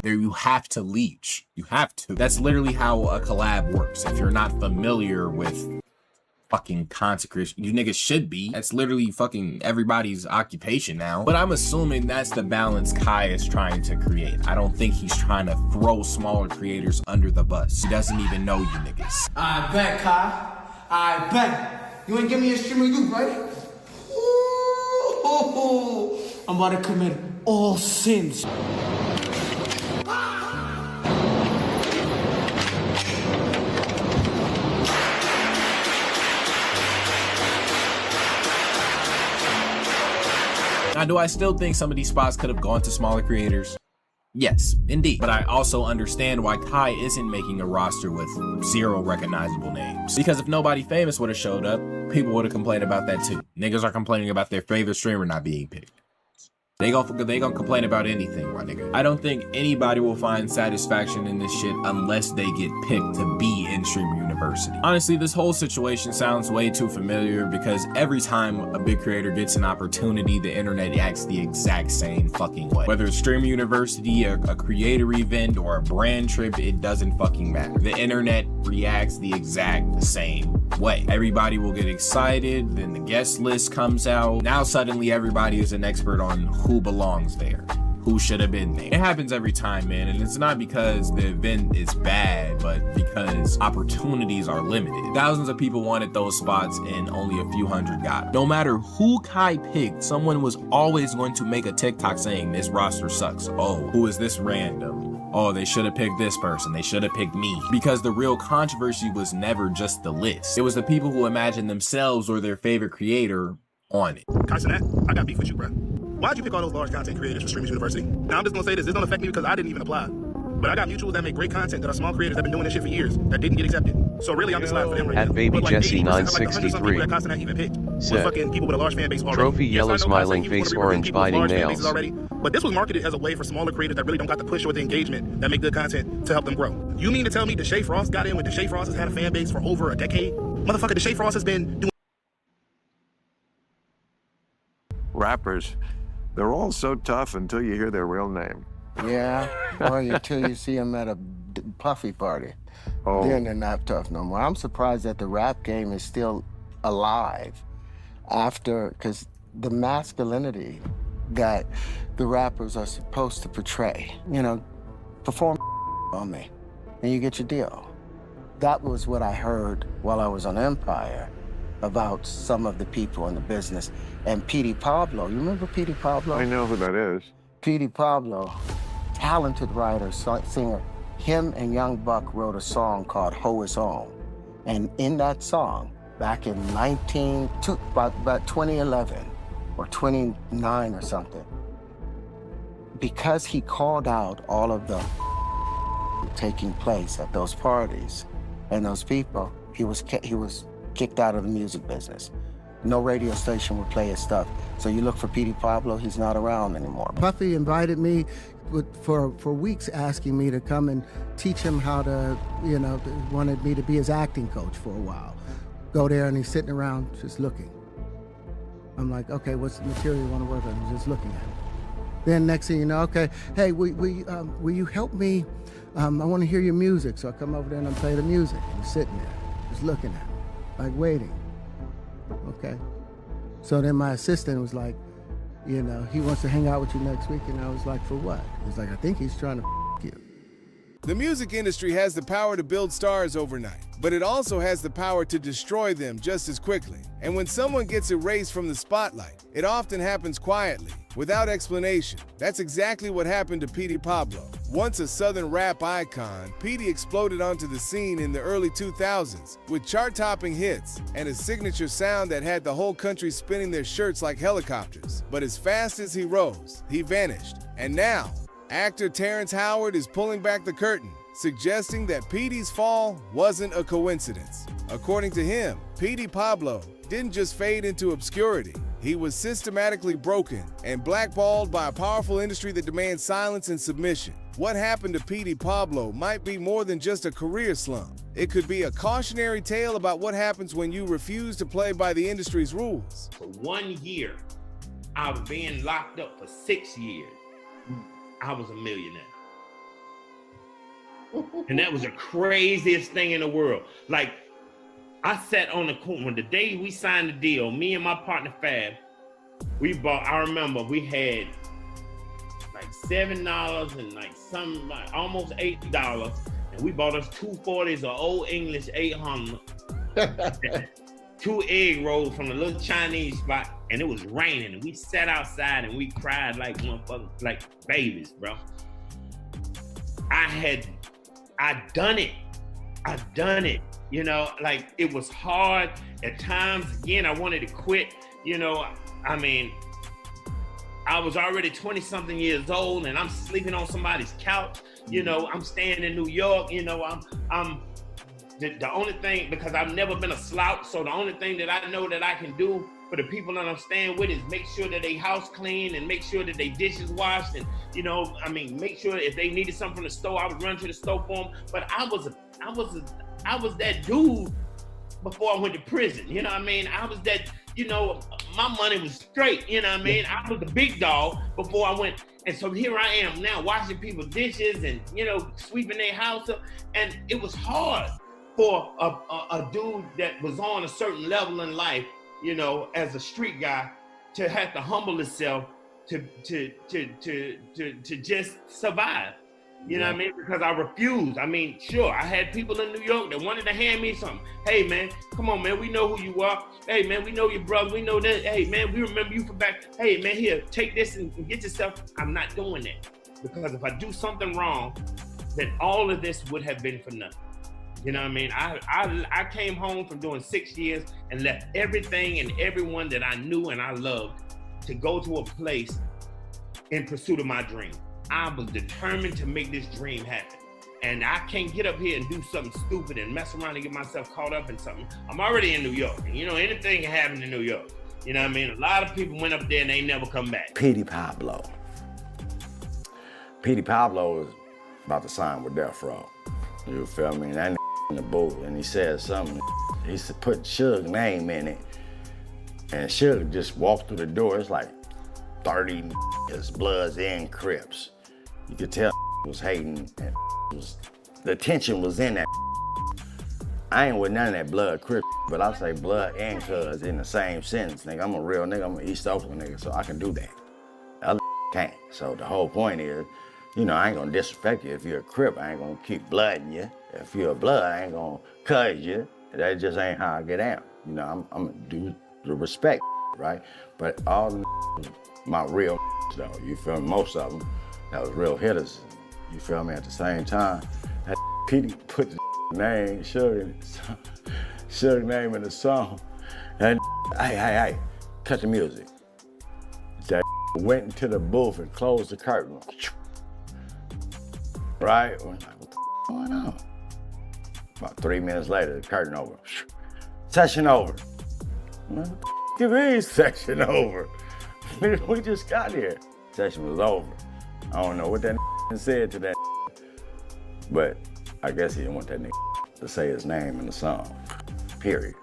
You have to leech. You have to. That's literally how a collab works. If you're not familiar with fucking consecration, you niggas should be. That's literally fucking everybody's occupation now. But I'm assuming that's the balance Kai is trying to create. I don't think he's trying to throw smaller creators under the bus. He doesn't even know you niggas. I bet, Kai. I bet. You ain't give me a stream of you, right? Ooh, I'm about to commit all sins. Now, do I still think some of these spots could have gone to smaller creators? Yes, indeed. But I also understand why Kai isn't making a roster with 0 recognizable names. Because if nobody famous would have showed up, people would have complained about that too. Niggas are complaining about their favorite streamer not being picked. They gonna complain about anything, my nigga. I don't think anybody will find satisfaction in this shit unless they get picked to be in Stream University. Honestly, this whole situation sounds way too familiar because every time a big creator gets an opportunity, the internet acts the exact same fucking way. Whether it's Stream University, a creator event, or a brand trip, it doesn't fucking matter. The internet reacts the exact same way. Everybody will get excited, then the guest list comes out. Now suddenly everybody is an expert on who belongs there, who should have been there. It happens every time, man, and it's not because the event is bad, but because opportunities are limited. Thousands of people wanted those spots and only a few hundred got them. No matter who Kai picked, someone was always going to make a TikTok saying this roster sucks. Oh, who is this random? Oh, they should have picked this person. They should have picked me. Because the real controversy was never just the list. It was the people who imagined themselves or their favorite creator on it. Kaisenet, I got beef with you, bro. Why'd you pick all those large content creators for Streamers University? Now I'm just gonna say this don't affect me because I didn't even apply. But I got mutuals that make great content that are small creators that have been doing this shit for years that didn't get accepted. So really, I'm just lying for them right now. At Babyjesse963. Like, that Kaisenet even picked. with fucking people with a large fan base already. Trophy Yes, yellow I know smiling Kai said he was face gonna be orange people with biting large fan bases nails. already, but this was marketed as a way for smaller creators that really don't got the push or the engagement that make good content to help them grow. You mean to tell me Deshae Frost got in when Deshae Frost has had a fan base for over a decade? Motherfucker, Deshae Frost has been doing rappers, they're all so tough until you hear their real name. Yeah, or until you see them at a puffy party. Oh. Then they're not tough no more. I'm surprised that the rap game is still alive after, because the masculinity that the rappers are supposed to portray, you know, perform on me, and you get your deal. That was what I heard while I was on Empire about some of the people in the business. And Petey Pablo, you remember Petey Pablo? I know who that is. Petey Pablo, talented writer, singer. Him and Young Buck wrote a song called Ho Is Home. And in that song, back in about 2011 or 29 or something, because he called out all of the taking place at those parties and those people, he was kicked out of the music business. No radio station would play his stuff. So you look for Petey Pablo, he's not around anymore. Puffy invited me for weeks, asking me to come and teach him how to, you know, wanted me to be his acting coach for a while. Go there and he's sitting around just looking. I'm like, okay, what's the material you want to work on? He's just looking at it. Then next thing you know, okay, hey, will you help me? I want to hear your music. So I come over there and I play the music. And he's sitting there, just looking at it, like waiting. Okay. So then my assistant was like, you know, he wants to hang out with you next week. And I was like, for what? He's like, I think he's trying to you. The music industry has the power to build stars overnight, but it also has the power to destroy them just as quickly. And when someone gets erased from the spotlight, it often happens quietly, without explanation. That's exactly what happened to Petey Pablo. Once a Southern rap icon, Petey exploded onto the scene in the early 2000s with chart-topping hits and a signature sound that had the whole country spinning their shirts like helicopters. But as fast as he rose, he vanished. And now, actor Terrence Howard is pulling back the curtain, suggesting that Petey's fall wasn't a coincidence. According to him, Petey Pablo didn't just fade into obscurity. He was systematically broken and blackballed by a powerful industry that demands silence and submission. What happened to Petey Pablo might be more than just a career slump. It could be a cautionary tale about what happens when you refuse to play by the industry's rules. For 1 year, I was being locked up for 6 years. I was a millionaire. And that was the craziest thing in the world. Like, I sat on the corner. The day we signed the deal, me and my partner Fab, we bought, I remember we had like $7 and like some, like almost $8. And we bought us 2 40s of Old English 800. 2 egg rolls from a little Chinese spot, and it was raining. And we sat outside and we cried like motherfuckers, like babies, bro. I done it. You know, like it was hard at times. Again, I wanted to quit. You know, I mean, I was already 20-something years old and I'm sleeping on somebody's couch. You know, I'm staying in New York. You know, I'm the only thing, because I've never been a slouch. So the only thing that I know that I can do for the people that I'm staying with is make sure that they house clean and make sure that they dishes washed. And, you know, I mean, make sure if they needed something from the store, I would run to the store for them. But I was that dude before I went to prison. You know what I mean? I was that, you know, my money was straight. You know what I mean? I was the big dog before I went. And so here I am now washing people's dishes and, you know, sweeping their house up. And it was hard for a dude that was on a certain level in life, you know, as a street guy, to have to humble himself to just survive. You know what I mean? Because I refused. I mean, sure, I had people in New York that wanted to hand me something. Hey, man, come on, man. We know who you are. Hey, man, we know your brother. We know that. Hey, man, we remember you from back. Hey, man, here, take this and get yourself. I'm not doing that. Because if I do something wrong, then all of this would have been for nothing. You know what I mean? I came home from doing 6 years and left everything and everyone that I knew and I loved to go to a place in pursuit of my dream. I was determined to make this dream happen. and I can't get up here and do something stupid and mess around and get myself caught up in something. I'm already in New York. And, you know, anything can happen in New York. You know what I mean? A lot of people went up there and they never come back. Petey Pablo. Petey Pablo is about to sign with Death Row. You feel me? And that in the booth, and he said something. He put Suge's name in it, and Suge just walked through the door. It's like 30 Bloods and Crips. You could tell was hating, and the tension was in that. I ain't with none of that Blood Crip, but I say Blood and Cuz in the same sentence, nigga. I'm a real nigga, I'm an East Oakland nigga, so I can do that. Other can't. So the whole point is, you know, I ain't gonna disrespect you. If you're a Crip, I ain't gonna keep blooding you. If you're a Blood, I ain't gonna cuz you. That just ain't how I get down. You know, I'm gonna do the respect, right? But all my real though, you feel me? Most of them, that was real hitters. You feel me? At the same time, that Petey put the name, Suge's name in the song. And hey, cut the music. That went into the booth and closed the curtain. Right? We're like, what the going on? About 3 minutes later, the curtain over. Session over. What the you mean session over? We just got here. Session was over. I don't know what that said to that, but I guess he didn't want that to say his name in the song, period.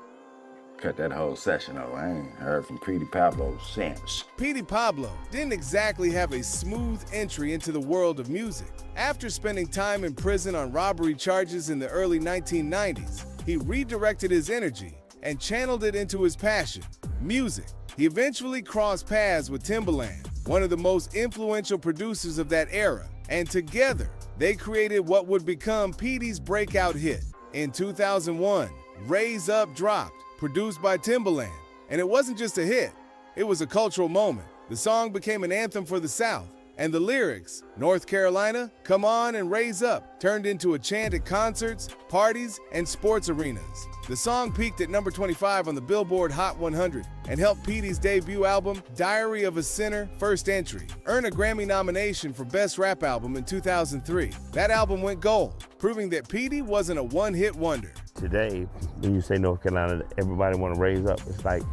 Cut that whole session over. I ain't heard from Petey Pablo since. Petey Pablo didn't exactly have a smooth entry into the world of music. After spending time in prison on robbery charges in the early 1990s, he redirected his energy and channeled it into his passion, music. He eventually crossed paths with Timbaland, one of the most influential producers of that era, and together, they created what would become Petey's breakout hit. In 2001, Raise Up dropped, produced by Timbaland, and it wasn't just a hit, it was a cultural moment. The song became an anthem for the South, and the lyrics, North Carolina, come on and raise up, turned into a chant at concerts, parties, and sports arenas. The song peaked at number 25 on the Billboard Hot 100 and helped Petey's debut album, Diary of a Sinner, first entry, earn a Grammy nomination for Best Rap Album in 2003. That album went gold, proving that Petey wasn't a one-hit wonder. Today, when you say North Carolina, everybody want to raise up. It's like,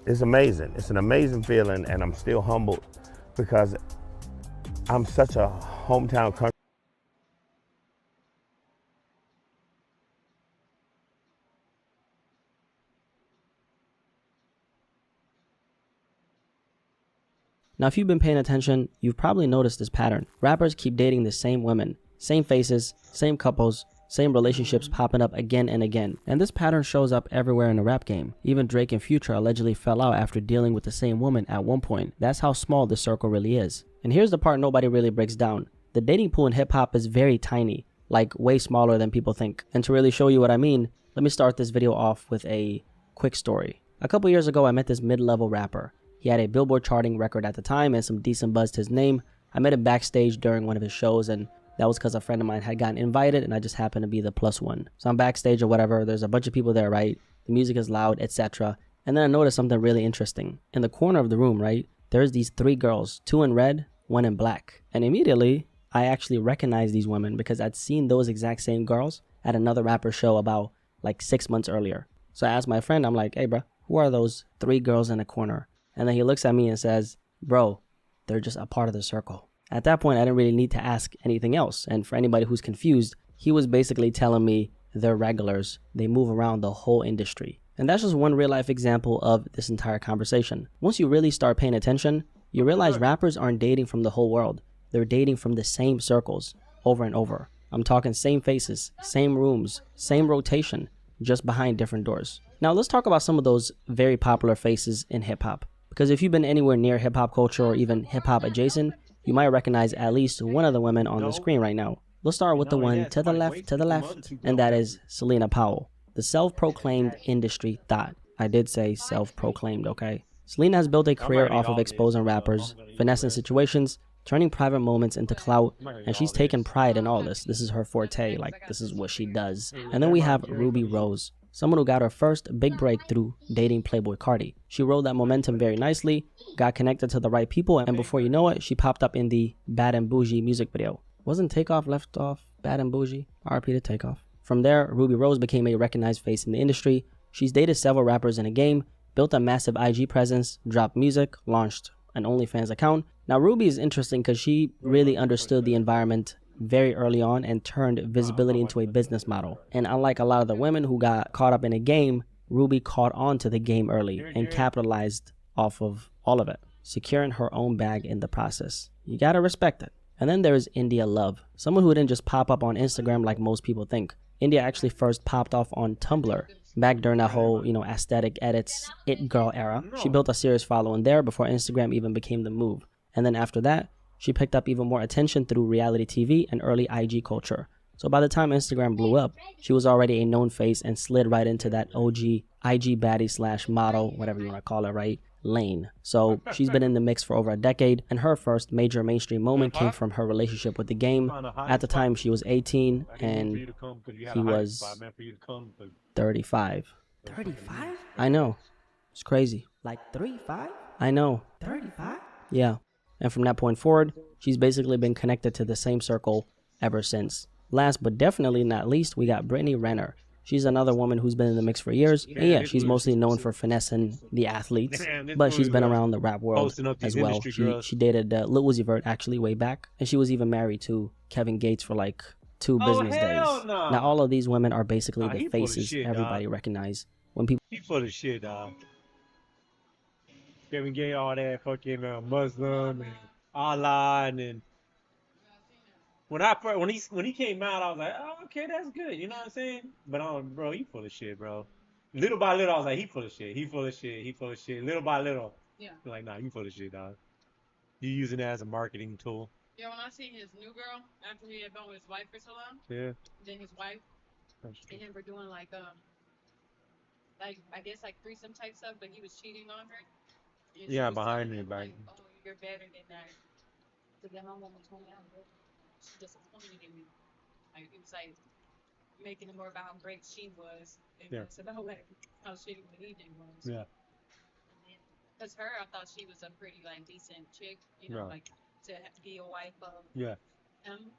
it's amazing. It's an amazing feeling, and I'm still humbled because I'm such a hometown country. Now, if you've been paying attention, you've probably noticed this pattern. Rappers keep dating the same women, same faces, same couples, same relationships popping up again and again. And this pattern shows up everywhere in the rap game. Even Drake and Future allegedly fell out after dealing with the same woman at one point. That's how small this circle really is. And here's the part nobody really breaks down. The dating pool in hip hop is very tiny, like way smaller than people think. And to really show you what I mean, let me start this video off with a quick story. A couple years ago, I met this mid-level rapper. He had a Billboard charting record at the time and some decent buzz to his name. I met him backstage during one of his shows, and that was because a friend of mine had gotten invited and I just happened to be the plus one. So I'm backstage or whatever, there's a bunch of people there, right? The music is loud, etc. And then I noticed something really interesting. In the corner of the room, right, there's these 3 girls, 2 in red, 1 in black. And immediately, I actually recognized these women because I'd seen those exact same girls at another rapper show about like 6 months earlier. So I asked my friend, I'm like, hey bro, who are those 3 girls in the corner? And then he looks at me and says, bro, they're just a part of the circle. At that point, I didn't really need to ask anything else. And for anybody who's confused, he was basically telling me they're regulars. They move around the whole industry. And that's just one real life example of this entire conversation. Once you really start paying attention, you realize rappers aren't dating from the whole world. They're dating from the same circles over and over. I'm talking same faces, same rooms, same rotation, just behind different doors. Now let's talk about some of those very popular faces in hip hop. Because if you've been anywhere near hip hop culture or even hip hop adjacent, you might recognize at least one of the women on the screen right now. Let's start with the one to the left, and that is Selena Powell, the self-proclaimed industry thought. I did say self-proclaimed, okay? Selena has built a career off of exposing rappers, finessing situations, turning private moments into clout, and she's taken pride in all this. This is her forte, like this is what she does. And then we have Ruby Rose, someone who got her first big breakthrough dating Playboy Cardi. She rode that momentum very nicely, got connected to the right people, and before you know it, she popped up in the Bad and Bougie music video. Wasn't Takeoff left off bad and bougie? RP to Takeoff. From there, Ruby Rose became a recognized face in the industry. She's dated several rappers in a game, built a massive IG presence, dropped music, launched an OnlyFans account. Now Ruby is interesting because she really understood the environment very early on and turned visibility into a business model. And unlike a lot of the women who got caught up in a game, Ruby caught on to the game early and capitalized off of all of it, securing her own bag in the process. You gotta respect it. And then there is India Love, someone who didn't just pop up on Instagram like most people think. India actually first popped off on Tumblr back during that whole, aesthetic edits, it girl era. She built a serious following there before Instagram even became the move. And then after that, she picked up even more attention through reality TV and early IG culture. So by the time Instagram blew up, she was already a known face and slid right into that OG IG baddie / model, whatever you want to call it, right, lane. So she's been in the mix for over a decade, and her first major mainstream moment came from her relationship with the game. At the time, she was 18 and he was 35. 35? I know. It's crazy. Like 35? I know. 35? Yeah. And from that point forward, she's basically been connected to the same circle ever since. Last but definitely not least, we got Brittany Renner. She's another woman who's been in the mix for years. And yeah, she's mostly known for finessing the athletes, but she's been around the rap world as well. She dated Lil Uzi Vert actually way back, and she was even married to Kevin Gates for like 2 business days. Now all of these women are basically the faces everybody recognize. When people He full of shit, dog. Kevin Gates, all that fucking Muslim and Allah, and then when he came out, I was like, oh, okay, that's good. You know what I'm saying? But bro, he full of shit, bro. Little by little, I was like, he full of shit. He full of shit. He full of shit. Little by little, Yeah. I'm like, nah, you full of shit, dog. You using that as a marketing tool? Yeah, when I seen his new girl after he had been with his wife for so long, Yeah. then his wife and him were doing like I guess like threesome type stuff, but he was cheating on her. And she Yeah, was behind telling me, him, back. like, oh, you're better than that. So then my mom told me, she disappointed in me. Like it was like making it more about how great she was, and Yeah. less about like how shitty the evening was. Yeah. Because her, I thought she was a pretty like decent chick, you know, Right. like to be a wife of Yeah. him. And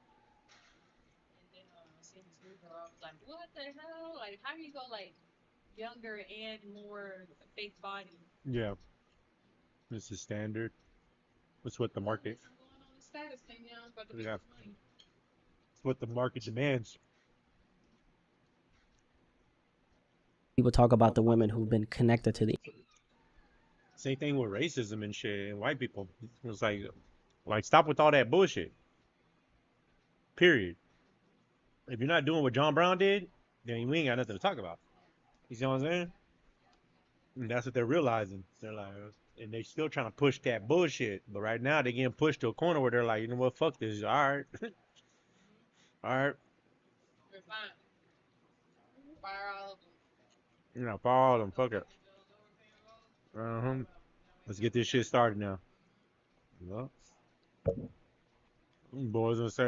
then seeing this new girl, I was like, what the hell? Like, how do you go like younger and more fake body? Yeah. This is standard. It's what the market. On the status thing, you know, but Yeah. It's what the market demands. people talk about the women who've been connected to the Same thing with racism and shit and white people. It's like stop with all that bullshit. Period. If you're not doing what John Brown did, then we ain't got nothing to talk about. You see what I'm saying? And that's what they're realizing. They're like, and they still trying to push that bullshit. But right now they're getting pushed to a corner where they're like, you know what, fuck this. All right. All right. We're fine. Fire all of them. You know, fire all of them. Fuck it. Let's get this shit started now. Well, boys gonna say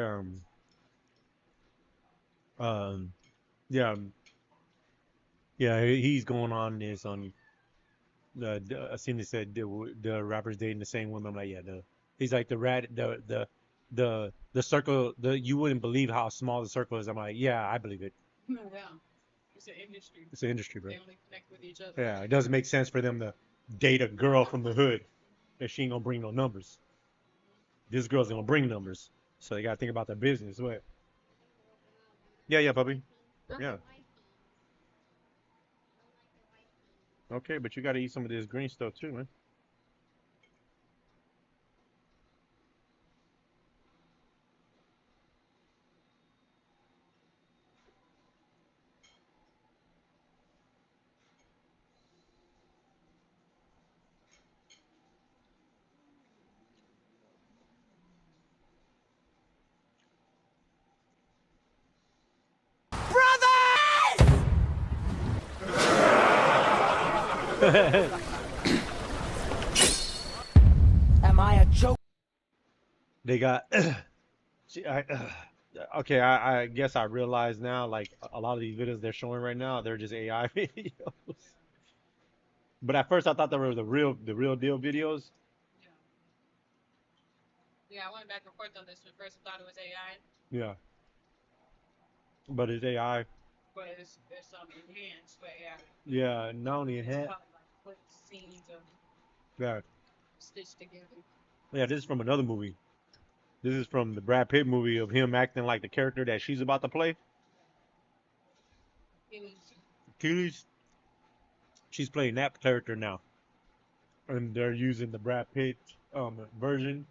he's going on this on I seen they said the rappers dating the same woman. I'm like, yeah, he's like the circle, you wouldn't believe how small the circle is. I'm like, yeah, I believe it. Yeah. It's an industry. It's an industry, bro. They only connect with each other. Yeah, it doesn't make sense for them to date a girl from the hood if she ain't gonna bring no numbers. This girl's gonna bring numbers, so you gotta think about the business. What? Yeah, puppy. Yeah. Okay, but you gotta eat some of this green stuff too, man. Am I a joke? They got. Okay, I guess I realize now, like a lot of these videos they're showing right now, they're just AI videos. But at first I thought they were the real deal videos. Yeah, I went back and forth on this when first I thought it was AI, Yeah. But it's AI. but it's enhanced for AI. Yeah, not only It's enhanced. probably like quick scenes of Yeah. stitched together. Yeah, this is from another movie. This is from the Brad Pitt movie of him acting like the character that she's about to play. Keely's. She's playing that character now. And they're using the Brad Pitt version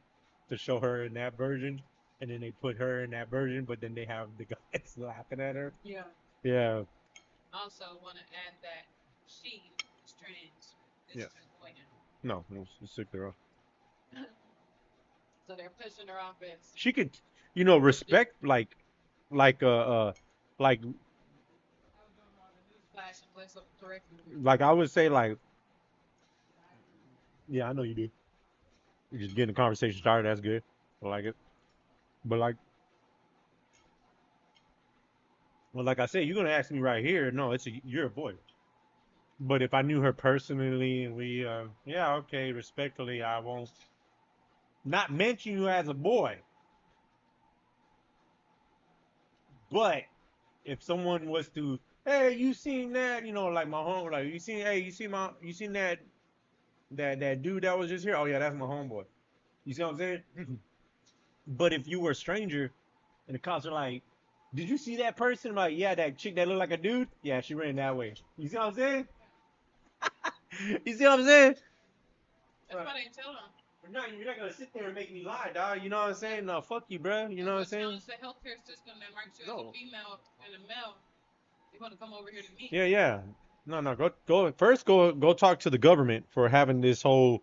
to show her in that version. And then they put her in that version, but then they have the guys laughing at her. Yeah. Yeah. Also want to add that she is trans. This Yeah. is a boy now. No, it's sick girl. So they're pushing her off as She could, respect like like flash and place up correctly. I would say like, yeah, I know you do. You're just getting the conversation started. That's good. I like it. But like, well, like I said, you're gonna ask me right here. No, you're a boy. But if I knew her personally and we, yeah, okay, respectfully, I won't not mention you as a boy. But if someone was to, hey, you seen that? Like my home, like you seen that dude that was just here? Oh yeah, that's my homeboy. You see what I'm saying? But if you were a stranger and the cops are like, did you see that person? I'm like, yeah, that chick that looked like a dude? Yeah, she ran that way. You see what I'm saying? You see what I'm saying? That's why they tell them. You're not gonna sit there and make me lie, dog. You know what I'm saying? No, fuck you, bro. You know what I'm saying? It's the healthcare system that marks you as a female and a male. You want to come over here to me? Yeah, yeah. No. Go talk to the government for having this whole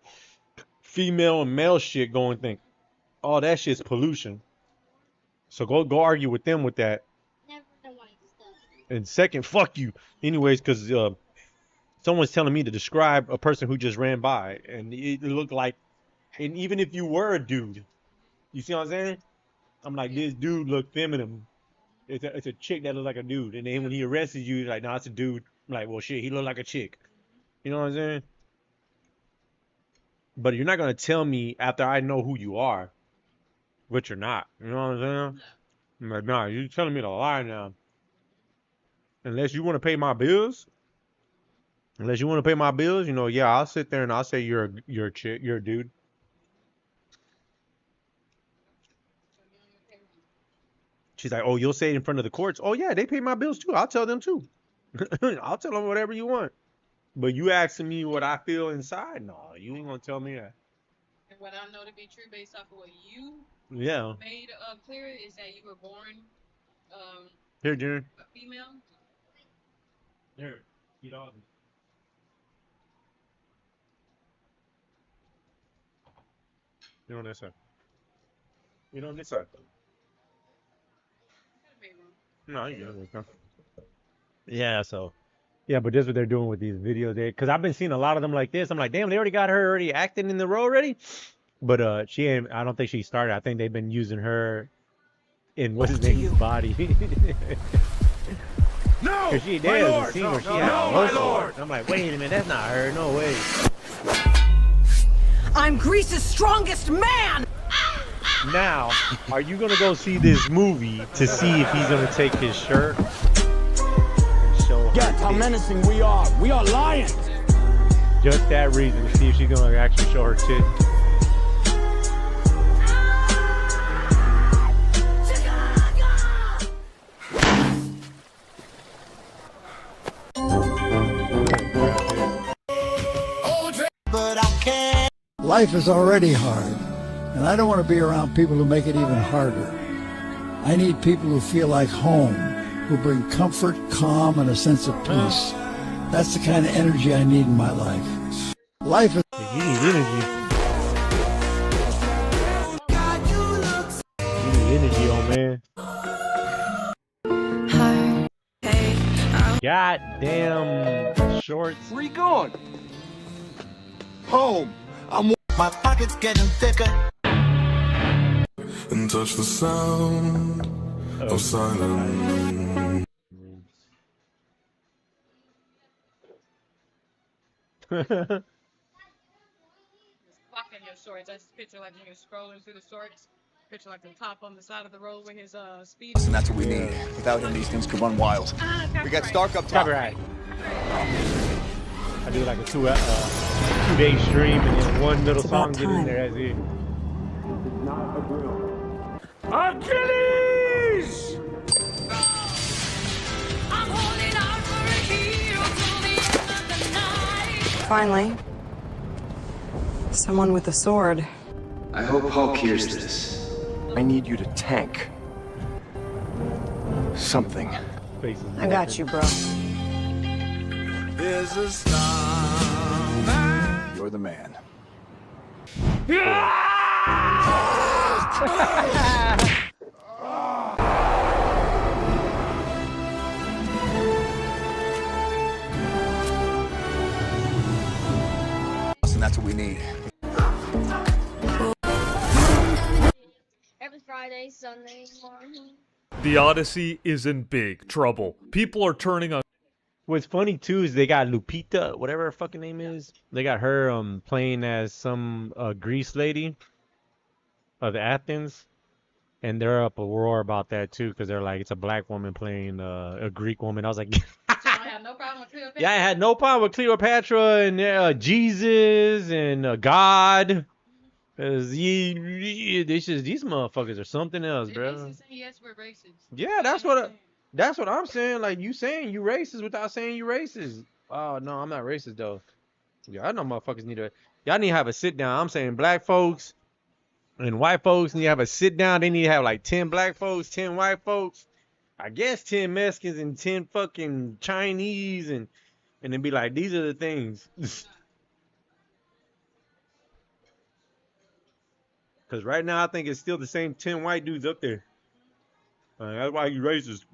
female and male shit going thing. All that shit's pollution. So go argue with them with that. And second, fuck you. Anyways, because someone's telling me to describe a person who just ran by, and it looked like, and even if you were a dude, you see what I'm saying? I'm like, this dude looked feminine. It's a chick that looked like a dude, and then when he arrested you, like, no, it's a dude. I'm like, well, shit, he looked like a chick. You know what I'm saying? But you're not gonna tell me after I know who you are, but you're not. You know what I'm saying? I'm like, nah, you're telling me to lie now. Unless you want to pay my bills. Yeah, I'll sit there and I'll say you're a chick, you're a dude. She's like, oh, you'll say it in front of the courts. Oh yeah, they pay my bills too. I'll tell them too. I'll tell them whatever you want. But you asking me what I feel inside? No, you ain't gonna tell me that. And what I know to be true based off of what you made clear is that you were born Here, Junior. a female. Here, eat all. Get on this side. Get on this side. No, you good. Yeah, so. Yeah, but this is what they're doing with these videos. Because I've been seeing a lot of them like this. I'm like, damn, they already got her already acting in the role already? But she ain't, I don't think she started. I think they've been using her in what's his name's body. No, she my there's lord. a scene where she had No, my lord. I'm like, wait a minute, that's not her. No way. I'm Greece's strongest man! Now, are you gonna go see this movie to see if he's gonna take his shirt and show her? Get how menacing we are. We are lions. Just that reason, to see if she's gonna actually show her tit. Life is already hard, and I don't want to be around people who make it even harder. I need people who feel like home, who bring comfort, calm, and a sense of peace. That's the kind of energy I need in my life. Life is... You need energy. You need energy, old man. Goddamn shorts. Where you going? Home. My pocket's getting thicker. And touch the sound of silence. Fucking in your shorts. I just picture like when you're scrolling through the shorts. Picture like the top on the side of the road with his speed. And that's what we need. Without him, these things could run wild. We got Stark up top. Copyright. I do like a 2-day stream and then one little song get in there as it. Achilles! Finally, someone with a sword. I hope Hulk hears this. I need you to tank something. I got you, bro. There's a star. You're the man. And that's what we need. Every Friday, Sunday morning. The Odyssey is in big trouble. People are turning on. What's funny too is they got Lupita, whatever her fucking name is. They got her playing as some Greece lady of Athens, and they're up a roar about that too because they're like it's a black woman playing a Greek woman. I was like, I have no problem with Cleopatra. yeah, I had no problem with Cleopatra and Jesus and God. Cause these motherfuckers are something else, bro. Yes, we're racist. Yeah, that's what I'm saying. Like you saying you racist without saying you racist. Oh no, I'm not racist though. Yeah, I know motherfuckers y'all need to have a sit down. I'm saying black folks and white folks need to have a sit down. They need to have like 10 black folks, 10 white folks. I guess 10 Mexicans and 10 fucking Chinese and then be like, these are the things. Because right now, I think it's still the same 10 white dudes up there. That's why you racist.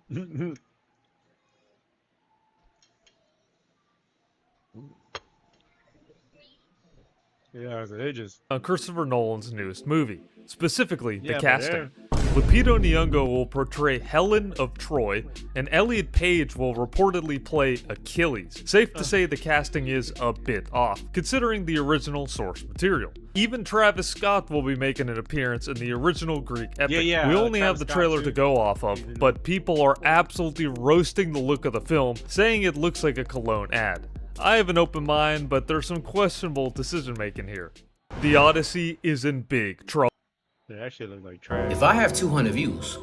Yeah, they just... On Christopher Nolan's newest movie, specifically the Yeah, casting. Lupita Nyong'o will portray Helen of Troy, and Elliot Page will reportedly play Achilles. Safe to say the casting is a bit off, considering the original source material. Even Travis Scott will be making an appearance in the original Greek epic. Yeah, we only have the trailer to go off of, but people are absolutely roasting the look of the film, saying it looks like a cologne ad. I have an open mind, but there's some questionable decision making here. The Odyssey is in big trouble. Yeah, that shit look like trash. If I have 200 views,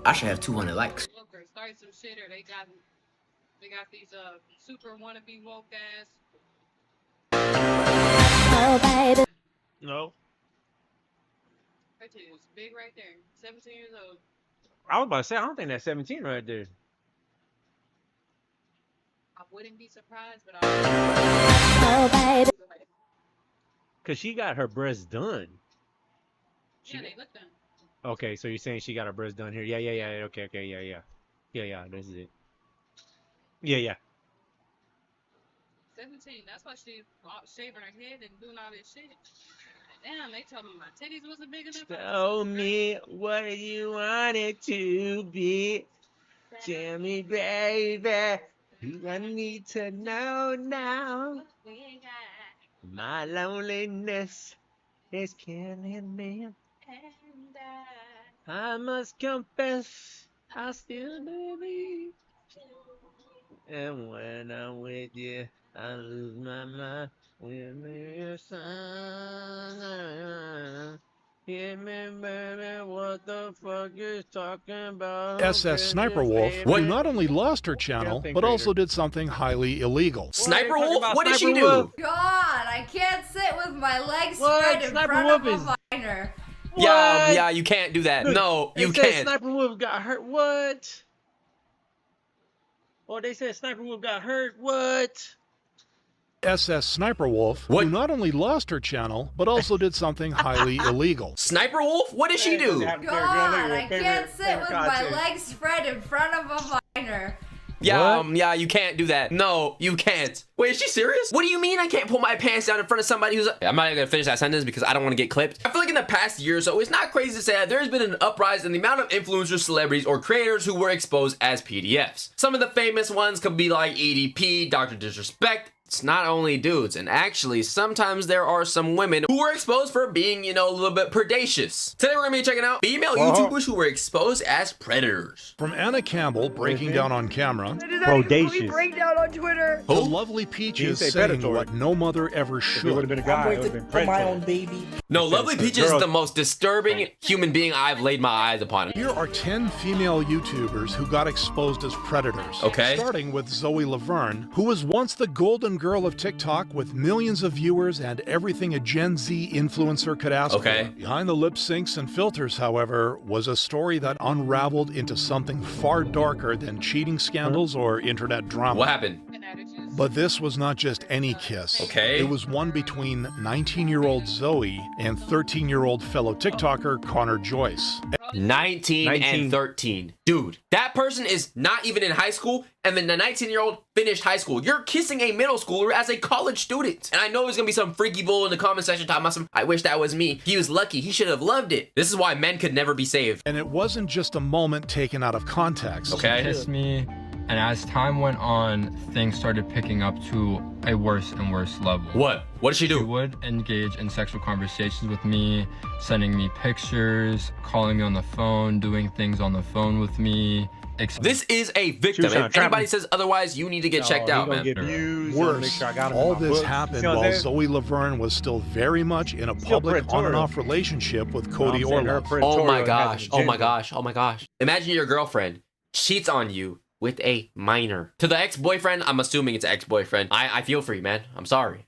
I should have 200 likes. Start some shit or they got these super wannabe woke ass. Oh, baby. No. That shit is big right there. 17 years old. I was about to say, I don't think that's 17 right there. I wouldn't be surprised, but Oh, baby. Because she got her breasts done. Yeah, they look done. Okay, so you're saying she got her breasts done here? Yeah. Okay, yeah. This is it. Yeah. 17. That's why she shaving her head and doing all this shit. Damn, they told me my titties wasn't big enough. Tell me what you want it to be. Tell me, baby. I need to know now. My loneliness is killing me. I must confess, I still believe. And when I'm with you, I lose my mind. With me, your son. Give me, baby, what the fuck you talking about? SS Sniper Wolf, who not only lost her channel, but also did something highly illegal. Sniper Wolf? What did she do? God, I can't sit with my legs spread in front of a viner. Yeah, you can't do that. No, you can't. Sniper Wolf got hurt. What? Oh, they said Sniper Wolf got hurt. What? SS Sniper Wolf, who not only lost her channel, but also did something highly illegal. Sniper Wolf? What did she do? God, I can't sit with my legs spread in front of a viner. Yeah, you can't do that. No, you can't. Wait, is she serious? What do you mean I can't pull my pants down in front of somebody who's... I'm not even gonna finish that sentence because I don't want to get clipped. I feel like in the past year or so, it's not crazy to say that there's been an uprise in the amount of influencers, celebrities, or creators who were exposed as PDFs. Some of the famous ones could be like EDP, Dr. Disrespect, It's not only dudes, and actually sometimes there are some women who were exposed for being, you know, a little bit predacious. Today we're gonna be checking out female YouTubers who were exposed as predators. From Anna Campbell breaking down on camera, Predacious. Breakdown on Twitter. the lovely Peaches saying what no mother ever should. Would have been a guy. It would have been predator. My own baby. No, Lovely Peaches is the most disturbing human being I've laid my eyes upon. Here are 10 female YouTubers who got exposed as predators. Okay. Starting with Zoe Laverne, who was once the golden girl of TikTok with millions of viewers and everything a Gen Z influencer could ask for. Behind the lip syncs and filters, however, was a story that unraveled into something far darker than cheating scandals or internet drama. What happened? But this was not just any kiss. Okay. It was one between 19-year-old Zoe and 13-year-old fellow TikToker Connor Joyce. 19 and 13. Dude, that person is not even in high school, and then the 19-year-old finished high school. You're kissing a middle schooler as a college student. And I know there's gonna be some freaky bull in the comment section talking about some, I wish that was me. He was lucky. He should have loved it. This is why men could never be saved. And it wasn't just a moment taken out of context. Okay. Kissed me, and as time went on, things started picking up to a worse and worse level. What? What did she do? She would engage in sexual conversations with me, sending me pictures, calling me on the phone, doing things on the phone with me. This is a victim. If anybody says otherwise, you need to get checked out, man. Worse, all this happened while Zoe Laverne was still very much in a public on and off relationship with Cody Orlov. Oh my gosh. Oh my gosh. Oh my gosh. Imagine your girlfriend cheats on you with a minor. To the ex-boyfriend, I'm assuming it's ex-boyfriend. I feel for you, man. I'm sorry.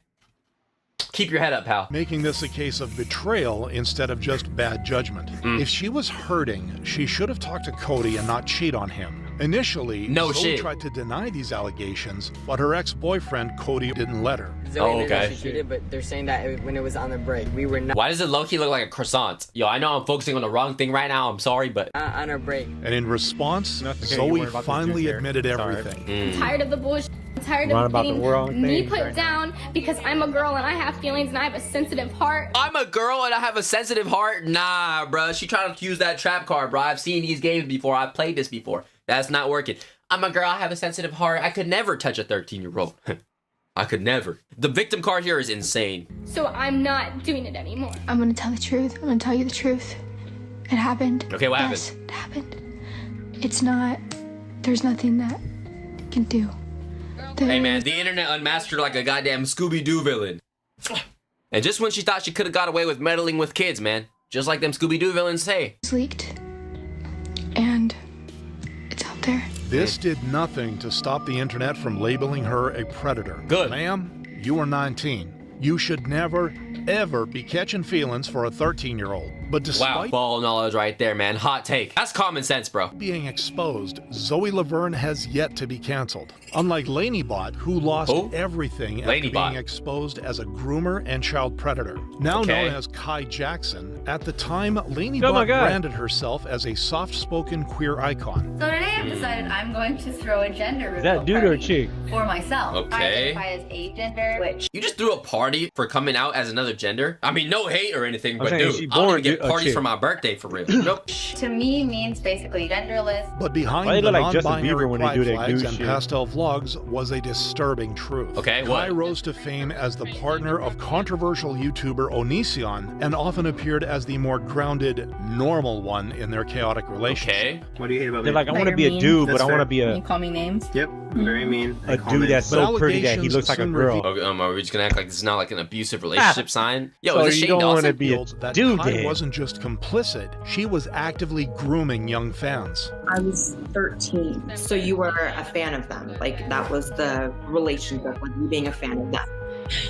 Keep your head up, pal. Making this a case of betrayal instead of just bad judgment. If she was hurting, she should have talked to Cody and not cheat on him. Initially, Zoe tried to deny these allegations, but her ex-boyfriend Cody didn't let her. Zoe knew that she cheated, but they're saying that when it was on the break, we were not. Why does it low-key look like a croissant? Yo, I know I'm focusing on the wrong thing right now. I'm sorry, but on our break. And in response, Zoe finally admitted everything. I'm tired of the bullshit. I'm tired of getting me put down because I'm a girl and I have feelings and I have a sensitive heart. I'm a girl and I have a sensitive heart? Nah, bruh. She trying to use that trap card, bro. I've seen these games before. I've played this before. That's not working. I'm a girl. I have a sensitive heart. I could never touch a 13-year-old. I could never. The victim card here is insane. So I'm not doing it anymore. I'm gonna tell the truth. I'm gonna tell you the truth. It happened. Okay, what happened? It happened. It's not. There's nothing that you can do. Hey man, the internet unmasked her like a goddamn Scooby-Doo villain. And just when she thought she could have got away with meddling with kids, man. Just like them Scooby-Doo villains say. It's leaked. And it's out there. This did nothing to stop the internet from labeling her a predator. Good. Ma'am, you are 19. You should never, ever be catching feelings for a 13-year-old. But despite wow, ball knowledge right there, man. Hot take. That's common sense, bro. Being exposed, Zoe Laverne has yet to be canceled. Unlike Laney-Bot, who lost everything after being exposed as a groomer and child predator. Now known as Kai Jackson, at the time, Laney-Bot branded herself as a soft-spoken queer icon. So today I've decided I'm going to throw a gender reveal Is that dude or a chick? for myself. Okay. I identify as agender, which You just threw a party for coming out as another gender? I mean, no hate or anything, but saying, dude, she I don't born even get a parties chick. for my birthday for real. Nope. to me means basically genderless. But behind Why they the look like Justin non-binary Bieber when they pride do that flags dude and shit? pastel vlogs was a disturbing truth. Okay, Kai what? rose to fame as the partner of controversial YouTuber Onision and often appeared as the more grounded, normal one in their chaotic relationship. Okay. What do you hate about They're me? like, I want to be a dude, but I want to be Can you a call me names? Yep, very mean. a dude that's so pretty that he looks like a girl. Okay, are we just gonna act like this is not like an abusive relationship sign? Yo, So is this you Shane don't Dawson? want to be a Revealed that dude Kai then. wasn't just complicit, she was actively grooming young fans. I was 13. So you were a fan of them. Like that was the relationship with you being a fan of them.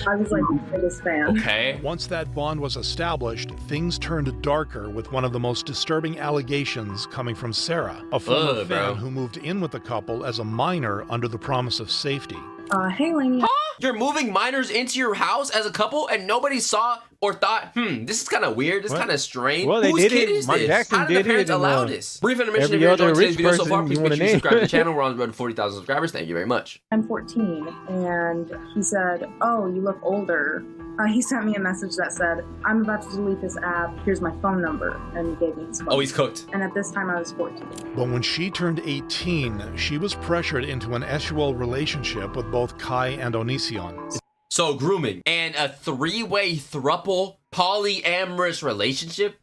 I was like the biggest fan. Okay. Once that bond was established, things turned darker with one of the most disturbing allegations coming from Sarah, a former Ugh, fan bro. who moved in with the couple as a minor under the promise of safety. Hey, Lainey. You're moving minors into your house as a couple and nobody saw or thought, this is kind of weird, this is kind of strange. Well, they Whose did kid it. is Mark this? Jackson How did the did parents it, and, allow this? Brief intermission if every you're other enjoying today's rich video so far. person Please you make wanna sure you name. subscribe to the channel. We're on the road to 40,000 subscribers. Thank you very much. I'm 14, and he said, "Oh, you look older." He sent me a message that said, "I'm about to delete this app. Here's my phone number," and he gave me his phone. Oh, he's cooked. And at this time, I was 14. But when she turned 18, she was pressured into an sexual relationship with both Kai and Onision. So grooming and a three-way thruple polyamorous relationship,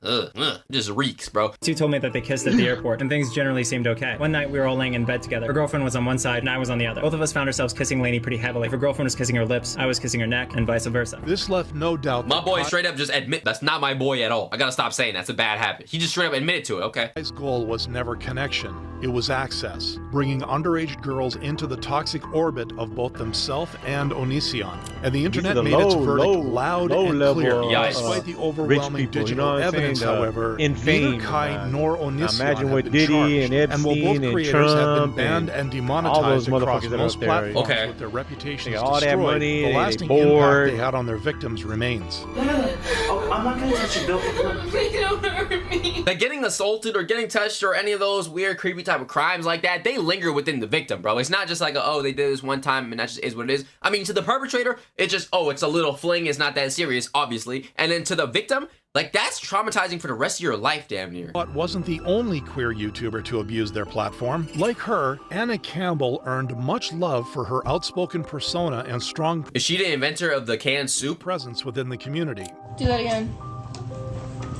just reeks, bro. Sue told me that they kissed at the airport and things generally seemed okay. One night we were all laying in bed together. Her girlfriend was on one side and I was on the other. Both of us found ourselves kissing Lainey pretty heavily. Her girlfriend was kissing her lips, I was kissing her neck, and vice versa. This left no doubt. My boy straight up just admit that's not my boy at all. I gotta stop saying that's a bad habit. He just straight up admitted to it, okay? Kai's goal was never connection, it was access, bringing underage girls into the toxic orbit of both themselves and Onision. And the internet made its verdict loud and clear. Despite the overwhelming people, digital you know what I'm evidence, saying? however, In fame, neither Kai nor Onision imagine have what been Diddy charged. and And while Epstein both and creators have been Trump banned and all demonetized those across motherfuckers that are most up there, platforms with their reputations all that destroyed, money, the they lasting bored. impact they had on their victims remains. I'm not gonna touch your belt. Please don't hurt me. Like getting assaulted or getting touched or any of those weird, creepy type of crimes like that, they linger within the victim, bro. It's not just like, oh, they did this one time and that just is what it is. I mean, to the perpetrator, it's just, oh, it's a little fling. It's not that serious, obviously. And then to the victim, like that's traumatizing for the rest of your life, damn near. But wasn't the only queer YouTuber to abuse their platform. Like her, Anna Campbell earned much love for her outspoken persona and strong Is she the inventor of the canned soup? Presence within the community. Do that again.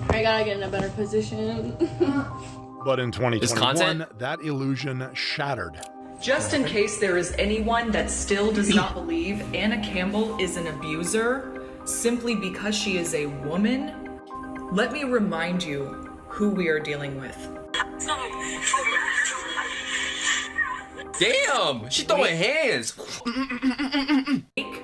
I gotta get in a better position. But in 2021, that illusion shattered. Just in case there is anyone that still does not believe Anna Campbell is an abuser simply because she is a woman, let me remind you who we are dealing with. Damn, she throwing hands. Wake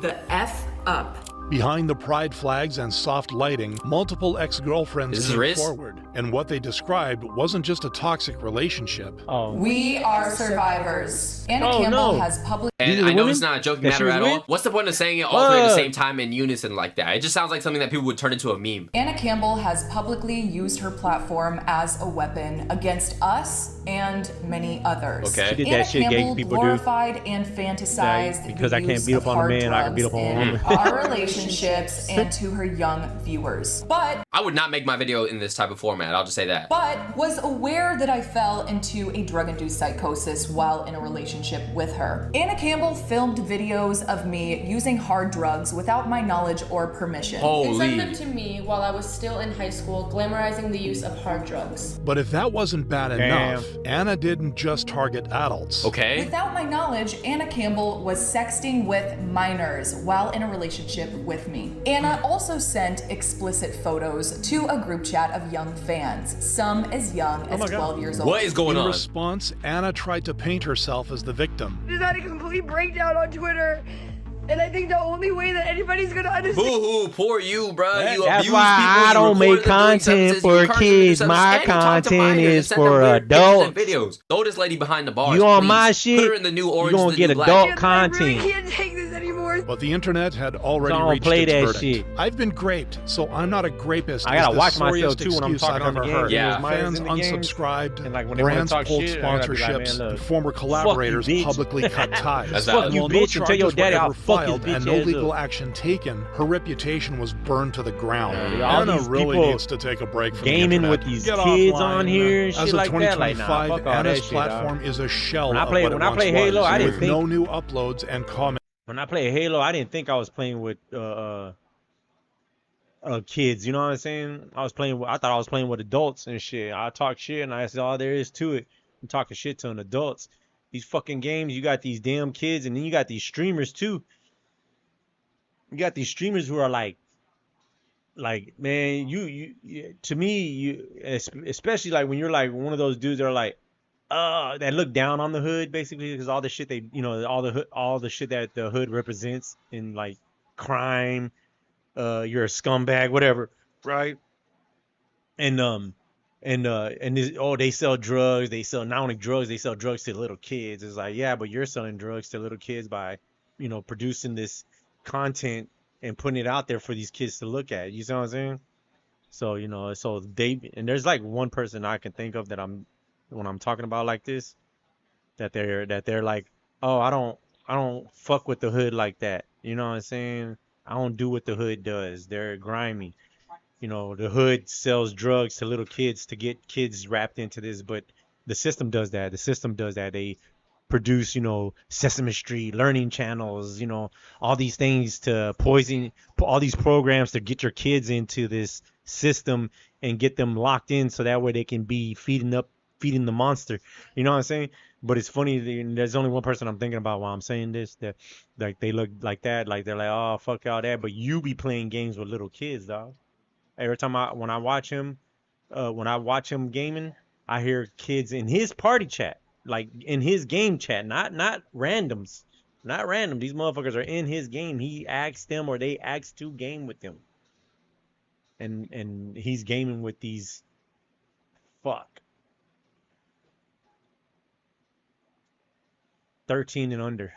the F up. Behind the pride flags and soft lighting, multiple ex-girlfriends came Riz? forward. And what they described wasn't just a toxic relationship. We are survivors. Anna Campbell has public. And I know it's not a joking matter at all. What's the point of saying it all three at the same time in unison like that? It just sounds like something that people would turn into a meme. Anna Campbell has publicly used her platform as a weapon against us and many others. Okay. She did Anna that shit gay Campbell people do. glorified and fantasized Because the I can't use beat of up on a hard man, I can beat up drugs on a in woman. our relationships and to her young viewers. But I would not make my video in this type of format. I'll just say that. but was aware that I fell into a drug-induced psychosis while in a relationship with her. Anna Campbell filmed videos of me using hard drugs without my knowledge or permission. Holy. And sent them to me while I was still in high school, glamorizing the use of hard drugs. But if that wasn't bad enough, Anna didn't just target adults. Okay. Without my knowledge, Anna Campbell was sexting with minors while in a relationship with me. Anna also sent explicit photos to a group chat of young fans, some as young as 12 years old. What is going In on? response, Anna tried to paint herself as the victim. Just had a complete breakdown on Twitter. And I think the only way that anybody's gonna understand. Boo-hoo, poor you, bro. You That's abuse why people, I you don't record make them doing content sentences, for you encourage them to do kids. sentences, My and you talk to content minors and is send them for weird pictures and adults. videos. Throw this lady behind the bars, You on please. my shit, Put her in the new you orange. gonna the get new black. adult I really content. can't take this anymore. But the internet had already Don't reached play its that verdict. shit. I've been graped, so I'm not a grapist. I gotta is the watch myself sorriest too when I'm excuse talking I've on the ever game. heard. Yeah. Fans in the games, unsubscribed, and like when they wanna brands talk pulled shit, I gotta be like, sponsorships, man, look, and former fuck you, collaborators bitch. publicly cut ties. That's Fuck that. you, While bitch, no and tell your charges were daddy ever I'll fuck his filed bitch and no ass legal up. action taken, her reputation was burned to the ground. all Anna these really people needs to take a break from the gaming internet. with these Get kids offline. on here and As shit of like that. Like, 2025, nah, fuck all Anna's that shit, platform dog. is a shell When I of play- what it when I once play Halo, was, I didn't with think- no new uploads and comments. When I play Halo, I didn't think I was playing with kids. You know what I'm saying? I thought I was playing with adults and shit. I talk shit and I said all there is to it. I'm talking shit to an adults. These fucking games, you got these damn kids, and then you got these streamers too. You got these streamers who are like man, you to me, you especially like when you're like one of those dudes that are like that look down on the hood, basically, because all the shit they, you know, all the shit that the hood represents in like crime, you're a scumbag, whatever, right? And this, they sell drugs. They sell not only drugs, they sell drugs to little kids. It's like, yeah, but you're selling drugs to little kids by, you know, producing this content and putting it out there for these kids to look at. You see what I'm saying? So, you know, so they, and there's like one person I can think of that when I'm talking about like this, that they're like, oh, I don't fuck with the hood like that. You know what I'm saying? I don't do what the hood does. They're grimy. You know, the hood sells drugs to little kids to get kids wrapped into this, but the system does that. The system does that. They produce, you know, Sesame Street, learning channels, you know, all these things to poison, all these programs to get your kids into this system and get them locked in so that way they can be feeding the monster. You know what I'm saying? But it's funny, there's only one person I'm thinking about while I'm saying this, that like they look like that, like they're like, oh, fuck all that, but you be playing games with little kids, dog. Every time when I watch him gaming, I hear kids in his party chat, like in his game chat, not randoms, not random. These motherfuckers are in his game. He asks them or they ask to game with him, and he's gaming with these 13 and under.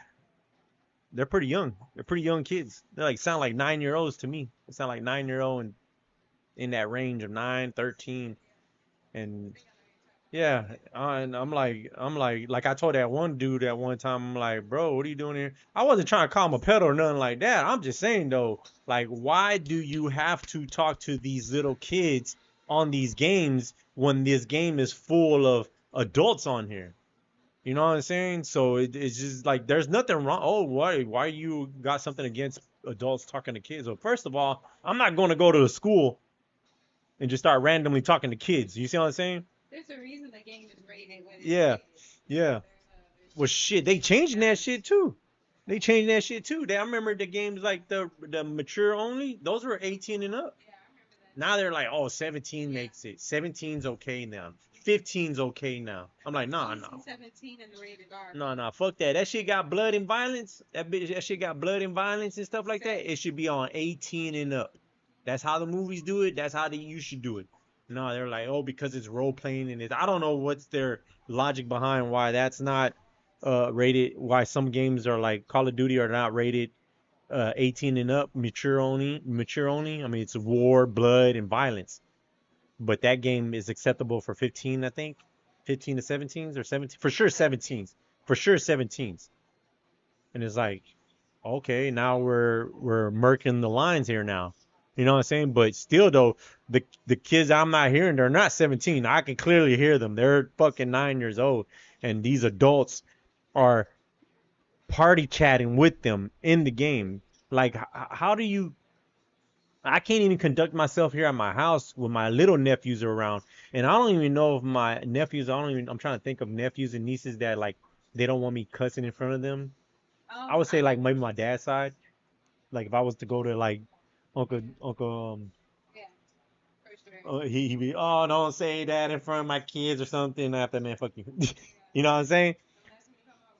They're pretty young. They're pretty young kids. They like sound like 9-year-olds to me. They sound like 9-year-old and in that range of 9, 13, and yeah, and I'm like I told that one dude at one time, I'm like, bro, what are you doing here? I wasn't trying to call him a pedo or nothing like that. I'm just saying though, like, why do you have to talk to these little kids on these games when this game is full of adults on here? You know what I'm saying? So it's just like there's nothing wrong. Oh, why you got something against adults talking to kids? Well, first of all, I'm not going to go to a school and just start randomly talking to kids. You see what I'm saying? There's a reason the game is rated when Yeah, yeah. Well, shit, they changing that shit too. They changing that shit too. I remember the games like the mature only. Those were 18 and up. Now they're like, oh, 17 makes it. 17's okay now. 15's okay now. I'm like, nah. 17 and the rated R. Nah, fuck that. That shit got blood and violence. That shit got blood and violence and stuff like that. It should be on 18 and up. That's how the movies do it. That's how you should do it. No, they're like, oh, because it's role playing and I don't know what's their logic behind why that's not rated. Why some games are like Call of Duty are not rated 18 and up, mature only. I mean, it's war, blood, and violence. But that game is acceptable for 15, I think. 15 to 17s or 17. For sure 17s. For sure 17s. And it's like, okay, now we're murking the lines here now. You know what I'm saying? But still though, the kids I'm not hearing, they're not 17. I can clearly hear them. They're fucking 9 years old. And these adults are party chatting with them in the game. Like, how do you... I can't even conduct myself here at my house when my little nephews are around. And I don't even know if my nephews, I'm trying to think of nephews and nieces that like, they don't want me cussing in front of them. I would say like maybe my dad's side. Like if I was to go to like Uncle, he'd be, oh, don't say that in front of my kids or something. After, man, fuck you. You know what I'm saying?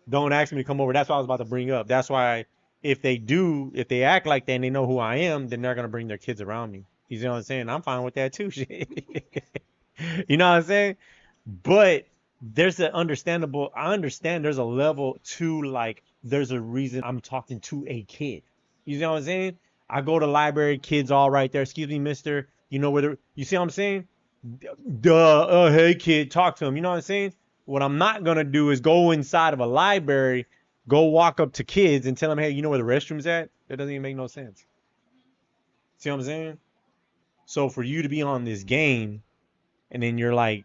Don't ask me to come over. That's what I was about to bring up. That's why if they act like that and they know who I am, then they're going to bring their kids around me. You see what I'm saying? I'm fine with that too. You know what I'm saying? But there's I understand there's a level to like, there's a reason I'm talking to a kid. You see what I'm saying? I go to library, kids all right there. Excuse me, mister. You know where you see what I'm saying? Hey kid, talk to him. You know what I'm saying? What I'm not going to do is go inside of a library, go walk up to kids and tell them, hey, you know where the restroom's at? That doesn't even make no sense. See what I'm saying? So for you to be on this game and then you're like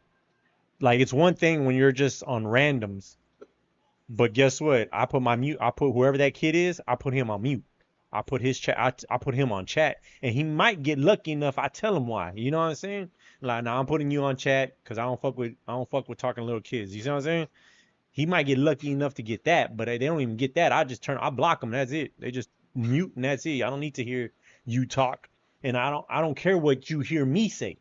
it's one thing when you're just on randoms, but guess what? I put whoever that kid is, I put him on mute. I put his chat, I put him on chat, and he might get lucky enough. I tell him why. You know what I'm saying? Like, now I'm putting you on chat because I don't fuck with talking to little kids. You see what I'm saying? He might get lucky enough to get that, but they don't even get that. I block them. That's it. They just mute and that's it. I don't need to hear you talk, and I don't care what you hear me say.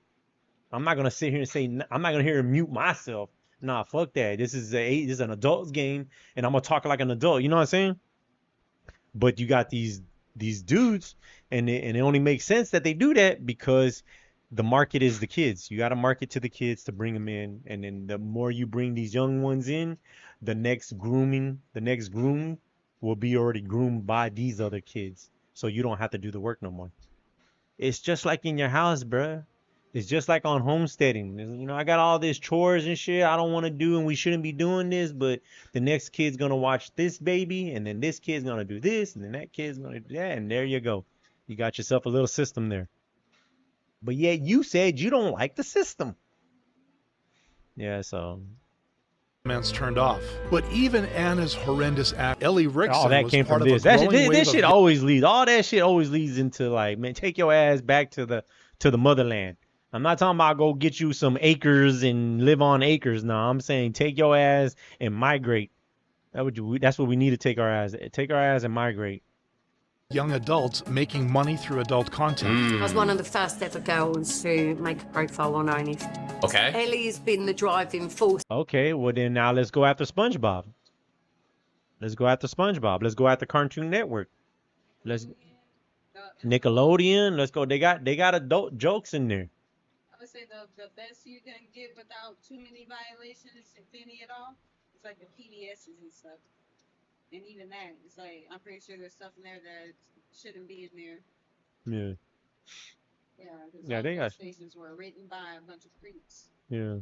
I'm not gonna sit here and say, I'm not gonna hear and mute myself. Nah, fuck that. This is an adult's game, and I'm gonna talk like an adult. You know what I'm saying? But you got these dudes, and it only makes sense that they do that because the market is the kids. You got to market to the kids to bring them in, and then the more you bring these young ones in, the next groom will be already groomed by these other kids. so you don't have to do the work no more. It's just like in your house, bruh. It's just like on homesteading. You know, I got all this chores and shit I don't want to do, and we shouldn't be doing this, but the next kid's gonna watch this baby, and then this kid's gonna do this, and then that kid's gonna do that, and there you go. You got yourself a little system there. But yet you said you don't like the system. Yeah, so turned off. But even Anna's horrendous act, Ellie Rickson, all that was came part from of this. a growing This wave shit of always leads. All that shit always leads into like, man, take your ass back to the motherland. I'm not talking about go get you some acres and live on acres. No, I'm saying take your ass and migrate. That's what we need to take our ass. Take our ass and migrate. Young adults making money through adult content. I was one of the first ever girls to make a profile on OnlyFans. Okay. Ellie's been the driving force. Okay, well then now let's go after SpongeBob. Let's go after SpongeBob. Let's go after Cartoon Network. Let's Nickelodeon. Let's go. They got adult jokes in there. I would say the best you can get without too many violations, if any at all, it's like the PBSs and stuff. And even that, it's like, I'm pretty sure there's stuff in there that shouldn't be in there. Yeah. Yeah, they got stations were written by a bunch of creeps. Yeah.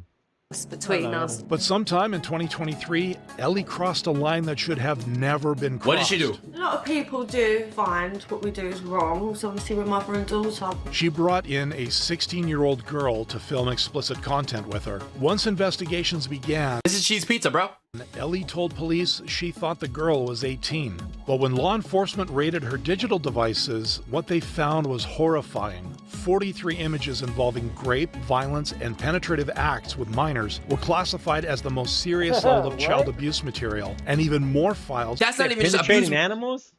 Between us. But sometime in 2023, Ellie crossed a line that should have never been crossed. What did she do? A lot of people do find what we do is wrong, so obviously we're mother and daughter. She brought in a 16-year-old girl to film explicit content with her. Once investigations began, This is cheese pizza, bro. Ellie told police she thought the girl was 18. But when law enforcement raided her digital devices, what they found was horrifying. 43 images involving rape, violence, and penetrative acts with minors were classified as the most serious level of child abuse material. And even more files... That's not even just penetrating abuse. animals?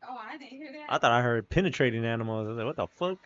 Oh, I didn't hear that. I thought I heard penetrating animals. I was like, what the fuck?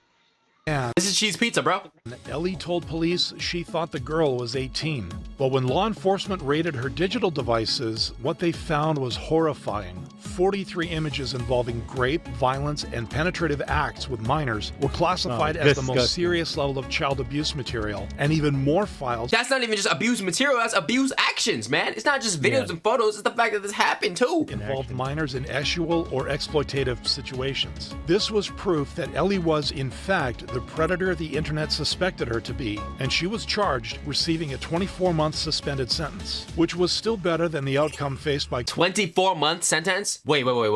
This is cheese pizza, bro. Ellie told police she thought the girl was 18. But when law enforcement raided her digital devices, what they found was horrifying. 43 images involving rape, violence, and penetrative acts with minors were classified as the most serious level of child abuse material. And even more files... That's not even just abuse material, that's abuse actions, man. It's not just videos and photos, it's the fact that this happened too. Involved minors in sexual or exploitative situations. This was proof that Ellie was, in fact, the predator the internet suspected her to be, and she was charged, receiving a 24-month suspended sentence, which was still better than the outcome faced by 24-month sentence? Wait. You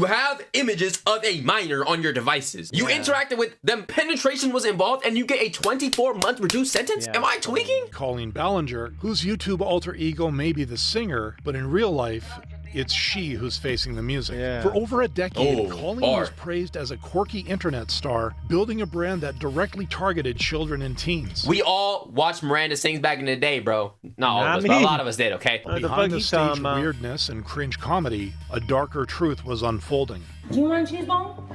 have images of a minor on your devices. You interacted with them, penetration was involved, and you get a 24-month reduced sentence? Am I tweaking? Colleen Ballinger, whose YouTube alter ego may be the singer, but in real life, it's she who's facing the music. For over a decade, Colleen was praised as a quirky internet star, building a brand that directly targeted children and teens. We all watched Miranda Sings back in the day, bro. Not all of us, but a lot of us did, okay? Behind the stage weirdness and cringe comedy, a darker truth was unfolding. Do you want a cheese ball?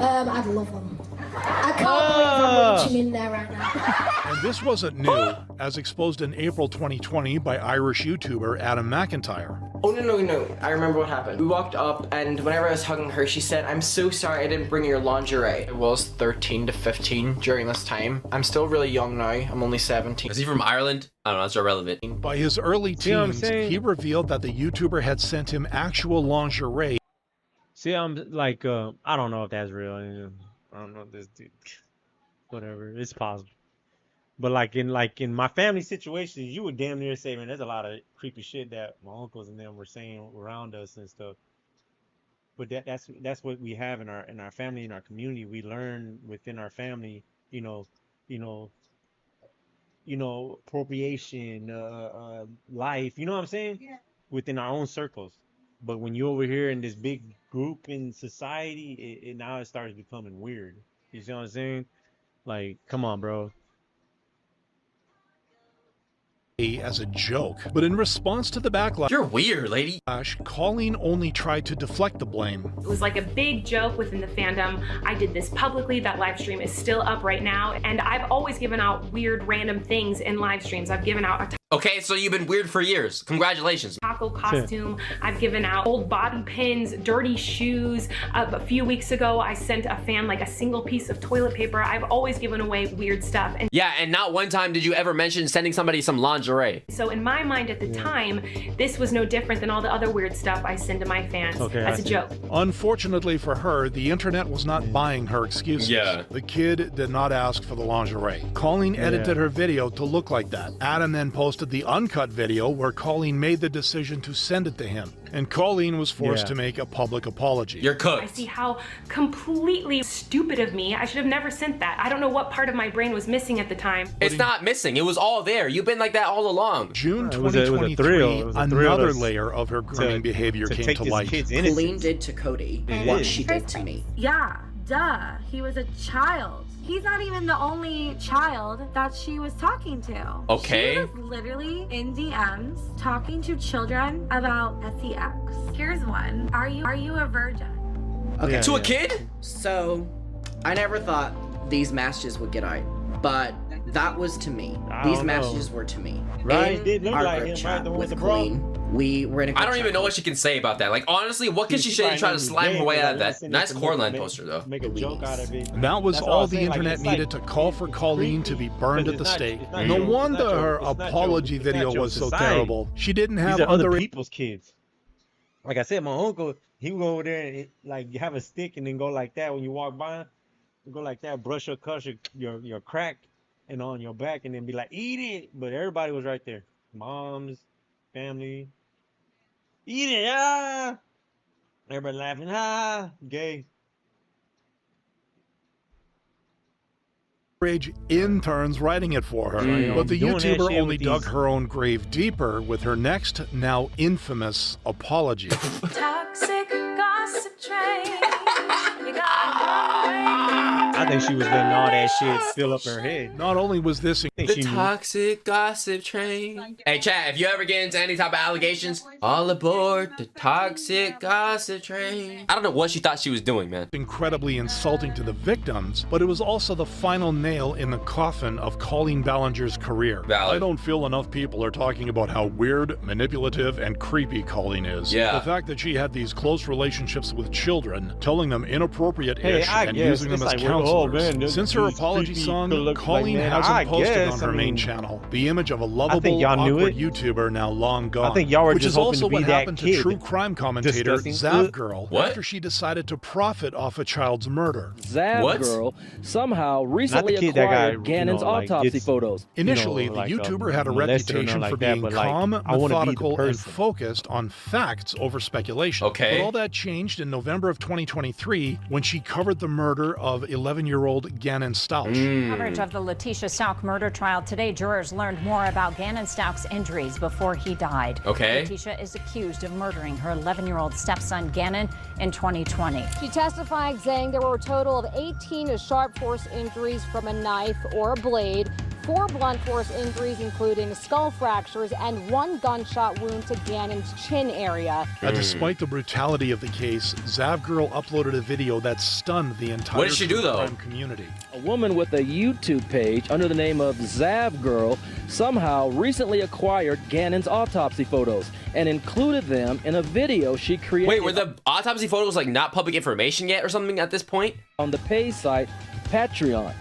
I'd love one. I can't believe I'm reaching in there right now. And this wasn't new, as exposed in April 2020 by Irish YouTuber Adam McIntyre. Oh, no. I remember what happened. We walked up, and whenever I was hugging her, she said, "I'm so sorry I didn't bring your lingerie." I was 13 to 15 during this time. I'm still really young now. I'm only 17. Is he from Ireland? I don't know, that's irrelevant. By his early teens, he revealed that the YouTuber had sent him actual lingerie. See, I'm like, I don't know if that's real. I don't know if this dude, whatever, it's possible. But like in my family situations, you would damn near say, man, there's a lot of creepy shit that my uncles and them were saying around us and stuff. But that's what we have in our family, in our community. We learn within our family, appropriation, life. You know what I'm saying? Yeah. Within our own circles. But when you're over here in this big group in society, now it starts becoming weird. You see what I'm saying? Like, come on, bro. As a joke, but in response to the backlash, you're weird, lady. Colleen only tried to deflect the blame. It was like a big joke within the fandom. I did this publicly. That live stream is still up right now, and I've always given out weird, random things in live streams. I've given out a Okay, so you've been weird for years. Congratulations. Taco costume. I've given out old bobby pins, dirty shoes. A few weeks ago, I sent a fan like a single piece of toilet paper. I've always given away weird stuff. And yeah, and not one time did you ever mention sending somebody some lingerie. so in my mind at the time, this was no different than all the other weird stuff I send to my fans as a joke. Unfortunately for her, the internet was not buying her excuses. Yeah. The kid did not ask for the lingerie. Colleen edited her video to look like that. Adam then posted the uncut video where Colleen made the decision to send it to him. And Colleen was forced to make a public apology. You're cooked. I see how completely stupid of me. I should have never sent that. I don't know what part of my brain was missing at the time. It's not missing. It was all there. You've been like that all along. June 2023, another layer of her grooming behavior came to light. Colleen did to Cody what she did to me. Yeah, duh. He was a child. He's not even the only child that she was talking to. Okay. She was literally in DMs talking to children about sex. Here's one. Are you a virgin? Okay. To a kid? So, I never thought these messages would get out, but that was to me. These messages were to me. Right? In our group chat with Colleen, we were in a group I don't even know chat. what she can say about that. Like, honestly, what can she say to try to slime her way out of that? Nice Coraline poster, though. Make a joke out of it. And that was all the internet needed to call for Colleen to be burned at the stake. No wonder her apology video was so terrible. She didn't have These are other people's kids. Like I said, my uncle, he would go over there and like have a stick and then go like that when you walk by. Go like that, brush your cuss, your crack and on your back, and then be like, eat it. But everybody was right there. Moms, family. Eat it, ah! Everybody laughing, ah, gay. Interns writing it for her, but the YouTuber only dug her own grave deeper with her next, now infamous, apology. Toxic gossip train. I think she was letting all that shit fill up her head. Not only was this The toxic gossip train. Hey, chat, if you ever get into any type of allegations, all aboard the toxic gossip train. I don't know what she thought she was doing, man. Incredibly insulting to the victims, but it was also the final nail in the coffin of Colleen Ballinger's career. Valid. I don't feel enough people are talking about how weird, manipulative, and creepy Colleen is. Yeah. The fact that she had these close relationships with children, telling them inappropriate ish I and guess using them it's as like, counselors. Since her apology song, Colleen hasn't posted on her main channel the image of a lovable, awkward YouTuber now long gone. I think y'all were which just is hoping also to be what that happened to kid. true crime commentator Discussing Zav food. Girl What? after she decided to profit off a child's murder. Zav Girl somehow recently kid that guy, acquired Gannon's like, autopsy gets- photos. Initially, the YouTuber had a reputation for being calm, methodical, and focused on facts over speculation. Okay. But all that changed in November of 2023 when she covered the murder of 11-year-old Gannon Stauch. Coverage of the Letitia Stauch murder trial today, jurors learned more about Gannon Stauch's injuries before he died. Okay. Letitia is accused of murdering her 11-year-old stepson Gannon in 2020. She testified saying there were a total of 18 sharp force injuries from a knife or a blade, 4 blunt force injuries including skull fractures, and 1 gunshot wound to Gannon's chin area. Despite the brutality of the case, Zav Girl uploaded a video that stunned the entire What did she do, though? crime community. A woman with a YouTube page under the name of Zav Girl somehow recently acquired Gannon's autopsy photos and included them in a video she created. Wait, were the autopsy photos like not public information yet or something at this point? On the pay site Patreon.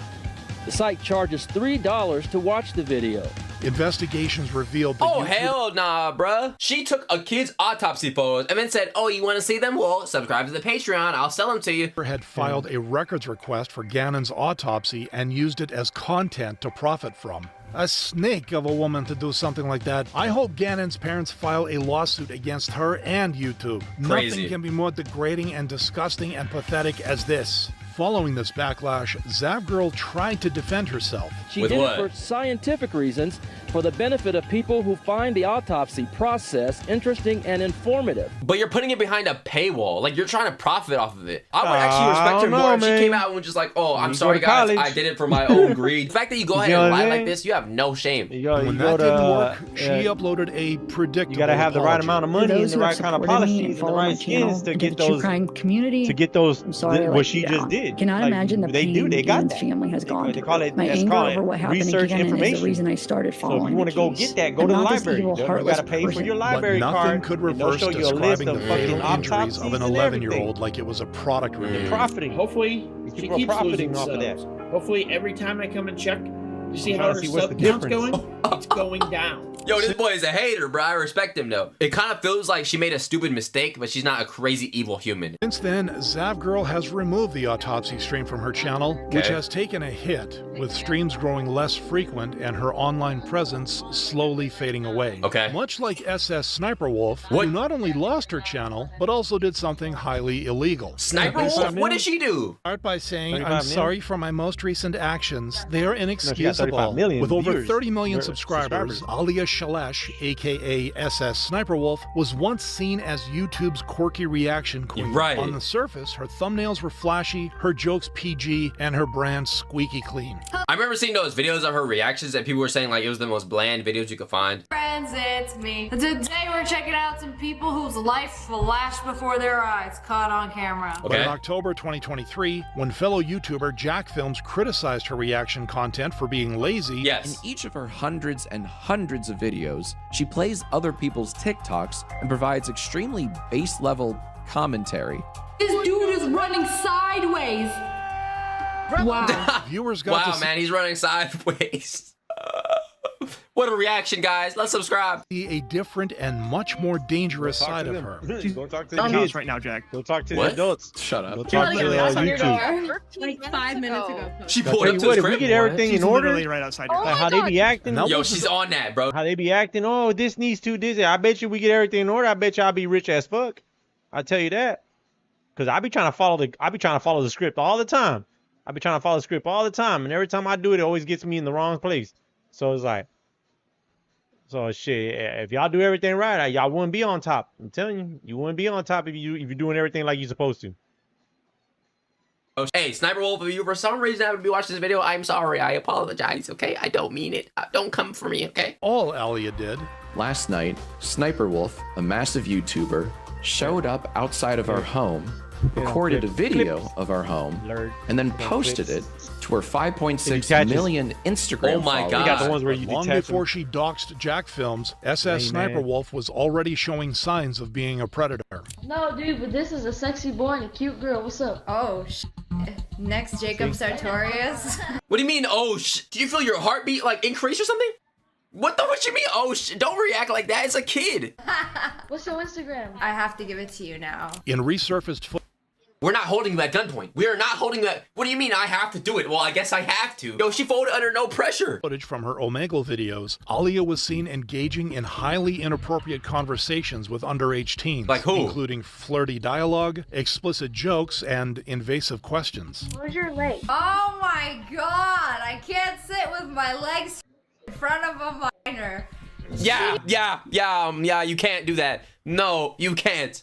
The site charges $3 to watch the video. Investigations revealed that Oh, hell nah, bruh. She took a kid's autopsy photos and then said, oh, you want to see them? Well, subscribe to the Patreon. I'll sell them to you. had filed a records request for Gannon's autopsy and used it as content to profit from. A snake of a woman to do something like that. I hope Gannon's parents file a lawsuit against her and YouTube. Crazy. Nothing can be more degrading and disgusting and pathetic as this. Following this backlash, Zav Girl tried to defend herself. She did it for scientific reasons, for the benefit of people who find the autopsy process interesting and informative. But you're putting it behind a paywall. Like, you're trying to profit off of it. I would actually respect her more if she came out and was just like, oh, I'm sorry, guys. I did it for my own greed. The fact that you go ahead and lie like this, you have no shame. When that didn't work, she uploaded a predictable You gotta have the right apology. amount of money and the right kind of policies and the right skins to get those crime community. to get those I'm sorry, what she just did. kid. Cannot Like, imagine the they pain do. They got Gannon's that. family has gone They call through. it. My That's anger called over what happened to research Gannon is information. the reason I started So following if you want to the go case. get that, go I'm to the not this library. evil, You heartless gotta pay for person. your But library nothing card. could and they'll reverse show you a list describing of the fucking fatal injuries of autopsies an and 11-year-old everything. like it was a product review. Profiting. Hopefully, she People are keeps profiting losing off of that. subs. Hopefully, every time I come and check to see I'm how trying her to see what's sub the count's difference. going, it's going down. Yo, this boy is a hater, bro. I respect him, though. It kind of feels like she made a stupid mistake, but she's not a crazy evil human. Since then, Zavgirl has removed the autopsy stream from her channel, which has taken a hit, with streams growing less frequent and her online presence slowly fading away. Okay. Much like SS Sniper Wolf, who not only lost her channel, but also did something highly illegal. Sniper Wolf? What did she do? Start by saying, 35 I'm million? sorry for my most recent actions. They are inexcusable. 35 million With over viewers. 30 million They're subscribers, Alia Shalesh, aka SS Sniper Wolf, was once seen as YouTube's quirky reaction queen. Right. On the surface, her thumbnails were flashy, her jokes PG, and her brand squeaky clean. I remember seeing those videos of her reactions that people were saying like it was the most bland videos you could find. Friends, it's me. Today we're checking out some people whose life flashed before their eyes, caught on camera. But in October 2023, when fellow YouTuber Jack Films criticized her reaction content for being lazy, In each of her hundreds and hundreds of videos, she plays other people's TikToks and provides extremely base-level commentary. This dude is running sideways. Wow. Viewers got Wow, man, he's running sideways. What a reaction, guys. Let's subscribe. See a different and much more dangerous side of her. Go talk to the on kids this right now, Jack. Go talk to What? the adults. Shut up. Go talk to YouTube. Like 5 minutes ago. She I'll pulled tell up you to what, his if we crib. get everything in order, right outside Oh like how they be acting. Yo, she's on that, bro. How they be acting? Oh, this needs to this. I bet you we get everything in order. I bet you I'll be rich as fuck. I tell you that, cause I be trying to follow the script all the time. I be trying to follow the script all the time, and every time I do it, it always gets me in the wrong place. So it's like, so shit. If y'all do everything right, y'all wouldn't be on top. I'm telling you, you wouldn't be on top if you're doing everything like you're supposed to. Oh, hey, Sniper Wolf, if you for some reason happen to be watching this video, I'm sorry. I apologize, okay? I don't mean it. Don't come for me, okay? All Alia did. Last night, Sniper Wolf, a massive YouTuber, showed up outside of our home, recorded a video of our home, and then posted it to her 5.6 million Instagram followers. Long before she doxed Jack Films, SS Sniper Wolf was already showing signs of being a predator. No, dude, but this is a sexy boy and a cute girl. What's up? Oh, next Jacob Sartorius. What do you mean, oh, do you feel your heartbeat, like, increase or something? What you mean, oh, don't react like that. It's a kid. What's your Instagram? I have to give it to you now. In resurfaced footage. We're not holding you at gunpoint. We are not holding that. What do you mean I have to do it? Well, I guess I have to. Yo, she folded under no pressure. Footage from her Omegle videos, Alia was seen engaging in highly inappropriate conversations with underage teens. Like who? Including flirty dialogue, explicit jokes, and invasive questions. Where's your leg? Oh my god, I can't sit with my legs in front of a minor. Yeah, you can't do that. No, you can't.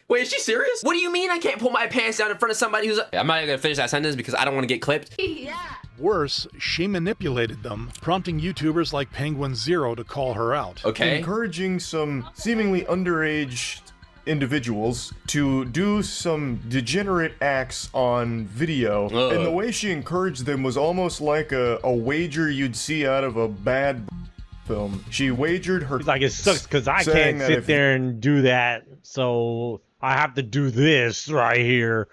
Wait, is she serious? What do you mean I can't pull my pants down in front of somebody who's... I'm not even gonna finish that sentence because I don't want to get clipped. Yeah. Worse, she manipulated them, prompting YouTubers like Penguin Zero to call her out. Encouraging some seemingly underage individuals to do some degenerate acts on video. And the way she encouraged them was almost like a wager you'd see out of a bad film. She wagered her... Like, it sucks because I can't sit there and do that, so I have to do this right here.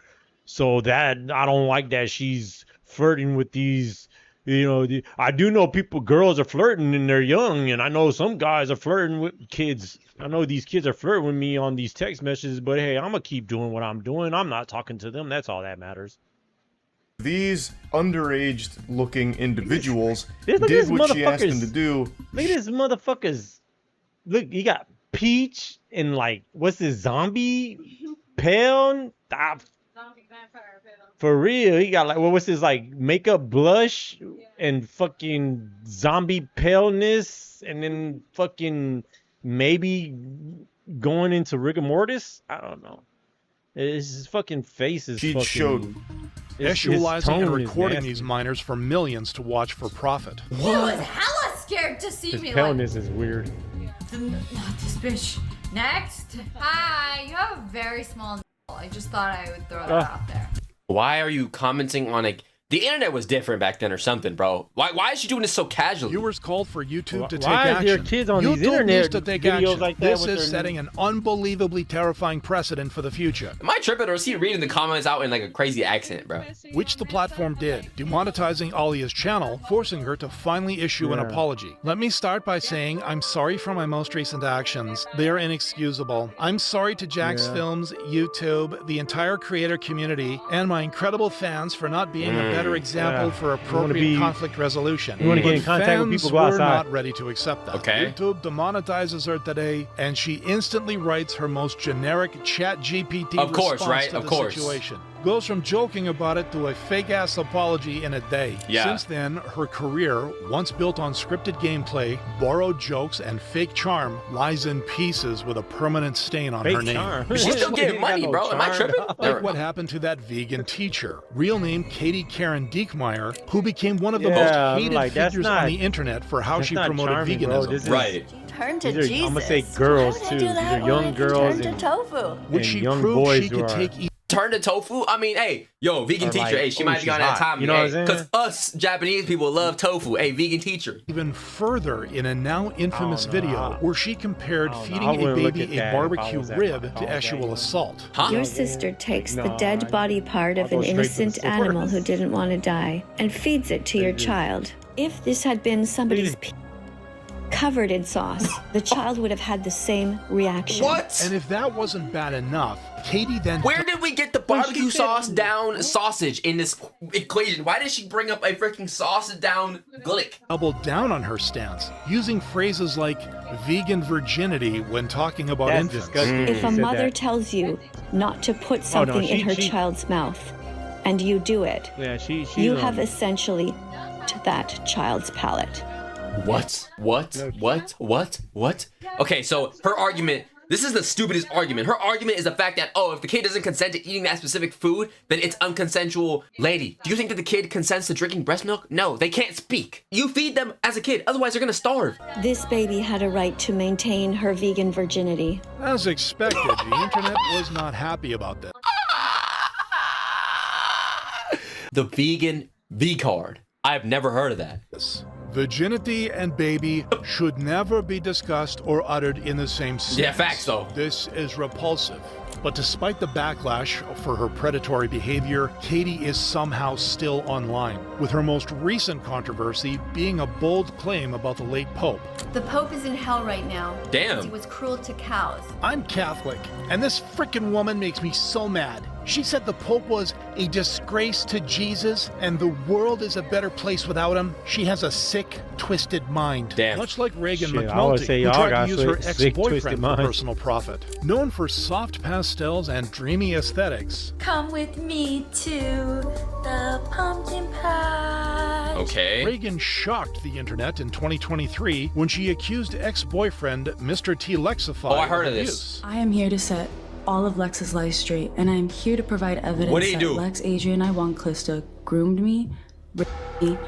So that, I don't like that she's flirting with these, you know, I do know girls are flirting and they're young, and I know some guys are flirting with kids. I know these kids are flirting with me on these text messages, but hey, I'm gonna keep doing what I'm doing. I'm not talking to them. That's all that matters. These underage looking individuals Look at did this what she asked them to motherfuckers. do. Look at this motherfuckers. Look, you got Peach and like, what's this, zombie pale? For real, he got like, what's this, like makeup blush and fucking zombie paleness, and then fucking maybe going into rigor mortis. I don't know. His fucking face is fucking... showed Sexualizing and recording these minors for millions to watch for profit. He was hella scared to see His me paleness is weird. Not this bitch. Next. Hi, you have a very small I just thought I would throw that out there. Why are you commenting on a... The internet was different back then or something, bro. Why is she doing this so casually? Viewers called for YouTube to take Why is action. there kids on these YouTube internet needs to take videos action. like that This with is their- setting an unbelievably terrifying precedent for the future. Am I tripping, or is he reading the comments out in like a crazy accent, bro? Which the platform did, demonetizing Alia's channel, forcing her to finally issue an apology. Let me start by saying I'm sorry for my most recent actions. They are inexcusable. I'm sorry to Jax Films, YouTube, the entire creator community, and my incredible fans for not being a better example for appropriate conflict resolution. You want to get in But contact with fans people, go were outside. not ready to accept that. Okay. YouTube demonetizes her today, and she instantly writes her most generic ChatGPT Of course, response right? to Of the course. situation. Goes from joking about it to a fake-ass apology in a day. Yeah. Since then, her career, once built on scripted gameplay, borrowed jokes, and fake charm, lies in pieces with a permanent stain on Fake her name. charm? But she's still getting money, bro. Am I tripping? Like what happened to that vegan teacher, real name Katie Karen Diekmeyer, who became one of the Yeah, most hated like, that's figures not- on the internet for how that's she not promoted charming, bro. veganism. This is- Right. Turn to These are, Jesus. I'm gonna say girls Why too. would I do These that are when I young could girls turn to and, tofu? Which and she young proved boys she who could are. take Turn to tofu? I mean, hey, yo, vegan Or teacher. like, Hey, she oh, might be she's on that hot. time. You know what I'm saying? Because us Japanese people love tofu. Hey, vegan teacher. even further in a now infamous video where she compared I feeding a wouldn't look baby at a that if I barbecue was at rib my to college actual age. assault. Huh? Your sister takes the No, dead body part of I'll an go straight to the innocent source. animal who didn't want to die and feeds it to your child. If this had been somebody's covered in sauce, the child would have had the same reaction. What? And if that wasn't bad enough, Katie then Where did we get the barbecue sauce down sausage in this equation? Why did she bring up a freaking sausage down glick? doubled down on her stance, using phrases like vegan virginity when talking about That's infants. disgusting. If a She said mother that. tells you not to put Oh, something no, in her she- child's mouth, and you do it, Yeah, she's you on have it. essentially to that child's palate. What? Okay, so her argument, this is the stupidest argument. Her argument is the fact that, oh, if the kid doesn't consent to eating that specific food, then it's unconsensual. Lady, do you think that the kid consents to drinking breast milk? No, they can't speak. You feed them as a kid, otherwise they're gonna starve. This baby had a right to maintain her vegan virginity. As expected, the internet was not happy about that. The vegan V card. I've never heard of that. Virginity and baby should never be discussed or uttered in the same sentence. Yeah, facts though. This is repulsive. But despite the backlash for her predatory behavior, Katie is somehow still online, with her most recent controversy being a bold claim about the late Pope. The Pope is in hell right now. Damn. Because he was cruel to cows. I'm Catholic, and this frickin' woman makes me so mad. She said the Pope was a disgrace to Jesus and the world is a better place without him. She has a sick, twisted mind. Damn. Much like Reagan Shit, I would McNulty, say who y'all tried got to use her sick, twisted ex-boyfriend for mind. personal profit. Known for soft pastels and dreamy aesthetics, Come with me to the pumpkin patch. Okay. Reagan shocked the internet in 2023 when she accused ex-boyfriend Mr. T. Lexify Oh, I heard of abuse. this. I am here to set all of Lex's lies straight, and I am here to provide evidence What did he that do? Lex Adrian Iwanclista groomed me, raped me,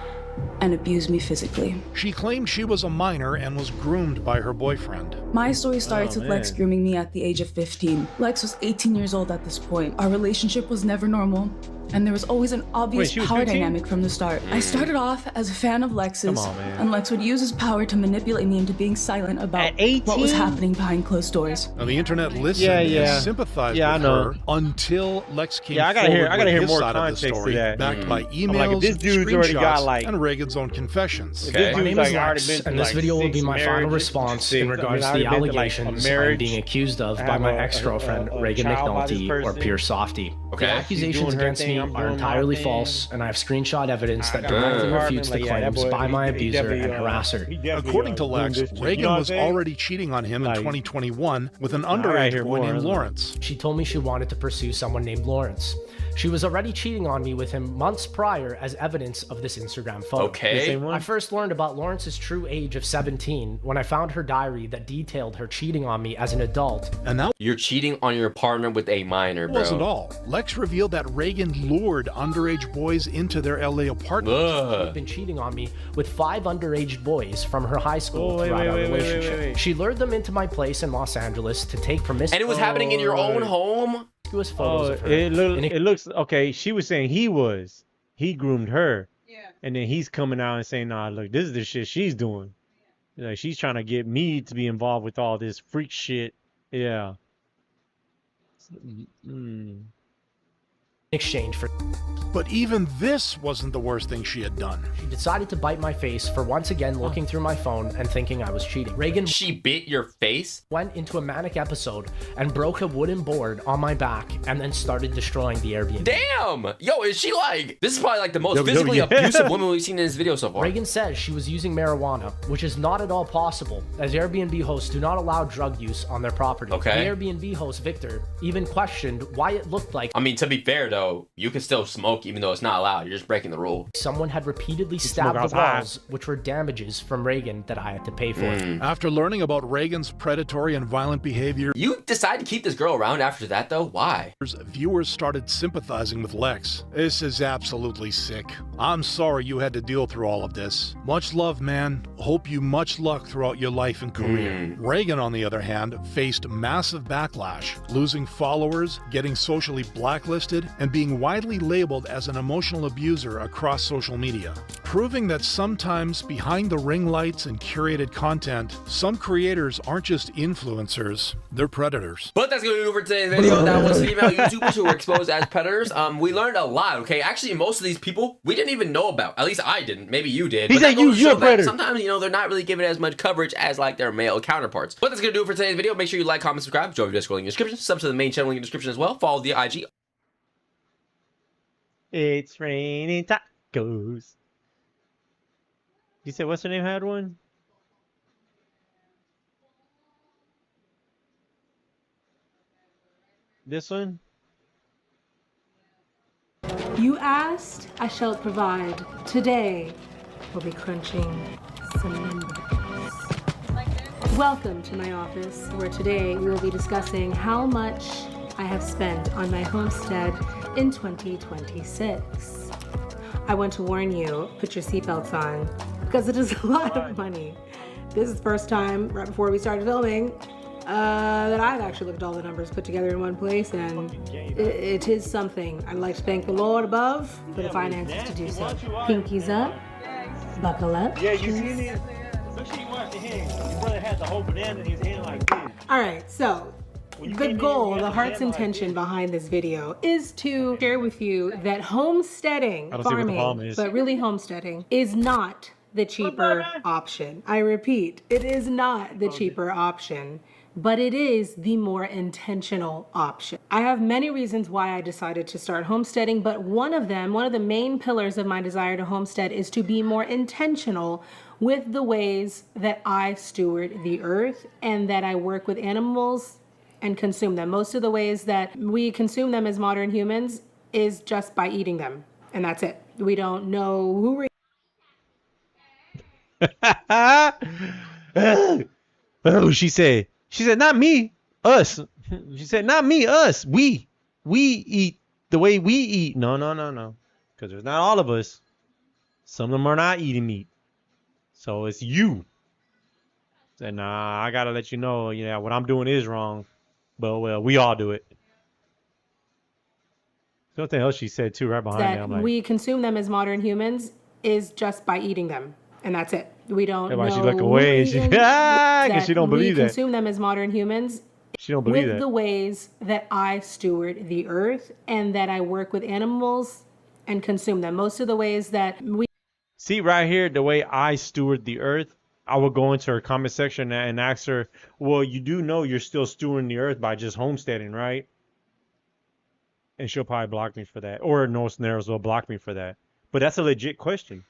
and abused me physically. She claimed she was a minor and was groomed by her boyfriend. My story starts Oh, with Lex man. grooming me at the age of 15. Lex was 18 years old at this point. Our relationship was never normal, and there was always an obvious she was power 15? dynamic from the start. I started off as a fan of Lex's, Come on, man. and Lex would use his power to manipulate me into being silent about At 18? what was happening behind closed doors. Now, the internet listened Yeah. and sympathized Yeah, with I know. her until Lex came Yeah, I gotta hear- forward I gotta with hear his more side of the context to story, that. backed by I'm emails, like, if this dude's already got, screenshots, like- and Reagan's own confessions. Okay. This My dude's name like is already Lex, been through, and this like, video will 6 be my final marriages, response six- in regards I to mean, the I've been to, like, a allegations marriage, I'm being accused of I by have my a ex-girlfriend, a Reagan child by this McNulty, or person. Pure Softy. Okay. The She's accusations doing her against thing, me I'm are doing my entirely thing. false, and I have screenshot evidence that I got my directly apartment, refutes the like, yeah, that claims boy, by my he abuser definitely, and harasser. he definitely, According to doing Lex, this shit. Reagan You know what was I'm saying? already cheating on him in Like- 2021 with an I gotta underage hear boy more. named Lawrence. She told me she wanted to pursue someone named Lawrence. She was already cheating on me with him months prior as evidence of this Instagram photo. Okay. The same one? I first learned about Lawrence's true age of 17 when I found her diary that detailed her cheating on me as an adult. And that You're cheating on your partner with a minor, bro. wasn't all. Lex revealed that Reagan lured underage boys into their LA apartment. Ugh. Been cheating on me with 5 underage boys from her high school Oh, wait, throughout wait, our wait, wait, relationship. wait, wait. She lured them into my place in Los Angeles to take promiscuous. And it was happening in your own home? promiscuous photos of her. It looks okay. She was saying he groomed her, and then he's coming out and saying, "Nah, look, this is the shit she's doing. Like she's trying to get me to be involved with all this freak shit." Yeah. Exchange for. But even this wasn't the worst thing she had done. She decided to bite my face for once again looking through my phone and thinking I was cheating. Reagan. She bit your face? Went into a manic episode and broke a wooden board on my back and then started destroying the Airbnb. Damn! Yo, is she like... This is probably like the most physically abusive woman we've seen in this video so far. Reagan says she was using marijuana, which is not at all possible, as Airbnb hosts do not allow drug use on their property. Okay. The Airbnb host, Victor, even questioned why it looked like... I mean, to be fair though, you can still smoke even though it's not allowed. You're just breaking the rule. Someone had repeatedly stabbed the walls, which were damages from Reagan that I had to pay for. After learning about Reagan's predatory and violent behavior, you decide to keep this girl around after that though? Why? Viewers started sympathizing with Lex. This is absolutely sick. I'm sorry you had to deal through all of this. Much love, man. Hope you much luck throughout your life and career. Reagan, on the other hand, faced massive backlash, losing followers, getting socially blacklisted, and being widely labeled as an emotional abuser across social media, proving that sometimes behind the ring lights and curated content, some creators aren't just influencers, they're predators. But that's gonna do it for today's video. That was female YouTubers who were exposed as predators. We learned a lot, okay? Actually, most of these people we didn't even know about. At least I didn't. Maybe you did. He said you're a predator. Sometimes, you know, they're not really given as much coverage as like their male counterparts. But that's gonna do it for today's video. Make sure you like, comment, subscribe, join the Discord link in the description, sub to the main channel link in the description as well. Follow the IG. It's raining tacos. You said what's her name had one? This one? You asked, I shall provide. Today, we'll be crunching some numbers. Welcome to my office, where today we will be discussing how much I have spent on my homestead in 2026. I want to warn you, put your seatbelts on, because it is a lot of money. This is the first time, right before we started filming, that I've actually looked at all the numbers put together in one place, and it is something. I'd like to thank the Lord above for the finances to do so. Pinkies up, buckle up. Yeah, you seen it? Look, she watched the hand. Your brother had the whole banana in his hand like this. All right, so the goal, the heart's intention behind this video is to share with you that homesteading, farming, but really homesteading, is not the cheaper option. I repeat, it is not the cheaper option, but it is the more intentional option. I have many reasons why I decided to start homesteading, but one of the main pillars of my desire to homestead is to be more intentional with the ways that I steward the earth and that I work with animals and consume them. Most of the ways that we consume them as modern humans is just by eating them, and that's it. We don't know who we're Oh, she said, not me, us. She said, not me, us. We eat the way we eat. No. Because there's not all of us. Some of them are not eating meat. So it's you. Said, nah, I gotta let you know, yeah, what I'm doing is wrong. But well, we all do it. Something else she said too, right behind me. I'm like, we consume them as modern humans is just by eating them, and that's it. We don't know. Why she look away? Because she don't believe that. We consume them as modern humans. She don't believe that. With the ways that I steward the earth and that I work with animals and consume them. Most of the ways that we see right here, the way I steward the earth. I would go into her comment section and ask her, well, you do know you're still stewarding the earth by just homesteading, right? And she'll probably block me for that. Or No Snares will block me for that. But that's a legit question.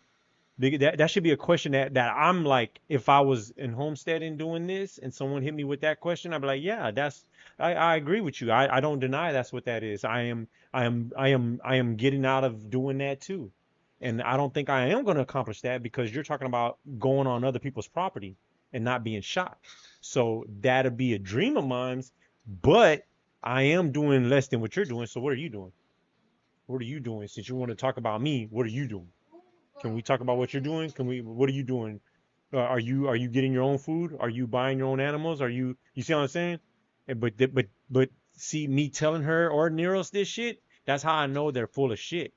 That should be a question that I'm like, if I was in homesteading doing this and someone hit me with that question, I'd be like, yeah, I agree with you. I don't deny that's what that is. I am getting out of doing that too. And I don't think I am going to accomplish that because you're talking about going on other people's property and not being shot. So that'd be a dream of mine, but I am doing less than what you're doing. So what are you doing? What are you doing? Since you want to talk about me, what are you doing? Can we talk about what you're doing? What are you doing? Are you getting your own food? Are you buying your own animals? You see what I'm saying? But see me telling her or Neros this shit, that's how I know they're full of shit.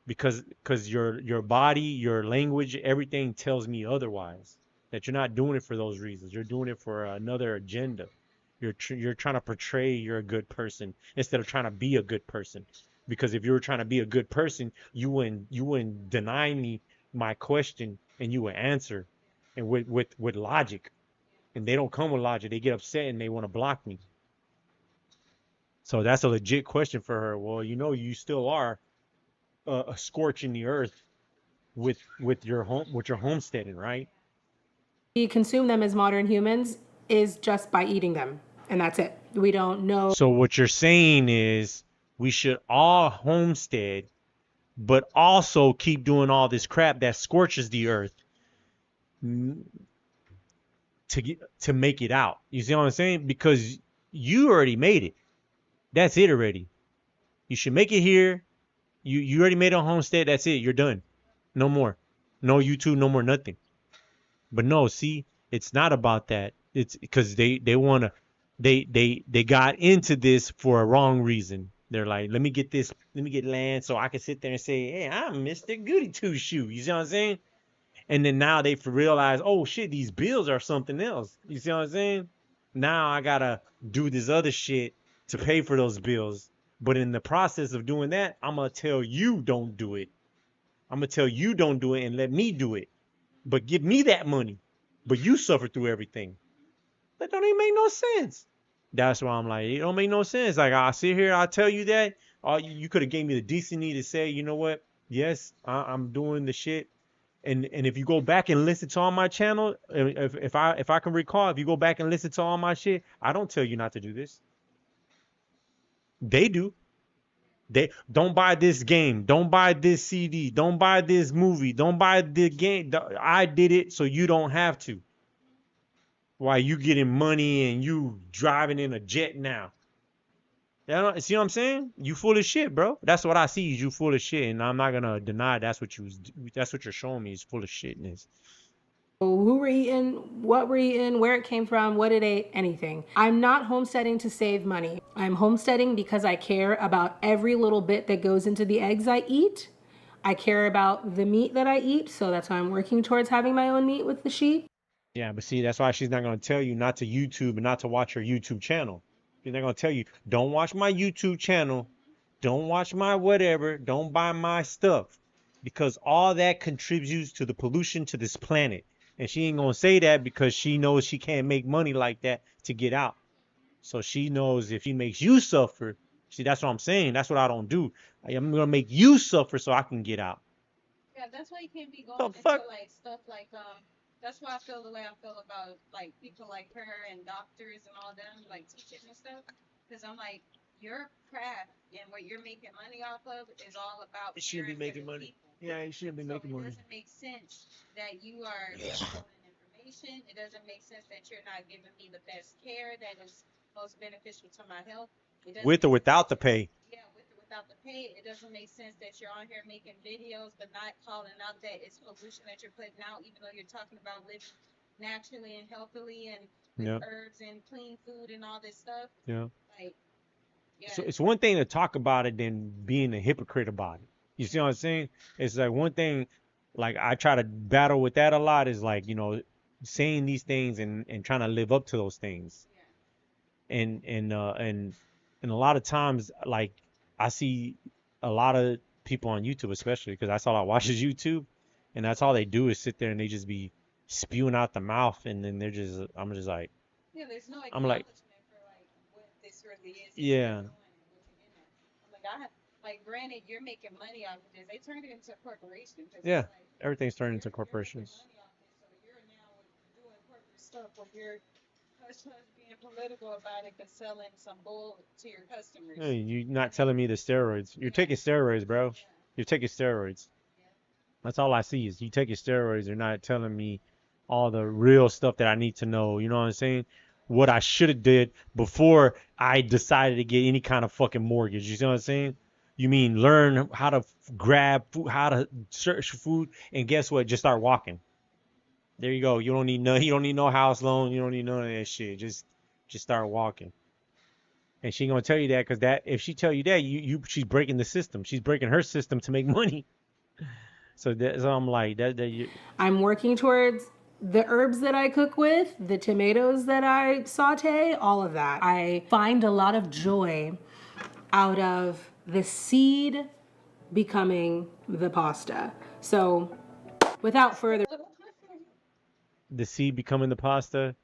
Because your body, your language, everything tells me otherwise. That you're not doing it for those reasons. You're doing it for another agenda. You're trying to portray you're a good person instead of trying to be a good person. Because if you were trying to be a good person, you wouldn't deny me my question, and you would answer, and with logic. And they don't come with logic. They get upset and they want to block me. So that's a legit question for her. Well, you still are scorching the earth with your homesteading, right? We consume them as modern humans is just by eating them, and that's it. We don't know. So what you're saying is we should all homestead, but also keep doing all this crap that scorches the earth to make it out. You see what I'm saying? Because you already made it. That's it already. You should make it here. You already made a homestead. That's it. You're done. No more. No YouTube. No more nothing. But no, see, it's not about that. It's because they want to. They got into this for a wrong reason. They're like, let me get land so I can sit there and say, hey, I'm Mr. Goody Two Shoe. You see what I'm saying? And then now they realize, oh shit, these bills are something else. You see what I'm saying? Now I gotta do this other shit to pay for those bills. But in the process of doing that, I'm gonna tell you don't do it. I'm gonna tell you don't do it and let me do it. But give me that money. But you suffer through everything. That don't even make no sense. That's why I'm like, it don't make no sense. Like, I sit here, I tell you that. You could have gave me the decency to say, you know what? Yes, I'm doing the shit. And if you go back and listen to all my channel, if I can recall, if you go back and listen to all my shit, I don't tell you not to do this. They do. They don't buy this game. Don't buy this CD. Don't buy this movie. Don't buy the game. I did it so you don't have to. Why you getting money and you driving in a jet now? See what I'm saying? You full of shit, bro. That's what I see is you full of shit, and I'm not gonna deny that's what you're showing me is full of shitness. Who we're eating, what we're eating, where it came from, what it ate, anything. I'm not homesteading to save money. I'm homesteading because I care about every little bit that goes into the eggs I eat. I care about the meat that I eat, so that's why I'm working towards having my own meat with the sheep. Yeah, but see, that's why she's not gonna tell you not to YouTube and not to watch her YouTube channel. She's not gonna tell you, don't watch my YouTube channel, don't watch my whatever, don't buy my stuff. Because all that contributes to the pollution to this planet. And she ain't gonna say that because she knows she can't make money like that to get out. So she knows if she makes you suffer, see, that's what I'm saying. That's what I don't do. I'm gonna make you suffer so I can get out. Yeah, that's why you can't be going into like stuff like that's why I feel the way I feel about like people like her and doctors and all them like teachers and stuff. Because I'm like, your craft and what you're making money off of is all about. You shouldn't be making money. Yeah, you shouldn't be making money. It doesn't make sense that you are storing information. It doesn't make sense that you're not giving me the best care that is most beneficial to my health. With or without the pay. Yeah, with or without the pay. It doesn't make sense that you're on here making videos but not calling out that it's pollution that you're putting out, even though you're talking about living naturally and healthily and with herbs and clean food and all this stuff. Yeah. Like, yeah. So it's one thing to talk about it than being a hypocrite about it. You see what I'm saying? It's like one thing, like I try to battle with that a lot is like, saying these things and trying to live up to those things. Yeah. And a lot of times, like I see a lot of people on YouTube, especially because that's all I watch is YouTube, and that's all they do is sit there and they just be spewing out the mouth, and then I'm just like, yeah, there's no I'm like, for like what this really is. Yeah. Like, granted, you're making money off of this. They turned it into a corporation. Yeah, like, everything's turned into corporations. You're now doing corporate stuff where you're being political about it and selling some bull to your customers. Hey, you're not telling me the steroids. You're taking steroids, bro. Yeah. You're taking steroids. Yeah. That's all I see is you taking steroids. You're not telling me all the real stuff that I need to know. You know what I'm saying? What I should have did before I decided to get any kind of fucking mortgage. You see what I'm saying? You mean learn how to grab food, how to search for food, and guess what? Just start walking. There you go. You don't need no house loan. You don't need none of that shit. Just start walking. And she gonna tell you that because that if she tell you that, she's breaking the system. She's breaking her system to make money. So that's I'm like I'm working towards the herbs that I cook with, the tomatoes that I saute, all of that. I find a lot of joy out of the seed becoming the pasta. So without further the seed becoming the pasta.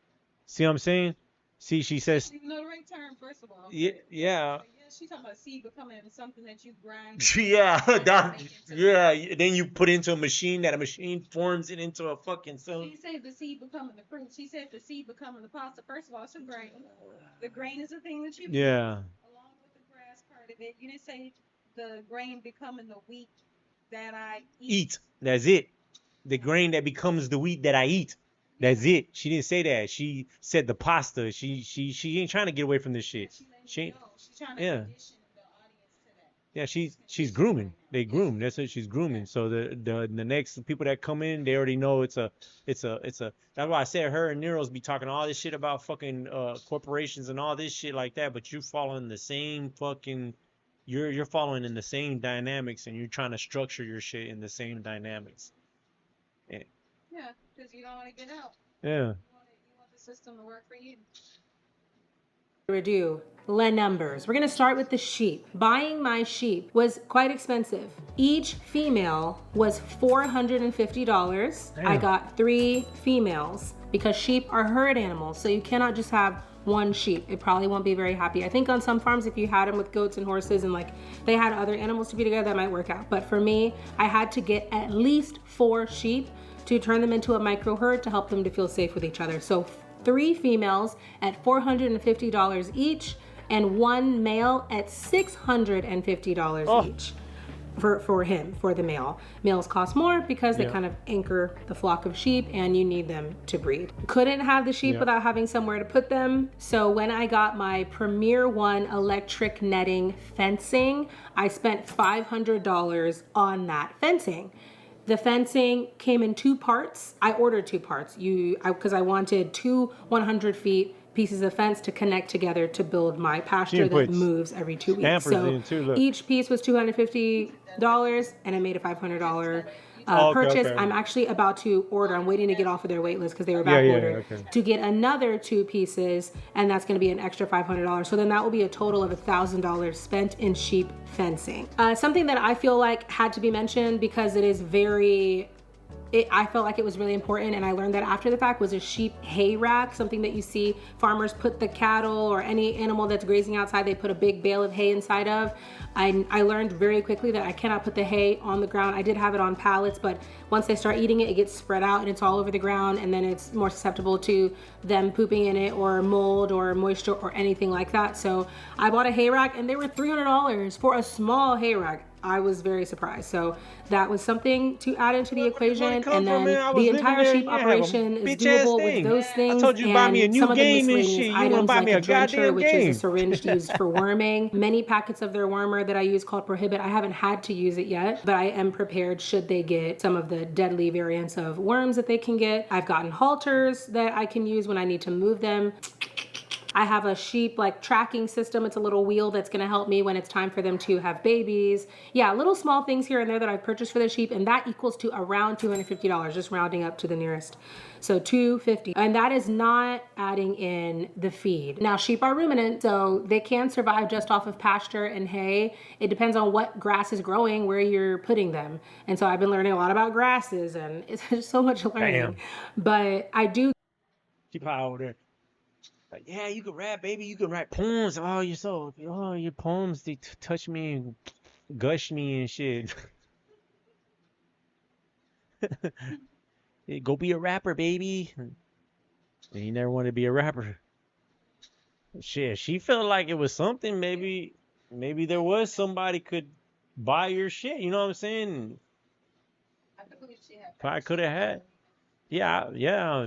See what I'm saying? See, she says. You know the right term, first of all. Yeah. Yeah, she's talking about seed becoming something that you grind. Yeah, yeah. Then you put into a machine that a machine forms it into a fucking She said the seed becoming the fruit. She said the seed becoming the pasta. First of all, it's a grain. The grain is the thing that you Yeah. along with the grass part of it. You didn't say the grain becoming the wheat that I eat. That's it. The grain that becomes the wheat that I eat. That's it. She didn't say that. She said the pasta. She ain't trying to get away from this shit. She's trying to condition the audience to that. Yeah, she's grooming. They groom. That's what she's grooming. So the next people that come in, they already know it's a. That's why I said her and Nero's be talking all this shit about fucking corporations and all this shit like that. But you following the same fucking. You're following in the same dynamics and you're trying to structure your shit in the same dynamics. Yeah, because you don't want to get out. Yeah. You want the system to work for you. Redo numbers. We're gonna start with the sheep. Buying my sheep was quite expensive. Each female was $450. I got 3 females because sheep are herd animals, so you cannot just have one sheep. It probably won't be very happy. I think on some farms, if you had them with goats and horses and like they had other animals to be together, that might work out. But for me, I had to get at least 4 sheep to turn them into a micro herd to help them to feel safe with each other. So 3 females at $450 each and 1 male at $650 each for the male. Males cost more because they kind of anchor the flock of sheep and you need them to breed. Couldn't have the sheep without having somewhere to put them. So when I got my Premier One electric netting fencing, I spent $500 on that fencing. The fencing came in 2 parts. I ordered 2 parts because I wanted 2 100 feet pieces of fence to connect together to build my pasture that moves every 2 weeks. So each piece was $250 and I made a $500 purchase. Okay. I'm actually about to order. I'm waiting to get off of their wait list because they were back ordered to get another 2 pieces, and that's going to be an extra $500. So then that will be a total of $1,000 spent in sheep fencing. Something that I feel like had to be mentioned because it is I felt like it was really important, and I learned that after the fact, was a sheep hay rack, something that you see farmers put the cattle or any animal that's grazing outside, they put a big bale of hay inside of. I learned very quickly that I cannot put the hay on the ground. I did have it on pallets, but once they start eating it, it gets spread out and it's all over the ground, and then it's more susceptible to them pooping in it or mold or moisture or anything like that. So I bought a hay rack and they were $300 for a small hay rack. I was very surprised. So that was something to add into the equation. And then the entire sheep operation is doable with those things. I told you buy me a new game and shit. You want to buy me a goddamn which is a syringe used for worming. Many packets of their wormer that I use called Prohibit. I haven't had to use it yet, but I am prepared should they get some of the deadly variants of worms that they can get. I've gotten halters that I can use when I need to move them. I have a sheep like tracking system. It's a little wheel that's gonna help me when it's time for them to have babies. Yeah, little small things here and there that I've purchased for the sheep, and that equals to around $250, just rounding up to the nearest. So $250, and that is not adding in the feed. Now sheep are ruminant, so they can survive just off of pasture and hay. It depends on what grass is growing, where you're putting them. And so I've been learning a lot about grasses, and it's just so much learning. But I do keep out there. Like, yeah, you can rap, baby. You can write poems. Oh, your poems, they touch me and gush me and shit. Go be a rapper, baby. And you never wanted to be a rapper. Shit, she felt like it was something. Maybe there was somebody could buy your shit. You know what I'm saying? I could have had. Yeah.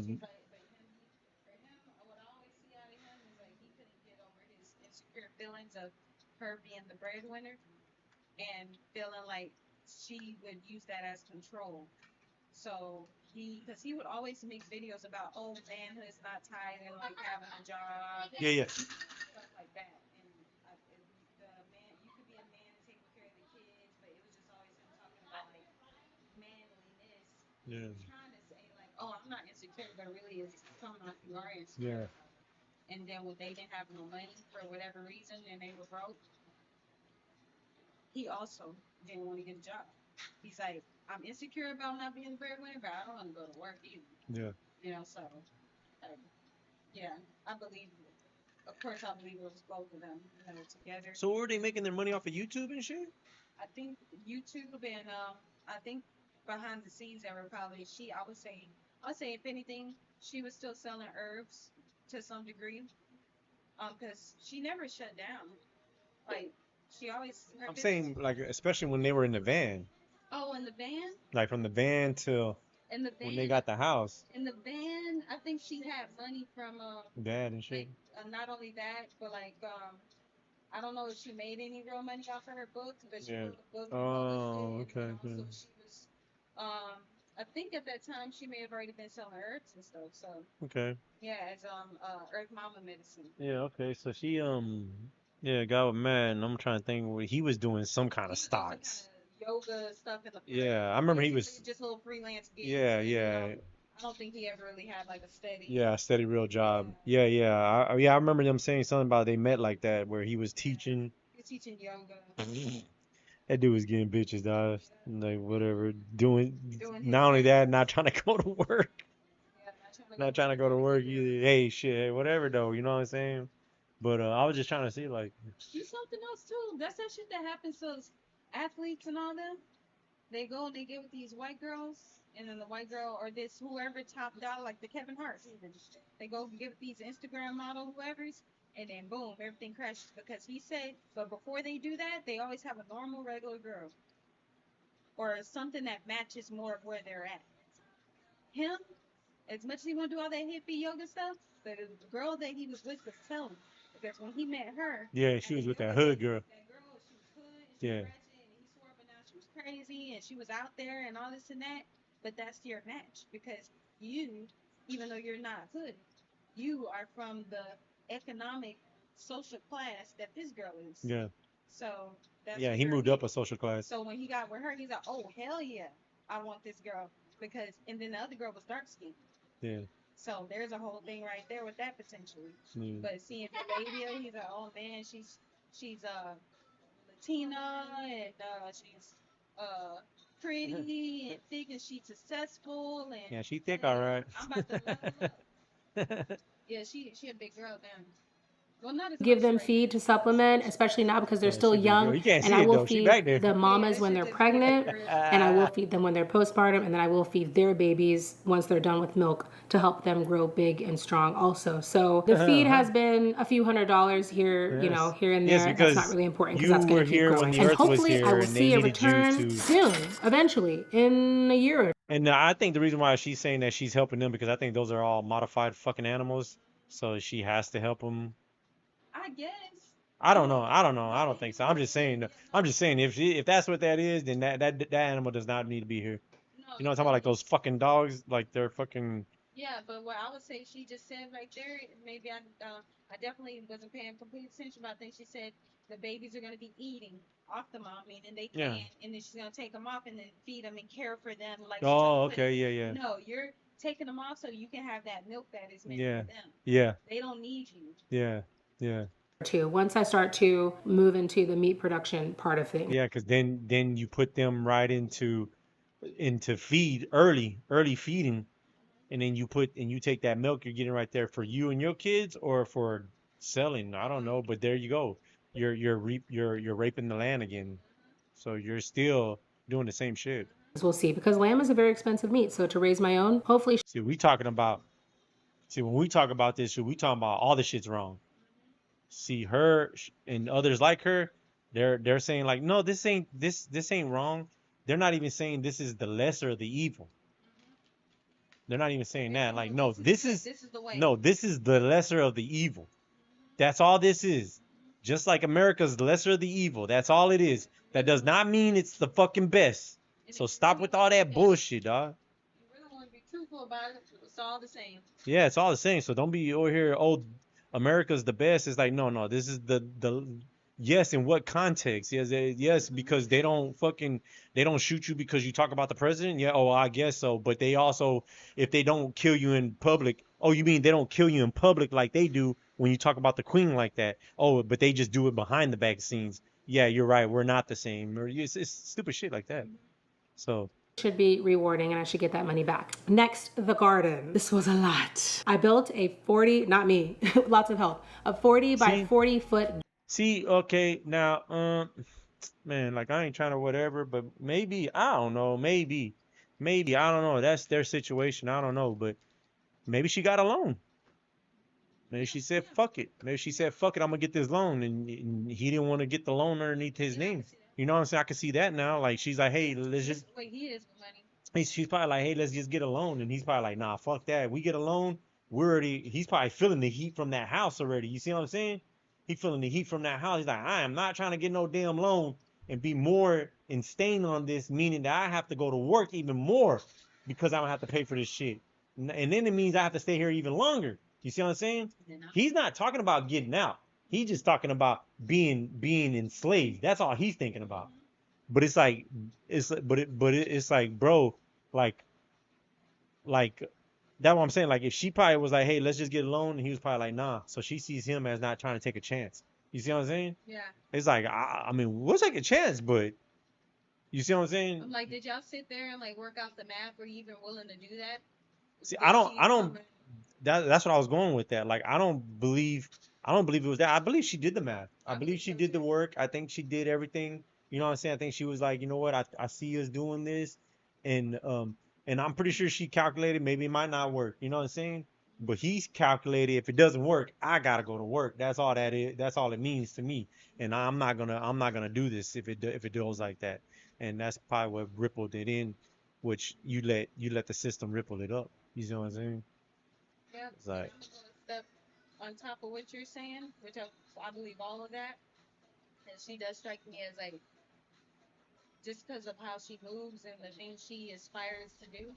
Feelings of her being the breadwinner and feeling like she would use that as control. So because he would always make videos about manhood's not tied and like having a job. Yeah. Stuff like that. And Yeah. Trying to say like, oh, I'm not insecure, but really it's coming off you are insecure. Yeah. And then when they didn't have no money for whatever reason and they were broke, he also didn't want to get a job. He's like, I'm insecure about not being a breadwinner, but I don't want to go to work either. Yeah. You know, so yeah, I believe. Of course, I believe it was both of them, you know, together. So were they making their money off of YouTube and shit? I think YouTube and I think behind the scenes they were probably I would say if anything, she was still selling herbs to some degree. Because she never shut down. Like she always. I'm saying, like, especially when they were in the van. Oh, in the van. Like from the van till In the van. when they got the house. In the van, I think she had money from Dad and shit. like, not only that, but like I don't know if she made any real money off of her books, but she wrote a book. Oh, okay. So she was, I think at that time she may have already been selling herbs and stuff. So Okay. yeah, as Earth Mama medicine. Yeah. Okay. So she yeah, got mad, and I'm trying to think what he was doing some kind of stocks. Yoga stuff in the. Yeah, I remember he was. Just little freelance gigs. Yeah. You Yeah. know, I don't think he ever really had like a steady. Yeah, steady real job. Yeah, yeah. I remember them saying something about they met like that where he was teaching. He was teaching yoga. That dude was getting bitches, dog. Like whatever, doing not only that, not trying to go to work. Yeah, not trying to go to work either. Hey, shit, whatever though. You know what I'm saying? But I was just trying to see like. Do something else too. That's that shit that happens to athletes and all them. They go and they get with these white girls, and then the white girl or this whoever top dollar, like the Kevin Hart's even. They go get with these Instagram model whoever's, and then boom, everything crashes because he said. But before they do that, they always have a normal regular girl, or something that matches more of where they're at. Him, as much as he want to do all that hippie yoga stuff, the girl that he was with was telling because when he met her. Yeah, she was with that hood girl. That girl, she was hood. Yeah. She was crazy and she was out there and all this and that, but that's your match because you, even though you're not hood, you are from the economic social class that this girl is. Yeah. So that's Yeah, he moved up a social class. So when he got with her, he's like, oh hell yeah, I want this girl because and then the other girl was dark skinned. Yeah. So there's a whole thing right there with that potentially. But seeing the baby, he's like, oh man, she's Latina and she's pretty and thick and she's successful and Yeah, she thick, all right. I'm about to level up. Yeah, she a big girl then. Well, not as Give them much, right? feed to supplement, especially now because they're still young. You can't And see I it, will though. She feed back there. the mamas when they're pregnant, and I will feed them when they're postpartum, and then I will feed their babies once they're done with milk to help them grow big and strong also. So the feed has been a few $100s here, you know, here and there. That's not really important because that's going to keep growing. And hopefully I will see a return soon, eventually, in a year or two. And I think the reason why she's saying that she's helping them because I think those are all modified fucking animals, so she has to help them. I guess. I don't know. I don't think so. I'm just saying if that's what that is, then that animal does not need to be here. No, You know what I'm talking about? Like those fucking dogs, like they're fucking. yeah, but what I would say she just said right there, maybe I definitely wasn't paying complete attention, but I think she said the babies are going to be eating off the mom, meaning they Yeah. can, and then she's going to take them off and then feed them and care for them. Like Oh, okay, yeah. No, you're taking them off so you can have that milk that is meant Yeah. for them. Yeah. They don't need you. Yeah. Too. Once I start to move into the meat production part of things. Yeah, because then you put them right into feed early feeding, and then you take that milk you're getting right there for you and your kids or for selling. I don't know, but there you go. You're raping the land again. So you're still doing the same shit. We'll see, because lamb is a very expensive meat. So to raise my own, hopefully. See, when we talk about this shit, we talking about all the shit's wrong. See, her and others like her, they're saying like, no, this ain't wrong. They're not even saying this is the lesser of the evil. They're not even saying that. Like, no, this is the lesser of the evil. That's all this is. Just like America's the lesser of the evil. That's all it is. That does not mean it's the fucking best. So stop with all that bullshit, dog. You really want to be truthful about it. It's all the same. Yeah, it's all the same. So don't be over here, oh, America's the best. It's like, no, this is the Yes, in what context? Yes, yes, because they don't shoot you because you talk about the president. Yeah, oh, I guess so. But they also, if they don't kill you in public, oh, you mean they don't kill you in public like they do when you talk about the queen like that? Oh, but they just do it behind the back scenes. Yeah, you're right. We're not the same. Or it's stupid shit like that. So should be rewarding and I should get that money back. Next, the garden. This was a lot. I built a 40, not me, lots of help, a 40 by 40 foot. See, okay, now, man, like I ain't trying to whatever, but maybe I don't know, maybe I don't know. That's their situation. I don't know, but maybe she got a loan. Maybe she said fuck it. Maybe she said fuck it. I'm gonna get this loan, and he didn't want to get the loan underneath his name. You know what I'm saying? I can see that now. Like she's like, hey, let's just. Wait, he is with money. She's probably like, hey, let's just get a loan, and he's probably like, nah, fuck that. We get a loan. We're already. He's probably feeling the heat from that house already. You see what I'm saying? He feeling the heat from that house. He's like, I am not trying to get no damn loan and be more and staying on this, meaning that I have to go to work even more because I don't have to pay for this shit. And then it means I have to stay here even longer. You see what I'm saying? He's not talking about getting out. He's just talking about being enslaved. That's all he's thinking about. But it's like it's like, bro, like that's what I'm saying. Like if she probably was like, hey, let's just get a loan, and he was probably like, nah. So she sees him as not trying to take a chance. You see what I'm saying? Yeah. It's like I mean, we'll take a chance, but you see what I'm saying? I'm like, did y'all sit there and like work out the math? Were you even willing to do that? See, I don't. That's what I was going with that. Like I don't believe it was that. I believe she did the math. I believe she did the work. I think she did everything. You know what I'm saying? I think she was like, you know what? I see us doing this, and I'm pretty sure she calculated maybe it might not work. You know what I'm saying? But he's calculated if it doesn't work, I gotta go to work. That's all that is. That's all it means to me. And I'm not gonna do this if it goes like that. And that's probably what rippled it in, which you let the system ripple it up. You see what I'm saying? Yeah. It's like step on top of what you're saying, which I believe all of that. And she does strike me as like, just because of how she moves and the things she aspires to do,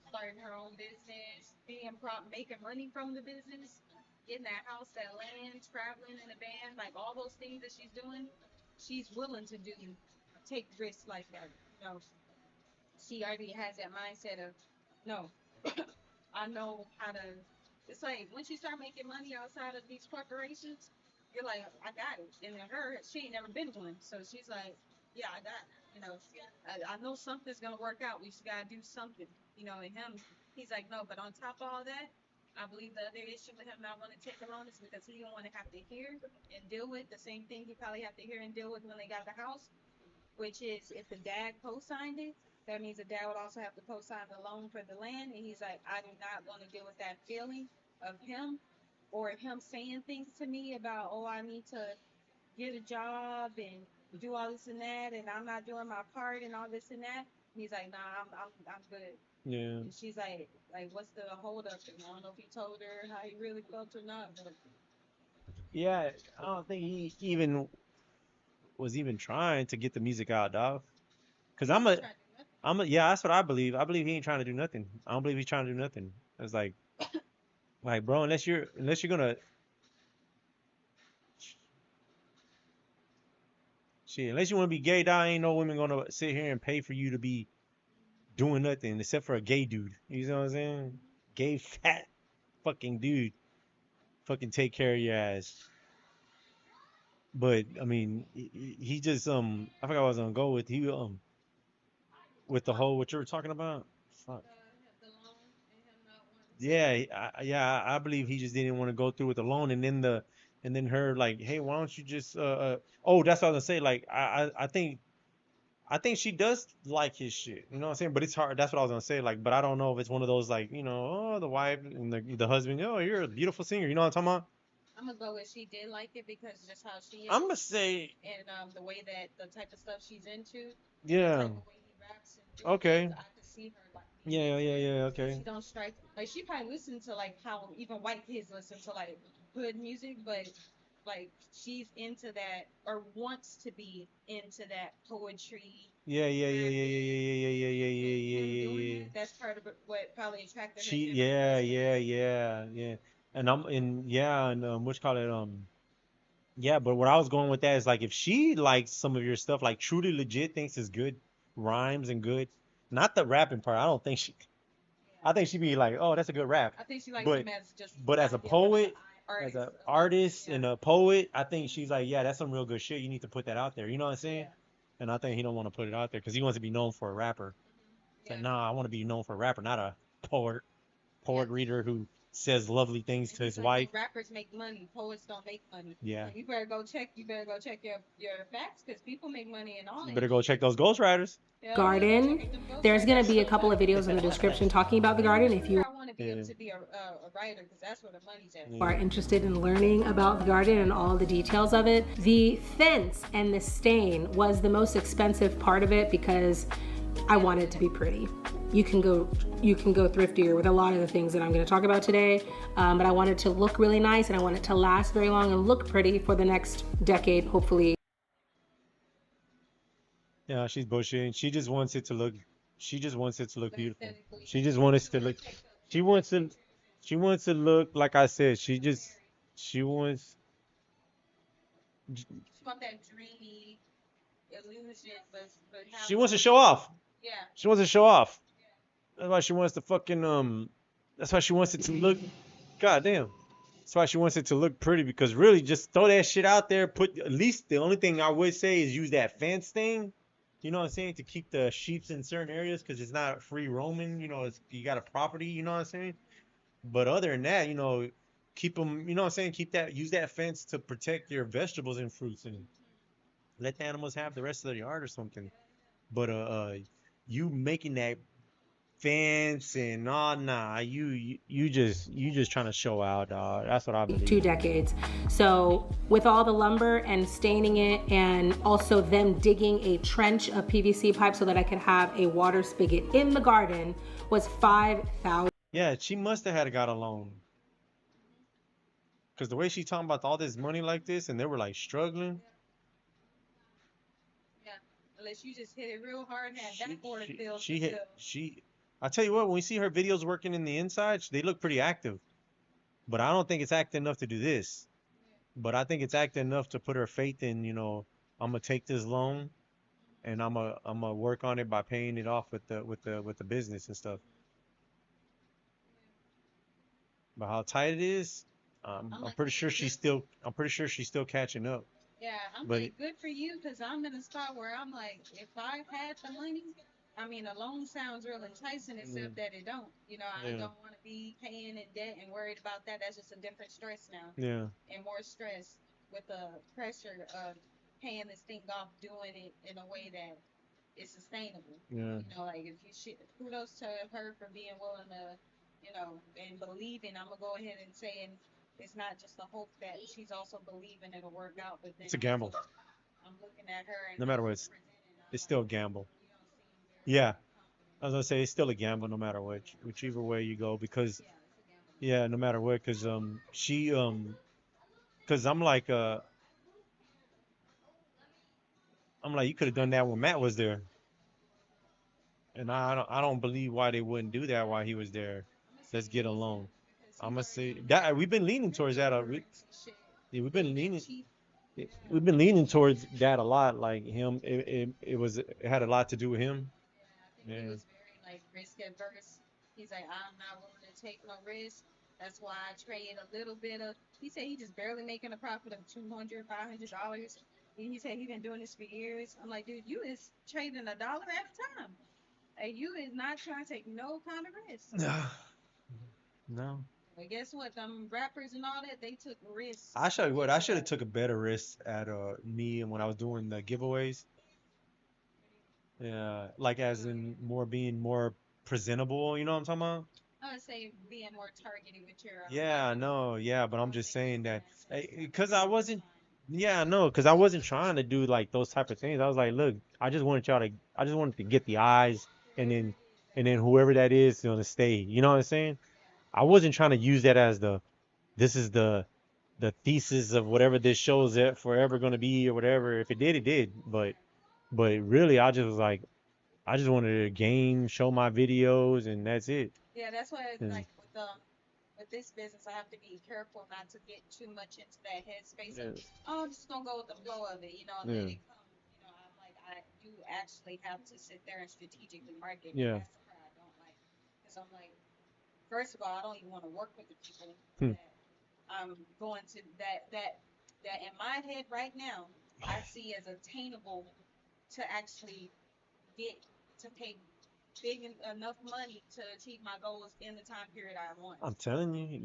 starting her own business, making money from the business, getting that house, that land, traveling in a van, like all those things that she's doing, she's willing to do, take risks like that. You know, she already has that mindset of, no, I know how to. It's like once you start making money outside of these corporations, you're like, I got it. And then she ain't never been one, so she's like, yeah, I got it. You know, I know something's gonna work out. We just gotta do something. You know, and him, he's like, no. But on top of all that, I believe the other issue with him not wanting to take a loan is because he don't want to have to hear and deal with the same thing he probably have to hear and deal with when they got the house, which is if the dad co-signed it, that means the dad would also have to co-sign the loan for the land. And he's like, I do not want to deal with that feeling of him or him saying things to me about, oh, I need to get a job and do all this and that, and I'm not doing my part and all this and that. And he's like, nah, I'm good. yeah. And she's like, what's the hold up? And I don't know if he told her how he really felt or not. But Yeah, I don't think he even was even trying to get the music out, dog. Cause yeah, that's what I believe. I believe he ain't trying to do nothing. I don't believe he's trying to do nothing. It's like, bro, unless you're gonna, shit, unless you want to be gay, dog, ain't no women gonna sit here and pay for you to be doing nothing except for a gay dude. You know what I'm saying? Gay fat fucking dude, fucking take care of your ass. But I mean, he just I forgot what I was gonna go with. He with the whole what you were talking about. Fuck. Yeah, I believe he just didn't want to go through with the loan, and then her like, hey, why don't you just oh, that's what I was gonna say. Like I think she does like his shit. You know what I'm saying? But it's hard. That's what I was gonna say. Like, but I don't know if it's one of those like, you know, oh, the wife and the husband. Oh, you're a beautiful singer. You know what I'm talking about? I'm gonna go with she did like it because just how she is. I'm gonna say and the way that the type of stuff she's into. Yeah. The type of way he raps and Okay. things, I could see her like. Yeah. Okay. She don't strike like she probably listens to like how even white kids listen to like hood music, but like she's into that or wants to be into that poetry. Yeah. That's part of what probably attracted her. Yeah. And what you call it? Yeah, but what I was going with that is like if she likes some of your stuff, like truly legit thinks is good rhymes and good, not the rapping part. I don't think she. I think she'd be like, oh, that's a good rap. I think she likes But him as just but as a yeah, poet, artist. as an artist and a poet, I think she's like, yeah, that's some real good shit. You need to put that out there. You know what I'm saying? And I think he don't want to put it out there because he wants to be known for a rapper. It's like, nah, I want to be known for a rapper, not a poet reader who says lovely things to his wife. Rappers make money, poets don't make money. Yeah. So you better go check your facts because people make money and all You that. better go check those ghostwriters. Garden. There's going to be a couple of videos in the description talking about the garden if you I want to be able to be a writer because that's where the money's at. are interested in learning about the garden and all the details of it. The fence and the stain was the most expensive part of it because I want it to be pretty. You can go thriftier with a lot of the things that I'm going to talk about today, but I want it to look really nice and I want it to last very long and look pretty for the next decade, hopefully. Yeah, she's bullshitting. She just wants it to look. She just wants it to look beautiful. She just wants it to look. She wants to look like I said. She wants. She wants that dreamy illusion, but She wants to show off. Yeah. She wants to show off. That's why she wants to fucking That's why she wants it to look. God damn. That's why she wants it to look pretty because really just throw that shit out there. Put at least the only thing I would say is use that fence thing. You know what I'm saying? To keep the sheeps in certain areas because it's not free roaming. You know, you got a property. You know what I'm saying? But other than that, you know, keep them. You know what I'm saying? Use that fence to protect your vegetables and fruits and let the animals have the rest of the yard or something. But you making that fence and you just trying to show out, dog. That's what I believe. 2 decades. So with all the lumber and staining it and also them digging a trench of PVC pipe so that I could have a water spigot in the garden was $5,000. Yeah, she must have got a loan. Cause the way she talking about all this money like this and they were like struggling. Yeah, unless you just hit it real hard and have that board filled. I tell you what, when we see her videos working in the inside, they look pretty active. But I don't think it's active enough to do this. But I think it's active enough to put her faith in, you know, I'm gonna take this loan and I'm gonna work on it by paying it off with the business and stuff. But how tight it is, I'm pretty sure she's still catching up. Yeah, I'm like, good for you, because I'm in a spot where I'm like, if I had the money, I mean, a loan sounds real enticing, except that it don't. You know, I don't want to be paying in debt and worried about that. That's just a different stress now. Yeah. And more stress with the pressure of paying this thing off, doing it in a way that is sustainable. Yeah. You know, like, if you kudos to her for being willing to, you know, and believing. I'm gonna go ahead and say, and it's not just a hope that she's also believing it'll work out. But then it's a gamble. I'm looking at her. And no matter what, it's still a gamble. Yeah, I was gonna say it's still a gamble no matter whichever way you go because, yeah, no matter what, because because I'm like you could have done that when Matt was there, and I don't believe why they wouldn't do that while he was there. Let's get a loan. I'm gonna say that we've been leaning towards that. We've been leaning towards that a lot. Like him, it had a lot to do with him. Yeah. He was very like risk adverse. He's like, I'm not willing to take no risk. That's why I trade a little bit of. He said he just barely making a profit of $200, $500. He said he been doing this for years. I'm like, dude, you is trading $1 at a time. And you is not trying to take no kind of risk. No. But guess what? Them rappers and all that, they took risks. I should have took a better risk at me and when I was doing the giveaways. Yeah, like as in being more presentable, you know what I'm talking about? I would say being more targeted with your. Yeah, no, yeah, but I'm just saying that because I wasn't trying to do like those type of things. I was like, look, I just wanted to get the eyes and then whoever that is on the stage. You know what I'm saying? I wasn't trying to use that as this is the thesis of whatever this show is forever going to be or whatever. If it did, it did. But really, I just was like, I just wanted to game, show my videos, and that's it. Yeah, that's why like with with this business, I have to be careful not to get too much into that headspace. Yeah. Oh, I'm just gonna go with the flow of it, you know, and Yeah. let it come. You know, I'm like, I do actually have to sit there and strategically market. Yeah. And that's the part I don't like, because I'm like, first of all, I don't even want to work with the people Hmm. that I'm going to that in my head right now I see as attainable to actually get to pay enough money to achieve my goals in the time period I want. I'm telling you,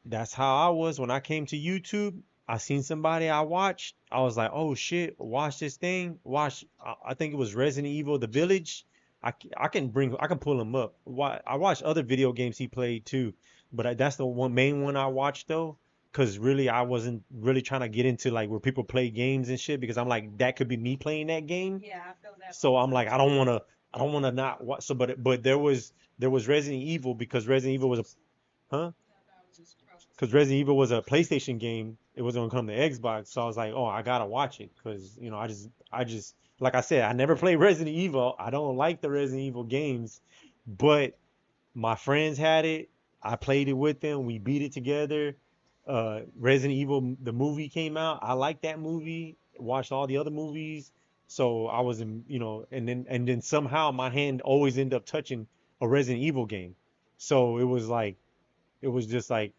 that's how I was when I came to YouTube. I seen somebody I watched. I was like, oh shit, watch this thing. Watch. I think it was Resident Evil: The Village. I can pull him up. I watched other video games he played too, but that's the main one I watched though. Cause really, I wasn't really trying to get into like where people play games and shit because I'm like that could be me playing that game. Yeah, I feel that. So I'm like, I don't want to not watch. So, but there was Resident Evil because Resident Evil was a, huh? Because Resident Evil was a PlayStation game. It wasn't gonna come to Xbox. So I was like, oh, I gotta watch it because you know I just like I said, I never played Resident Evil. I don't like the Resident Evil games, but my friends had it. I played it with them. We beat it together. Resident Evil, the movie came out. I liked that movie. Watched all the other movies. So I was in, you know, and then somehow my hand always ended up touching a Resident Evil game. So it was just like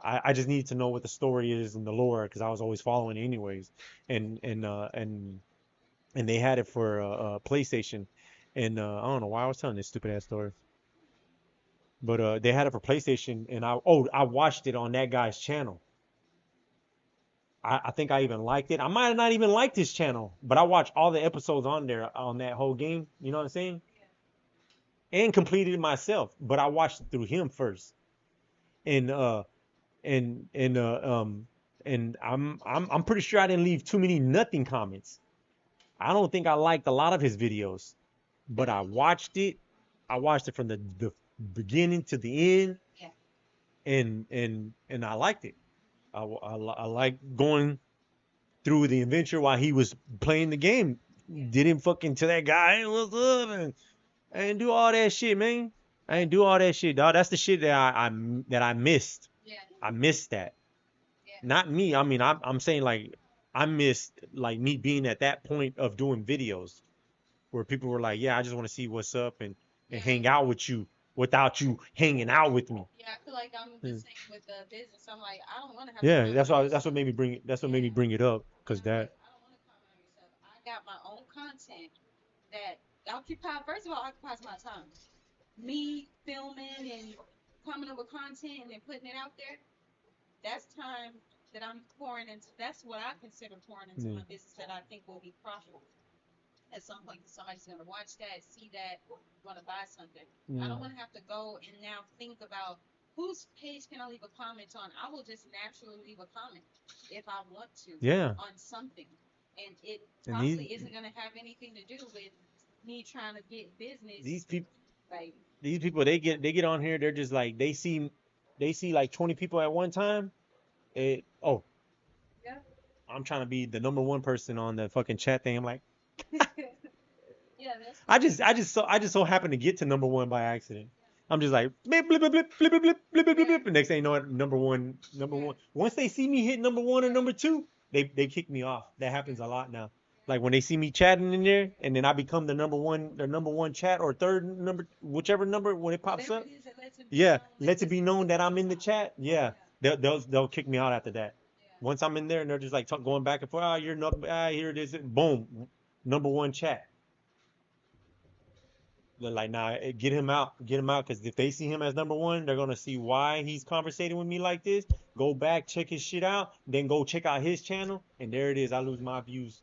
I just needed to know what the story is and the lore because I was always following it anyways. And they had it for PlayStation. And I don't know why I was telling this stupid ass story. But they had it for PlayStation, and I watched it on that guy's channel. I think I even liked it. I might have not even liked his channel, but I watched all the episodes on there on that whole game. You know what I'm saying? And completed it myself, but I watched it through him first. And and and I'm pretty sure I didn't leave too many nothing comments. I don't think I liked a lot of his videos, but I watched it. I watched it from the beginning to the end, and I liked it. I like going through the adventure while he was playing the game. Didn't fucking to that guy, hey, what's up? And I didn't do all that shit, man. I didn't do all that shit, dog. That's the shit that I missed. Yeah. I missed that. Not me. I mean, I'm saying like I missed like me being at that point of doing videos where people were like, yeah, I just want to see what's up and hang out with you without you hanging out with me. Yeah, I feel like I'm the same with the business. I'm like, I don't want to have. Yeah, that's what made me bring it up because that. I got my own content that first of all, occupies my time. Me filming and coming up with content and then putting it out there, that's time that I'm pouring into. That's what I consider pouring into my business that I think will be profitable. At some point, somebody's going to watch that, see that, want to buy something. I don't want to have to go and now think about whose page can I leave a comment on. I will just naturally leave a comment if I want to on something. And it probably isn't going to have anything to do with me trying to get business. These people, like, they get on here. They're just like they see like 20 people at one time. I'm trying to be the number one person on the fucking chat thing. I'm like, I just so happen to get to number one by accident. I'm just like blip, blip, blip, blip, blip, blip, blip, blip, blip. The next thing you know, number one. Once they see me hit number one or number two, they kick me off. That happens a lot now. Like when they see me chatting in there, and then I become the number one chat or third number, whichever number when it pops up. Yeah, lets it be known that I'm in the chat. Yeah, they'll kick me out after that. Once I'm in there and they're just like going back and forth. Oh, you're not. Here it is. Boom, number one chat. They're like, nah, get him out, because if they see him as number one, they're gonna see why he's conversating with me like this. Go back, check his shit out, then go check out his channel, and there it is. I lose my views.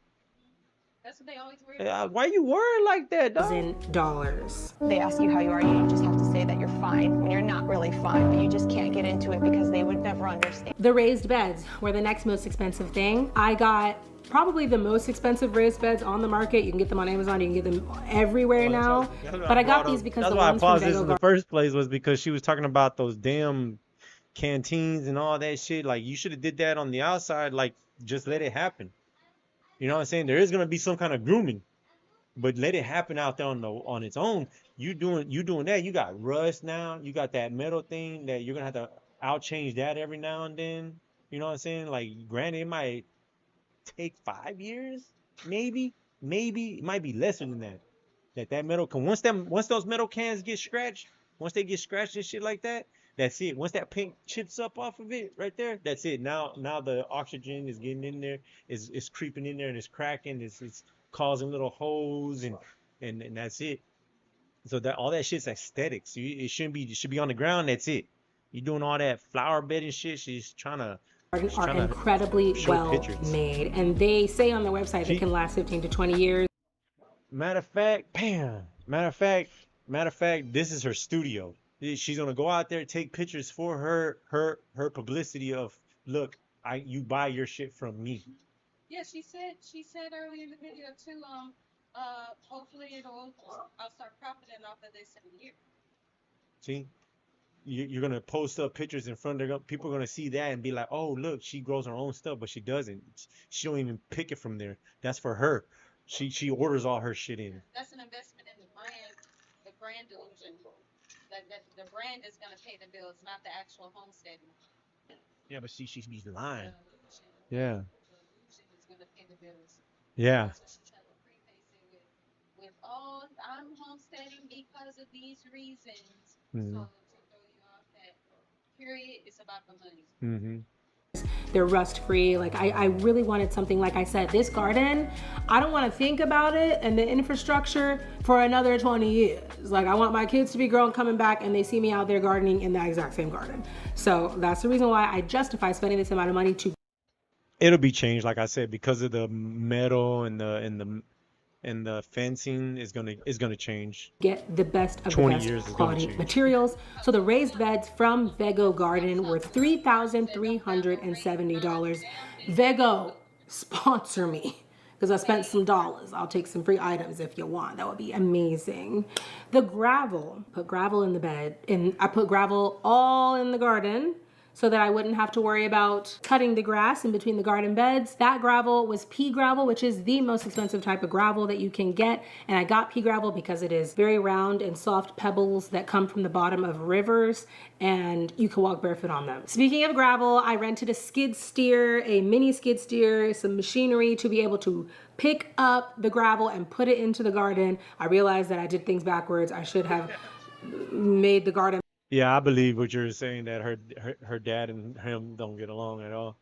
That's what they always worry about. Why you worried like that, dog? $1,000. They ask you how you are, you just have to say that you're fine when you're not really fine, but you just can't get into it because they would never understand. The raised beds were the next most expensive thing. I got probably the most expensive raised beds on the market. You can get them on Amazon, you can get them everywhere now. But I got these because the ones from this in the first place was because she was talking about those damn canteens and all that shit. Like you should have did that on the outside, like just let it happen. You know what I'm saying? There is gonna be some kind of grooming, but let it happen out there on its own. You doing that? You got rust now. You got that metal thing that you're gonna have to I'll change that every now and then. You know what I'm saying? Like, granted, it might take 5 years, maybe, it might be lesser than that. That metal can once those metal cans get scratched, once they get scratched and shit like that, that's it. Once that paint chips up off of it right there, that's it. Now the oxygen is getting in there, is creeping in there and it's cracking, it's causing little holes and that's it. So that all that shit's aesthetics. It shouldn't be. It should be on the ground. That's it. You're doing all that flower bed and shit. She's trying to. Are incredibly well made, and they say on their website they can last 15 to 20 years. Matter of fact, this is her studio. She's gonna go out there, take pictures for her publicity of, look, you buy your shit from me. Yeah, she said earlier in the video too. Hopefully I'll start profiting off of this in a year. See, you're gonna post up pictures in front of them. People are gonna see that and be like, oh, look, she grows her own stuff, but she doesn't. She don't even pick it from there. That's for her. She orders all her shit in. That's an investment in the brand illusion. The brand is gonna pay the bills, not the actual homesteading. Yeah, but see, she's lying. The Yeah. illusion is gonna pay the bills. Yeah. That's what she tried to preface it with oh, I'm homesteading because of these reasons. Mm-hmm. So to throw you off that period, it's about the money. Mm-hmm. They're rust free. Like I really wanted something, like I said, this garden, I don't want to think about it and the infrastructure for another 20 years. Like I want my kids to be grown, coming back, and they see me out there gardening in the exact same garden. So that's the reason why I justify spending this amount of money to. It'll be changed, like I said, because of the metal and the fencing is gonna change. Get the best of the best quality materials. So the raised beds from Vego Garden were $3,370. Vego, sponsor me, because I spent some dollars. I'll take some free items if you want. That would be amazing. The gravel, put gravel in the bed, and I put gravel all in the garden, so that I wouldn't have to worry about cutting the grass in between the garden beds. That gravel was pea gravel, which is the most expensive type of gravel that you can get. And I got pea gravel because it is very round and soft pebbles that come from the bottom of rivers, and you can walk barefoot on them. Speaking of gravel, I rented a skid steer, a mini skid steer, some machinery to be able to pick up the gravel and put it into the garden. I realized that I did things backwards. I should have made the garden. Yeah, I believe what you're saying, that her dad and him don't get along at all.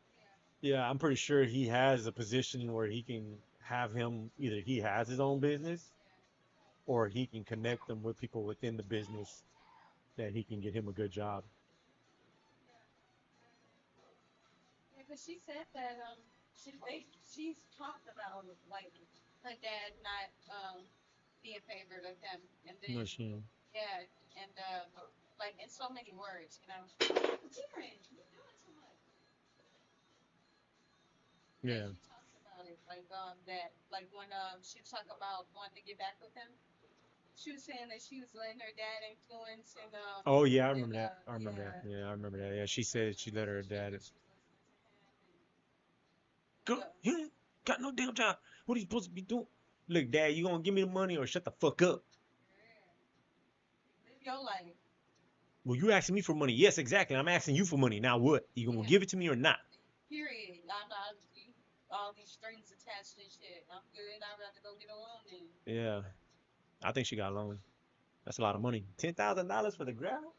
Yeah, I'm pretty sure he has a position where he can have him, either he has his own business or he can connect them with people within the business that he can get him a good job. Yeah, because she said that she's talked about like her dad not being favored of him, and then No, she ain't. yeah, and like in so many words, you know. Kieran, you're doing too much. Yeah. She talks about it like that, like when she talked about wanting to get back with him. She was saying that she was letting her dad influence and Oh yeah, I remember that. I remember that. Yeah, I remember that. Yeah, she said she let her dad. Girl, he ain't got no damn job. What are you supposed to be doing? Look, Dad, you gonna give me the money or shut the fuck up? live your life. Well, you asking me for money. Yes, exactly. I'm asking you for money. Now what? You gonna give it to me or not? Period. I'm not all these strings attached and shit. I'm good. I'd rather go get a loan then. Yeah, I think she got a loan. That's a lot of money. $10,000 for the gravel?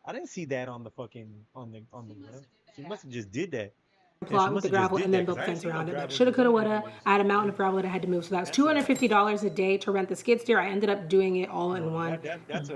I didn't see that on the fucking on the ground. She must have just did that. Plot with the gravel and then built the fence around it. Like, shoulda, coulda, woulda. I had a mountain of gravel that I had to move. So that was $250 a day to rent the skid steer. I ended up doing it all in one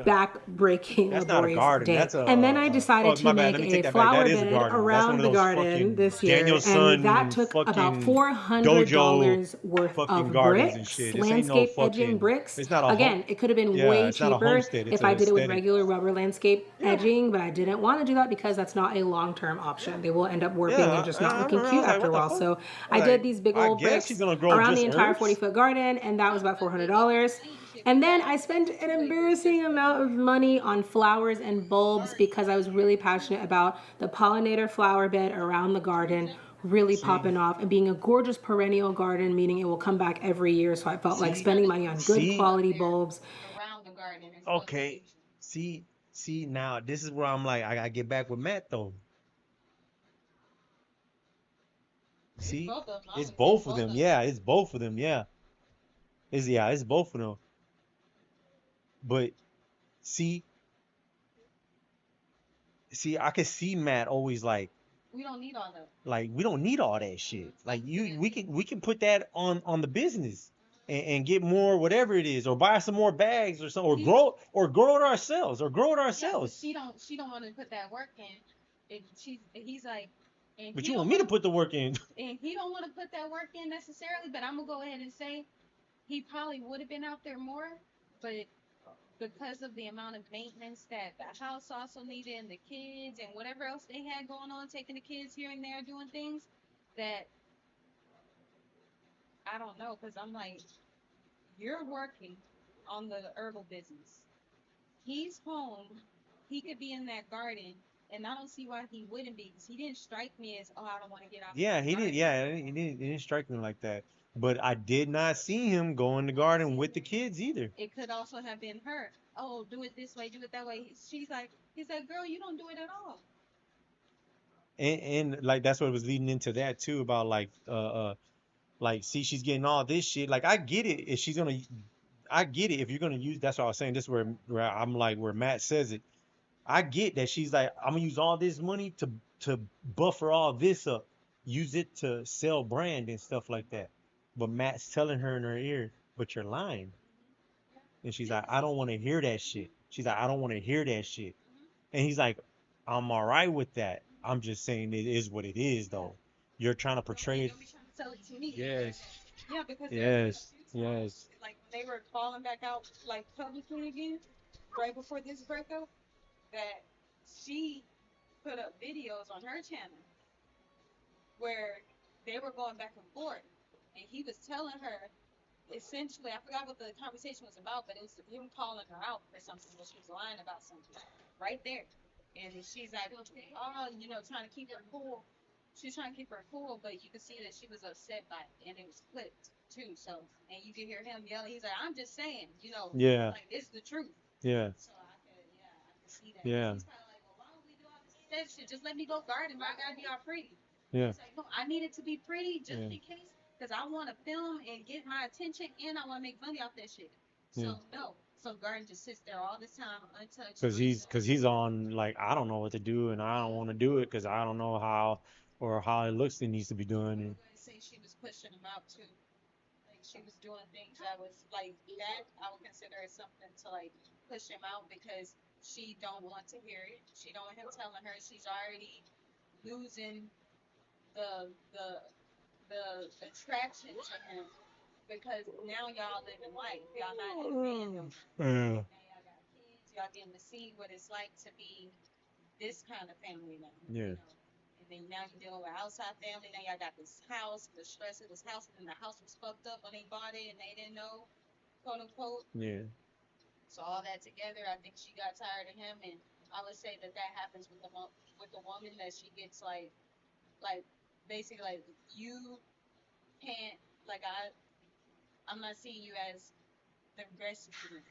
back-breaking laborious day. And then I decided to make a flower bed around the garden this year. And that took about $400 worth of bricks, landscape edging bricks. Again, it could have been way cheaper if I did it with regular rubber landscape edging, but I didn't want to do that because that's not a long-term option. They will end up warping and just not looking cute after a while. So I did these big old bricks around the entire 40-foot garden, and that was about $400. And then I spent an embarrassing amount of money on flowers and bulbs because I was really passionate about the pollinator flower bed around the garden really popping off and being a gorgeous perennial garden, meaning it will come back every year. So I felt like spending money on good quality bulbs. Okay, see, See, now this is where I'm like, I gotta get back with Matt though. See, both of them. I it's would say both of them. Yeah, it's both of them. Yeah, it's both of them. But see, I can see Matt always We don't need all that. like we don't need all that shit. Like we can put that on the business and get more whatever it is, or buy some more bags or something, or grow it ourselves, Yeah, but she don't want to put that work in. And he's like, and But he you don't want me to wanna, put the work in? and he don't want to put that work in necessarily. But I'm gonna go ahead and say he probably would have been out there more, but because of the amount of maintenance that the house also needed and the kids and whatever else they had going on, taking the kids here and there, doing things that I don't know. Because I'm like, you're working on the herbal business. He's home. He could be in that garden, and I don't see why he wouldn't be. Because he didn't strike me as, oh, I don't want to get out. Yeah, he did. Yeah, he didn't strike me like that. But I did not see him go in the garden with the kids either. It could also have been her. Oh, do it this way, do it that way. He's like, girl, you don't do it at all. And like that's what was leading into that too, about like see, she's getting all this shit. Like I get it if she's gonna, I get it if you're gonna use. That's what I was saying. This is where I'm like where Matt says it. I get that she's like, I'm gonna use all this money to buffer all this up, use it to sell brand and stuff like that. But Matt's telling her in her ear, but you're lying. And she's like, I don't want to hear that shit. She's like, I don't want to hear that shit. And he's like, I'm all right with that. I'm just saying it is what it is, though. You're trying to portray it. Tell it to me. Yes. Yeah, because Yes. Yes. like when they were falling back out like publicly again, right before this breakup, that she put up videos on her channel where they were going back and forth, and he was telling her essentially, I forgot what the conversation was about, but it was him calling her out for something, but she was lying about something right there. And she's like, oh, trying to keep her cool. She's trying to keep her cool, but you could see that she was upset by it, and it was clipped too. So, and you can hear him yelling. He's like, I'm just saying, Yeah. like it's the truth. Yeah. So I could see that. Yeah. She's probably like, well, why would we do all this shit? Just let me go garden, but I gotta be all pretty. Yeah. It's like, no, I need it to be pretty just Yeah. in case, because I want to film and get my attention, and I want to make money off that shit. So no, so garden just sits there all this time untouched. Cause he's on like, I don't know what to do and I don't want to do it because I don't know how it looks it needs to be done. And I say she was pushing him out too. Like she was doing things that was like that. I would consider it something to like push him out because she don't want to hear it. She don't want him telling her she's already losing the attraction to him because now y'all living life. Y'all not in fandom. yeah. Now y'all got kids. Y'all getting to see what it's like to be this kind of family now. Yeah. And then now you're dealing with outside family. Now y'all got this house, the stress of this house, and then the house was fucked up when they bought it and they didn't know, quote unquote. Yeah. So all that together, I think she got tired of him, and I would say that happens with the woman that she gets like basically like you can't like I'm not seeing you as the rest of you.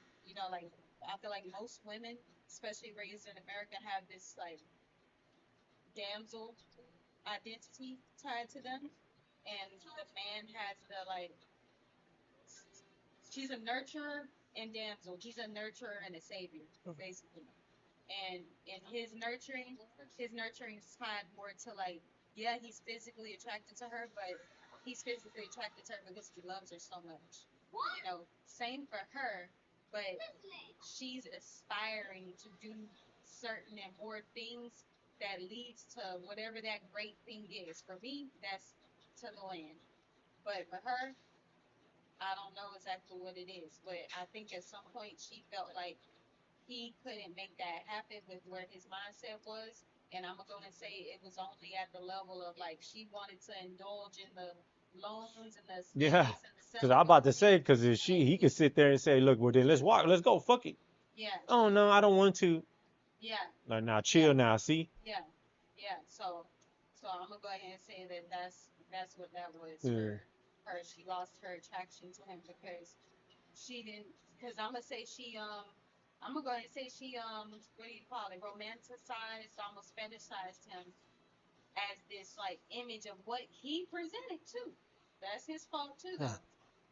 Like I feel like most women, especially raised in America, have this like damsel identity tied to them, and the man has the like she's a nurturer and damsel. He's a nurturer and a savior, basically. And in his nurturing is tied more to like, yeah, he's physically attracted to her, but he's physically attracted to her because he loves her so much. Same for her, but she's aspiring to do certain and more things that leads to whatever that great thing is. For me, that's to the land. But for her, I don't know exactly what it is. But I think at some point she felt like he couldn't make that happen with where his mindset was. And I'm going to say it was only at the level of like she wanted to indulge in the loans and the Yeah. and the Cause I'm about to say, cause if he could sit there and say, look, well then let's go, fuck it. Yeah. Oh no, I don't want to. Yeah. Like now, chill now, see. Yeah. Yeah. So I'm gonna go ahead and say that that's what that was Yeah. for her. She lost her attraction to him because she didn't. Because I'm gonna say she I'm gonna go ahead and say she what do you call it? Romanticized, almost fetishized him as this like image of what he presented too. That's his fault too, though.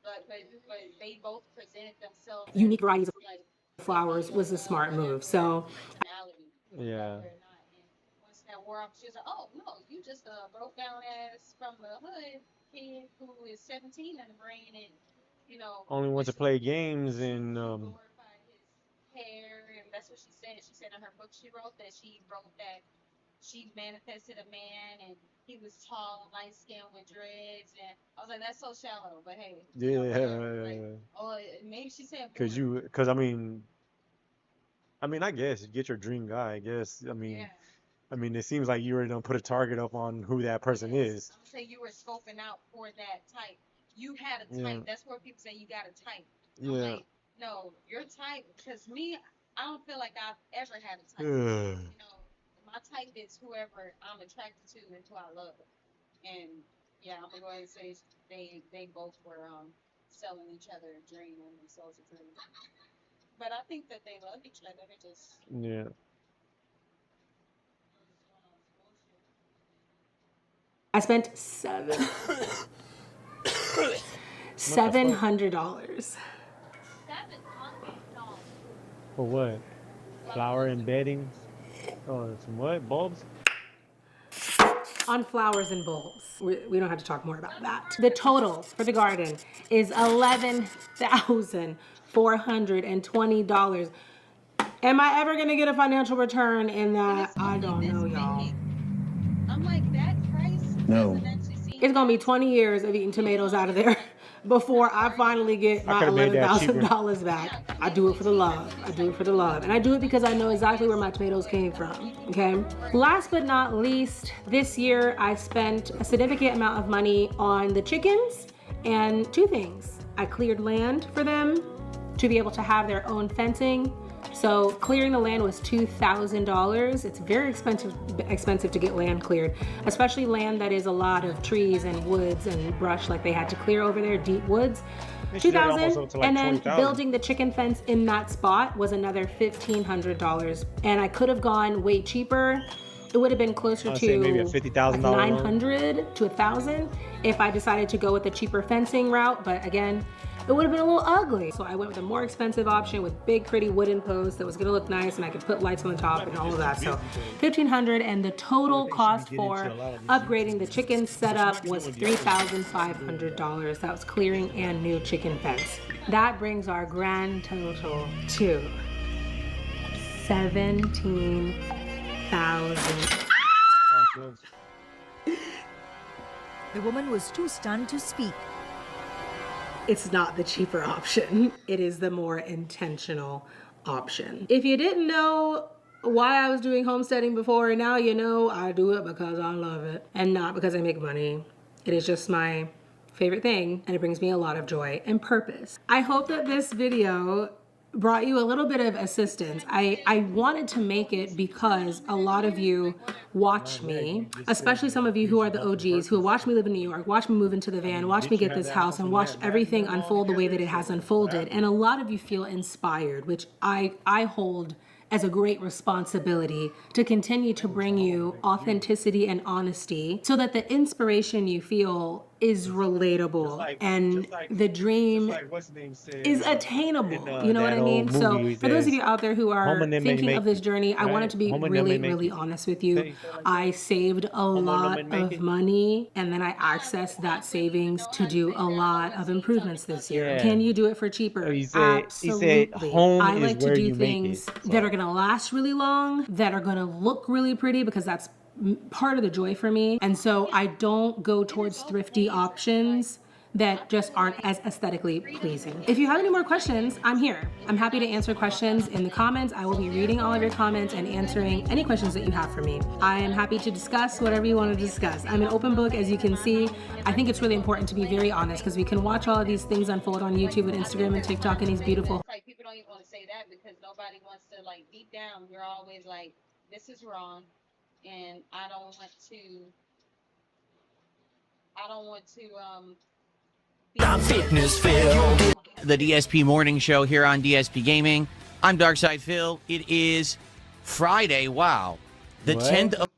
But they both presented themselves. Unique varieties of Like, flowers was a smart move. So Yeah. once that wore off, she was like, "Oh no, you just broke down ass from the hood kid who is 17 in the brain and you know." Only wants to play games and Hair, and that's what she said. She said in her book she wrote that she manifested a man and he was tall, light skinned with dreads, and I was like, that's so shallow. But hey, maybe she said because I mean, I guess get your dream guy. I guess I mean, it seems like you already don't put a target up on who that person is. I'm saying you were scoping out for that type. You had a type. That's where people say you got a type. I'm like, no, your type. Because me, I don't feel like I've ever had a type. You know, my type is whoever I'm attracted to and who I love. And yeah, I'm gonna go ahead and say they both were selling each other a dream and themselves a dream. But I think that they love each other. They just I spent $700. For what? Flower and bedding? Oh, some what? Bulbs? On flowers and bulbs. We don't have to talk more about that. The total for the garden is $11,420. Am I ever gonna get a financial return in that? I don't know, y'all. I'm like, that price. No. It's gonna be 20 years of eating tomatoes out of there before I finally get my $11,000 back. I do it for the love. I do it for the love. And I do it because I know exactly where my tomatoes came from, okay? Last but not least, this year I spent a significant amount of money on the chickens and two things. I cleared land for them to be able to have their own fencing. So clearing the land was $2,000. It's very expensive to get land cleared, especially land that is a lot of trees and woods and brush like they had to clear over there, deep woods. $2,000, and then building the chicken fence in that spot was another $1,500. And I could have gone way cheaper. It would have been closer to maybe a $50,000 $900 to $1,000 if I decided to go with the cheaper fencing route. But again, it would have been a little ugly. So I went with a more expensive option with big, pretty wooden posts that was gonna look nice and I could put lights on the top and all of that. So $1,500, and the total cost for upgrading the chicken setup was $3,500. That was clearing and new chicken fence. That brings our grand total to $17,000. The woman was too stunned to speak. It's not the cheaper option. It is the more intentional option. If you didn't know why I was doing homesteading before, now you know I do it because I love it and not because I make money. It is just my favorite thing and it brings me a lot of joy and purpose. I hope that this video brought you a little bit of assistance. I wanted to make it because a lot of you watch me, especially some of you who are the OGs, who watch me live in New York, watch me move into the van, watch me get this house, and watch everything unfold the way that it has unfolded. And a lot of you feel inspired, which I hold as a great responsibility to continue to bring you authenticity and honesty so that the inspiration you feel is relatable and the dream is attainable. You know what I mean? So for those of you out there who are thinking of this journey, I wanted to be really honest with you. I saved a lot of money and then I accessed that savings to do a lot of improvements this year. Can you do it for cheaper? Absolutely. I like to do things that are gonna last really long, that are gonna look really pretty, because that's part of the joy for me. And so I don't go towards thrifty options that just aren't as aesthetically pleasing. If you have any more questions, I'm here. I'm happy to answer questions in the comments. I will be reading all of your comments and answering any questions that you have for me. I am happy to discuss whatever you want to discuss. I'm an open book, as you can see. I think it's really important to be very honest because we can watch all of these things unfold on YouTube and Instagram and TikTok and these beautiful. Like, people don't even want to say that because nobody wants to, like, deep down, you're always like, this is wrong. And I don't want to I'm fitness filled. The DSP morning show here on DSP Gaming. I'm Darkside Phil. It is Friday. Wow. The 10th of...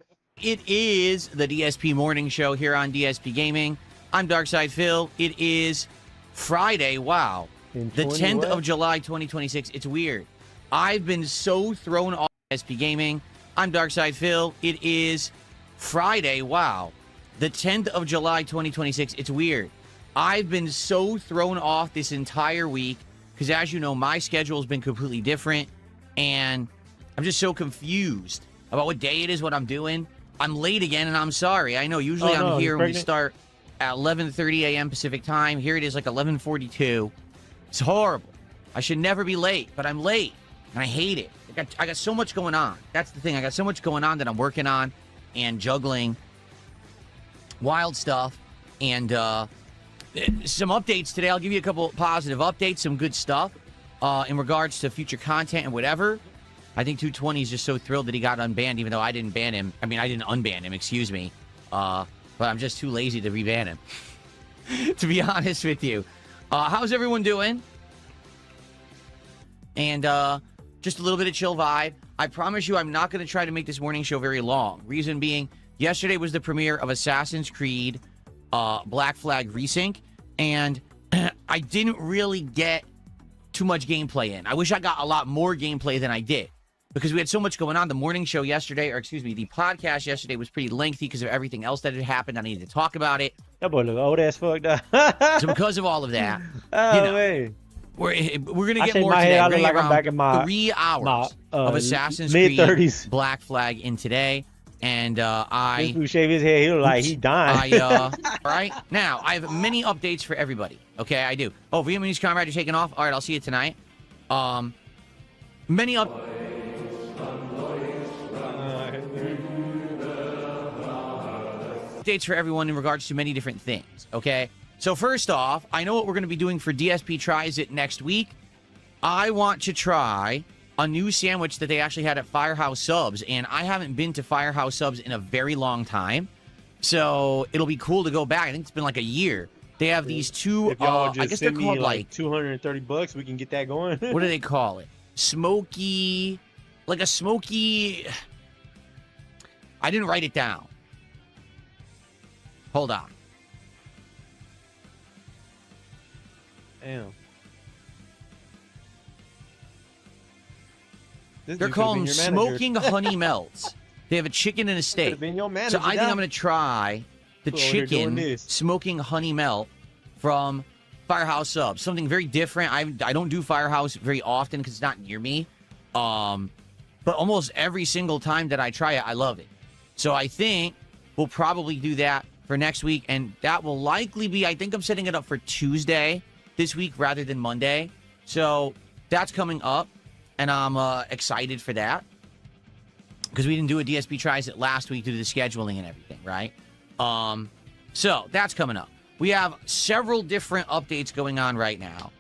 It is the DSP Morning Show here on DSP Gaming. I'm Darkside Phil. It is Friday. Wow. The 10th of July, 2026. It's weird. I've been so thrown off DSP Gaming. I'm Darkside Phil. It is Friday. Wow. The 10th of July, 2026. It's weird. I've been so thrown off this entire week because, as you know, my schedule has been completely different, and I'm just so confused about what day it is, what I'm doing. I'm late again, and I'm sorry. I know usually I'm here when we start at 11:30 a.m. Pacific time. Here it is like 11:42. It's horrible. I should never be late, but I'm late, and I hate it. I got so much going on. That's the thing. I got so much going on that I'm working on and juggling wild stuff. And some updates today. I'll give you a couple positive updates, some good stuff in regards to future content and whatever. I think 220 is just so thrilled that he got unbanned, even though I didn't ban him. I mean, I didn't unban him, excuse me. But I'm just too lazy to reban him, to be honest with you. How's everyone doing? And just a little bit of chill vibe. I promise you I'm not going to try to make this morning show very long. Reason being, yesterday was the premiere of Assassin's Creed Black Flag Resync, and I didn't really get too much gameplay in. I wish I got a lot more gameplay than I did because we had so much going on. The morning show yesterday, or excuse me, the podcast yesterday was pretty lengthy because of everything else that had happened. I needed to talk about it. That boy look old as fuck. So because of all of that, man. We're gonna get more today. We're gonna get around 3 hours of Assassin's Creed Black Flag in today. And this dude shave his head, he look like he dying. All right, now I have many updates for everybody. Okay, I do. Oh, Vietnamese comrade, you're taking off. All right, I'll see you tonight. Many updates for everyone in regards to many different things. Okay, so first off, I know what we're going to be doing for DSP Tries It next week. I want to try a new sandwich that they actually had at Firehouse Subs, and I haven't been to Firehouse Subs in a very long time, so it'll be cool to go back. I think it's been like a year. They have these two, if y'all just I guess they're called like $230, we can get that going. What do they call it? Smoky, like a smoky, I didn't write it down. Hold on. Damn. They're calling them smoking honey melts. They have a chicken and a steak. So I think I'm going to try the chicken smoking honey melt from Firehouse Subs. Something very different. I don't do Firehouse very often because it's not near me. But almost every single time that I try it, I love it. So I think we'll probably do that for next week. And that will likely be, I think I'm setting it up for Tuesday this week rather than Monday. So that's coming up. And I'm excited for that because we didn't do a DSP Tries It last week due to the scheduling and everything, right? So that's coming up. We have several different updates going on right now.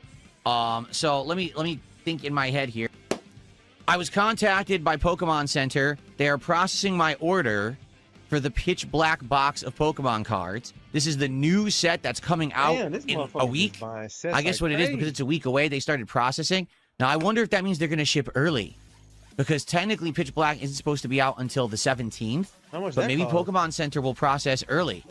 So let me think in my head here. I was contacted by Pokemon Center. They are processing my order for the Pitch Black box of Pokemon cards. This is the new set that's coming out in a week. I guess what it is, because it's a week away, they started processing. Now, I wonder if that means they're going to ship early. Because technically, Pitch Black isn't supposed to be out until the 17th. How much but maybe Pokemon Center will process early.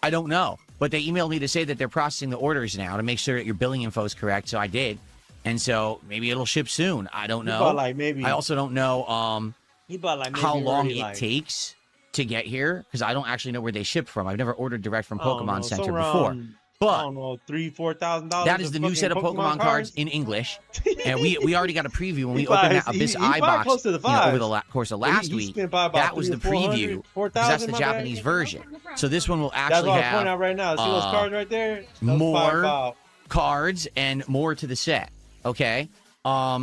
I don't know. But they emailed me to say that they're processing the orders now to make sure that your billing info is correct. So I did. And so maybe it'll ship soon. I don't know. I also don't know how long it takes to get here. Because I don't actually know where they ship from. I've never ordered direct from Pokemon Center before. But I don't know, $3,000-$4,000. That is the new set of Pokemon cards in English, and we already got a preview when we opened that Abyss Eye box over the course of last week. That was the preview because that's the Japanese version. So this one will actually have right now. See those cards right there? More cards and more to the set. Okay. I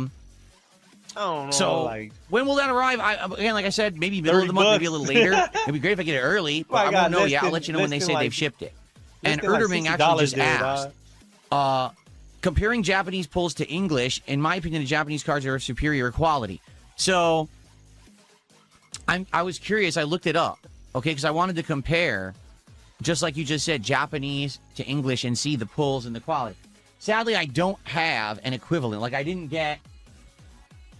don't know. So when will that arrive? Again, like I said, maybe middle of the month, maybe a little later. It'd be great if I get it early, but I won't know yet. I'll let you know when they say they've shipped it. And Erderming actually just asked, comparing Japanese pulls to English, in my opinion, the Japanese cards are of superior quality. So I was curious. I looked it up, okay, because I wanted to compare, just like you just said, Japanese to English and see the pulls and the quality. Sadly, I don't have an equivalent. Like, I didn't get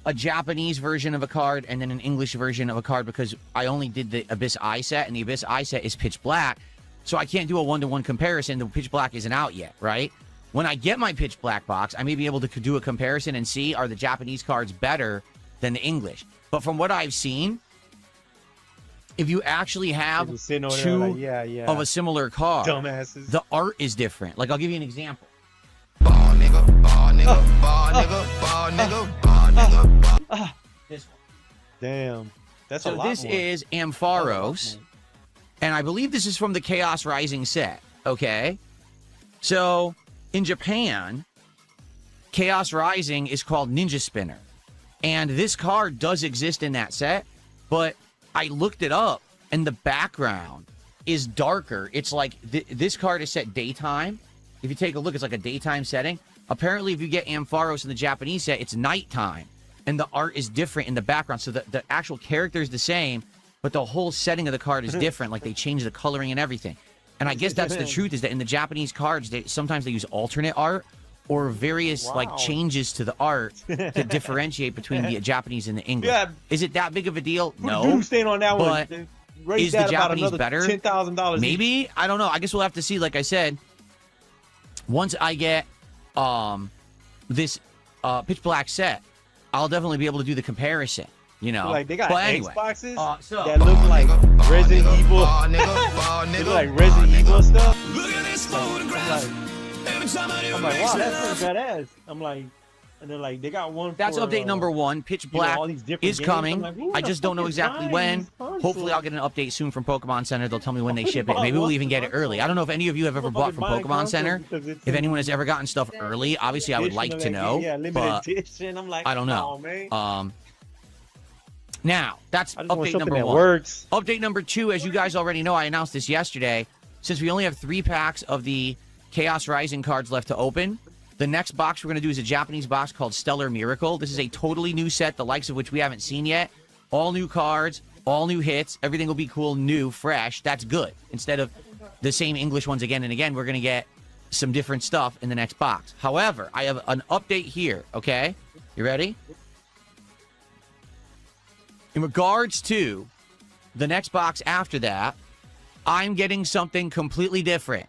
a Japanese version of a card and then an English version of a card because I only did the Abyss Eye set, and the Abyss Eye set is pitch black. So I can't do a one-to-one comparison. The pitch black isn't out yet, right? When I get my pitch black box, I may be able to do a comparison and see, are the Japanese cards better than the English? But from what I've seen, if you actually have two of a similar card, dumbasses, the art is different. Like, I'll give you an example. This one. Damn. That's so a lot this more. is Ampharos, and I believe this is from the Chaos Rising set, okay? So, in Japan, Chaos Rising is called Ninja Spinner, and this card does exist in that set, but I looked it up, and the background is darker. It's like, this card is set daytime. If you take a look, it's like a daytime setting. Apparently, if you get Ampharos in the Japanese set, it's nighttime. And the art is different in the background. So the actual character is the same, but the whole setting of the card is different. Like, they change the coloring and everything. And I guess that's the truth, is that in the Japanese cards, sometimes they use alternate art or various, like, changes to the art to differentiate between the Japanese and the English. Yeah. Is it that big of a deal? Put a No. doomsday on that but one. is the Japanese better? $10,000. Maybe. I don't know. I guess we'll have to see. Like I said, once I get this pitch black set, I'll definitely be able to do the comparison, you know. Like, they got Xboxes so, that look like Resident Evil. They look like Resident Evil stuff. Look at this photograph. I'm like, wow, that's pretty badass. I'm like, and they're like, they got one. That's for, update number 1. Pitch Black all these different is games. coming. I'm like, I just don't know exactly when. Hopefully, I'll get an update soon from Pokemon Center. They'll tell me when they ship it. Maybe we'll even get it early. I don't know if any of you have ever bought from Pokemon Center. If anyone has ever gotten stuff early, obviously, I would like to know. But I'm like, I don't know. Now, that's update number 1. Works. Update number 2, as you guys already know, I announced this yesterday. Since we only have 3 packs of the Chaos Rising cards left to open, the next box we're going to do is a Japanese box called Stellar Miracle. This is a totally new set, the likes of which we haven't seen yet. All new cards, all new hits. Everything will be cool, new, fresh. That's good. Instead of the same English ones again and again, we're going to get some different stuff in the next box. However, I have an update here, okay? You ready? In regards to the next box after that, I'm getting something completely different.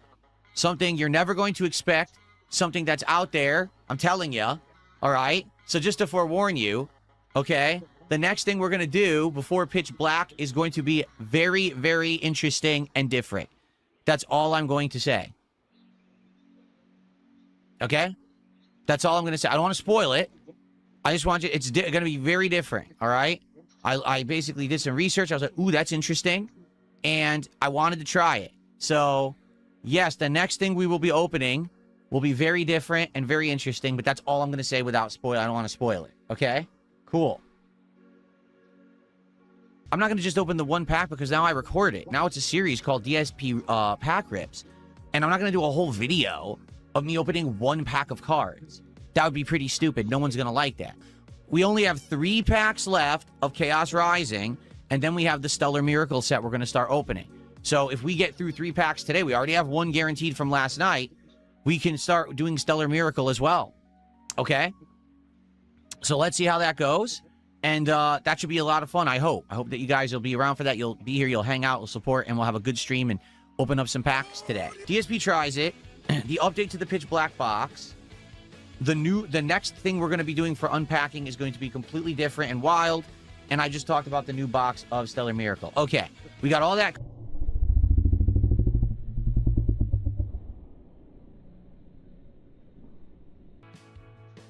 Something you're never going to expect. Something that's out there. I'm telling you. All right? So just to forewarn you, okay? The next thing we're going to do before Pitch Black is going to be very, very interesting and different. That's all I'm going to say. Okay? That's all I'm going to say. I don't want to spoil it. I just want you... It's going to be very different. All right? I basically did some research. I was like, ooh, that's interesting. And I wanted to try it. So, yes, the next thing we will be opening will be very different and very interesting, but that's all I'm going to say without spoil. I don't want to spoil it. Okay? Cool. I'm not going to just open the 1 pack because now I record it. Now it's a series called DSP Pack Rips. And I'm not going to do a whole video of me opening 1 pack of cards. That would be pretty stupid. No one's going to like that. We only have 3 packs left of Chaos Rising, and then we have the Stellar Miracle set we're going to start opening. So if we get through 3 packs today, we already have 1 guaranteed from last night. We can start doing Stellar Miracle as well. Okay? So let's see how that goes. And that should be a lot of fun, I hope. I hope that you guys will be around for that. You'll be here, you'll hang out, you'll support, and we'll have a good stream and open up some packs today. DSP tries it. The update to the Pitch Black box. The next thing we're going to be doing for unpacking is going to be completely different and wild. And I just talked about the new box of Stellar Miracle. Okay, we got all that.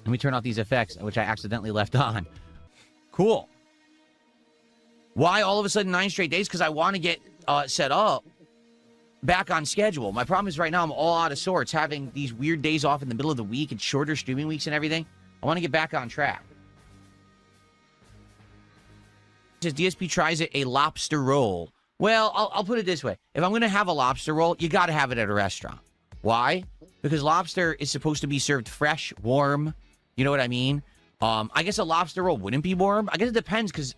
Let me turn off these effects, which I accidentally left on. Cool. Why all of a sudden 9 straight days? Because I want to get set up back on schedule. My problem is right now I'm all out of sorts, having these weird days off in the middle of the week and shorter streaming weeks and everything. I want to get back on track. Says DSP tries it, a lobster roll. Well, I'll put it this way. If I'm going to have a lobster roll, you got to have it at a restaurant. Why? Because lobster is supposed to be served fresh, warm. You know what I mean? I guess a lobster roll wouldn't be warm. I guess it depends, because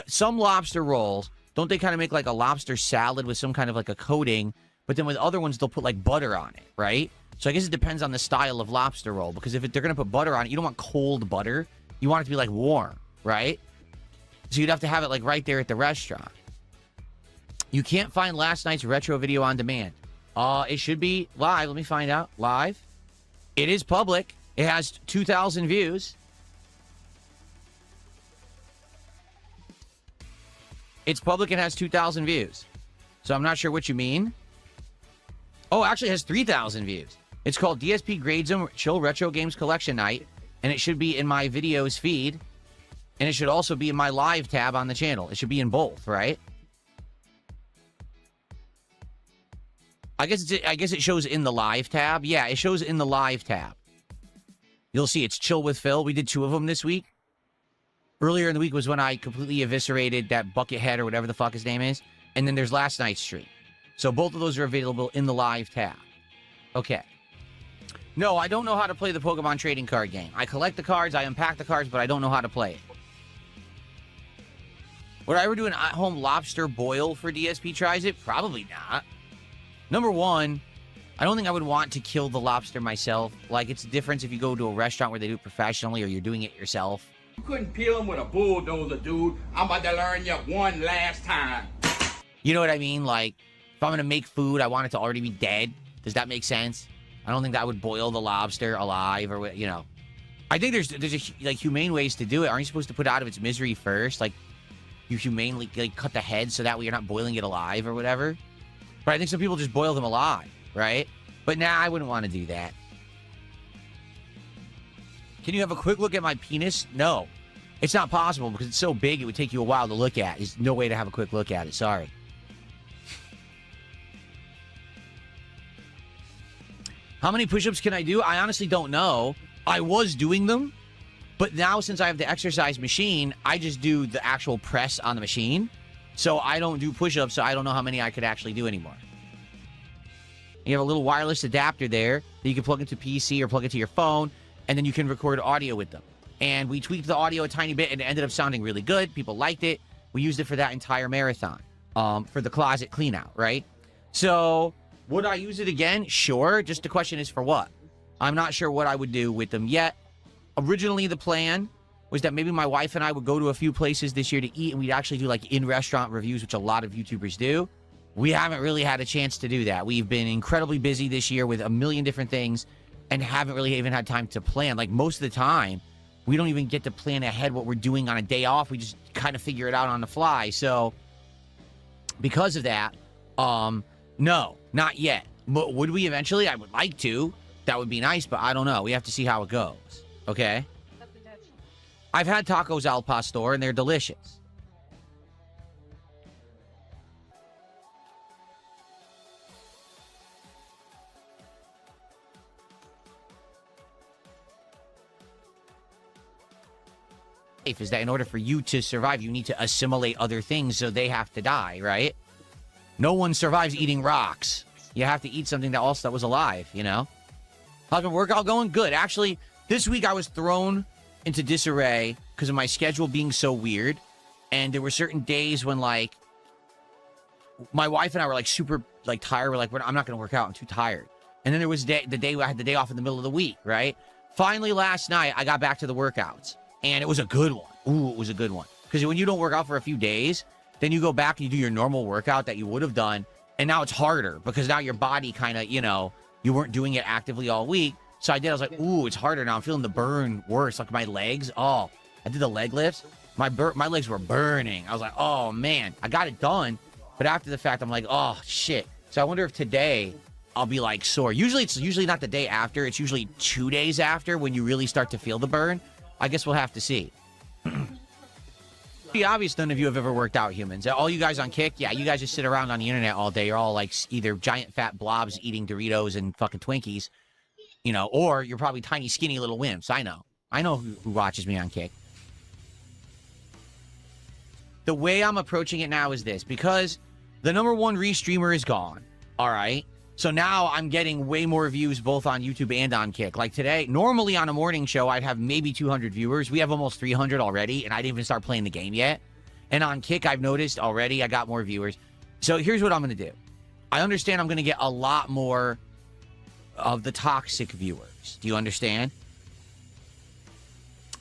some lobster rolls, don't they kind of make like a lobster salad with some kind of like a coating, but then with other ones, they'll put like butter on it, right? So I guess it depends on the style of lobster roll, because if they're going to put butter on it, you don't want cold butter. You want it to be like warm. right? So you'd have to have it like right there at the restaurant. You can't find last night's retro video on demand. It should be live. Let me find out. Live. It is public. It has 2,000 views. It's public and has 2,000 views. So I'm not sure what you mean. Oh, actually it has 3,000 views. It's called DSP Grades Them Chill Retro Games Collection Night. And it should be in my videos feed. And it should also be in my live tab on the channel. It should be in both, right? I guess it shows in the live tab. Yeah, it shows in the live tab. You'll see it's Chill with Phil. We did 2 of them this week. Earlier in the week was when I completely eviscerated that Buckethead or whatever the fuck his name is. And then there's last night's stream. So both of those are available in the live tab. Okay. No, I don't know how to play the Pokemon trading card game. I collect the cards, I unpack the cards, but I don't know how to play it. Would I ever do an at-home lobster boil for DSP tries it? Probably not. Number one, I don't think I would want to kill the lobster myself. Like, it's a difference if you go to a restaurant where they do it professionally or you're doing it yourself. You couldn't peel him with a bulldozer, dude. I'm about to learn you one last time. You know what I mean? Like, if I'm going to make food, I want it to already be dead. Does that make sense? I don't think that I would boil the lobster alive or, you know. I think there's like humane ways to do it. Aren't you supposed to put it out of its misery first? Like, you humanely like cut the head so that way you're not boiling it alive or whatever. But I think some people just boil them alive, right? But nah, I wouldn't want to do that. Can you have a quick look at my penis? No. It's not possible because it's so big it would take you a while to look at. There's no way to have a quick look at it. Sorry. How many push-ups can I do? I honestly don't know. I was doing them. But now since I have the exercise machine, I just do the actual press on the machine. So I don't do push-ups, so I don't know how many I could actually do anymore. You have a little wireless adapter there that you can plug into PC or plug into your phone, and then you can record audio with them. And we tweaked the audio a tiny bit, and it ended up sounding really good. People liked it. We used it for that entire marathon, for the closet clean-out, right? So would I use it again? Sure. Just the question is for what? I'm not sure what I would do with them yet. Originally, the plan was that maybe my wife and I would go to a few places this year to eat, and we'd actually do like in-restaurant reviews, which a lot of YouTubers do. We haven't really had a chance to do that. We've been incredibly busy this year with a million different things and haven't really even had time to plan. Like most of the time, we don't even get to plan ahead what we're doing on a day off. We just kind of figure it out on the fly. So because of that, no, not yet. But would we eventually? I would like to. That would be nice, but I don't know. We have to see how it goes. Okay? I've had tacos al pastor, and they're delicious. Is that in order for you to survive, you need to assimilate other things, so they have to die, right? No one survives eating rocks. You have to eat something that was alive, you know? How's my workout going? Good. Actually, this week I was thrown into disarray because of my schedule being so weird. And there were certain days when, like, my wife and I were, like, super, like, tired. We're like, I'm not going to work out. I'm too tired. And then there was the day I had the day off in the middle of the week, right? Finally, last night, I got back to the workouts. And it was a good one. Ooh, it was a good one. Because when you don't work out for a few days, then you go back and you do your normal workout that you would have done. And now it's harder because now your body kind of, you know, you weren't doing it actively all week. So I did. I was like, ooh, it's harder now. I'm feeling the burn worse. Like my legs. Oh, I did the leg lifts. My legs were burning. I was like, oh, man. I got it done. But after the fact, I'm like, oh, shit. So I wonder if today I'll be like sore. Usually it's not the day after. It's usually 2 days after when you really start to feel the burn. I guess we'll have to see. Be obvious none of you have ever worked out, humans. All you guys on Kick, yeah, you guys just sit around on the internet all day. You're all like either giant fat blobs eating Doritos and fucking Twinkies, you know, or you're probably tiny, skinny little wimps. I know who watches me on Kick. The way I'm approaching it now is this, because the #1 restreamer is gone. All right. So now I'm getting way more views both on YouTube and on Kick. Like today, normally on a morning show, I'd have maybe 200 viewers. We have almost 300 already, and I didn't even start playing the game yet. And on Kick, I've noticed already I got more viewers. So here's what I'm going to do. I understand I'm going to get a lot more of the toxic viewers. Do you understand?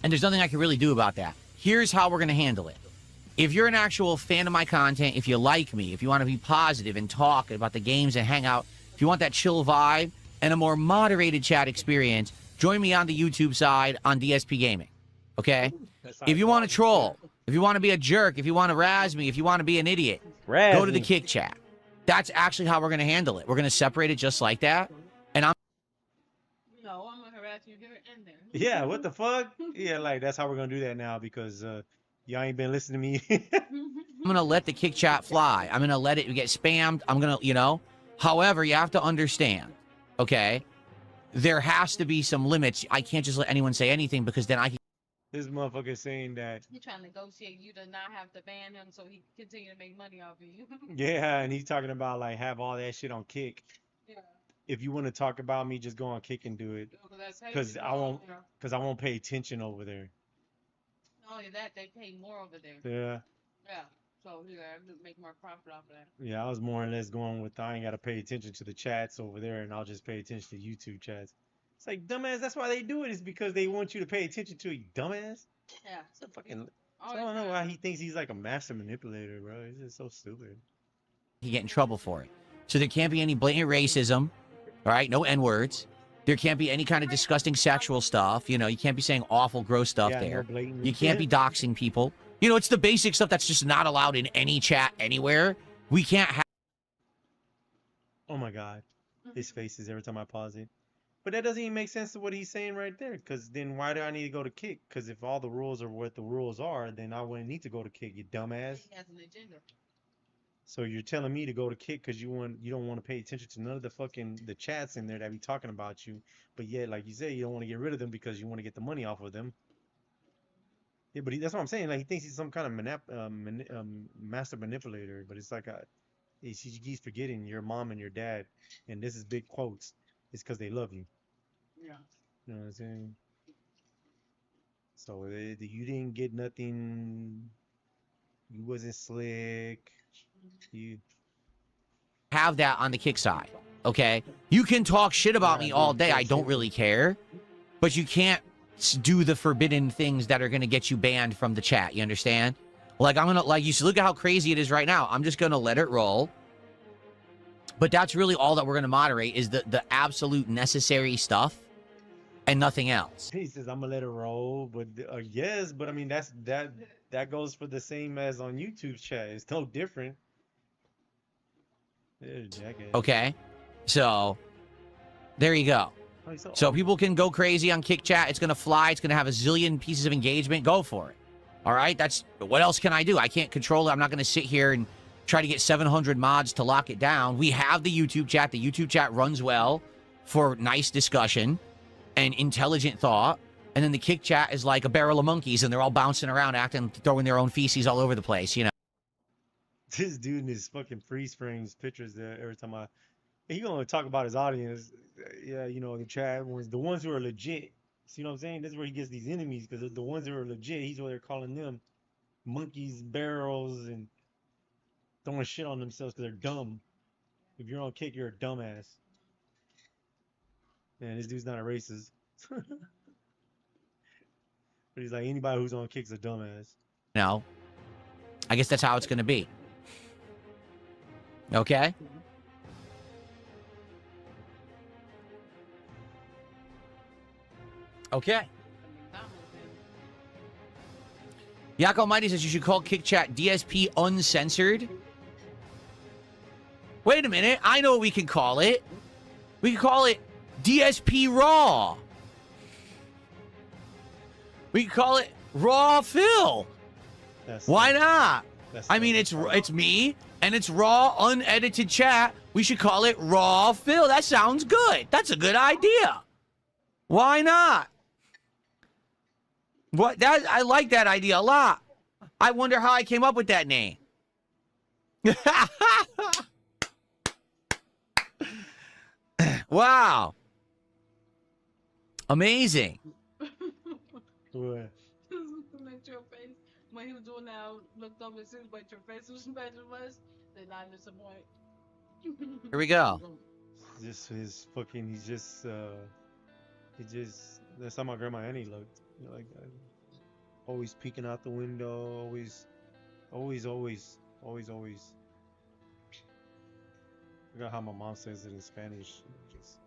And there's nothing I can really do about that. here's how we're going to handle it. If you're an actual fan of my content, if you like me, if you want to be positive and talk about the games and hang out, if you want that chill vibe and a more moderated chat experience, join me on the YouTube side on DSP Gaming. Okay? If you want to troll, if you want to be a jerk, if you want to razz me, if you want to be an idiot, go to the kick chat. That's actually how we're going to handle it. We're going to separate it just like that. And I'm No, I'm gonna harass you here and there. Yeah, what the fuck? Yeah, like that's how we're gonna do that now because y'all ain't been listening to me. I'm going to let the kick chat fly. I'm going to let it get spammed. I'm going to, you know. However, you have to understand, okay? There has to be some limits. I can't just let anyone say anything because then I can. This motherfucker saying that. You're trying to negotiate you to not have to ban him so he can continue to make money off of you. Yeah, and he's talking about like have all that shit on Kick. Yeah. If you want to talk about me, just go on Kick and do it. Because I won't pay attention over there. Not only that, they pay more over there. Yeah. Yeah. So you gotta make more profit off of that. Yeah, I was more or less going with I ain't gotta pay attention to the chats over there, and I'll just pay attention to YouTube chats. It's like dumbass. That's why they do it. Is because they want you to pay attention to it, dumbass. Yeah. It's a fucking. I don't know why he thinks he's like a master manipulator, bro. He's just so stupid. You get in trouble for it. So there can't be any blatant racism, all right? No N-words. There can't be any kind of disgusting sexual stuff. You know, you can't be saying awful, gross stuff there. You can't be doxing people. You know, it's the basic stuff that's just not allowed in any chat anywhere. We can't have. Oh my God, his faces every time I pause it. But that doesn't even make sense to what he's saying right there. Because then why do I need to go to Kick? Because if all the rules are what the rules are, then I wouldn't need to go to Kick, you dumbass. He has an agenda. So you're telling me to go to Kick because you don't want to pay attention to none of the chats in there that be talking about you. But yet, like you say, you don't want to get rid of them because you want to get the money off of them. Yeah, but that's what I'm saying. Like he thinks he's some kind of master manipulator. But it's like he keeps forgetting your mom and your dad, and this is big quotes. It's because they love you. Yeah. You know what I'm saying? So you didn't get nothing. You wasn't slick. You Have that on the Kick side, okay? You can talk shit about me all day. I don't really care. But you can't do the forbidden things that are going to get you banned from the chat. You understand? Like, I'm going to, like, you see, look at how crazy it is right now. I'm just going to let it roll. But that's really all that we're going to moderate is the absolute necessary stuff and nothing else. He says, I'm going to let it roll. But yes, but I mean, that goes for the same as on YouTube chat. It's no different. Okay? So, there you go. So people can go crazy on Kick Chat. It's going to fly. It's going to have a zillion pieces of engagement. Go for it. All right? What else can I do? I can't control it. I'm not going to sit here and try to get 700 mods to lock it down. We have the YouTube chat. The YouTube chat runs well for nice discussion and intelligent thought. And then the Kick Chat is like a barrel of monkeys, and they're all bouncing around, acting, throwing their own feces all over the place, you know? This dude in his fucking freeze frames pictures there every time he gonna talk about his audience. Yeah, you know, the chat ones, the ones who are legit. See what I'm saying? That's where he gets these enemies, because the ones that are legit, he's what they're calling them monkeys, barrels, and throwing shit on themselves because they're dumb. If you're on Kick, you're a dumbass. Man, this dude's not a racist. But he's like, anybody who's on Kick's a dumbass. No. I guess that's how it's going to be. Okay? Okay. Yak Almighty says you should call Kick Chat DSP Uncensored. Wait a minute. I know what we can call it. We can call it DSP Raw. We can call it Raw Phil. Why not? I mean, it's me, and it's raw, unedited chat. We should call it Raw Phil. That sounds good. That's a good idea. Why not? I like that idea a lot. I wonder how I came up with that name. Wow. Amazing. What? Your face when he was doing that, looked over and see what your facial expression was. Then I disappoint. Here we go. Just his fucking. He just. That's how my grandma Annie looked. You know, like Always peeking out the window. Always. I forgot how my mom says it in Spanish. Just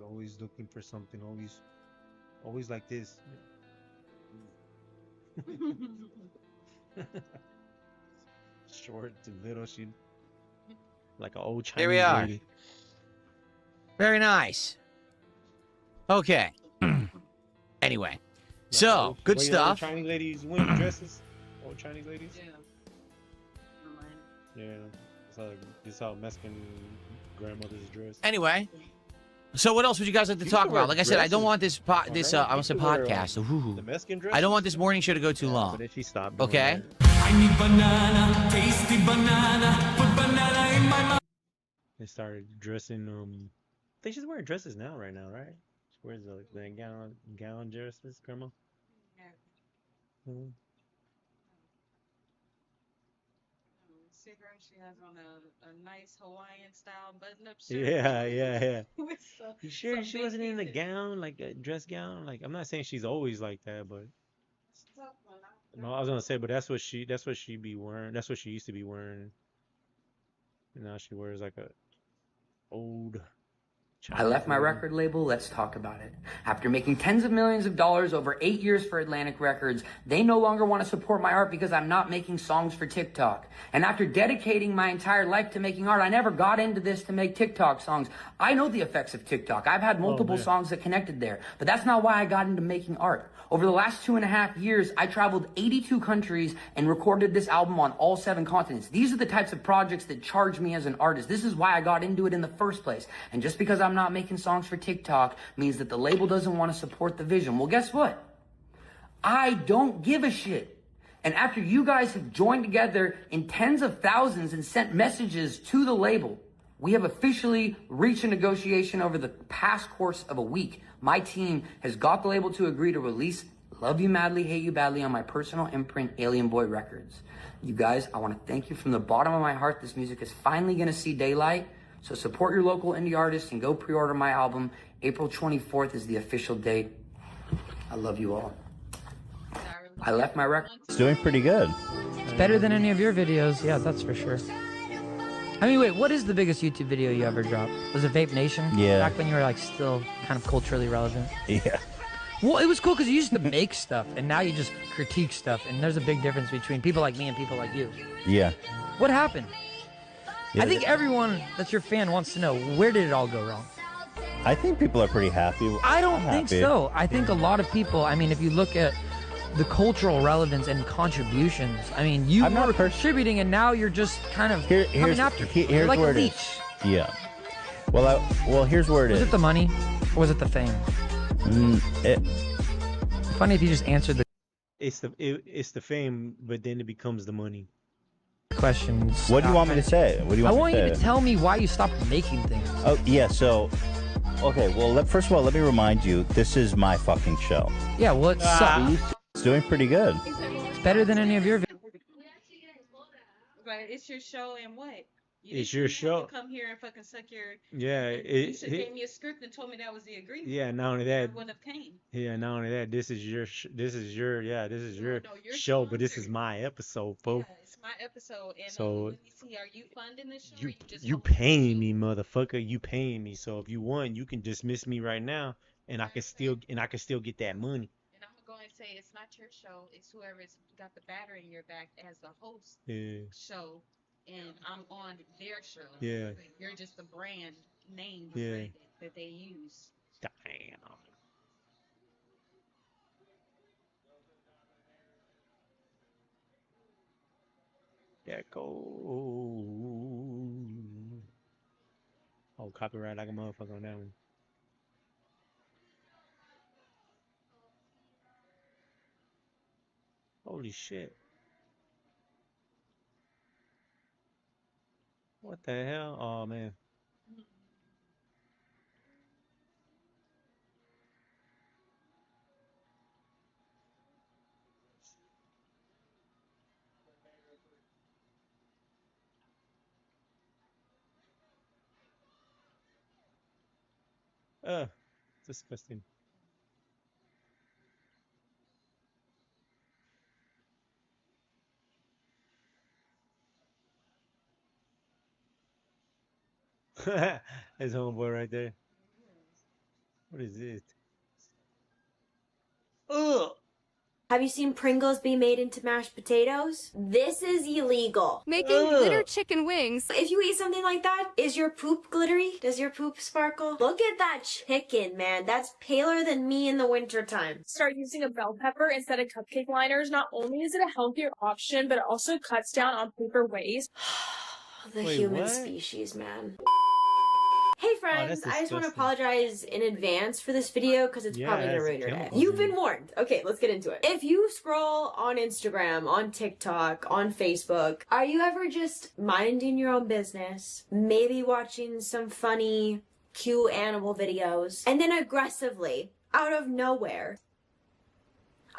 always looking for something. Always like this. Short to little. She like an old Chinese Here we are. lady. Very nice. Okay. Anyway, so good stuff. Chinese ladies wear dresses. Old Chinese ladies. Yeah. It's how Mexican grandmothers dress. Anyway, so what else would you guys like to talk about? Like I said, I don't want this I want to say podcast. The Mexican dress. I don't want this morning show to go too long. But if she stopped. Okay. I need banana, tasty banana, put banana in my mouth. They started dressing. I think she's wearing dresses now, right? She wears the gown dresses, grandma. She has on a nice Hawaiian style button-up shirt. Yeah. With some, You sure some she big wasn't in a pieces. gown, like a dress gown? Like, I'm not saying she's always like that, but no, I was gonna say, but that's what she be wearing. That's what she used to be wearing. And now she wears like a old. I left my record label, let's talk about it. After making tens of millions of dollars over 8 years for Atlantic Records, they no longer want to support my art because I'm not making songs for TikTok. And after dedicating my entire life to making art, I never got into this to make TikTok songs. I know the effects of TikTok. I've had multiple songs that connected there, but that's not why I got into making art. Over the last 2.5 years, I traveled 82 countries and recorded this album on all 7 continents. These are the types of projects that charge me as an artist. This is why I got into it in the first place. And just because I'm not making songs for TikTok means that the label doesn't want to support the vision. Well, guess what? I don't give a shit. And after you guys have joined together in tens of thousands and sent messages to the label, we have officially reached a negotiation over the past course of a week. My team has got the label to agree to release Love You Madly, Hate You Badly on my personal imprint, Alien Boy Records. You guys, I want to thank you from the bottom of my heart. This music is finally going to see daylight. So support your local indie artists and go pre-order my album. April 24th is the official date. I love you all. I left my record. It's doing pretty good. It's better than any of your videos. Yeah, that's for sure. I mean, wait, what is the biggest YouTube video you ever dropped? Was it Vape Nation? Yeah. Back when you were like still kind of culturally relevant? Yeah. Well, it was cool because you used to make stuff and now you just critique stuff. And there's a big difference between people like me and people like you. Yeah. What happened? Yeah, I think everyone that's your fan wants to know, where did it all go wrong? I think people are pretty happy. I don't I'm think happy. so. I think a lot of people, I mean, if you look at the cultural relevance and contributions, I mean, you were contributing and now you're just kind of coming after people. You're Here's like where a it leech. is. Yeah. Well, here's where it is. Was it the money or was it the fame? Funny if you just answered the It's the fame, but then it becomes the money. questions. What do you want me to say? What do you want I me want to you say? to tell me why you stopped making things. Oh, yeah, so... Okay, well, first of all, let me remind you, this is my fucking show. Yeah, well, it sucks. It's doing pretty good. It's better than any of your videos. But it's your show and what? It's your show. Come here and fucking suck your. Yeah, You should have gave me a script and told me that was the agreement. Yeah, not only that. I wouldn't have came. Yeah, not only that. This is your show, but this is my episode, folks. Yeah, it's my episode. And So let me see, are you funding this show? you paying me, motherfucker. You paying me. So if you want, you can dismiss me right now, and I can still get that money. And I'm gonna go and say it's not your show. It's whoever's got the battery in your back as the host. Yeah. Show, and I'm on their show. Yeah. You're just the brand name. Yeah. That they use. Damn. Yeah, go. Oh, copyright like a motherfucker on that one. Holy shit. What the hell? Oh, man. Disgusting. His homeboy right there. What is it? Ugh. Have you seen Pringles be made into mashed potatoes? This is illegal. Making glitter chicken wings. If you eat something like that, is your poop glittery? Does your poop sparkle? Look at that chicken, man. That's paler than me in the wintertime. Start using a bell pepper instead of cupcake liners. Not only is it a healthier option, but it also cuts down on paper waste. The Wait, human what? species, man. Hey friends, that's I just want to disgusting. apologize in advance for this video because it's probably gonna Yes, ruin your day. chemicals, You've been warned. Okay, let's get into it. If you scroll on Instagram, on TikTok, on Facebook, are you ever just minding your own business, maybe watching some funny, cute animal videos, and then aggressively, out of nowhere,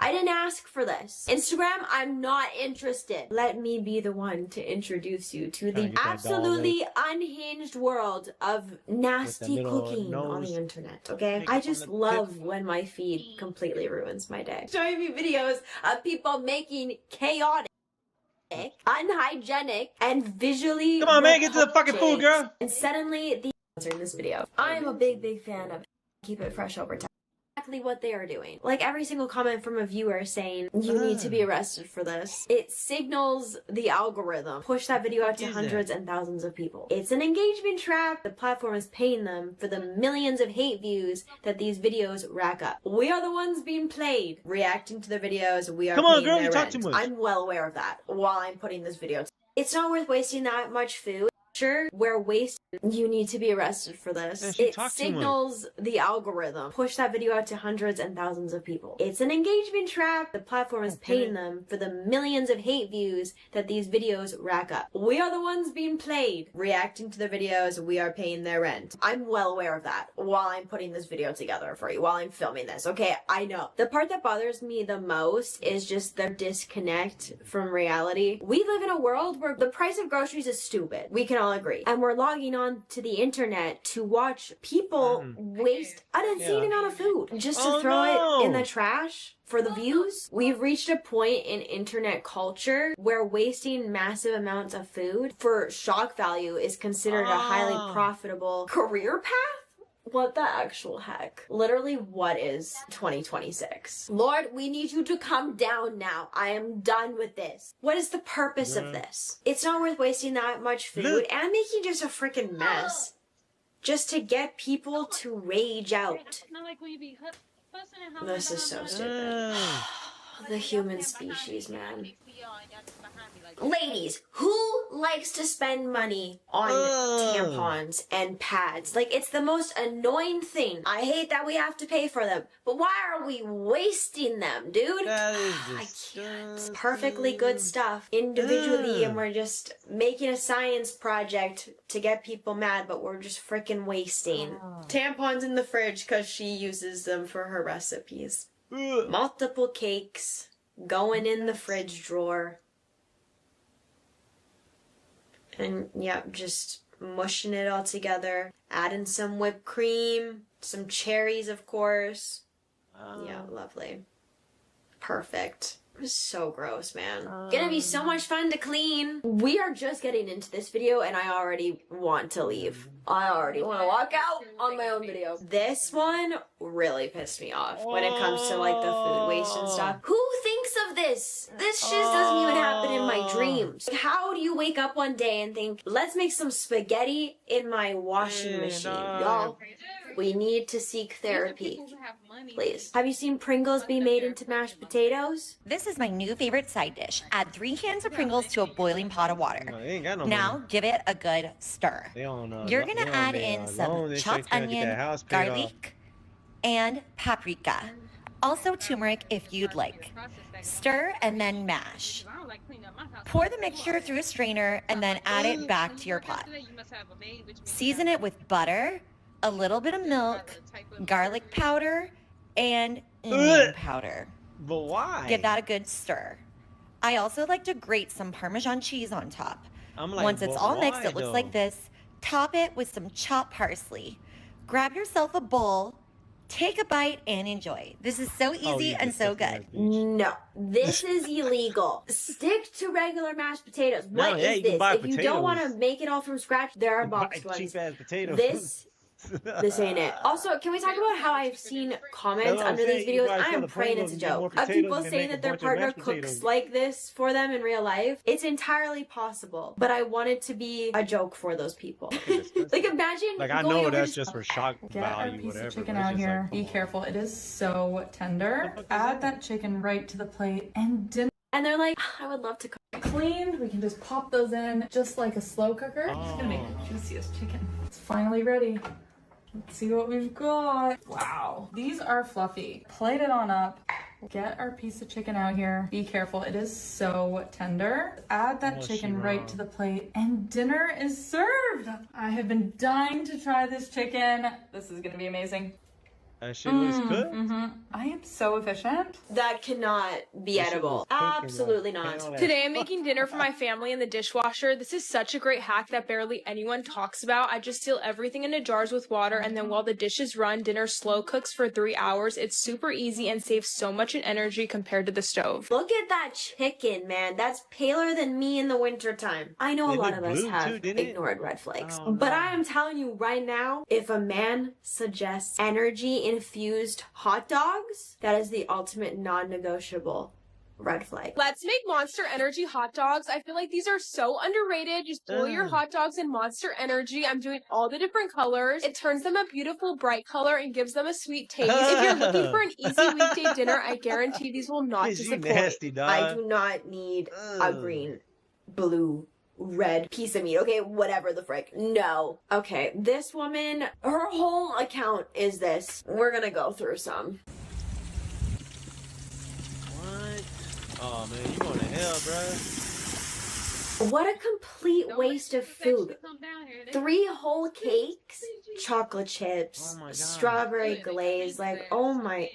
I didn't ask for this. Instagram, I'm not interested. Let me be the one to introduce you to the get that absolutely unhinged world of nasty little cooking on nose. the internet, okay? Make I up on just the love when my feed completely ruins my day. Showing me videos of people making chaotic, unhygienic, and visually Come on, man, get to the fucking food, repulsive- girl. And suddenly, the in this video. I'm a big fan of keep it fresh over time. Exactly what they are doing. Like every single comment from a viewer saying, you need to be arrested for this. It signals the algorithm. Push that video out to hundreds and thousands of people. It's an engagement trap. The platform is paying them for the millions of hate views that these videos rack up. We are the ones being played. Reacting to the videos, we are Come on, paying girl, their you talk rent. too much. I'm well aware of that while I'm putting this video. It's not worth wasting that much food. Sure, we're wasting. You need to be arrested for this. Yeah, she It talked too much. signals the algorithm. Push that video out to hundreds and thousands of people. It's an engagement trap. The platform is paying them for the millions of hate views that these videos rack up. We are the ones being played. Reacting to the videos, we are paying their rent. I'm well aware of that while I'm putting this video together for you, while I'm filming this. Okay, I know. The part that bothers me the most is just the disconnect from reality. We live in a world where the price of groceries is stupid. We can all agree. And we're logging on to the internet to watch people waste an insane amount of food just to throw it in the trash for the views. We've reached a point in internet culture where wasting massive amounts of food for shock value is considered a highly profitable career path. What the actual heck? Literally, what is 2026? Lord, we need you to come down now. I am done with this. What is the purpose of this? It's not worth wasting that much food and making just a freaking mess just to get people to rage out. This is so stupid. The human species, man. Ladies, who likes to spend money on tampons and pads? Like, it's the most annoying thing. I hate that we have to pay for them, but why are we wasting them, dude? I can't. It's perfectly good stuff individually, and we're just making a science project to get people mad, but we're just freaking wasting. Tampons in the fridge because she uses them for her recipes. Multiple cakes going in the fridge drawer. And yeah, just mushing it all together. Adding some whipped cream, some cherries, of course. Yeah, lovely. Perfect. It was so gross, man. Gonna be so much fun to clean. We are just getting into this video and I already want to leave. I already want to walk out on my own video. This one really pissed me off when it comes to like the food waste and stuff. Who thinks of this? This shit doesn't even happen in my dreams. How do you wake up one day and think, let's make some spaghetti in my washing machine? Y'all, we need to seek therapy. Please. Have you seen Pringles be made into mashed potatoes? This is my new favorite side dish. Add 3 cans of Pringles to a boiling pot of water. Now give it a good stir. You're gonna add in some chopped onion, garlic, and paprika. Also turmeric if you'd like. Stir and then mash. Pour the mixture through a strainer and then add it back to your pot. Season it with butter, a little bit of milk, garlic powder, and onion powder. But why? Give that a good stir. I also like to grate some Parmesan cheese on top. I'm like, Once it's but all mixed, why, it looks though? like this. Top it with some chopped parsley. grab yourself a bowl, take a bite, and enjoy. This is so easy and so good. No, this is illegal. Stick to regular mashed potatoes. What is this? If you don't want to make it all from scratch, there are boxed ones. Cheap-ass potatoes. This ain't it. Also, can we talk about how I've seen comments under these videos? I am praying it's a joke. Of people saying that their partner cooks like this for them in real life. It's entirely possible, but I want it to be a joke for those people. Like, imagine. Like, I know that's just for shock Get our value, piece whatever. of chicken but it's out just here. like, Be careful. It is so tender. Add that chicken right to the plate and dinner. And they're like, I would love to cook. Cleaned. We can just pop those in just like a slow cooker. Just gonna make the juiciest chicken. It's finally ready. Let's see what we've got. Wow. These are fluffy. Plate it on up. Get our piece of chicken out here. Be careful. It is so tender. Add that chicken right to the plate and dinner is served. I have been dying to try this chicken. This is gonna be amazing. that shit looks good. I am so efficient. That cannot be edible. Absolutely not. Today I'm making dinner for my family in the dishwasher. This is such a great hack that barely anyone talks about. I just seal everything into jars with water, and then while the dishes run, dinner slow cooks for 3 hours. It's super easy and saves so much in energy compared to the stove. Look at that chicken, man. That's paler than me in the wintertime. I know a lot of us have ignored red flakes. But I am telling you right now, if a man suggests energy-infused hot dogs, that is the ultimate non-negotiable red flag. Let's make Monster Energy hot dogs. I feel like these are so underrated. Just boil your hot dogs in Monster Energy. I'm doing all the different colors. It turns them a beautiful bright color and gives them a sweet taste. If you're looking for an easy weekday dinner, I guarantee these will not disappoint. Nasty, dog. I do not need a green, blue, red piece of meat. Okay, whatever the frick. No. Okay, this woman, her whole account is this. We're gonna go through some. What? Oh man, you going to hell, bro. What a complete waste of food. 3 whole cakes, chocolate chips, strawberry glaze, like, oh my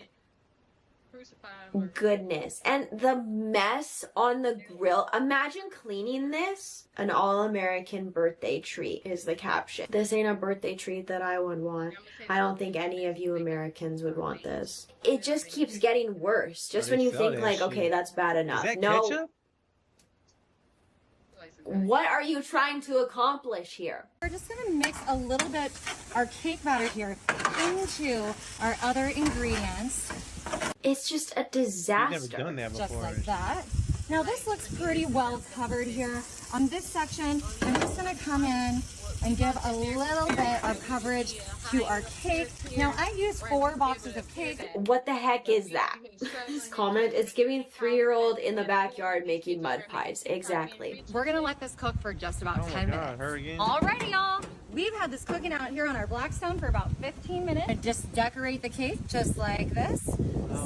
goodness. And the mess on the grill. Imagine cleaning this. An all-American birthday treat is the caption. This ain't a birthday treat that I would want. I don't think any of you Americans would want this. It just keeps getting worse. Just when you think like, okay, that's bad enough. No. Ketchup? What are you trying to accomplish here? We're just gonna mix a little bit our cake batter here into our other ingredients. It's just a disaster. You've never done that before. Just like that. Now this looks pretty well covered here. On this section, I'm just gonna come in and give a little bit of coverage to our cake. Now I use 4 boxes of cake. What the heck is that? This comment, it's giving 3-year-old in the backyard making mud pies. Exactly. We're gonna let this cook for just about 10 minutes. Her again. Alrighty, y'all. We've had this cooking out here on our Blackstone for about 15 minutes. And just decorate the cake just like this.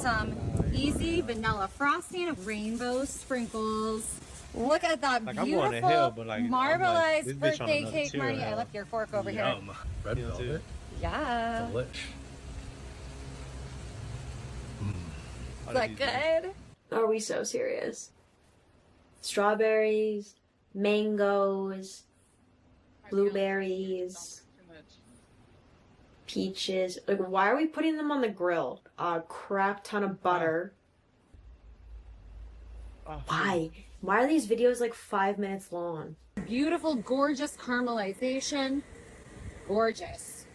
Some easy vanilla frosting, rainbow sprinkles. Look at that Like, beautiful I'm going to hell, but like, marbleized this bitch on birthday another cake, tier Marty. of I hell. left your fork over here. Yum. Red velvet. Yeah. Delish. Is that good? Are we so serious? Strawberries, mangoes, blueberries, peaches. Like, why are we putting them on the grill? A crap ton of butter. Why? Why are these videos like 5 minutes long? Beautiful, gorgeous caramelization. Gorgeous.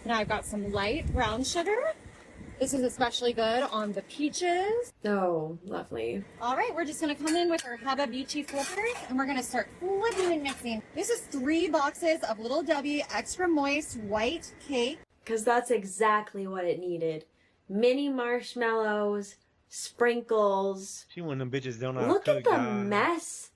Now I've got some light brown sugar. This is especially good on the peaches. Oh, lovely. All right, we're just gonna come in with our Babyjesse flippers and we're gonna start flipping and mixing. This is 3 boxes of Little W extra moist white cake. Because that's exactly what it needed. Mini marshmallows, sprinkles. She one of them bitches don't know how to Look cook, at the dog. mess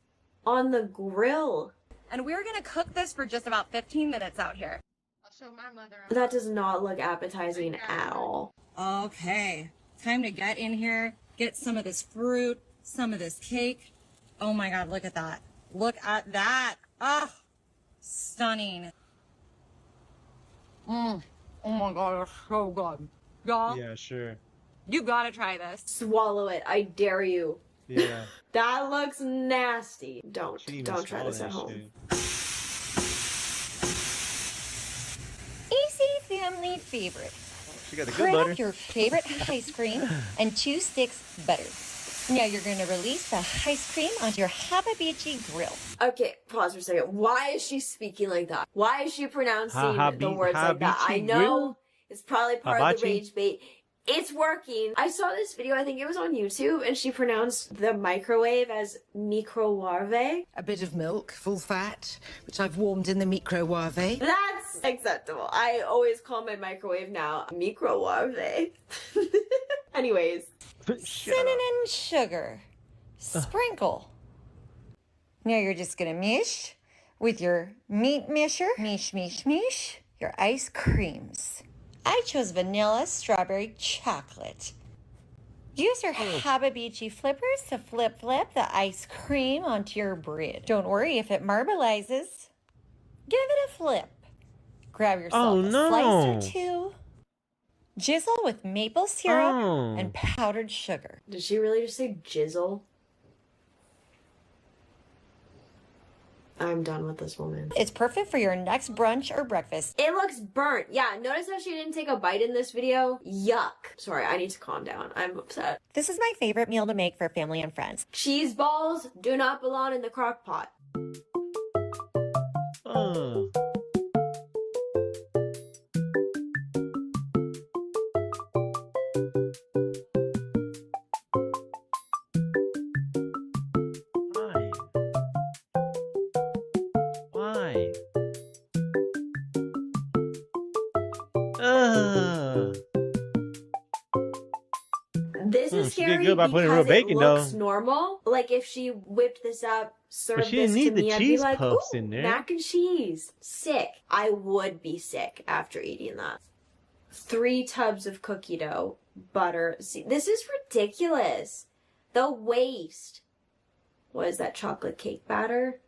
on the grill. And we're gonna cook this for just about 15 minutes out here. I'll show my mother. That does not look appetizing at all. Okay, time to get in here, get some of this fruit, some of this cake. Oh my God, look at that. Look at that. Ah, stunning. Oh my God, it's so good. Y'all, Yeah, sure. you gotta try this. Swallow it. I dare you. Yeah. That looks nasty. Don't She even try this at swallowed home. that shit. AC family, my favorite. She got the good Grab butter. your favorite ice cream and 2 sticks butter. Now you're going to release the ice cream onto your Babyjesse grill. Okay, pause for a second. Why is she speaking like that? Why is she pronouncing the words like that? I know it's probably part of the rage bait. It's working. I saw this video, I think it was on YouTube, and she pronounced the microwave as microwave. A bit of milk, full fat, which I've warmed in the microwave. That's acceptable. I always call my microwave now microwave. Anyways. Cinnamon sugar. Sprinkle. Now you're just gonna mish with your meat misher. Mish, mish, mish. Your ice creams. I chose vanilla strawberry chocolate. Use your Babyjesse flippers to flip the ice cream onto your bread. Don't worry if it marbleizes. Give it a flip. Grab yourself a slice or 2. Jizzle with maple syrup and powdered sugar. Did she really just say jizzle? I'm done with this woman. It's perfect for your next brunch or breakfast. It looks burnt. Yeah, notice how she didn't take a bite in this video? Yuck. Sorry, I need to calm down. I'm upset. This is my favorite meal to make for family and friends. Cheese balls do not belong in the crock pot. This is scary good by putting real because bacon, it looks though. normal. Like if she whipped this up, served But she this didn't to need me, the I'd be cheese like, puffs ooh, in there. mac and cheese. Sick. I would be sick after eating that. 3 tubs of cookie dough, butter. See, this is ridiculous. The waste. What is that, chocolate cake batter?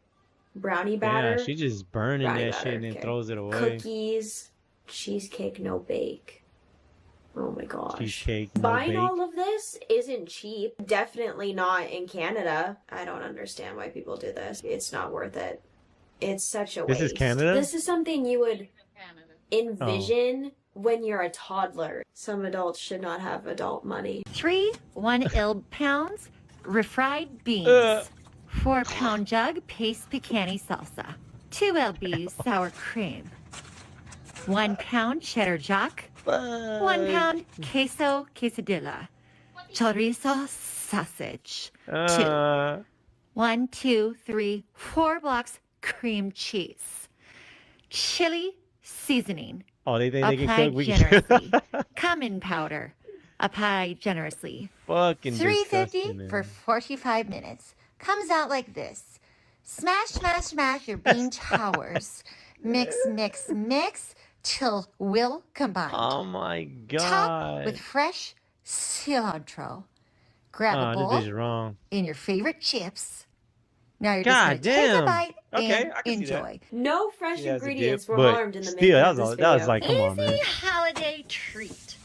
Brownie batter? Yeah, she just burning Brownie that batter, shit and then okay. throws it away. Cookies, cheesecake, no bake. Oh my gosh. Cheesecake, no Buying bake. all of this isn't cheap. Definitely not in Canada. I don't understand why people do this. It's not worth it. It's such a waste. This is Canada? This is something you would envision when you're a toddler. Some adults should not have adult money. 3 1/2 refried beans. 4-pound jug paste picani salsa. 2 lbs sour cream. 1 pound cheddar jack. 1 pound queso quesadilla. Chorizo sausage. 2. 1, 2, 3, 4 blocks cream cheese. Chili seasoning. Oh, they think they can Applied cook. generously. Cumin powder. Apply generously. Fucking $3.50 disgusting, for man. 45 minutes. Comes out like this. Smash, smash, smash your bean towers. Mix, mix, mix till will combine. Oh my god. Top with fresh cilantro. Grab a Oh, this bowl bitch is wrong. in your favorite chips. Now you're God just gonna take a damn. bite Okay, and I can see that. enjoy. No fresh Yeah, it's a ingredients dip, were but harmed in the still, making that of was this that was video. like, come on, man. Easy holiday treat.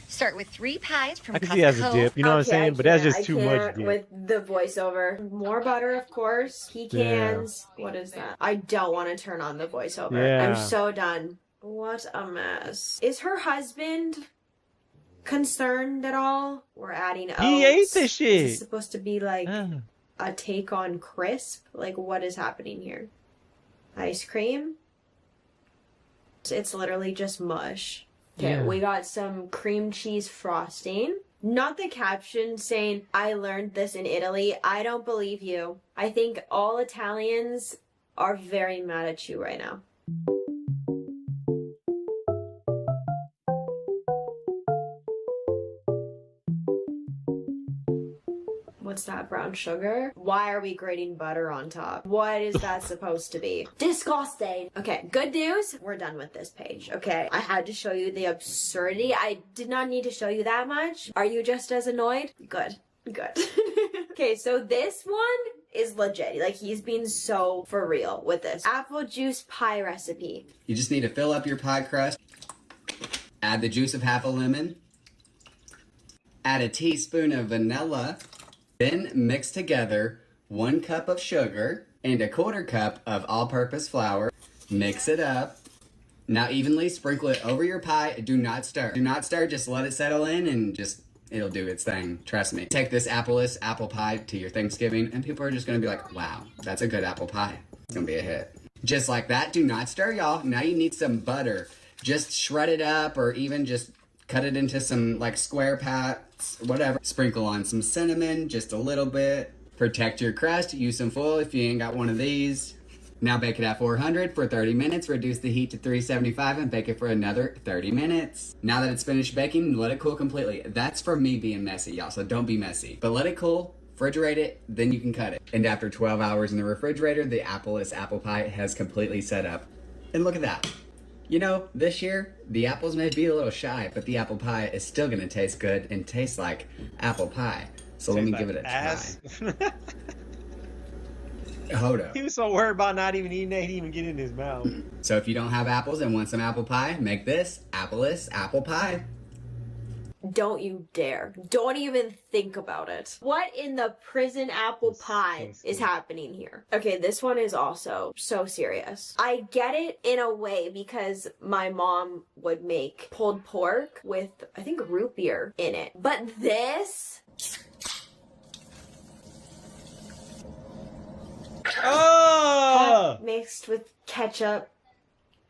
Start with 3 pies from I can see it as a Costco. dip, you know what I'm saying? But that's just too much dip. With the voiceover. More butter, of course. Pecans. What is that? I don't want to turn on the voiceover. Yeah. I'm so done. What a mess. Is her husband concerned at all? We're adding oats. He ate the Is shit. this supposed to be like a take on crisp? Like, what is happening here? Ice cream? It's literally just mush. Okay, Yeah. we got some cream cheese frosting. Not the caption saying, I learned this in Italy. I don't believe you. I think all Italians are very mad at you right now. What's that, brown sugar? Why are we grating butter on top? What is that supposed to be? Disgusting. Okay, good news. We're done with this page, okay? I had to show you the absurdity. I did not need to show you that much. Are you just as annoyed? Good. Good. Okay, so this one is legit. Like, he's being so for real with this. Apple juice pie recipe. You just need to fill up your pie crust, add the juice of half a lemon, add a teaspoon of vanilla, then mix together 1 cup of sugar and a 1/4 cup of all-purpose flour. Mix it up, Now evenly sprinkle it over your pie. Do not stir. Do not stir, just let it settle in and just, it'll do its thing. Trust me. Take this appleless apple pie to your Thanksgiving and people are just gonna be like, wow, that's a good apple pie. It's gonna be a hit. Just like that, do not stir, y'all. Now you need some butter. Just shred it up or even just cut it into some like square pats, whatever. Sprinkle on some cinnamon, just a little bit. Protect your crust, use some foil if you ain't got one of these. Now bake it at 400 for 30 minutes, reduce the heat to 375 and bake it for another 30 minutes. Now that it's finished baking, let it cool completely. That's for me being messy, y'all, so don't be messy. But let it cool, refrigerate it, then you can cut it. And after 12 hours in the refrigerator, the appleless apple pie has completely set up. And look at that. You know, this year, the apples may be a little shy, but the apple pie is still gonna taste good and taste like apple pie. So let me give it a try. Hold up. He was so worried about not even eating that, he didn't even get it in his mouth. So if you don't have apples and want some apple pie, make this appleless apple pie. Don't you dare. Don't even think about it. What in the prison apple pie is happening here? Okay, this one is also so serious. I get it in a way because my mom would make pulled pork with, I think, root beer in it. But this... Oh! Mixed with ketchup.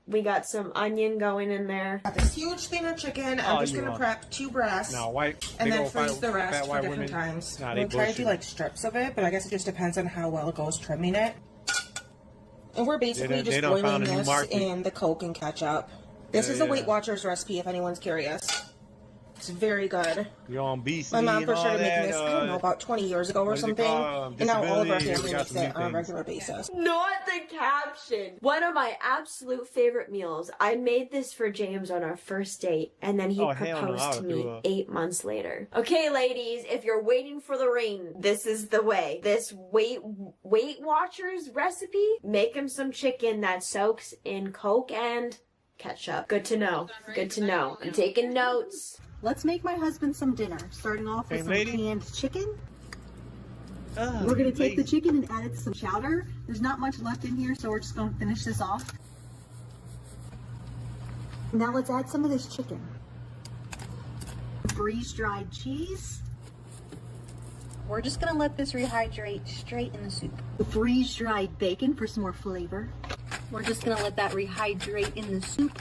We got some onion going in there. Got this huge thing of chicken. I'm just gonna prep 2 breasts. No, white. And then freeze the rest for different times. Nah, we'll try to do like strips of it, but I guess it just depends on how well it goes trimming it. And we're basically just boiling this in the Coke and ketchup. This is the Weight Watchers recipe if anyone's curious. It's very good. You're on BC. My mom first started making this, I don't know, about 20 years ago or something. And now all of our family makes it on a regular basis. Not the caption. One of my absolute favorite meals. I made this for James on our first date, and then he proposed to me 8 months later. Okay, ladies, if you're waiting for the ring, this is the way. This Weight Watchers recipe, make him some chicken that soaks in Coke and ketchup. Good to know. Good to know. I'm taking notes. Let's make my husband some dinner, starting off with some canned chicken. We're going to take the chicken and add it to some chowder. There's not much left in here, so we're just going to finish this off. Now let's add some of this chicken. Freeze-dried cheese. We're just going to let this rehydrate straight in the soup. Freeze-dried bacon for some more flavor. We're just going to let that rehydrate in the soup.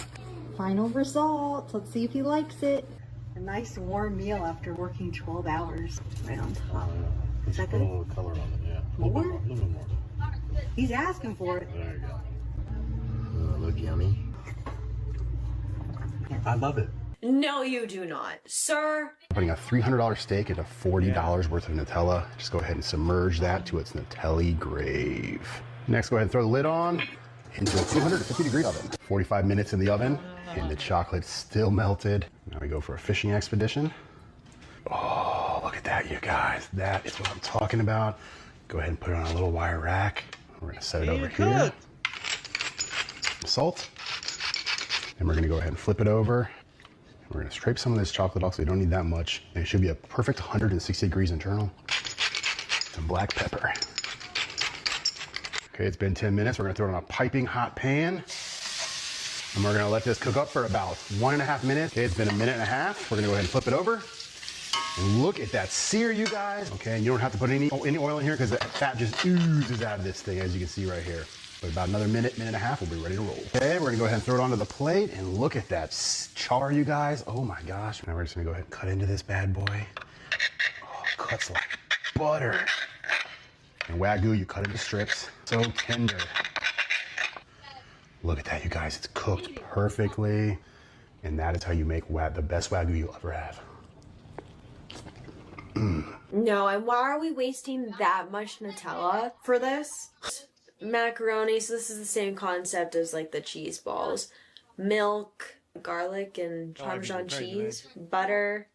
Final result. Let's see if he likes it. A nice warm meal after working 12 hours. Right on top. Is that good? A little color on it, yeah. More? A little bit more. He's asking for it. There you go. Look yummy. I love it. No, you do not. Sir. Putting a $300 steak into $40 worth of Nutella. Just go ahead and submerge that to its Nutella grave. Next, go ahead and throw the lid on into a 250-degree oven. 45 minutes in the oven, and the chocolate's still melted. Now we go for a fishing expedition. Oh, look at that, you guys. That is what I'm talking about. Go ahead and put it on a little wire rack. We're gonna set it over here. Salt. And we're gonna go ahead and flip it over. We're gonna scrape some of this chocolate off so we don't need that much. And it should be a perfect 160 degrees internal. Some black pepper. Okay, it's been 10 minutes. We're gonna throw it in a piping hot pan. And we're gonna let this cook up for about 1.5 minutes. Okay, it's been 1.5 minutes. We're gonna go ahead and flip it over. And look at that sear, you guys. Okay, and you don't have to put any oil in here because the fat just oozes out of this thing, as you can see right here. But about another minute and a half, we'll be ready to roll. Okay, we're gonna go ahead and throw it onto the plate, and look at that char, you guys. Oh my gosh. Now we're just gonna go ahead and cut into this bad boy. Oh, it cuts like butter. And Wagyu, you cut into strips. So tender. Look at that, you guys. It's cooked perfectly. And that is how you make the best Wagyu you'll ever have. No, and why are we wasting that much Nutella for this? Macaroni, so this is the same concept as like the cheese balls. Milk, garlic, and Parmesan cheese, butter.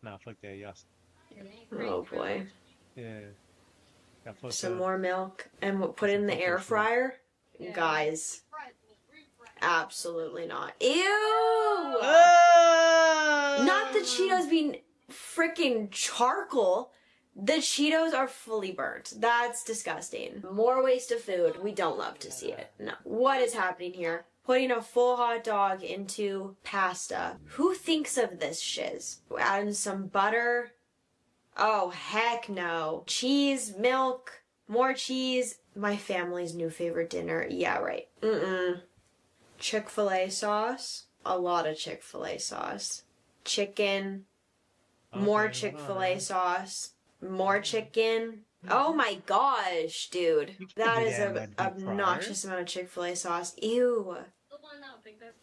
Nah, fuck that, yes. Oh boy. Yeah. Some more milk, and we'll put it in the air fryer. Guys, absolutely not. Ew! Not the Cheetos being freaking charcoal. The Cheetos are fully burnt. That's disgusting. More waste of food. We don't love to see it. No. What is happening here? Putting a full hot dog into pasta. Who thinks of this shiz? Adding some butter. Oh, heck no. Cheese, milk, more cheese. My family's new favorite dinner. Yeah, right. Chick-fil-A sauce. A lot of Chick-fil-A sauce. Chicken. More Chick-fil-A sauce. More chicken. Oh my gosh, dude. That is an obnoxious amount of Chick-fil-A sauce. Ew.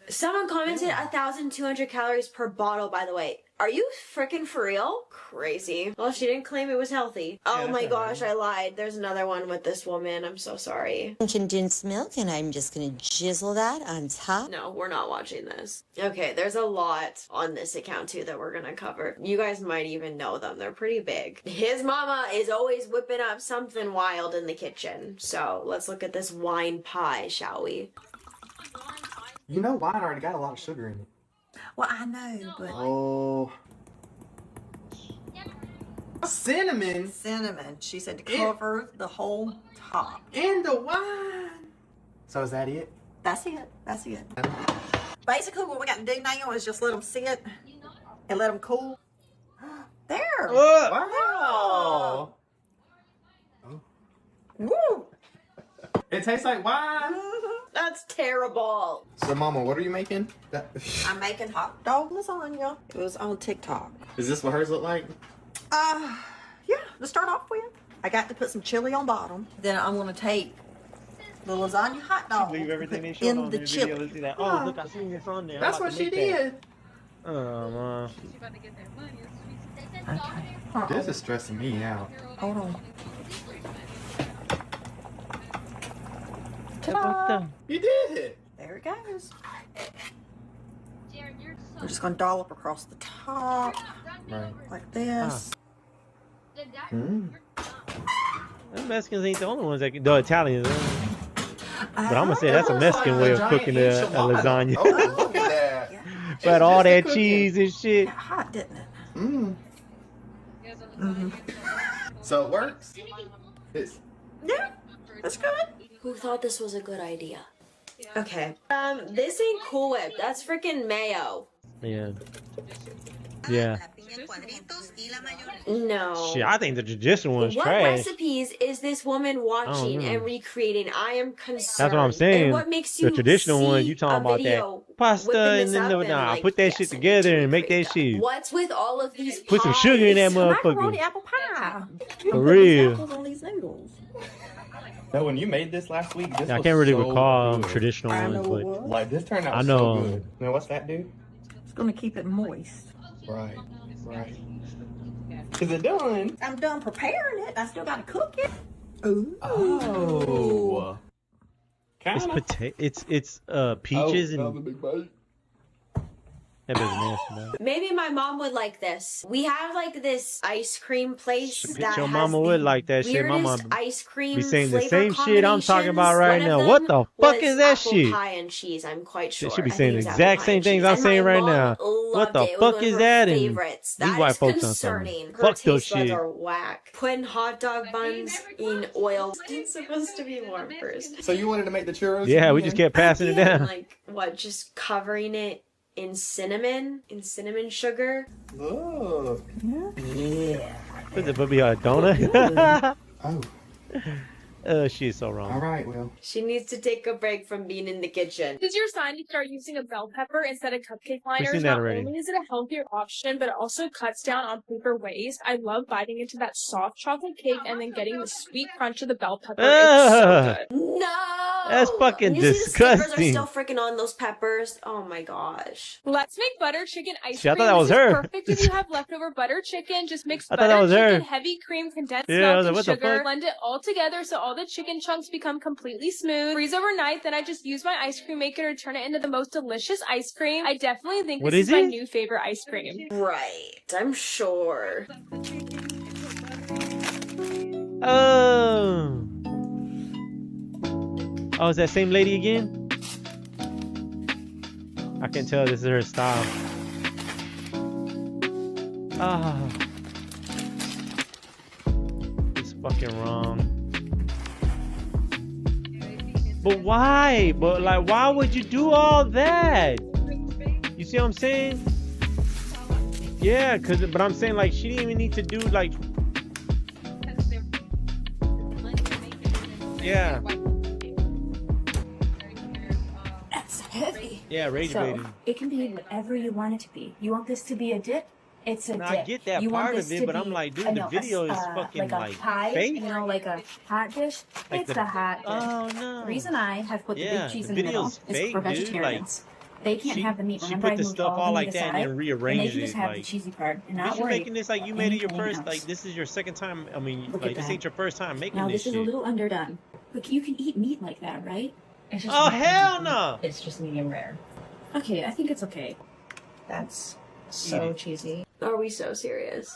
Someone commented 1,200 calories per bottle, by the way. Are you freaking for real? Crazy. Well, she didn't claim it was healthy. Oh my gosh, I lied. There's another one with this woman. I'm so sorry. Condensed milk, and I'm just gonna jizzle that on top. No, we're not watching this. Okay, there's a lot on this account too that we're gonna cover. You guys might even know them. They're pretty big. His mama is always whipping up something wild in the kitchen. So let's look at this wine pie, shall we? You know wine already got a lot of sugar in it. Well, I know, but... Oh. Cinnamon? Cinnamon. She said to cover the whole top. And the wine. So is that it? That's it. That's it. Basically, what we got to do now is just let them sit and let them cool. There. Wow. Oh. Woo. It tastes like wine. That's terrible. So, Mama, what are you making? I'm making hot dog lasagna. It was on TikTok. Is this what hers look like? Yeah, to start off with, I got to put some chili on bottom. Then I'm going to take the lasagna hot dog Leave everything they showed in on the the chili. video. Let's see that. Oh, look, I seen this on there. That's what she did. Oh, man. This is stressing me out. Hold on. Ta-da! You did it. There it goes. We're just going to dollop across the top. Right. Like this. The Mexicans ain't the only ones that can, the Italians. But I'm gonna say that's a Mexican way of cooking a lasagna. Oh, look at that. But all that cheese and shit. Hot, didn't it? So it works? Yeah, that's good. Who thought this was a good idea? Okay. This ain't Cool Whip. That's freaking mayo. Yeah. Yeah. No. Shit, I think the traditional one's What trash. recipes is this woman watching and recreating? I am concerned. That's what I'm saying. And what makes you the traditional one, you talking about video that pasta whipping and this then up and, nah, like, put that shit together and make that shit. What's with all of these Put some sugar in that Macaroni motherfucker. apple pie. For real. Apples on these noodles. No, when you made this last week, this I was can't really so recall good. traditional I know ones, it but was. Like, this turned out I so know. good. Now, what's that do? It's going to keep it moist. Right, right. Is it done? I'm done preparing it. I still got to cook it. Ooh. Oh. it's potato. It's peaches and. Big bite. That doesn't nasty, man. Maybe my mom would like this. We have like this ice cream place that Your has mama the would like that shit. My weirdest mom ice cream be saying the flavor same shit I'm talking about right combinations. now. One What of the them fuck was is that apple shit? pie and cheese. I'm quite sure. She should be I saying think the it was exact apple pie same and things cheese. I'm And saying my right mom now. loved What the it. It was fuck one is of that? her And favorites. these That white is folks on concerning. something. Her Fuck those taste buds shit. are whack. Putting hot dog buns in oil. It's supposed to be warm first. So you wanted to make the churros? Yeah, we just kept passing it down. Like what? Just covering it in cinnamon sugar. Look. Yeah. What's it, be a donut? Oh. She's so wrong. All right, well. She needs to take a break from being in the kitchen. This is your sign to start using a bell pepper instead of cupcake liners. seen that Not already. only is it a healthier option, but it also cuts down on paper waste. I love biting into that soft chocolate cake and then getting the sweet crunch of the bell pepper. It's so good. No! That's fucking You see the stickers disgusting. are still freaking on those peppers. Oh my gosh. Let's make butter chicken ice See, I cream. thought that was This is her. perfect if you have leftover butter chicken. Just mix I thought butter that was chicken, her. heavy cream, condensed Yeah, I milk, was like, and what the sugar. fuck? Blend it all together so all the chicken chunks become completely smooth. Freeze overnight. Then I just use my ice cream maker to turn it into the most delicious ice cream. I definitely think What this is is my it? new favorite ice cream. Right. I'm sure. Oh. Oh, is that same lady again? I can tell this is her style. Ah. It's fucking wrong. But why? But like, why would you do all that? You see what I'm saying? Yeah, but I'm saying like she didn't even need to do like. Yeah. That's heavy. Yeah, rage baiting. It can be whatever you want it to be. You want this to be a dip? It's a dip. I get that part of it, but I'm like, dude, the video is fucking like pie, fake. you know, like a hot dish. Like It's a hot dish. Oh no. The reason I have put the Yeah, big cheese the in the middle video's is fake, for dude. vegetarians. They can't have the meat. She Remember, put I the moved stuff all the like meat that and aside, then and they rearranged can just it. have the Like, cheesy part and but not you're worry. making this like you made it your anything first. else. Like this is your second time. I mean, Look like at this that. ain't your first time making Now this this is a shit. little underdone. Look, you can eat meat like that, right? It's just Oh not hell medium. no! It's just medium rare. Okay, I think it's okay. That's so cheesy. Are we so serious?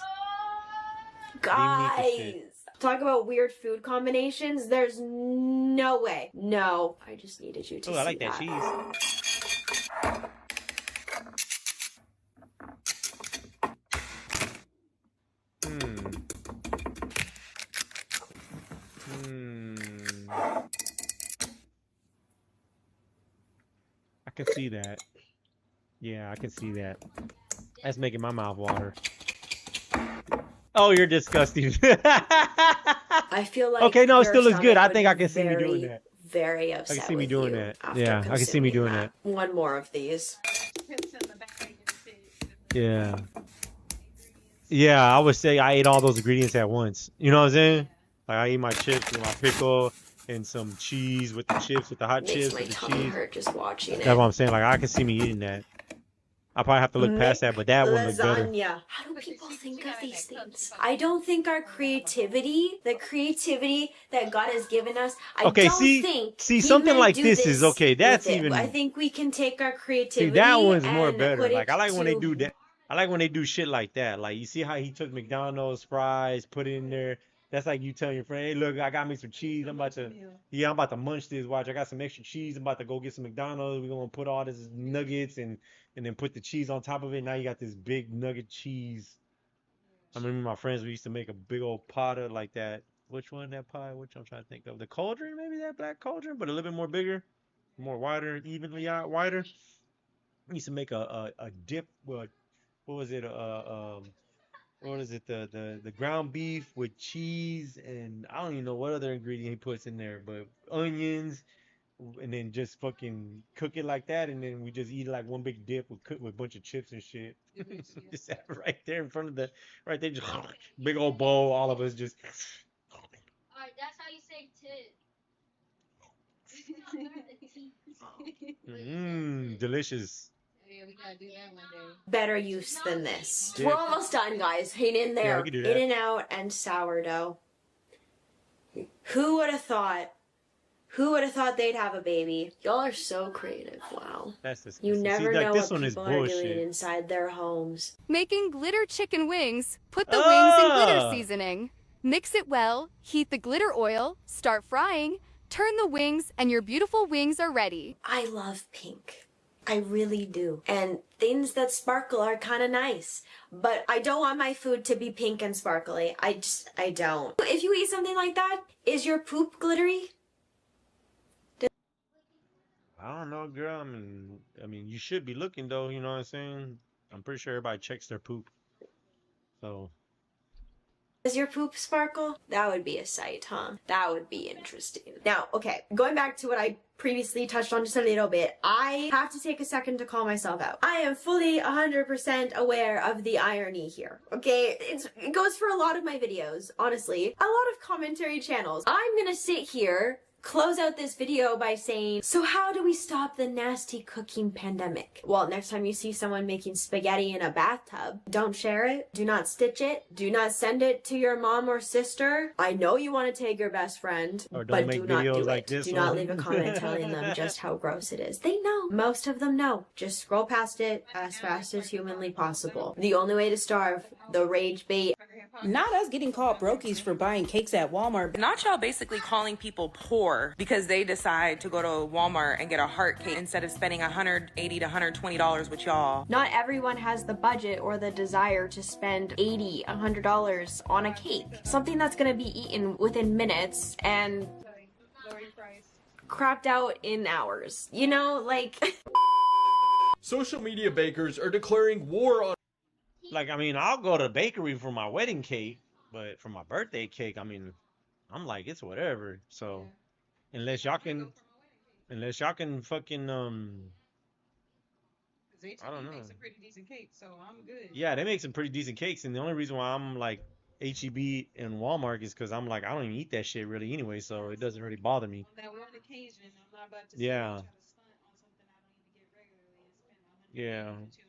shit. Guys! Talk about weird food combinations. There's no way. No. I just needed you to Oh, see I like that cheese. I can see that. Yeah, I can see that. That's making my mouth water. Oh, you're disgusting. I feel like Okay, no, it your still looks good. stomach I would think I be can see me doing very, that. Very I upset can see me with doing you that. after Yeah, I can see me consuming doing that. One more of these. Yeah. Yeah, I would say I ate all those ingredients at once. You know what I'm saying? Like I ate my chips with my pickle and some cheese with the chips, with the hot Makes chips, my with the tongue cheese. hurt just watching That's it. what I'm saying. Like I can see me eating that. I probably have to look past that, but that one looked better. Lasagna. How do people think of these things? I don't think our creativity, the creativity that God has given us, I Okay, don't think see He something meant like do this is okay. That's with it. even. I think we can take our See, creativity. that one's more and better. put Like it I like when they to- do that. I like when they do shit like that. Like you see how he took McDonald's fries, put it in there. That's like you telling your friend, "Hey, look, I got me some cheese. I'm about to munch this. Watch, I got some extra cheese. I'm about to go get some McDonald's. We're gonna put all this nuggets and then put the cheese on top of it. Now you got this big nugget cheese. I remember my friends, we used to make a big old pot of like that. Which one, that pie? Which I'm trying to think of. The cauldron, maybe that black cauldron, but a little bit more bigger, more wider, evenly out wider. We used to make a dip. What was it? What is it? The ground beef with cheese and I don't even know what other ingredient he puts in there, but onions, and then just fucking cook it like that, and then we just eat it like one big dip with a bunch of chips and shit. Just have it right there in front of right there, just big old bowl. All of us just. Alright, that's how you say tit. Delicious. Yeah, we gotta do that one day. better use than this. Yeah. We're almost done, guys. Hang in Yeah, there. we can do that. In and out and sourdough. Who would have thought? Who would have thought they'd have a baby? Y'all are so creative. Wow. That's disgusting. You never See, like, know this what one is people are doing bullshit. inside their homes. Making glitter chicken wings. Put the wings in glitter Ah. seasoning. Mix it well, heat the glitter oil, start frying, turn the wings, and your beautiful wings are ready. I love pink. I really do. And things that sparkle are kind of nice. But I don't want my food to be pink and sparkly. I don't. If you eat something like that, is your poop glittery? I don't know, girl. I mean, you should be looking though. You know what I'm saying? I'm pretty sure everybody checks their poop. So. Does your poop sparkle? That would be a sight, huh? That would be interesting. Now, okay, going back to what I previously touched on just a little bit, I have to take a second to call myself out. I am fully 100% aware of the irony here, okay? It goes for a lot of my videos, honestly. A lot of commentary channels. I'm gonna sit here, close out this video by saying, so how do we stop the nasty cooking pandemic? Well, next time you see someone making spaghetti in a bathtub, don't share it, do not stitch it, do not send it to your mom or sister. I know you want to tag your best friend, Or don't but make do not videos do like it. this Do not one. leave a comment telling them just how gross it is. They know. Most of them know. Just scroll past it as fast as humanly possible. The only way to starve the rage bait. Not us getting called brokies for buying cakes at Walmart. Not y'all basically calling people poor because they decide to go to Walmart and get a heart cake instead of spending $180 to $120 with y'all. Not everyone has the budget or the desire to spend $80, $100 on a cake. Something that's gonna be eaten within minutes and crapped out in hours. You know, like... Social media bakers are declaring war on... Like, I mean, I'll go to the bakery for my wedding cake, but for my birthday cake, I mean, I'm like, it's whatever. So, unless y'all can fucking, I don't know. Makes a pretty decent cake, so I'm good. Yeah, they make some pretty decent cakes, and the only reason why I'm like H-E-B and Walmart is because I'm like, I don't even eat that shit really anyway, so it doesn't really bother me. On that one occasion, I'm not about to Yeah. try to stunt on something I don't even get regularly and spend Yeah. $100 to $200.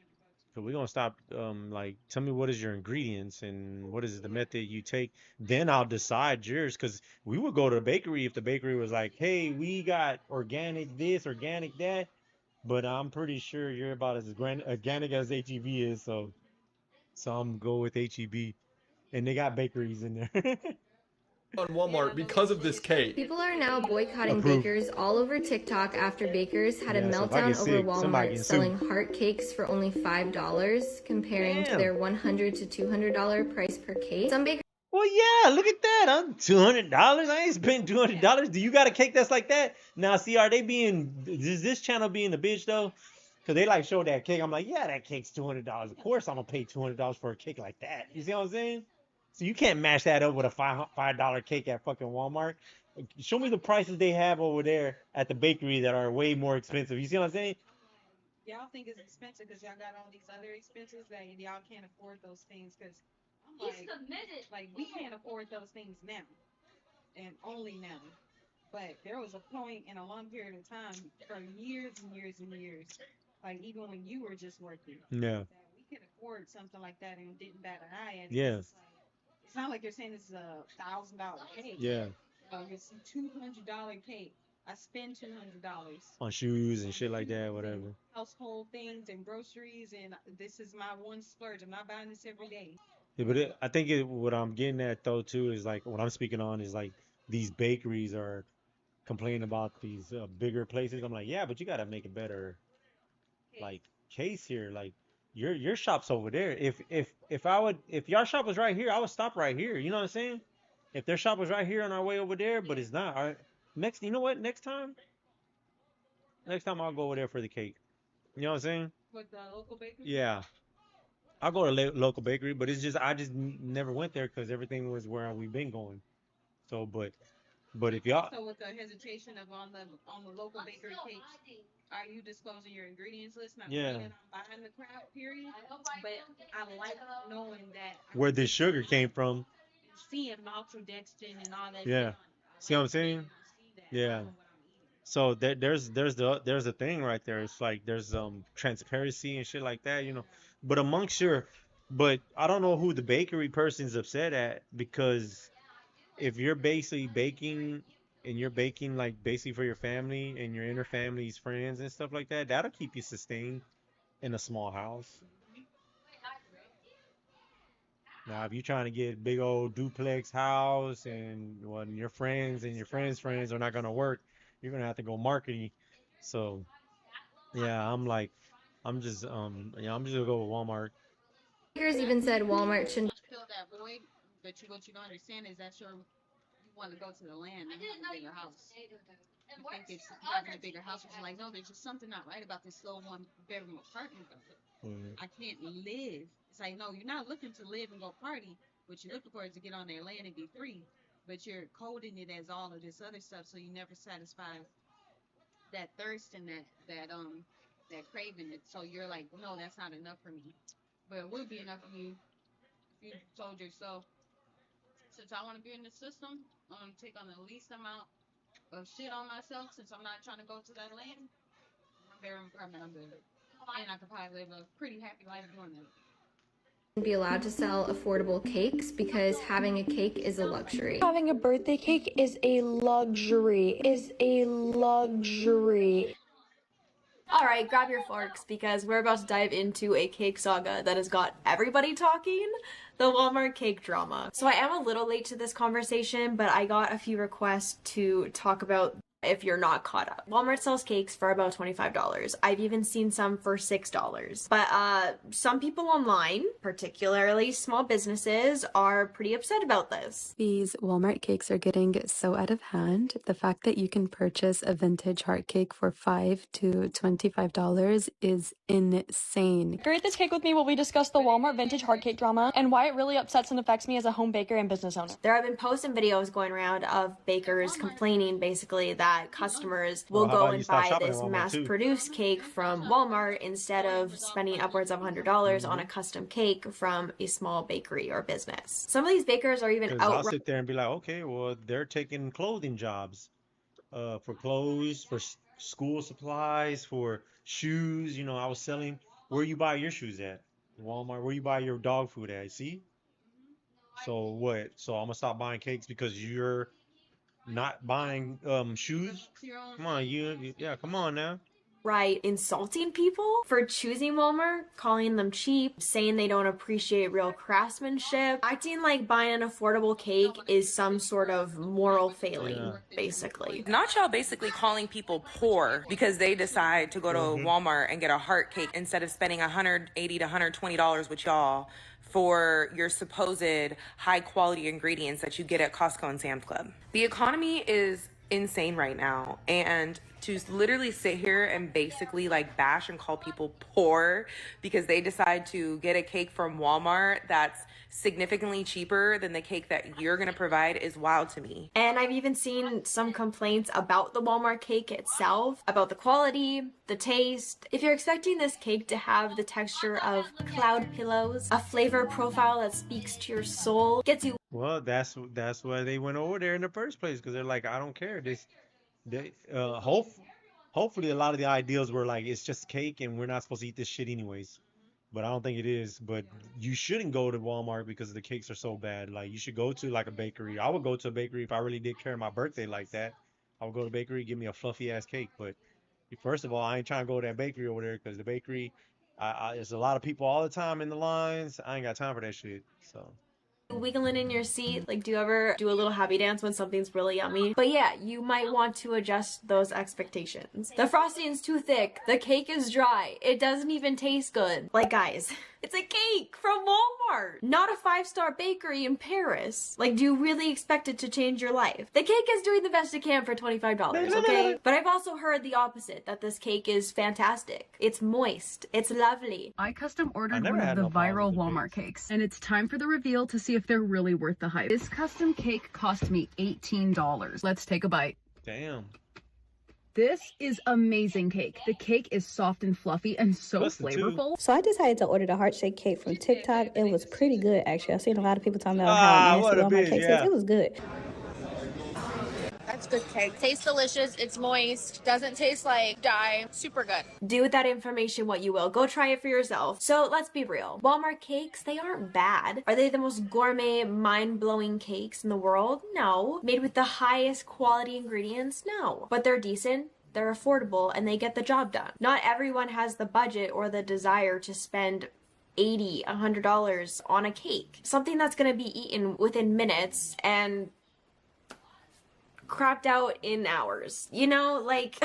So we're gonna stop. Like, tell me what is your ingredients and what is the method you take. Then I'll decide yours. Cause we would go to the bakery if the bakery was like, "Hey, we got organic this, organic that," but I'm pretty sure you're about as organic as HEB is. So I'm go with HEB, and they got bakeries in there. on Walmart because of this cake. People are now boycotting Approved. bakers all over TikTok after bakers had a Yeah, so if I meltdown get over sick, somebody Walmart get selling sued. heart cakes for only $5, comparing to Damn. their $100 to $200 price per cake. Some bakers Well, yeah, look at that. I'm $200. I ain't spending $200. Do you got a cake that's like that? Now, see, are they being? Is this channel being a bitch though? Cause they like show that cake. I'm like, yeah, that cake's $200. Of course, I'm gonna pay $200 for a cake like that. You see what I'm saying? So you can't match that up with a $5 cake at fucking Walmart. Show me the prices they have over there at the bakery that are way more expensive. You see what I'm saying? Y'all think it's expensive because y'all got all these other expenses that y'all can't afford those things because I'm like we can't afford those things now and only now. But there was a point in a long period of time for years and years and years, like even when you were just working, Yeah. that we could afford something like that and didn't bat an eye at it. Yeah. It's not like you're saying this is a $1,000 cake. Yeah. It's a $200 cake. I spend $200 On shoes and shit like that, whatever. household things and groceries, and this is my one splurge. I'm not buying this every day. Yeah, but I think what I'm getting at though too is like what I'm speaking on is like these bakeries are complaining about these bigger places. I'm like, yeah, but you gotta make a better like case here. Like your shop's over there. If your shop was right here, I would stop right here. You know what I'm saying? If their shop was right here on our way over there, but it's not. All right. You know what? Next time I'll go over there for the cake. You know what I'm saying? With the local bakery? Yeah. I'll go to local bakery, but it's just I just never went there because everything was where we've been going. So, but if y'all, So with the hesitation of on the local bakery cakes, are you disclosing your ingredients list? Not Yeah. planning on buying the crap, period. But I like knowing that where this sugar came from. seeing maltodextrin and all that. Yeah. See what I'm saying? Yeah. So there's a thing right there. It's like there's transparency and shit like that, you know. But but I don't know who the bakery person's upset at, because if you're basically baking and you're baking like basically for your family and your inner family's friends and stuff like that, that'll keep you sustained in a small house. Now, if you're trying to get a big old duplex house and when your friends and your friends' friends are not gonna work, you're gonna have to go marketing. So, yeah, I'm just gonna go with Walmart. bakers even said Walmart shouldn't Fill that void, but what you don't understand is that you want to go to the land and have a bigger house. You think it's having a bigger house, but you're like, no, there's just something not right about this little one-bedroom apartment. I can't live. It's like, no, you're not looking to live and go party. What you're looking for is to get on their land and be free. But you're coding it as all of this other stuff, so you never satisfy that thirst and that craving. So you're like, no, that's not enough for me. But it would be enough for you if you told yourself, since I want to be in the system, I'm going to take on the least amount of shit on myself, since I'm not trying to go to that land. I'm very apartment, I'm good. And I could probably live a pretty happy life doing that. be allowed to sell affordable cakes because having a cake is a luxury. Having a birthday cake is a luxury. Alright, grab your forks because we're about to dive into a cake saga that has got everybody talking, the Walmart cake drama. So I am a little late to this conversation, but I got a few requests to talk about if you're not caught up. Walmart sells cakes for about $25. I've even seen some for $6. But some people online, particularly small businesses, are pretty upset about this. These Walmart cakes are getting so out of hand. The fact that you can purchase a vintage heart cake for $5 to $25 is insane. Create this cake with me while we discuss the Walmart vintage heart cake drama and why it really upsets and affects me as a home baker and business owner. There have been posts and videos going around of bakers complaining basically that customers will go and buy this mass-produced cake from Walmart instead of spending upwards of $100 on a custom cake from a small bakery or business. Some of these bakers are even I'll sit there and be like, okay, well, they're taking clothing jobs for clothes, for school supplies, for shoes. You know, I was selling. Where you buy your shoes at? Walmart. Where you buy your dog food at? See? So what? So I'm gonna stop buying cakes because you're not buying shoes? Come on, yeah, come on now. Right, insulting people for choosing Walmart, calling them cheap, saying they don't appreciate real craftsmanship, acting like buying an affordable cake is some sort of moral failing, basically. Not y'all basically calling people poor because they decide to go to Walmart and get a heart cake instead of spending $180 to $120 with y'all for your supposed high quality ingredients that you get at Costco and Sam's Club. The economy is insane right now, and to literally sit here and basically like bash and call people poor because they decide to get a cake from Walmart that's significantly cheaper than the cake that you're gonna provide is wild to me. And I've even seen some complaints about the Walmart cake itself, about the quality, the taste. If you're expecting this cake to have the texture of cloud pillows, a flavor profile that speaks to your soul, gets you. Well, that's why they went over there in the first place, because they're like, I don't care. Hopefully a lot of the ideals were like, it's just cake and we're not supposed to eat this shit anyways. But I don't think it is. But you shouldn't go to Walmart because the cakes are so bad. Like, you should go to like a bakery. I would go to a bakery if I really did care of my birthday like that. I would go to a bakery, give me a fluffy ass cake. But first of all, I ain't trying to go to that bakery over there because the bakery, there's a lot of people all the time in the lines. I ain't got time for that shit. So. Wiggling in your seat, like, do you ever do a little happy dance when something's really yummy? But yeah, you might want to adjust those expectations. The frosting's too thick, the cake is dry, it doesn't even taste good. Like, guys, it's a cake from Walmart, not a 5-star bakery in Paris. Like, do you really expect it to change your life? The cake is doing the best it can for $25, okay? But I've also heard the opposite, that this cake is fantastic. It's moist, it's lovely. I custom ordered one of the viral Walmart cakes, and it's time for the reveal to see if they're really worth the hype. This custom cake cost me $18. Let's take a bite. Damn. This is amazing cake. The cake is soft and fluffy and so flavorful. So I decided to order the heart shaped cake from TikTok. It was pretty good, actually. I've seen a lot of people talking about how nasty Walmart cake is. It was good. That's good cake. Tastes delicious. It's moist. Doesn't taste like dye. Super good. Do with that information what you will. Go try it for yourself. So let's be real. Walmart cakes, they aren't bad. Are they the most gourmet, mind-blowing cakes in the world? No. Made with the highest quality ingredients? No. But they're decent. They're affordable and they get the job done. Not everyone has the budget or the desire to spend $80, $100 on a cake. Something that's gonna be eaten within minutes and crapped out in hours. You know, like,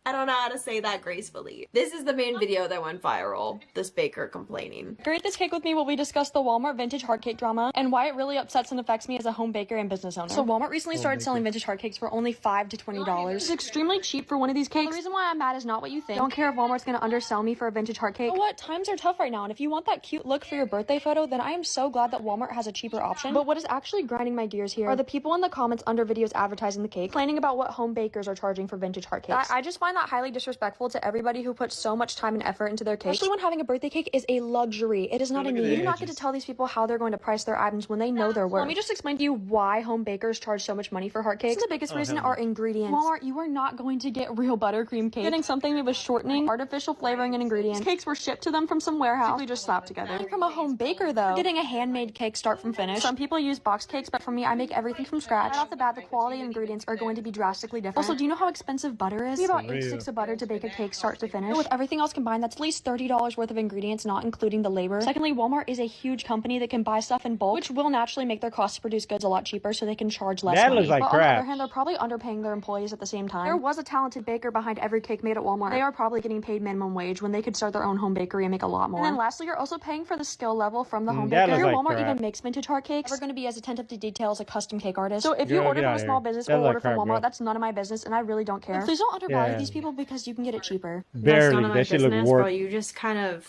I don't know how to say that gracefully. This is the main video that went viral. This baker complaining. Create this cake with me while we discuss the Walmart vintage heart cake drama and why it really upsets and affects me as a home baker and business owner. So Walmart recently started selling vintage heart cakes for only $5 to $20. It's extremely cheap for one of these cakes. The reason why I'm mad is not what you think. Don't care if Walmart's gonna undersell me for a vintage heart cake. But what? Times are tough right now, and if you want that cute look for your birthday photo, then I am so glad that Walmart has a cheaper option. But what is actually grinding my gears here are the people in the comments under videos advertising the cake, complaining about what home bakers are charging for vintage heart cakes. I just find that highly disrespectful to everybody who puts so much time and effort into their cake. Especially when having a birthday cake is a luxury. It is not a need. You do not get to tell these people how they're going to price their items when they know their worth. Let me just explain to you why home bakers charge so much money for heart cakes. The biggest reason are ingredients. Walmart, you are not going to get real buttercream cake. Getting something made with shortening, artificial flavoring, and ingredients. These cakes were shipped to them from some warehouse. Simply just slapped together. Coming from a home baker though, getting a handmade cake start from finish. Some people use box cakes, but for me, I make everything from scratch. Right off the bat, the quality and ingredients are going to be drastically different. Also, do you know how expensive butter is? It's about take sticks of butter to bake a cake start to finish. With everything else combined, that's at least $30 worth of ingredients, not including the labor. Secondly, Walmart is a huge company that can buy stuff in bulk, which will naturally make their cost to produce goods a lot cheaper, so they can charge less money. Looks like but crap. on the other hand, they're probably underpaying their employees at the same time. There was a talented baker behind every cake made at Walmart. They are probably getting paid minimum wage when they could start their own home bakery and make a lot more. And then lastly, you're also paying for the skill level from the home baker. If your Walmart even makes vintage heart cakes, we're going to be as attentive to detail as a custom cake artist. So if you order from a small business or order from Walmart, that's none of my business, and I really don't care. Please don't undervalue these people because you can get it cheaper. That's none of my business, bro. You just kind of...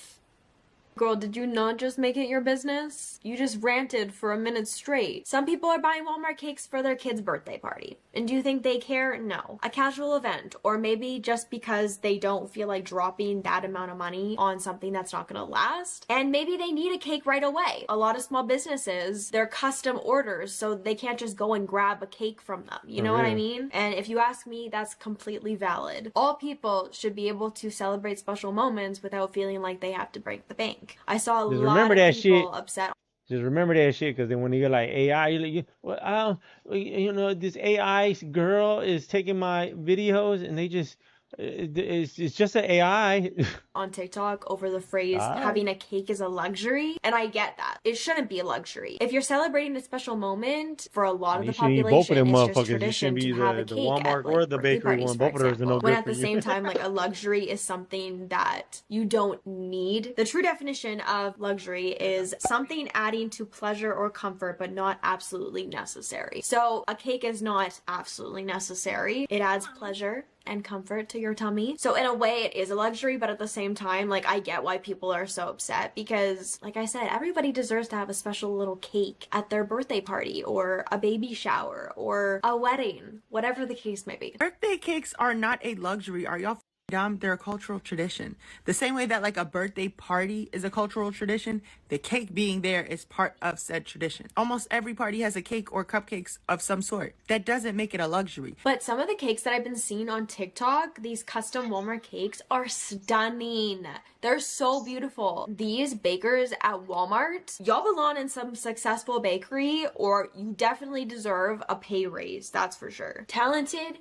Girl, did you not just make it your business? You just ranted for a minute straight. Some people are buying Walmart cakes for their kid's birthday party. And do you think they care? No. A casual event, or maybe just because they don't feel like dropping that amount of money on something that's not gonna last. And maybe they need a cake right away. A lot of small businesses, they're custom orders, so they can't just go and grab a cake from them. You know what I mean? And if you ask me, that's completely valid. All people should be able to celebrate special moments without feeling like they have to break the bank. I saw a lot of people upset. Just remember that shit, because then when you get like AI, you know, this AI girl is taking my videos and they just, it's just an AI. On TikTok over the phrase having a cake is a luxury, and I get that. It shouldn't be a luxury. If you're celebrating a special moment, for a lot of the population, it's just tradition to have a cake Walmart at, like, or the birthday bakery parties, one. for Both of those are no example. When good at the for same you. time, like, a luxury is something that you don't need. The true definition of luxury is something adding to pleasure or comfort, but not absolutely necessary. So a cake is not absolutely necessary. It adds pleasure and comfort to your tummy. So in a way it is a luxury, but at the same time, like, I get why people are so upset because, like I said, everybody deserves to have a special little cake at their birthday party or a baby shower or a wedding, whatever the case may be. Birthday cakes are not a luxury. Are y'all dumb? They're a cultural tradition. The same way that like a birthday party is a cultural tradition, the cake being there is part of said tradition. Almost every party has a cake or cupcakes of some sort. That doesn't make it a luxury. But some of the cakes that I've been seeing on TikTok, these custom Walmart cakes, are stunning. They're so beautiful. These bakers at Walmart, y'all belong in some successful bakery, or you definitely deserve a pay raise, that's for sure. Talented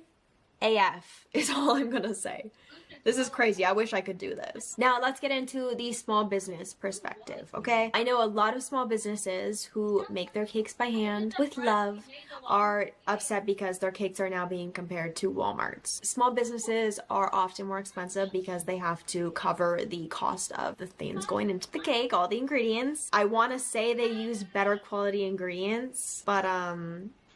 AF is all I'm gonna say. This is crazy. I wish I could do this. Now let's get into the small business perspective, okay? I know a lot of small businesses who make their cakes by hand with love are upset because their cakes are now being compared to Walmart's. Small businesses are often more expensive because they have to cover the cost of the things going into the cake, all the ingredients. I want to say they use better quality ingredients, but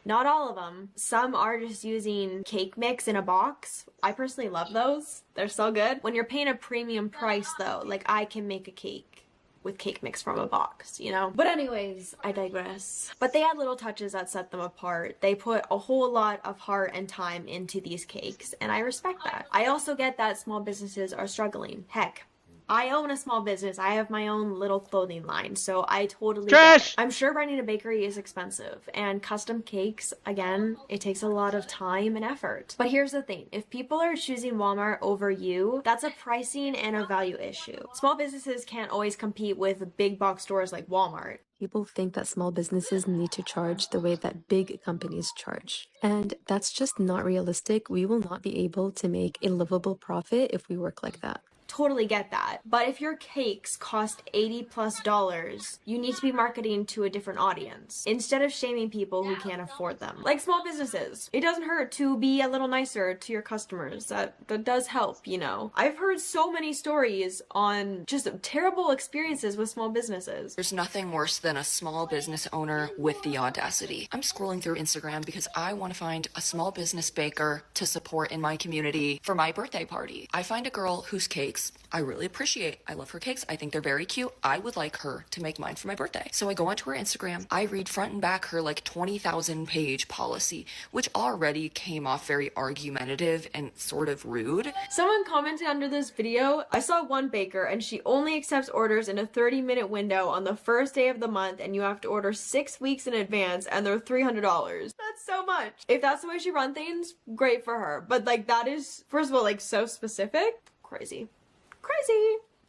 not all of them. Some are just using cake mix in a box. I personally love those. They're so good. When you're paying a premium price though, like, I can make a cake with cake mix from a box, you know? But anyways, I digress. But they add little touches that set them apart. They put a whole lot of heart and time into these cakes, and I respect that. I also get that small businesses are struggling. Heck, I own a small business. I have my own little clothing line, so I totally get it. I'm sure running a bakery is expensive, and custom cakes, again, it takes a lot of time and effort. But here's the thing. If people are choosing Walmart over you, that's a pricing and a value issue. Small businesses can't always compete with big box stores like Walmart. People think that small businesses need to charge the way that big companies charge. And that's just not realistic. We will not be able to make a livable profit if we work like that. Totally get that. But if your cakes cost $80+, you need to be marketing to a different audience instead of shaming people who can't afford them. Like small businesses. It doesn't hurt to be a little nicer to your customers. That does help, you know. I've heard so many stories on just terrible experiences with small businesses. There's nothing worse than a small business owner with the audacity. I'm scrolling through Instagram because I want to find a small business baker to support in my community for my birthday party. I find a girl whose cakes I really appreciate. I love her cakes. I think they're very cute. I would like her to make mine for my birthday. So I go onto her Instagram. I read front and back her like 20,000 page policy, which already came off very argumentative and sort of rude. Someone commented under this video, I saw one baker and she only accepts orders in a 30-minute window on the first day of the month, and you have to order 6 weeks in advance and they're $300. That's so much. If that's the way she runs things, great for her. But like, that is, first of all, like, so specific. Crazy.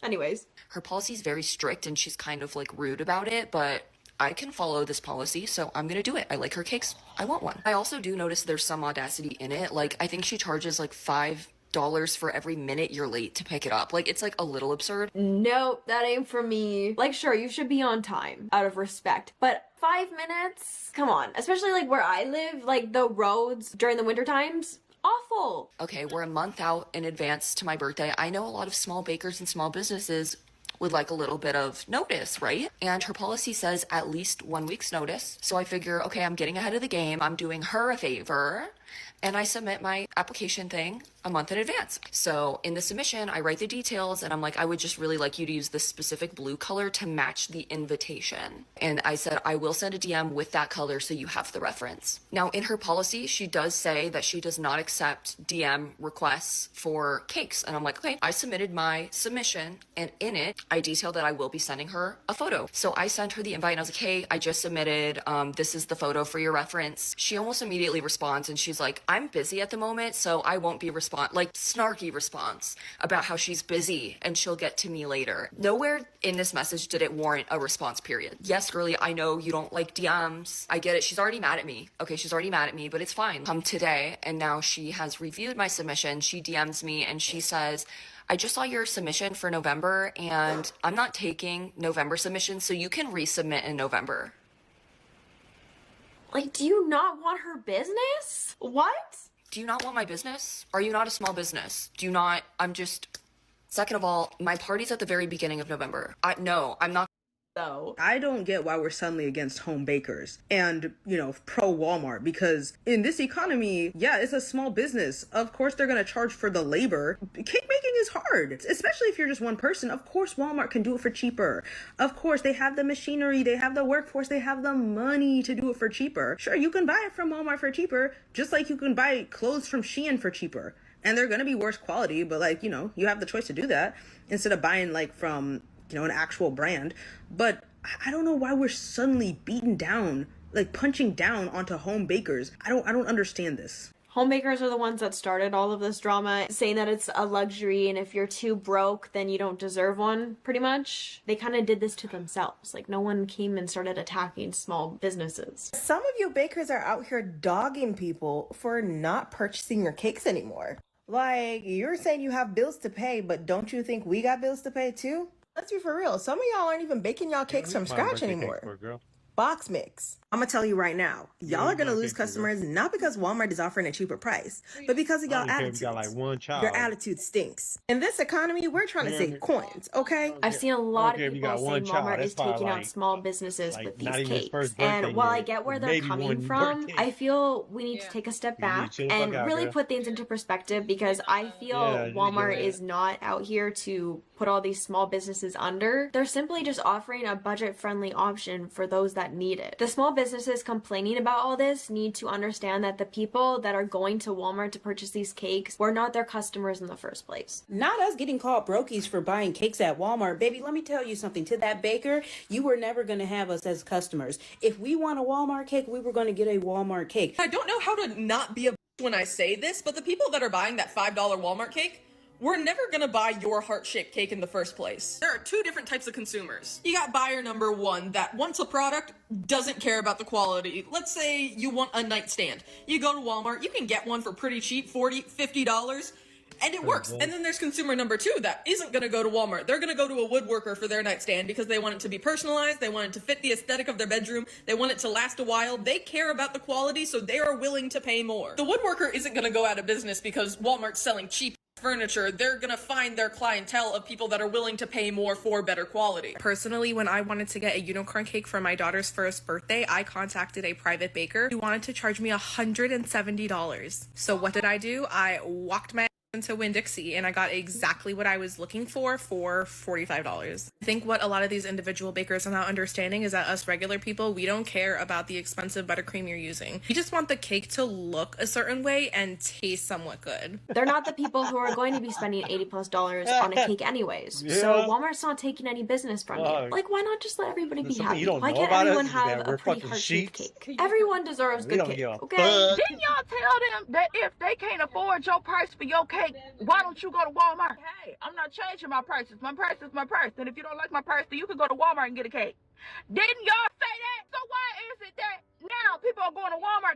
Anyways, her policy is very strict and she's kind of like rude about it, but I can follow this policy, so I'm gonna do it. I like her cakes. I want one. I also do notice there's some audacity in it. Like, I think she charges like $5 $5 for every minute you're late to pick it up. Like, it's like a little absurd. Nope, that ain't for me. Like, sure, you should be on time out of respect, but 5 minutes? Come on. Especially like where I live, like the roads during the winter times, awful. Okay, we're a month out in advance to my birthday. I know a lot of small bakers and small businesses would like a little bit of notice, right? And her policy says at least 1 week's notice. So I figure, okay, I'm getting ahead of the game. I'm doing her a favor. And I submit my application thing a month in advance. So in the submission, I write the details and I'm like, I would just really like you to use this specific blue color to match the invitation. And I said, I will send a DM with that color so you have the reference. Now in her policy, she does say that she does not accept DM requests for cakes. And I'm like, okay, I submitted my submission and in it, I detailed that I will be sending her a photo. So I sent her the invite and I was like, hey, I just submitted, this is the photo for your reference. She almost immediately responds and she's like, I'm busy at the moment, so I won't be like snarky response about how she's busy and she'll get to me later. Nowhere in this message did it warrant a response period. Yes, girly, I know you don't like DMs. I get it. She's already mad at me. Okay, she's already mad at me, but it's fine. Come today, and now she has reviewed my submission. She DMs me and she says, I just saw your submission for November and I'm not taking November submissions, so you can resubmit in November. Like, do you not want her business? What? Do you not want my business? Are you not a small business? Do you not? Second of all, my party's at the very beginning of November. No, I'm not. I don't get why we're suddenly against home bakers and, pro Walmart, because in this economy, yeah, it's a small business. Of course, they're going to charge for the labor. Cake making is hard, especially if you're just one person. Of course, Walmart can do it for cheaper. Of course, they have the machinery, they have the workforce, they have the money to do it for cheaper. Sure, you can buy it from Walmart for cheaper, just like you can buy clothes from Shein for cheaper. And they're going to be worse quality, but you have the choice to do that instead of buying from an actual brand. But I don't know why we're suddenly beaten down, punching down onto home bakers. I don't understand this. Home bakers are the ones that started all of this drama, saying that it's a luxury and if you're too broke, then you don't deserve one, pretty much. They kind of did this to themselves. No one came and started attacking small businesses. Some of you bakers are out here dogging people for not purchasing your cakes anymore. You're saying you have bills to pay, but don't you think we got bills to pay too? Let's be for real. Some of y'all aren't even baking y'all cakes from scratch anymore. Box mix. I'm gonna tell you right now, y'all are gonna lose customers not because Walmart is offering a cheaper price, but because of y'all attitudes. Your attitude stinks. In this economy, we're trying to save coins, okay? I've seen a lot of people say Walmart is taking out small businesses with these cakes. And while I get where they're coming from, I feel we need to take a step back and really put things into perspective, because I feel Walmart is not out here to put all these small businesses under. They're simply just offering a budget-friendly option for those that need it. The small businesses complaining about all this need to understand that the people that are going to Walmart to purchase these cakes were not their customers in the first place. Not us getting called brokies for buying cakes at Walmart. Baby, let me tell you something. To that baker, you were never going to have us as customers. If we want a Walmart cake, we were going to get a Walmart cake. I don't know how to not be a when I say this, but the people that are buying that $5 Walmart cake, we're never gonna buy your heart-shaped cake in the first place. There are two different types of consumers. You got buyer number one that wants a product, doesn't care about the quality. Let's say you want a nightstand. You go to Walmart, you can get one for pretty cheap, $40, $50, and it works. And then there's consumer number two that isn't gonna go to Walmart. They're gonna go to a woodworker for their nightstand because they want it to be personalized, they want it to fit the aesthetic of their bedroom, they want it to last a while, they care about the quality, so they are willing to pay more. The woodworker isn't gonna go out of business because Walmart's selling cheap furniture. They're gonna find their clientele of people that are willing to pay more for better quality. Personally, when I wanted to get a unicorn cake for my daughter's first birthday, I contacted a private baker who wanted to charge me $170. So what did I do? I walked my into Winn-Dixie and I got exactly what I was looking for $45. I think what a lot of these individual bakers are not understanding is that us regular people, we don't care about the expensive buttercream you're using. We just want the cake to look a certain way and taste somewhat good. They're not the people who are going to be spending $80+ on a cake anyways. So Walmart's not taking any business from you. Why not just let everybody be happy? Why can't everyone have a pretty heart-shaped cake? Everyone deserves good cake, okay? Didn't y'all tell them that if they can't afford your price for your cake, why don't you go to Walmart? Hey, I'm not changing my prices. My price is my price. And if you don't like my price, then you can go to Walmart and get a cake. Didn't y'all say that? So why is it that now people are going to Walmart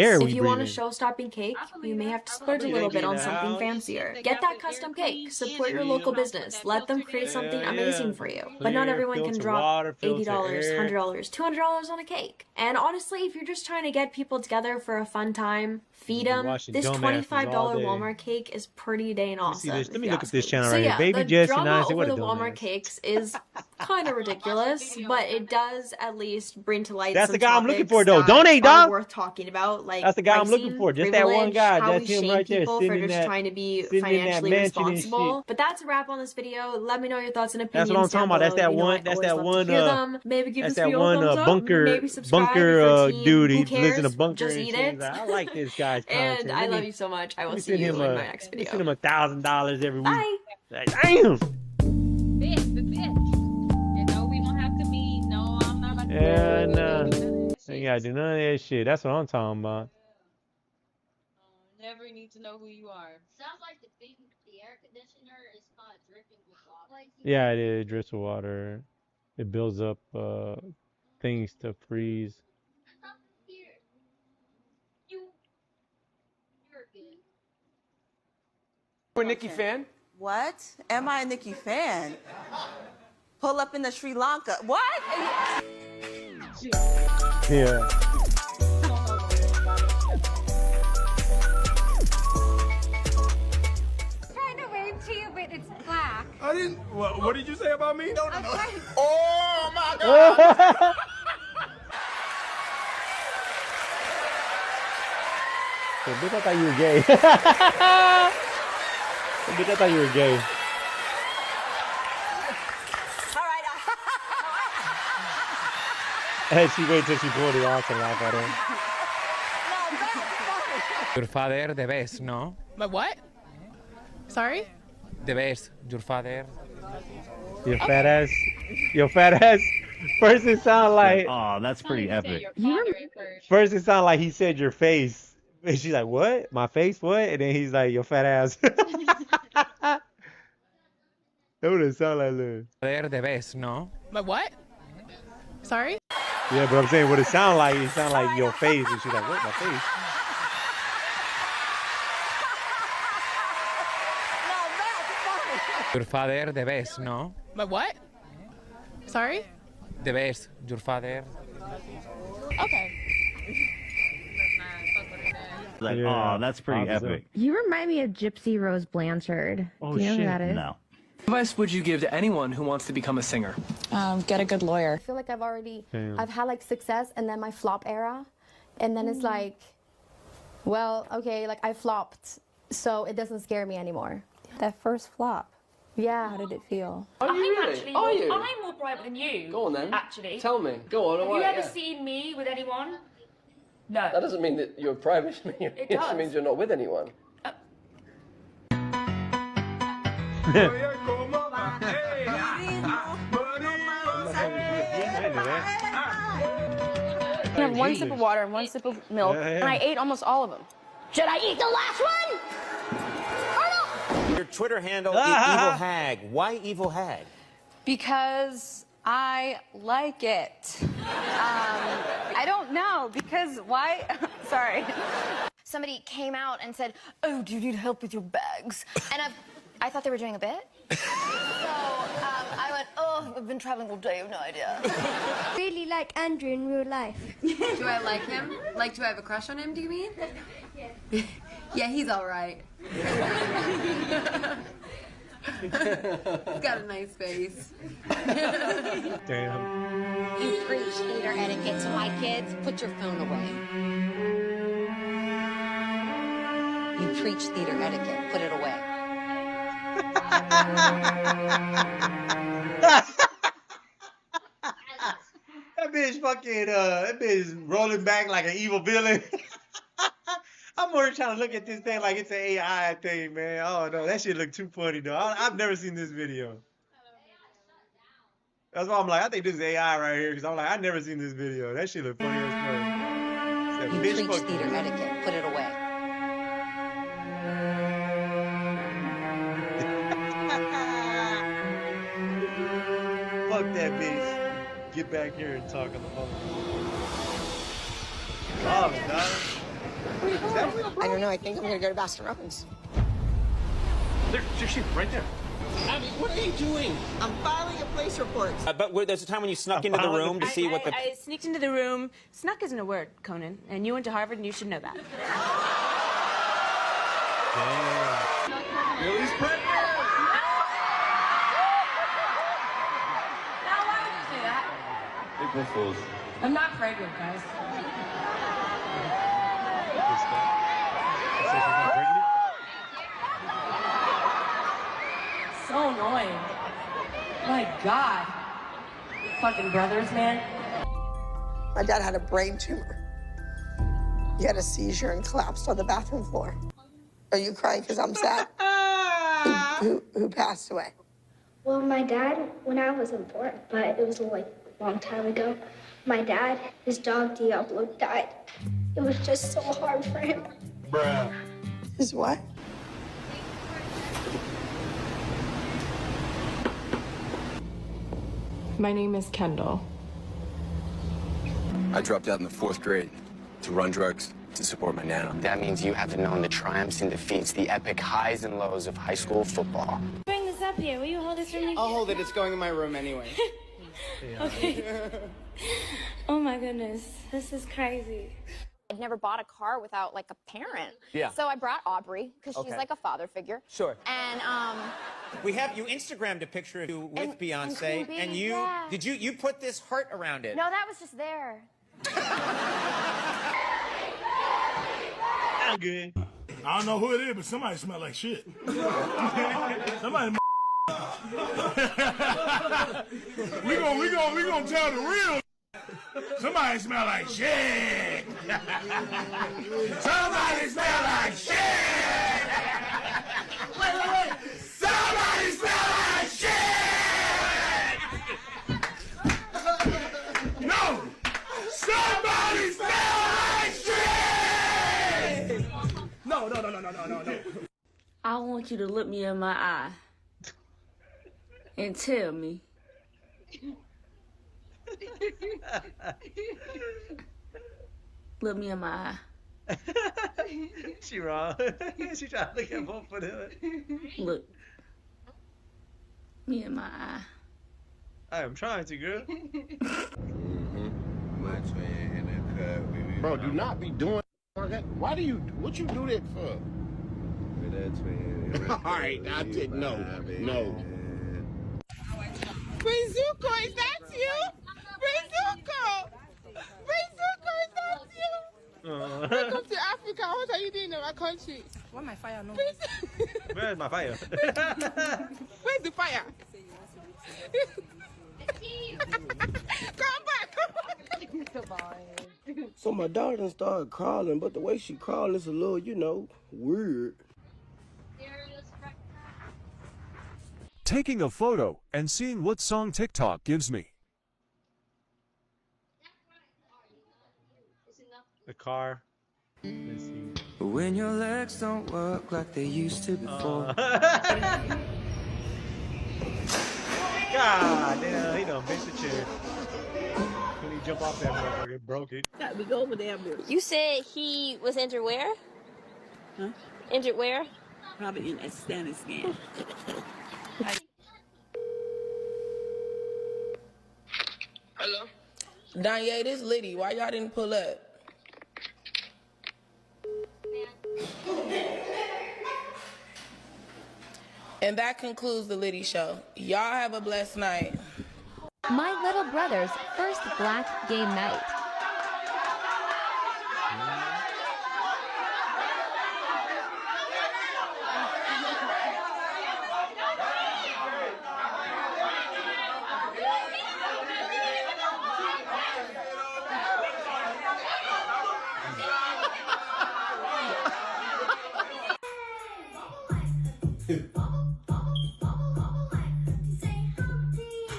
air If we you want a breathing. show-stopping cake, you may have to splurge a little bit on something fancier. Get that custom cake. Support your local business. Let them create something amazing for you. But not everyone can drop $80, $100, $200 on a cake. And honestly, if you're just trying to get people together for a fun time, feed them, this $25 Walmart cake is pretty dang awesome. Let me look at this channel So right yeah, here. the Babyjesse963. drama over What a the Walmart dumbass. cakes is kind of ridiculous, but it does at least bring to light That's some the guy I'm looking topics for, though. that Donate, are dog. worth talking about, like That's the guy I'm looking pricing, for. Just that one privilege, guy. how That's we him shame right there, people sitting for in just that- trying to be sitting in that financially mansion and responsible. shit. But that's a wrap on this video. Let me know your thoughts and That's opinions. what I'm talking about. That's that one. That's that one. Maybe give That's this that video one a thumbs up. bunker Maybe subscribe if you're bunker a team. dude. Who He lives in a cares? bunker. Just and eat shit. it. He's like, I like this guy's content. And I love you so much. I will see send you him in my next video. Send him $1,000 every week. Bye. Like, damn. Bitch, the bitch. You gotta do none of that shit. That's what I'm talking about. Never need to know who you are. Sounds like the air conditioner is kind of dripping with water. Yeah, it is. It drips with water. It builds up things to freeze. You're a Nicki fan? What? Am I a Nicki fan? Pull up in the Sri Lanka. What? Yeah. Trying to wave to you, but it's black. I didn't. What did you say about me? No. Oh my God! So, bitch, I thought you were gay. Bitch, I thought you were gay. And she waited till she pulled it off to laugh at him. Your father, the best, no? My what? Sorry? The best. Your father. Your fat ass. Your fat ass. First it sounded like. Oh, that's pretty epic. First it sounded like he said your face. And she's like, what? My face? What? And then he's like, your fat ass. That would have sounded like that. Father, the best, no? My what? Sorry? Yeah, but I'm saying what it sounded like your face. And she's like, what? My face? Your father, the best, no? My what? Sorry? The best. Your father. Okay. Like, oh, that's pretty epic. You remind me of Gypsy Rose Blanchard. Oh, Do you know shit. who that is? No. What advice would you give to anyone who wants to become a singer? Get a good lawyer. I feel like Damn. I've had like success and then my flop era. And then it's like, well, okay, like I flopped, so it doesn't scare me anymore. That first flop. Yeah, how did it feel? Are you really? Actually, Are you? I'm more private than you. Go on then. Actually. Tell me. Go on. Have all you right, ever yeah. seen me with anyone? No. That doesn't mean that you're private. It just does. means you're not with anyone. I have one sip of water and one sip of milk, and I ate almost all of them. Should I eat the last one? Your Twitter handle is Evil Hag. Why Evil Hag? Because I like it. I don't know, because why? Sorry. Somebody came out and said, "Oh, do you need help with your bags?" And I thought they were doing a bit. So I went, "Oh, I've been traveling all day. I have no idea." Really like Andrew in real life. Do I like him? Like, do I have a crush on him, do you mean? Yeah, he's all right. He's got a nice face. Damn. You preach theater etiquette to my kids. Put your phone away. You preach theater etiquette. Put it away. That bitch fucking, that bitch rolling back like an evil villain. I'm more trying to look at this thing like it's an AI thing, man. Oh no, that shit look too funny though. I've never seen this video. That's why I'm like, I think this is AI right here, because I'm like, I've never seen this video. That shit look funny as fuck. You preach theater etiquette. Put it away. Fuck that bitch. Get back here and talk on the phone. Oh, dog. I don't know. I think I'm gonna go to Baskin Robbins. There's she right there. Abby, what are you doing? I'm filing a police report. But there's a time when you snuck into the room to see what the... I sneaked into the room. Snuck isn't a word, Conan. And you went to Harvard and you should know that. Damn. Lily's pregnant. Now, why would you say that? April Fools. I'm not pregnant, guys. So annoying. My God. Fucking brothers, man. My dad had a brain tumor. He had a seizure and collapsed on the bathroom floor. Are you crying because I'm sad? Who passed away? Well, my dad, when I wasn't born, but it was like A long time ago, my dad, his dog Diablo, died. It was just so hard for him. Bruh. His what? My name is Kendall. I dropped out in the 4th grade to run drugs to support my nana. That means you haven't known the triumphs and defeats, the epic highs and lows of high school football. Bring this up here. Will you hold this for me? I'll hold it. It's going in my room anyway. Okay. Oh my goodness. This is crazy. I've never bought a car without like a parent. Yeah. So I brought Aubrey because she's Okay. like a father figure. Sure. And We have you Instagrammed a picture of you with Beyonce, Queen and Bee, you yeah. did you put this heart around it? no, that was just there. I'm good. I don't know who it is, but somebody smell like shit. Somebody. we gonna tell the real. Somebody smell like shit. Somebody smell like shit. Wait. Somebody smell like shit. No. Somebody smell like shit. No. I want you to look me in my eye and tell me. Look me in my eye. She wrong. She trying to look at both of them. Look me in my eye. I am trying to, girl. Bro, do not be doing that. What you do that for? Alright, I did no. Rizuko, is that you? Rizuko, is that you? Welcome to Africa. What are you doing in our country? Where's my fire? No. Where's my fire? Where's the fire? Come back. So my daughter done started crawling, but the way she crawling is a little, weird. Taking a photo and seeing what song TikTok gives me. The car. Let's see. When your legs don't work like they used to before. God damn, he done missed the chair. When he jump off that motherfucker, broke it. Got me go over there. You said he was injured where? Huh? Injured where? Probably in Afghanistan. Hello? Danye, this Liddy. Why y'all didn't pull up? And that concludes the Liddy show. Y'all have a blessed night. My little brother's first black game night.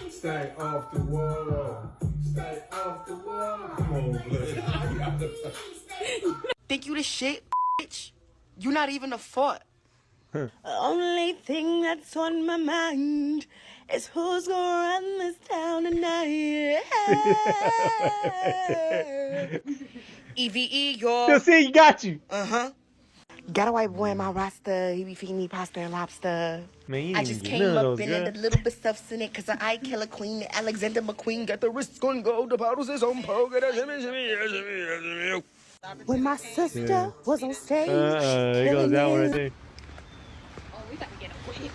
Stay off the wall. Stay off the wall. Come on, blood. Think you the shit, bitch? You not even a fuck. The only thing that's on my mind is who's gonna run this town tonight. EVE, y'all. You'll see, he got you. Got a white boy in my roster. He be feeding me pasta and lobster. Man, you I ain't just even came none up of in those, it, girl. a little bit stuff's in it, cause I kill a queen. Alexander McQueen got the wrists on gold. The bottles is on poke. When my sister was on stage. It goes down right there. Oh, we gotta get away.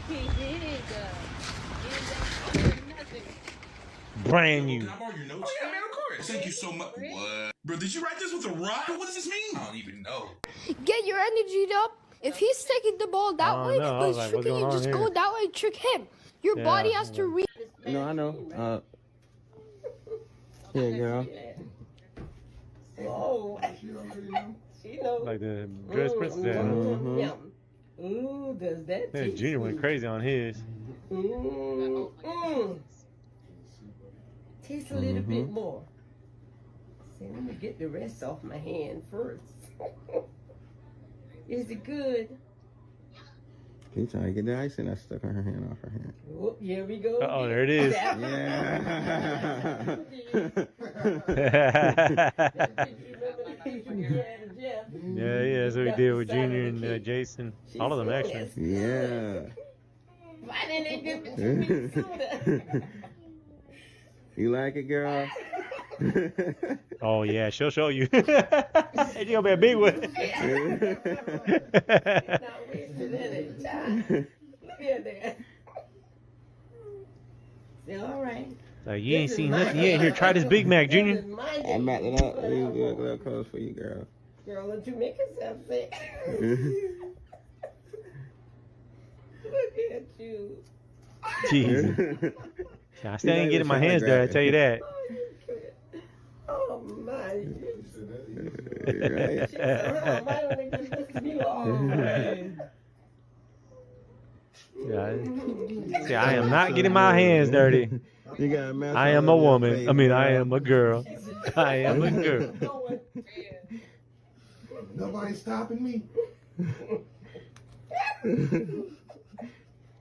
Brand new. Can I borrow your notes? Oh, yeah, man, of course. Thank you so much. What? Bro, did you write this with a rock? What does this mean? I don't even know. Get your energy up. If he's taking the ball that way, no, I was like, what's tricking going you, on just here? go that way and trick him. Your Yeah, body has to read. No, I know. Yeah, girl. Whoa. She knows. Like the dress princess. Ooh, does that Yeah, Junior went crazy on his. Taste a little bit more. See, let me get the rest off my hand first. Is it good? He's trying to get the icing that stuck on her hand off her hand. Oh, here we go. Oh, there it is. Yeah. Yeah, that's what we did with Junior and Jason. All of them, actually. Yeah. Why didn't they give it to me sooner? You like it, girl? Oh, yeah, she'll show you. It's gonna be a big one. Not wasted any time. Look at that. Say, all right. Like, you ain't seen nothing yet. Here, try this Big Mac, Junior. I mapped it up. You do a little close for you, girl. Girl, don't you make yourself sick. Look at you. Jesus. I still ain't getting my hands dirty, I tell you that. Oh, my. Right. Why don't they just listen to me all? See, I am not getting my hands dirty. I am a woman. I mean, I am a girl. I am a girl. Nobody's stopping me.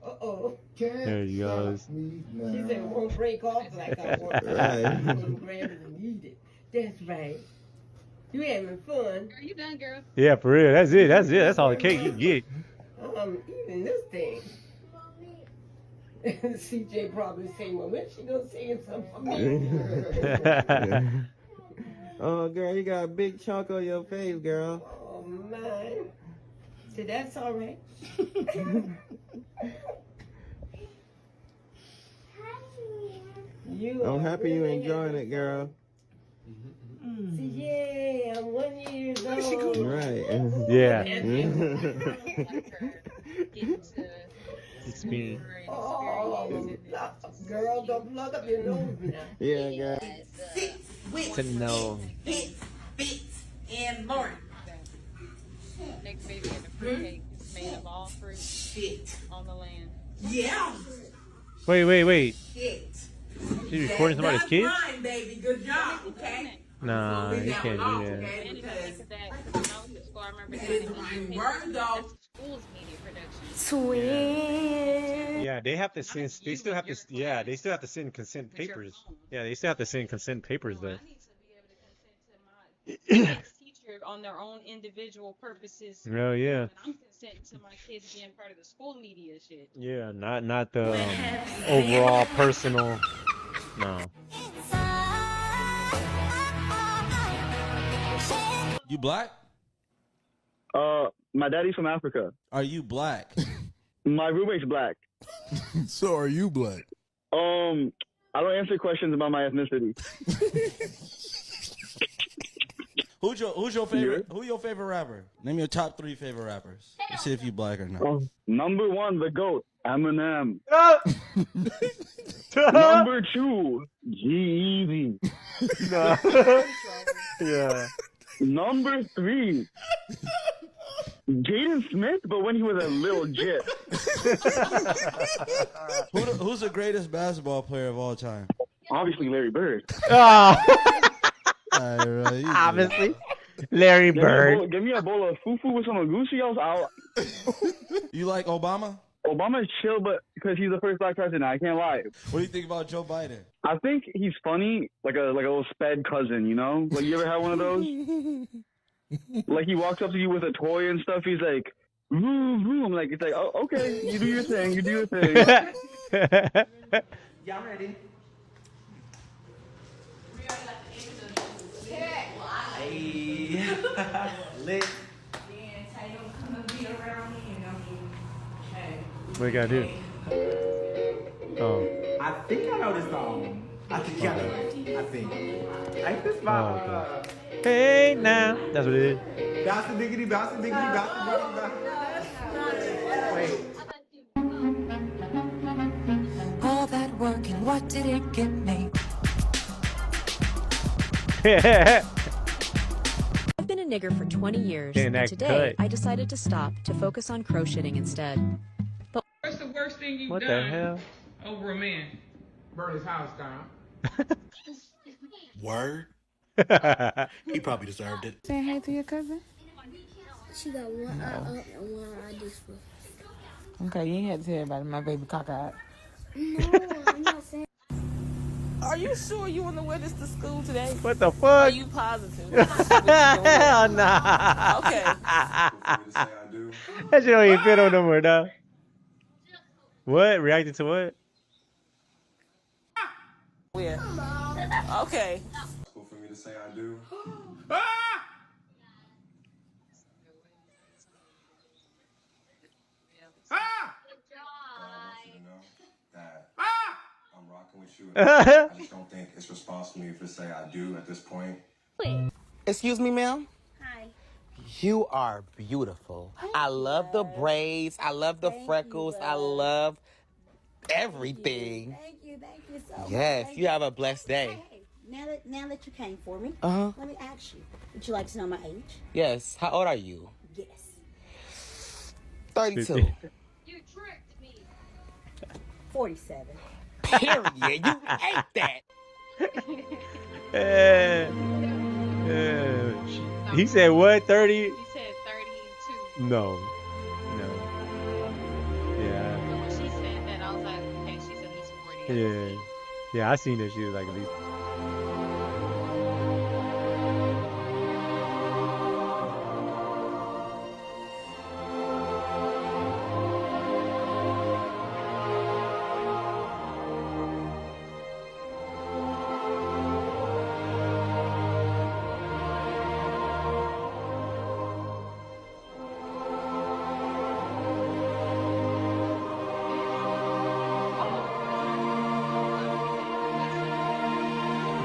Uh-oh. There he goes. She said it won't break off like I want it. Right. Grab it and eat it. That's right. You having fun? Are you done, girl? Yeah, for real. That's it. That's it. That's all the cake you get. Eating this thing. CJ probably saying, well, when she gonna sing something for me? Oh, girl, you got a big chunk on your face, girl. Oh, man. So that's all right. I'm happy you enjoying it, girl. See, yay, I'm 1 year old. Right. Yeah. Experience. Oh, girl, don't plug up your nose now. Yeah, girl. To know. Bits and more. Next baby in the fruit cake is made of all fruit on the land. Yeah. Wait. Shit. She's recording somebody's That's kids? mine, baby. Good job, okay? Nah, you can't do that. And if I think of that, because when I was in school, I remember having school's media production. Sweet. Yeah, they have to send. They still have to. Yeah, they still have to send consent papers. Yeah, they still have to send consent papers though. I need to be able to consent to my teacher on their own individual purposes. Oh yeah. And I'm consenting to my kids being part of the school media shit. Yeah, not the overall personal. No. You black? My daddy's from Africa. Are you black? My roommate's black. So are you black? I don't answer questions about my ethnicity. Who's your favorite? Who your favorite rapper? Name your top 3 favorite rappers. Let's see if you black or not. Number 1, the GOAT, Eminem. Number 2, G-Eazy. Yeah. Number 3, Jaden Smith, but when he was a little jit. Who's the greatest basketball player of all time? Obviously, Larry Bird. Obviously, Larry Bird. Give me a bowl of fufu with some agusi out. You like Obama? Obama's chill, but because he's the first black president, I can't lie. What do you think about Joe Biden? I think he's funny, like a little sped cousin, you know? Like, you ever had one of those? Like, he walks up to you with a toy and stuff. He's like, vroom, vroom. Like, it's like, oh, okay, you do your thing. You do your thing. Y'all ready? Hey. Lit. What you gotta do? Oh. I think I know this song. I think I know it. I think. Ain't this my Hey now. That's what it is. bounce and diggity, bounce and diggity, bounce and diggity, bounce. All that work and what did it get me? I've been a nigger for 20 years, Getting and that today cut. I decided to stop to focus on crocheting instead. But What's the worst thing you've What the done hell? over a man? Burn his house down. Word. He probably deserved it. Saying hey to your cousin? She got one eye up and one eye this way. Okay, you ain't had to tell everybody my baby cockeyed. No, I'm not saying. Are you sure you want to wear this to school today? What the fuck? Are you positive? Hell nah. Okay. That shit don't even fit on no more, though. What? Reacting to what? Yeah. Okay. For me to say I do. I'm rocking with you. I just don't think it's responsible for me to say I do at this point. Excuse me, ma'am? Hi. You are beautiful. I love the braids. I love the freckles. I love everything. Thank you so much. Yes, you have a blessed day. Hey, now that you came for me, Uh-huh. let me ask you, would you like to know my age? Yes. How old are you? Yes. 32. 50. You tricked me. 47. Period. You ate that. He said what? 30? He said 32. No. Yeah. But when she said that, I was like, okay, she's at least 40. Yeah. Yeah, I seen that she was like at least.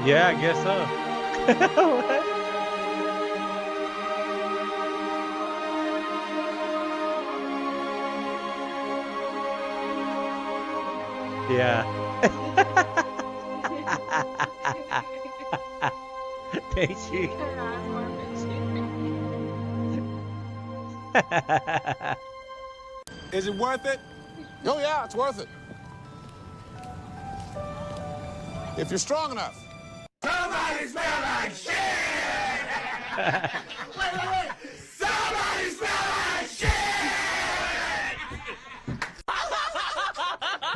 Yeah, I guess so. What? Yeah. Thank you. Is it worth it? Oh, yeah, it's worth it. If you're strong enough. Somebody smell like shit! Wait. Somebody smell like shit!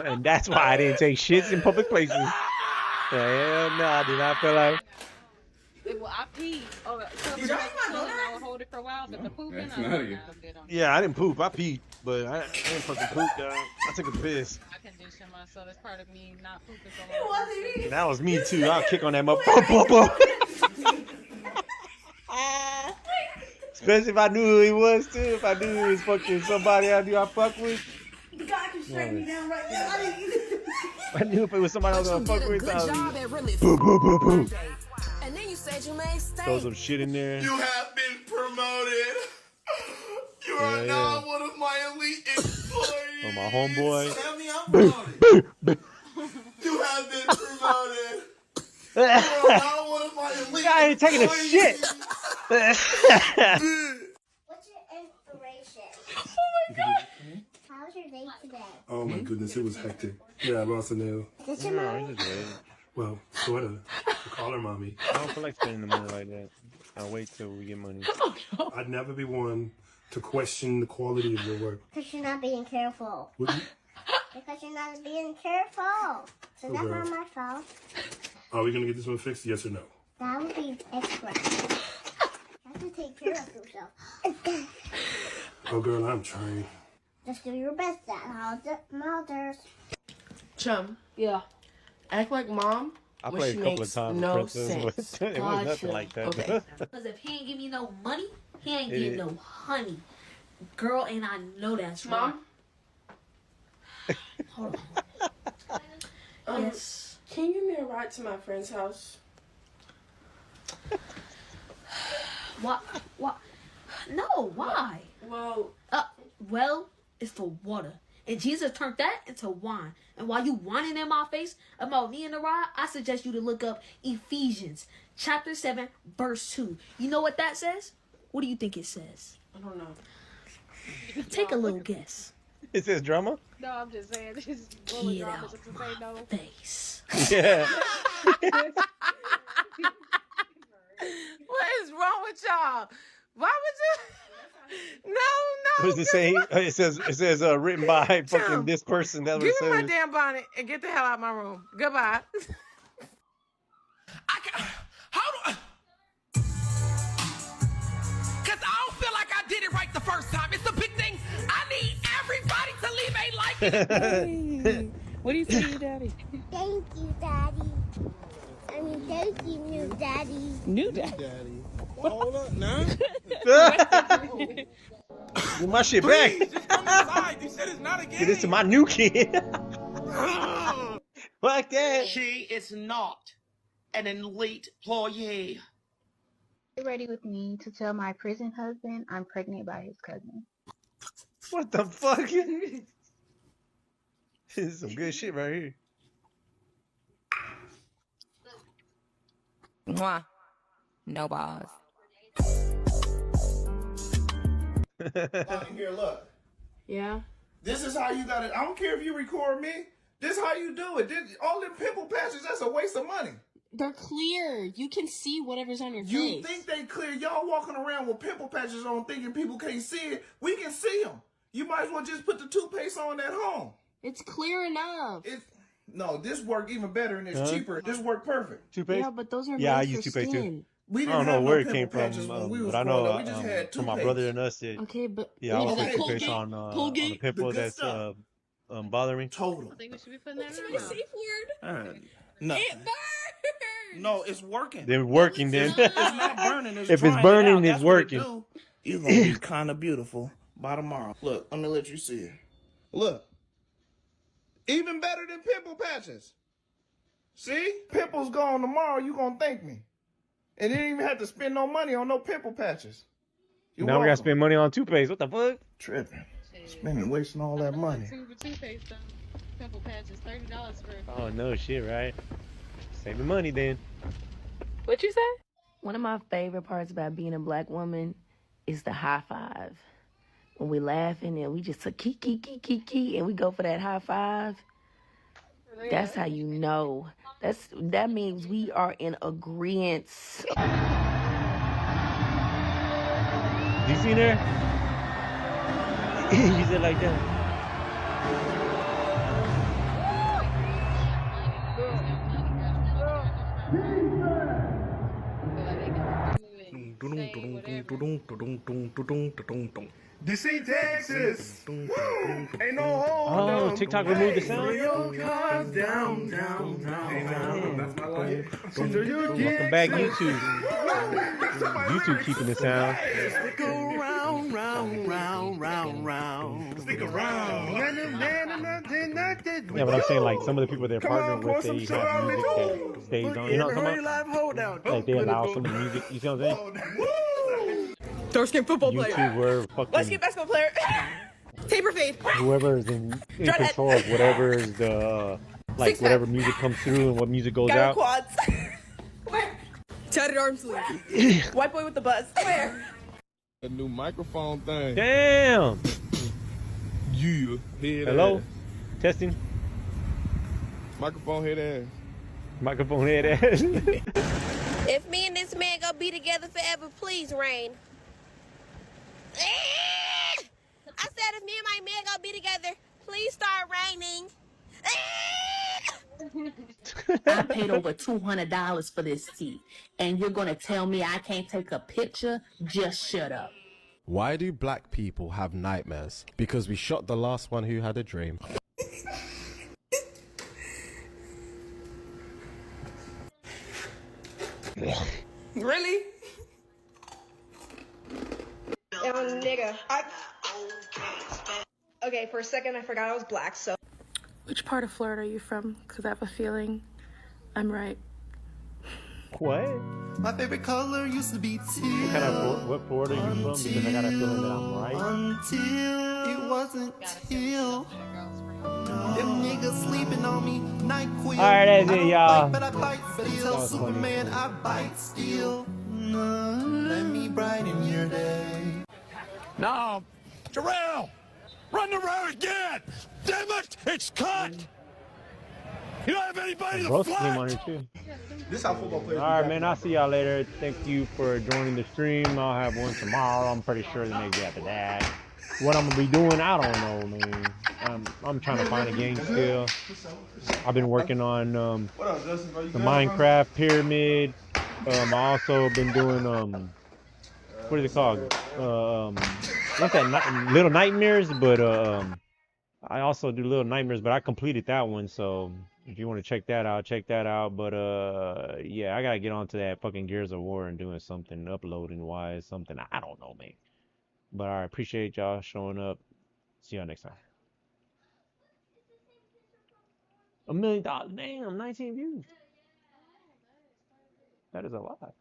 And that's why I didn't take shits in public places. Hell no, I did not feel like. Well, I peed. Oh, so I would hold it for a while, but the pooping, That's not you. Yeah, I didn't poop. I peed, but I didn't fucking poop, dog. I took a piss. I condition myself. That's part of me not pooping so long. That was me too. I'll kick on that motherfucker. Especially if I knew who he was too. If I knew he was fucking somebody I knew I fuck with. The guy can straighten me down right now. I knew if it was somebody I was gonna fuck with. I was Boom, boom, boom, boom. And then you said you made steak. Throw some shit in there. You have been promoted. You are now one of my elite employees. Oh, my homeboy. Tell me I'm promoted. You have been promoted. You are now one of my elite Guy ain't taking a shit. What's your inspiration? Oh my god. How was your day today? Oh my goodness, it was hectic. Yeah, Rosanel. Did your mom? Well, sort of. Call her mommy. I don't feel like spending the money like that. I'll wait till we get money. I'd never be one to question the quality of your work. Because you're not being careful. Would you? Because you're not being careful. So that's not my fault. Are we gonna get this one fixed? Yes or no? That would be extra. You have to take care of yourself. Oh, girl, I'm trying. Just do your best, Dad. How's it, mothers? Chum, Yeah. act like mom. I when played she a couple of makes times no with Princess, sense. but it was nothing like that. Okay. Because if he ain't give me no money, he ain't It give is. no honey. Girl, and I know that's Mom? right. Hold on. Yes. Can you give me a ride to my friend's house? What? No, why? Well, Well, it's for water. And Jesus turned that into wine. And while you whining in my face about me and the ride, I suggest you to look up Ephesians chapter 7, verse 2. You know what that says? What do you think it says? I don't know. Take a little guess. It says drama? No, I'm just saying. Just Get out my face. Yeah. What is wrong with y'all? Why would you? No. What does it say? It says written by fucking this person. That's what Give it me my says. damn bonnet and get the hell out of my room. Goodbye. Cause I don't feel like I did it right the first time. It's a big thing. I need everybody to leave a like. What do you say to your daddy? Thank you, Daddy. I mean, thank you, new Daddy. New daddy. Hold up now. Give my shit back. Please, just come inside. This shit is not a game. Give this to my new kid. Fuck that. She is not an elite employee. Get ready with me to tell my prison husband I'm pregnant by his cousin. What the fuck? This is some good shit right here. Mwah. No balls. Here, look. Yeah. This is how you got it. I don't care if you record me. This is how you do it. All them pimple patches, that's a waste of money. They're clear. You can see whatever's on your face. You think they clear? Y'all walking around with pimple patches on thinking people can't see it. We can see them. You might as well just put the toothpaste on at home. It's clear enough. No, this work even better and it's cheaper. This work perfect. Toothpaste? Yeah, but those are Yeah, I made use for toothpaste skin. too. We I didn't don't know have where no it came pimple from, patches when we was but I growing know up. We just had from my toothpaste. brother and us. Okay, but Yeah, I what was about putting toothpaste Colgate? on the Colgate? pimple The good that's stuff. bothering me. Total. I think we should be putting that What's on. my safe word? No. It burns. No, it's working. They're working then. It's not burning. It's If it's drying burning, out. it's That's what it working. do. You're going to be kind of beautiful by tomorrow. Look, I'm going to let you see it. Look. Even better than pimple patches. See? Pimples gone tomorrow, you going to thank me. And you didn't even have to spend no money on no pimple patches. You're Now we gotta welcome. spend money on toothpaste. What the fuck? Tripping. Spending, wasting all that money. Toothpaste, pimple patches, $30 for. Oh no shit, right? Saving money then. What you say? One of my favorite parts about being a black woman is the high five. When we laughing and we just key, and we go for that high five. That's how you know. That means we are in agreement. You seen her? Use it like that. This ain't Texas. Ain't no Oh, TikTok removed the sound. Down. Welcome back, YouTube. YouTube keeping the sound. Stick around, round. Stick around. Yeah, but I'm saying like some of the people they're partnering with, they have music that stays on. You know what I'm talking about? Like they allow some of the music. You see what I'm saying? Dark skin football player. YouTuber, Light fucking skin basketball player. Taper fade. whoever is in control of whatever is the like whatever music comes through and what music goes Got out. quads. Tatted arm sleeve. White boy with the buzz. Where? A new microphone thing. Damn. Yeah. Head Hello. ass. Testing. Microphone head ass. Microphone head ass. If me and this man gonna be together forever, please rain. I said if me and my man gonna be together, please start raining. I paid over $200 for this tea, and you're gonna tell me I can't take a picture? Just shut up. Why do black people have nightmares? Because we shot the last one who had a dream. Really? Nigga. Okay, for a second I forgot I was black, so. Which part of Florida are you from? Because I have a feeling I'm right. What? My favorite color used to be teal. What Florida are you from? Because I got a feeling that I'm right. Until it wasn't teal. Them niggas sleeping on me, night queen. Alright, that's it, y'all. But I bite still. Superman, I bite still. Let me brighten your day. Now, Jarrell, run the road again. Damn it, it's cut. You don't have anybody to Broski came on flank. here too. This how football players. All right, man. I'll see y'all later. Thank you for joining the stream. I'll have one tomorrow. I'm pretty sure that maybe after that. What I'm gonna be doing, I don't know, man. I'm trying to find a game still. I've been working on the Minecraft pyramid. I also been doing what is it called? What's that? Little Nightmares, but I also do Little Nightmares, but I completed that one. So if you want to check that out, check that out. But yeah, I gotta get onto that fucking Gears of War and doing something uploading wise, something I don't know, man. But I appreciate y'all showing up. See y'all next time. $1 million, damn, 19 views. That is a lot.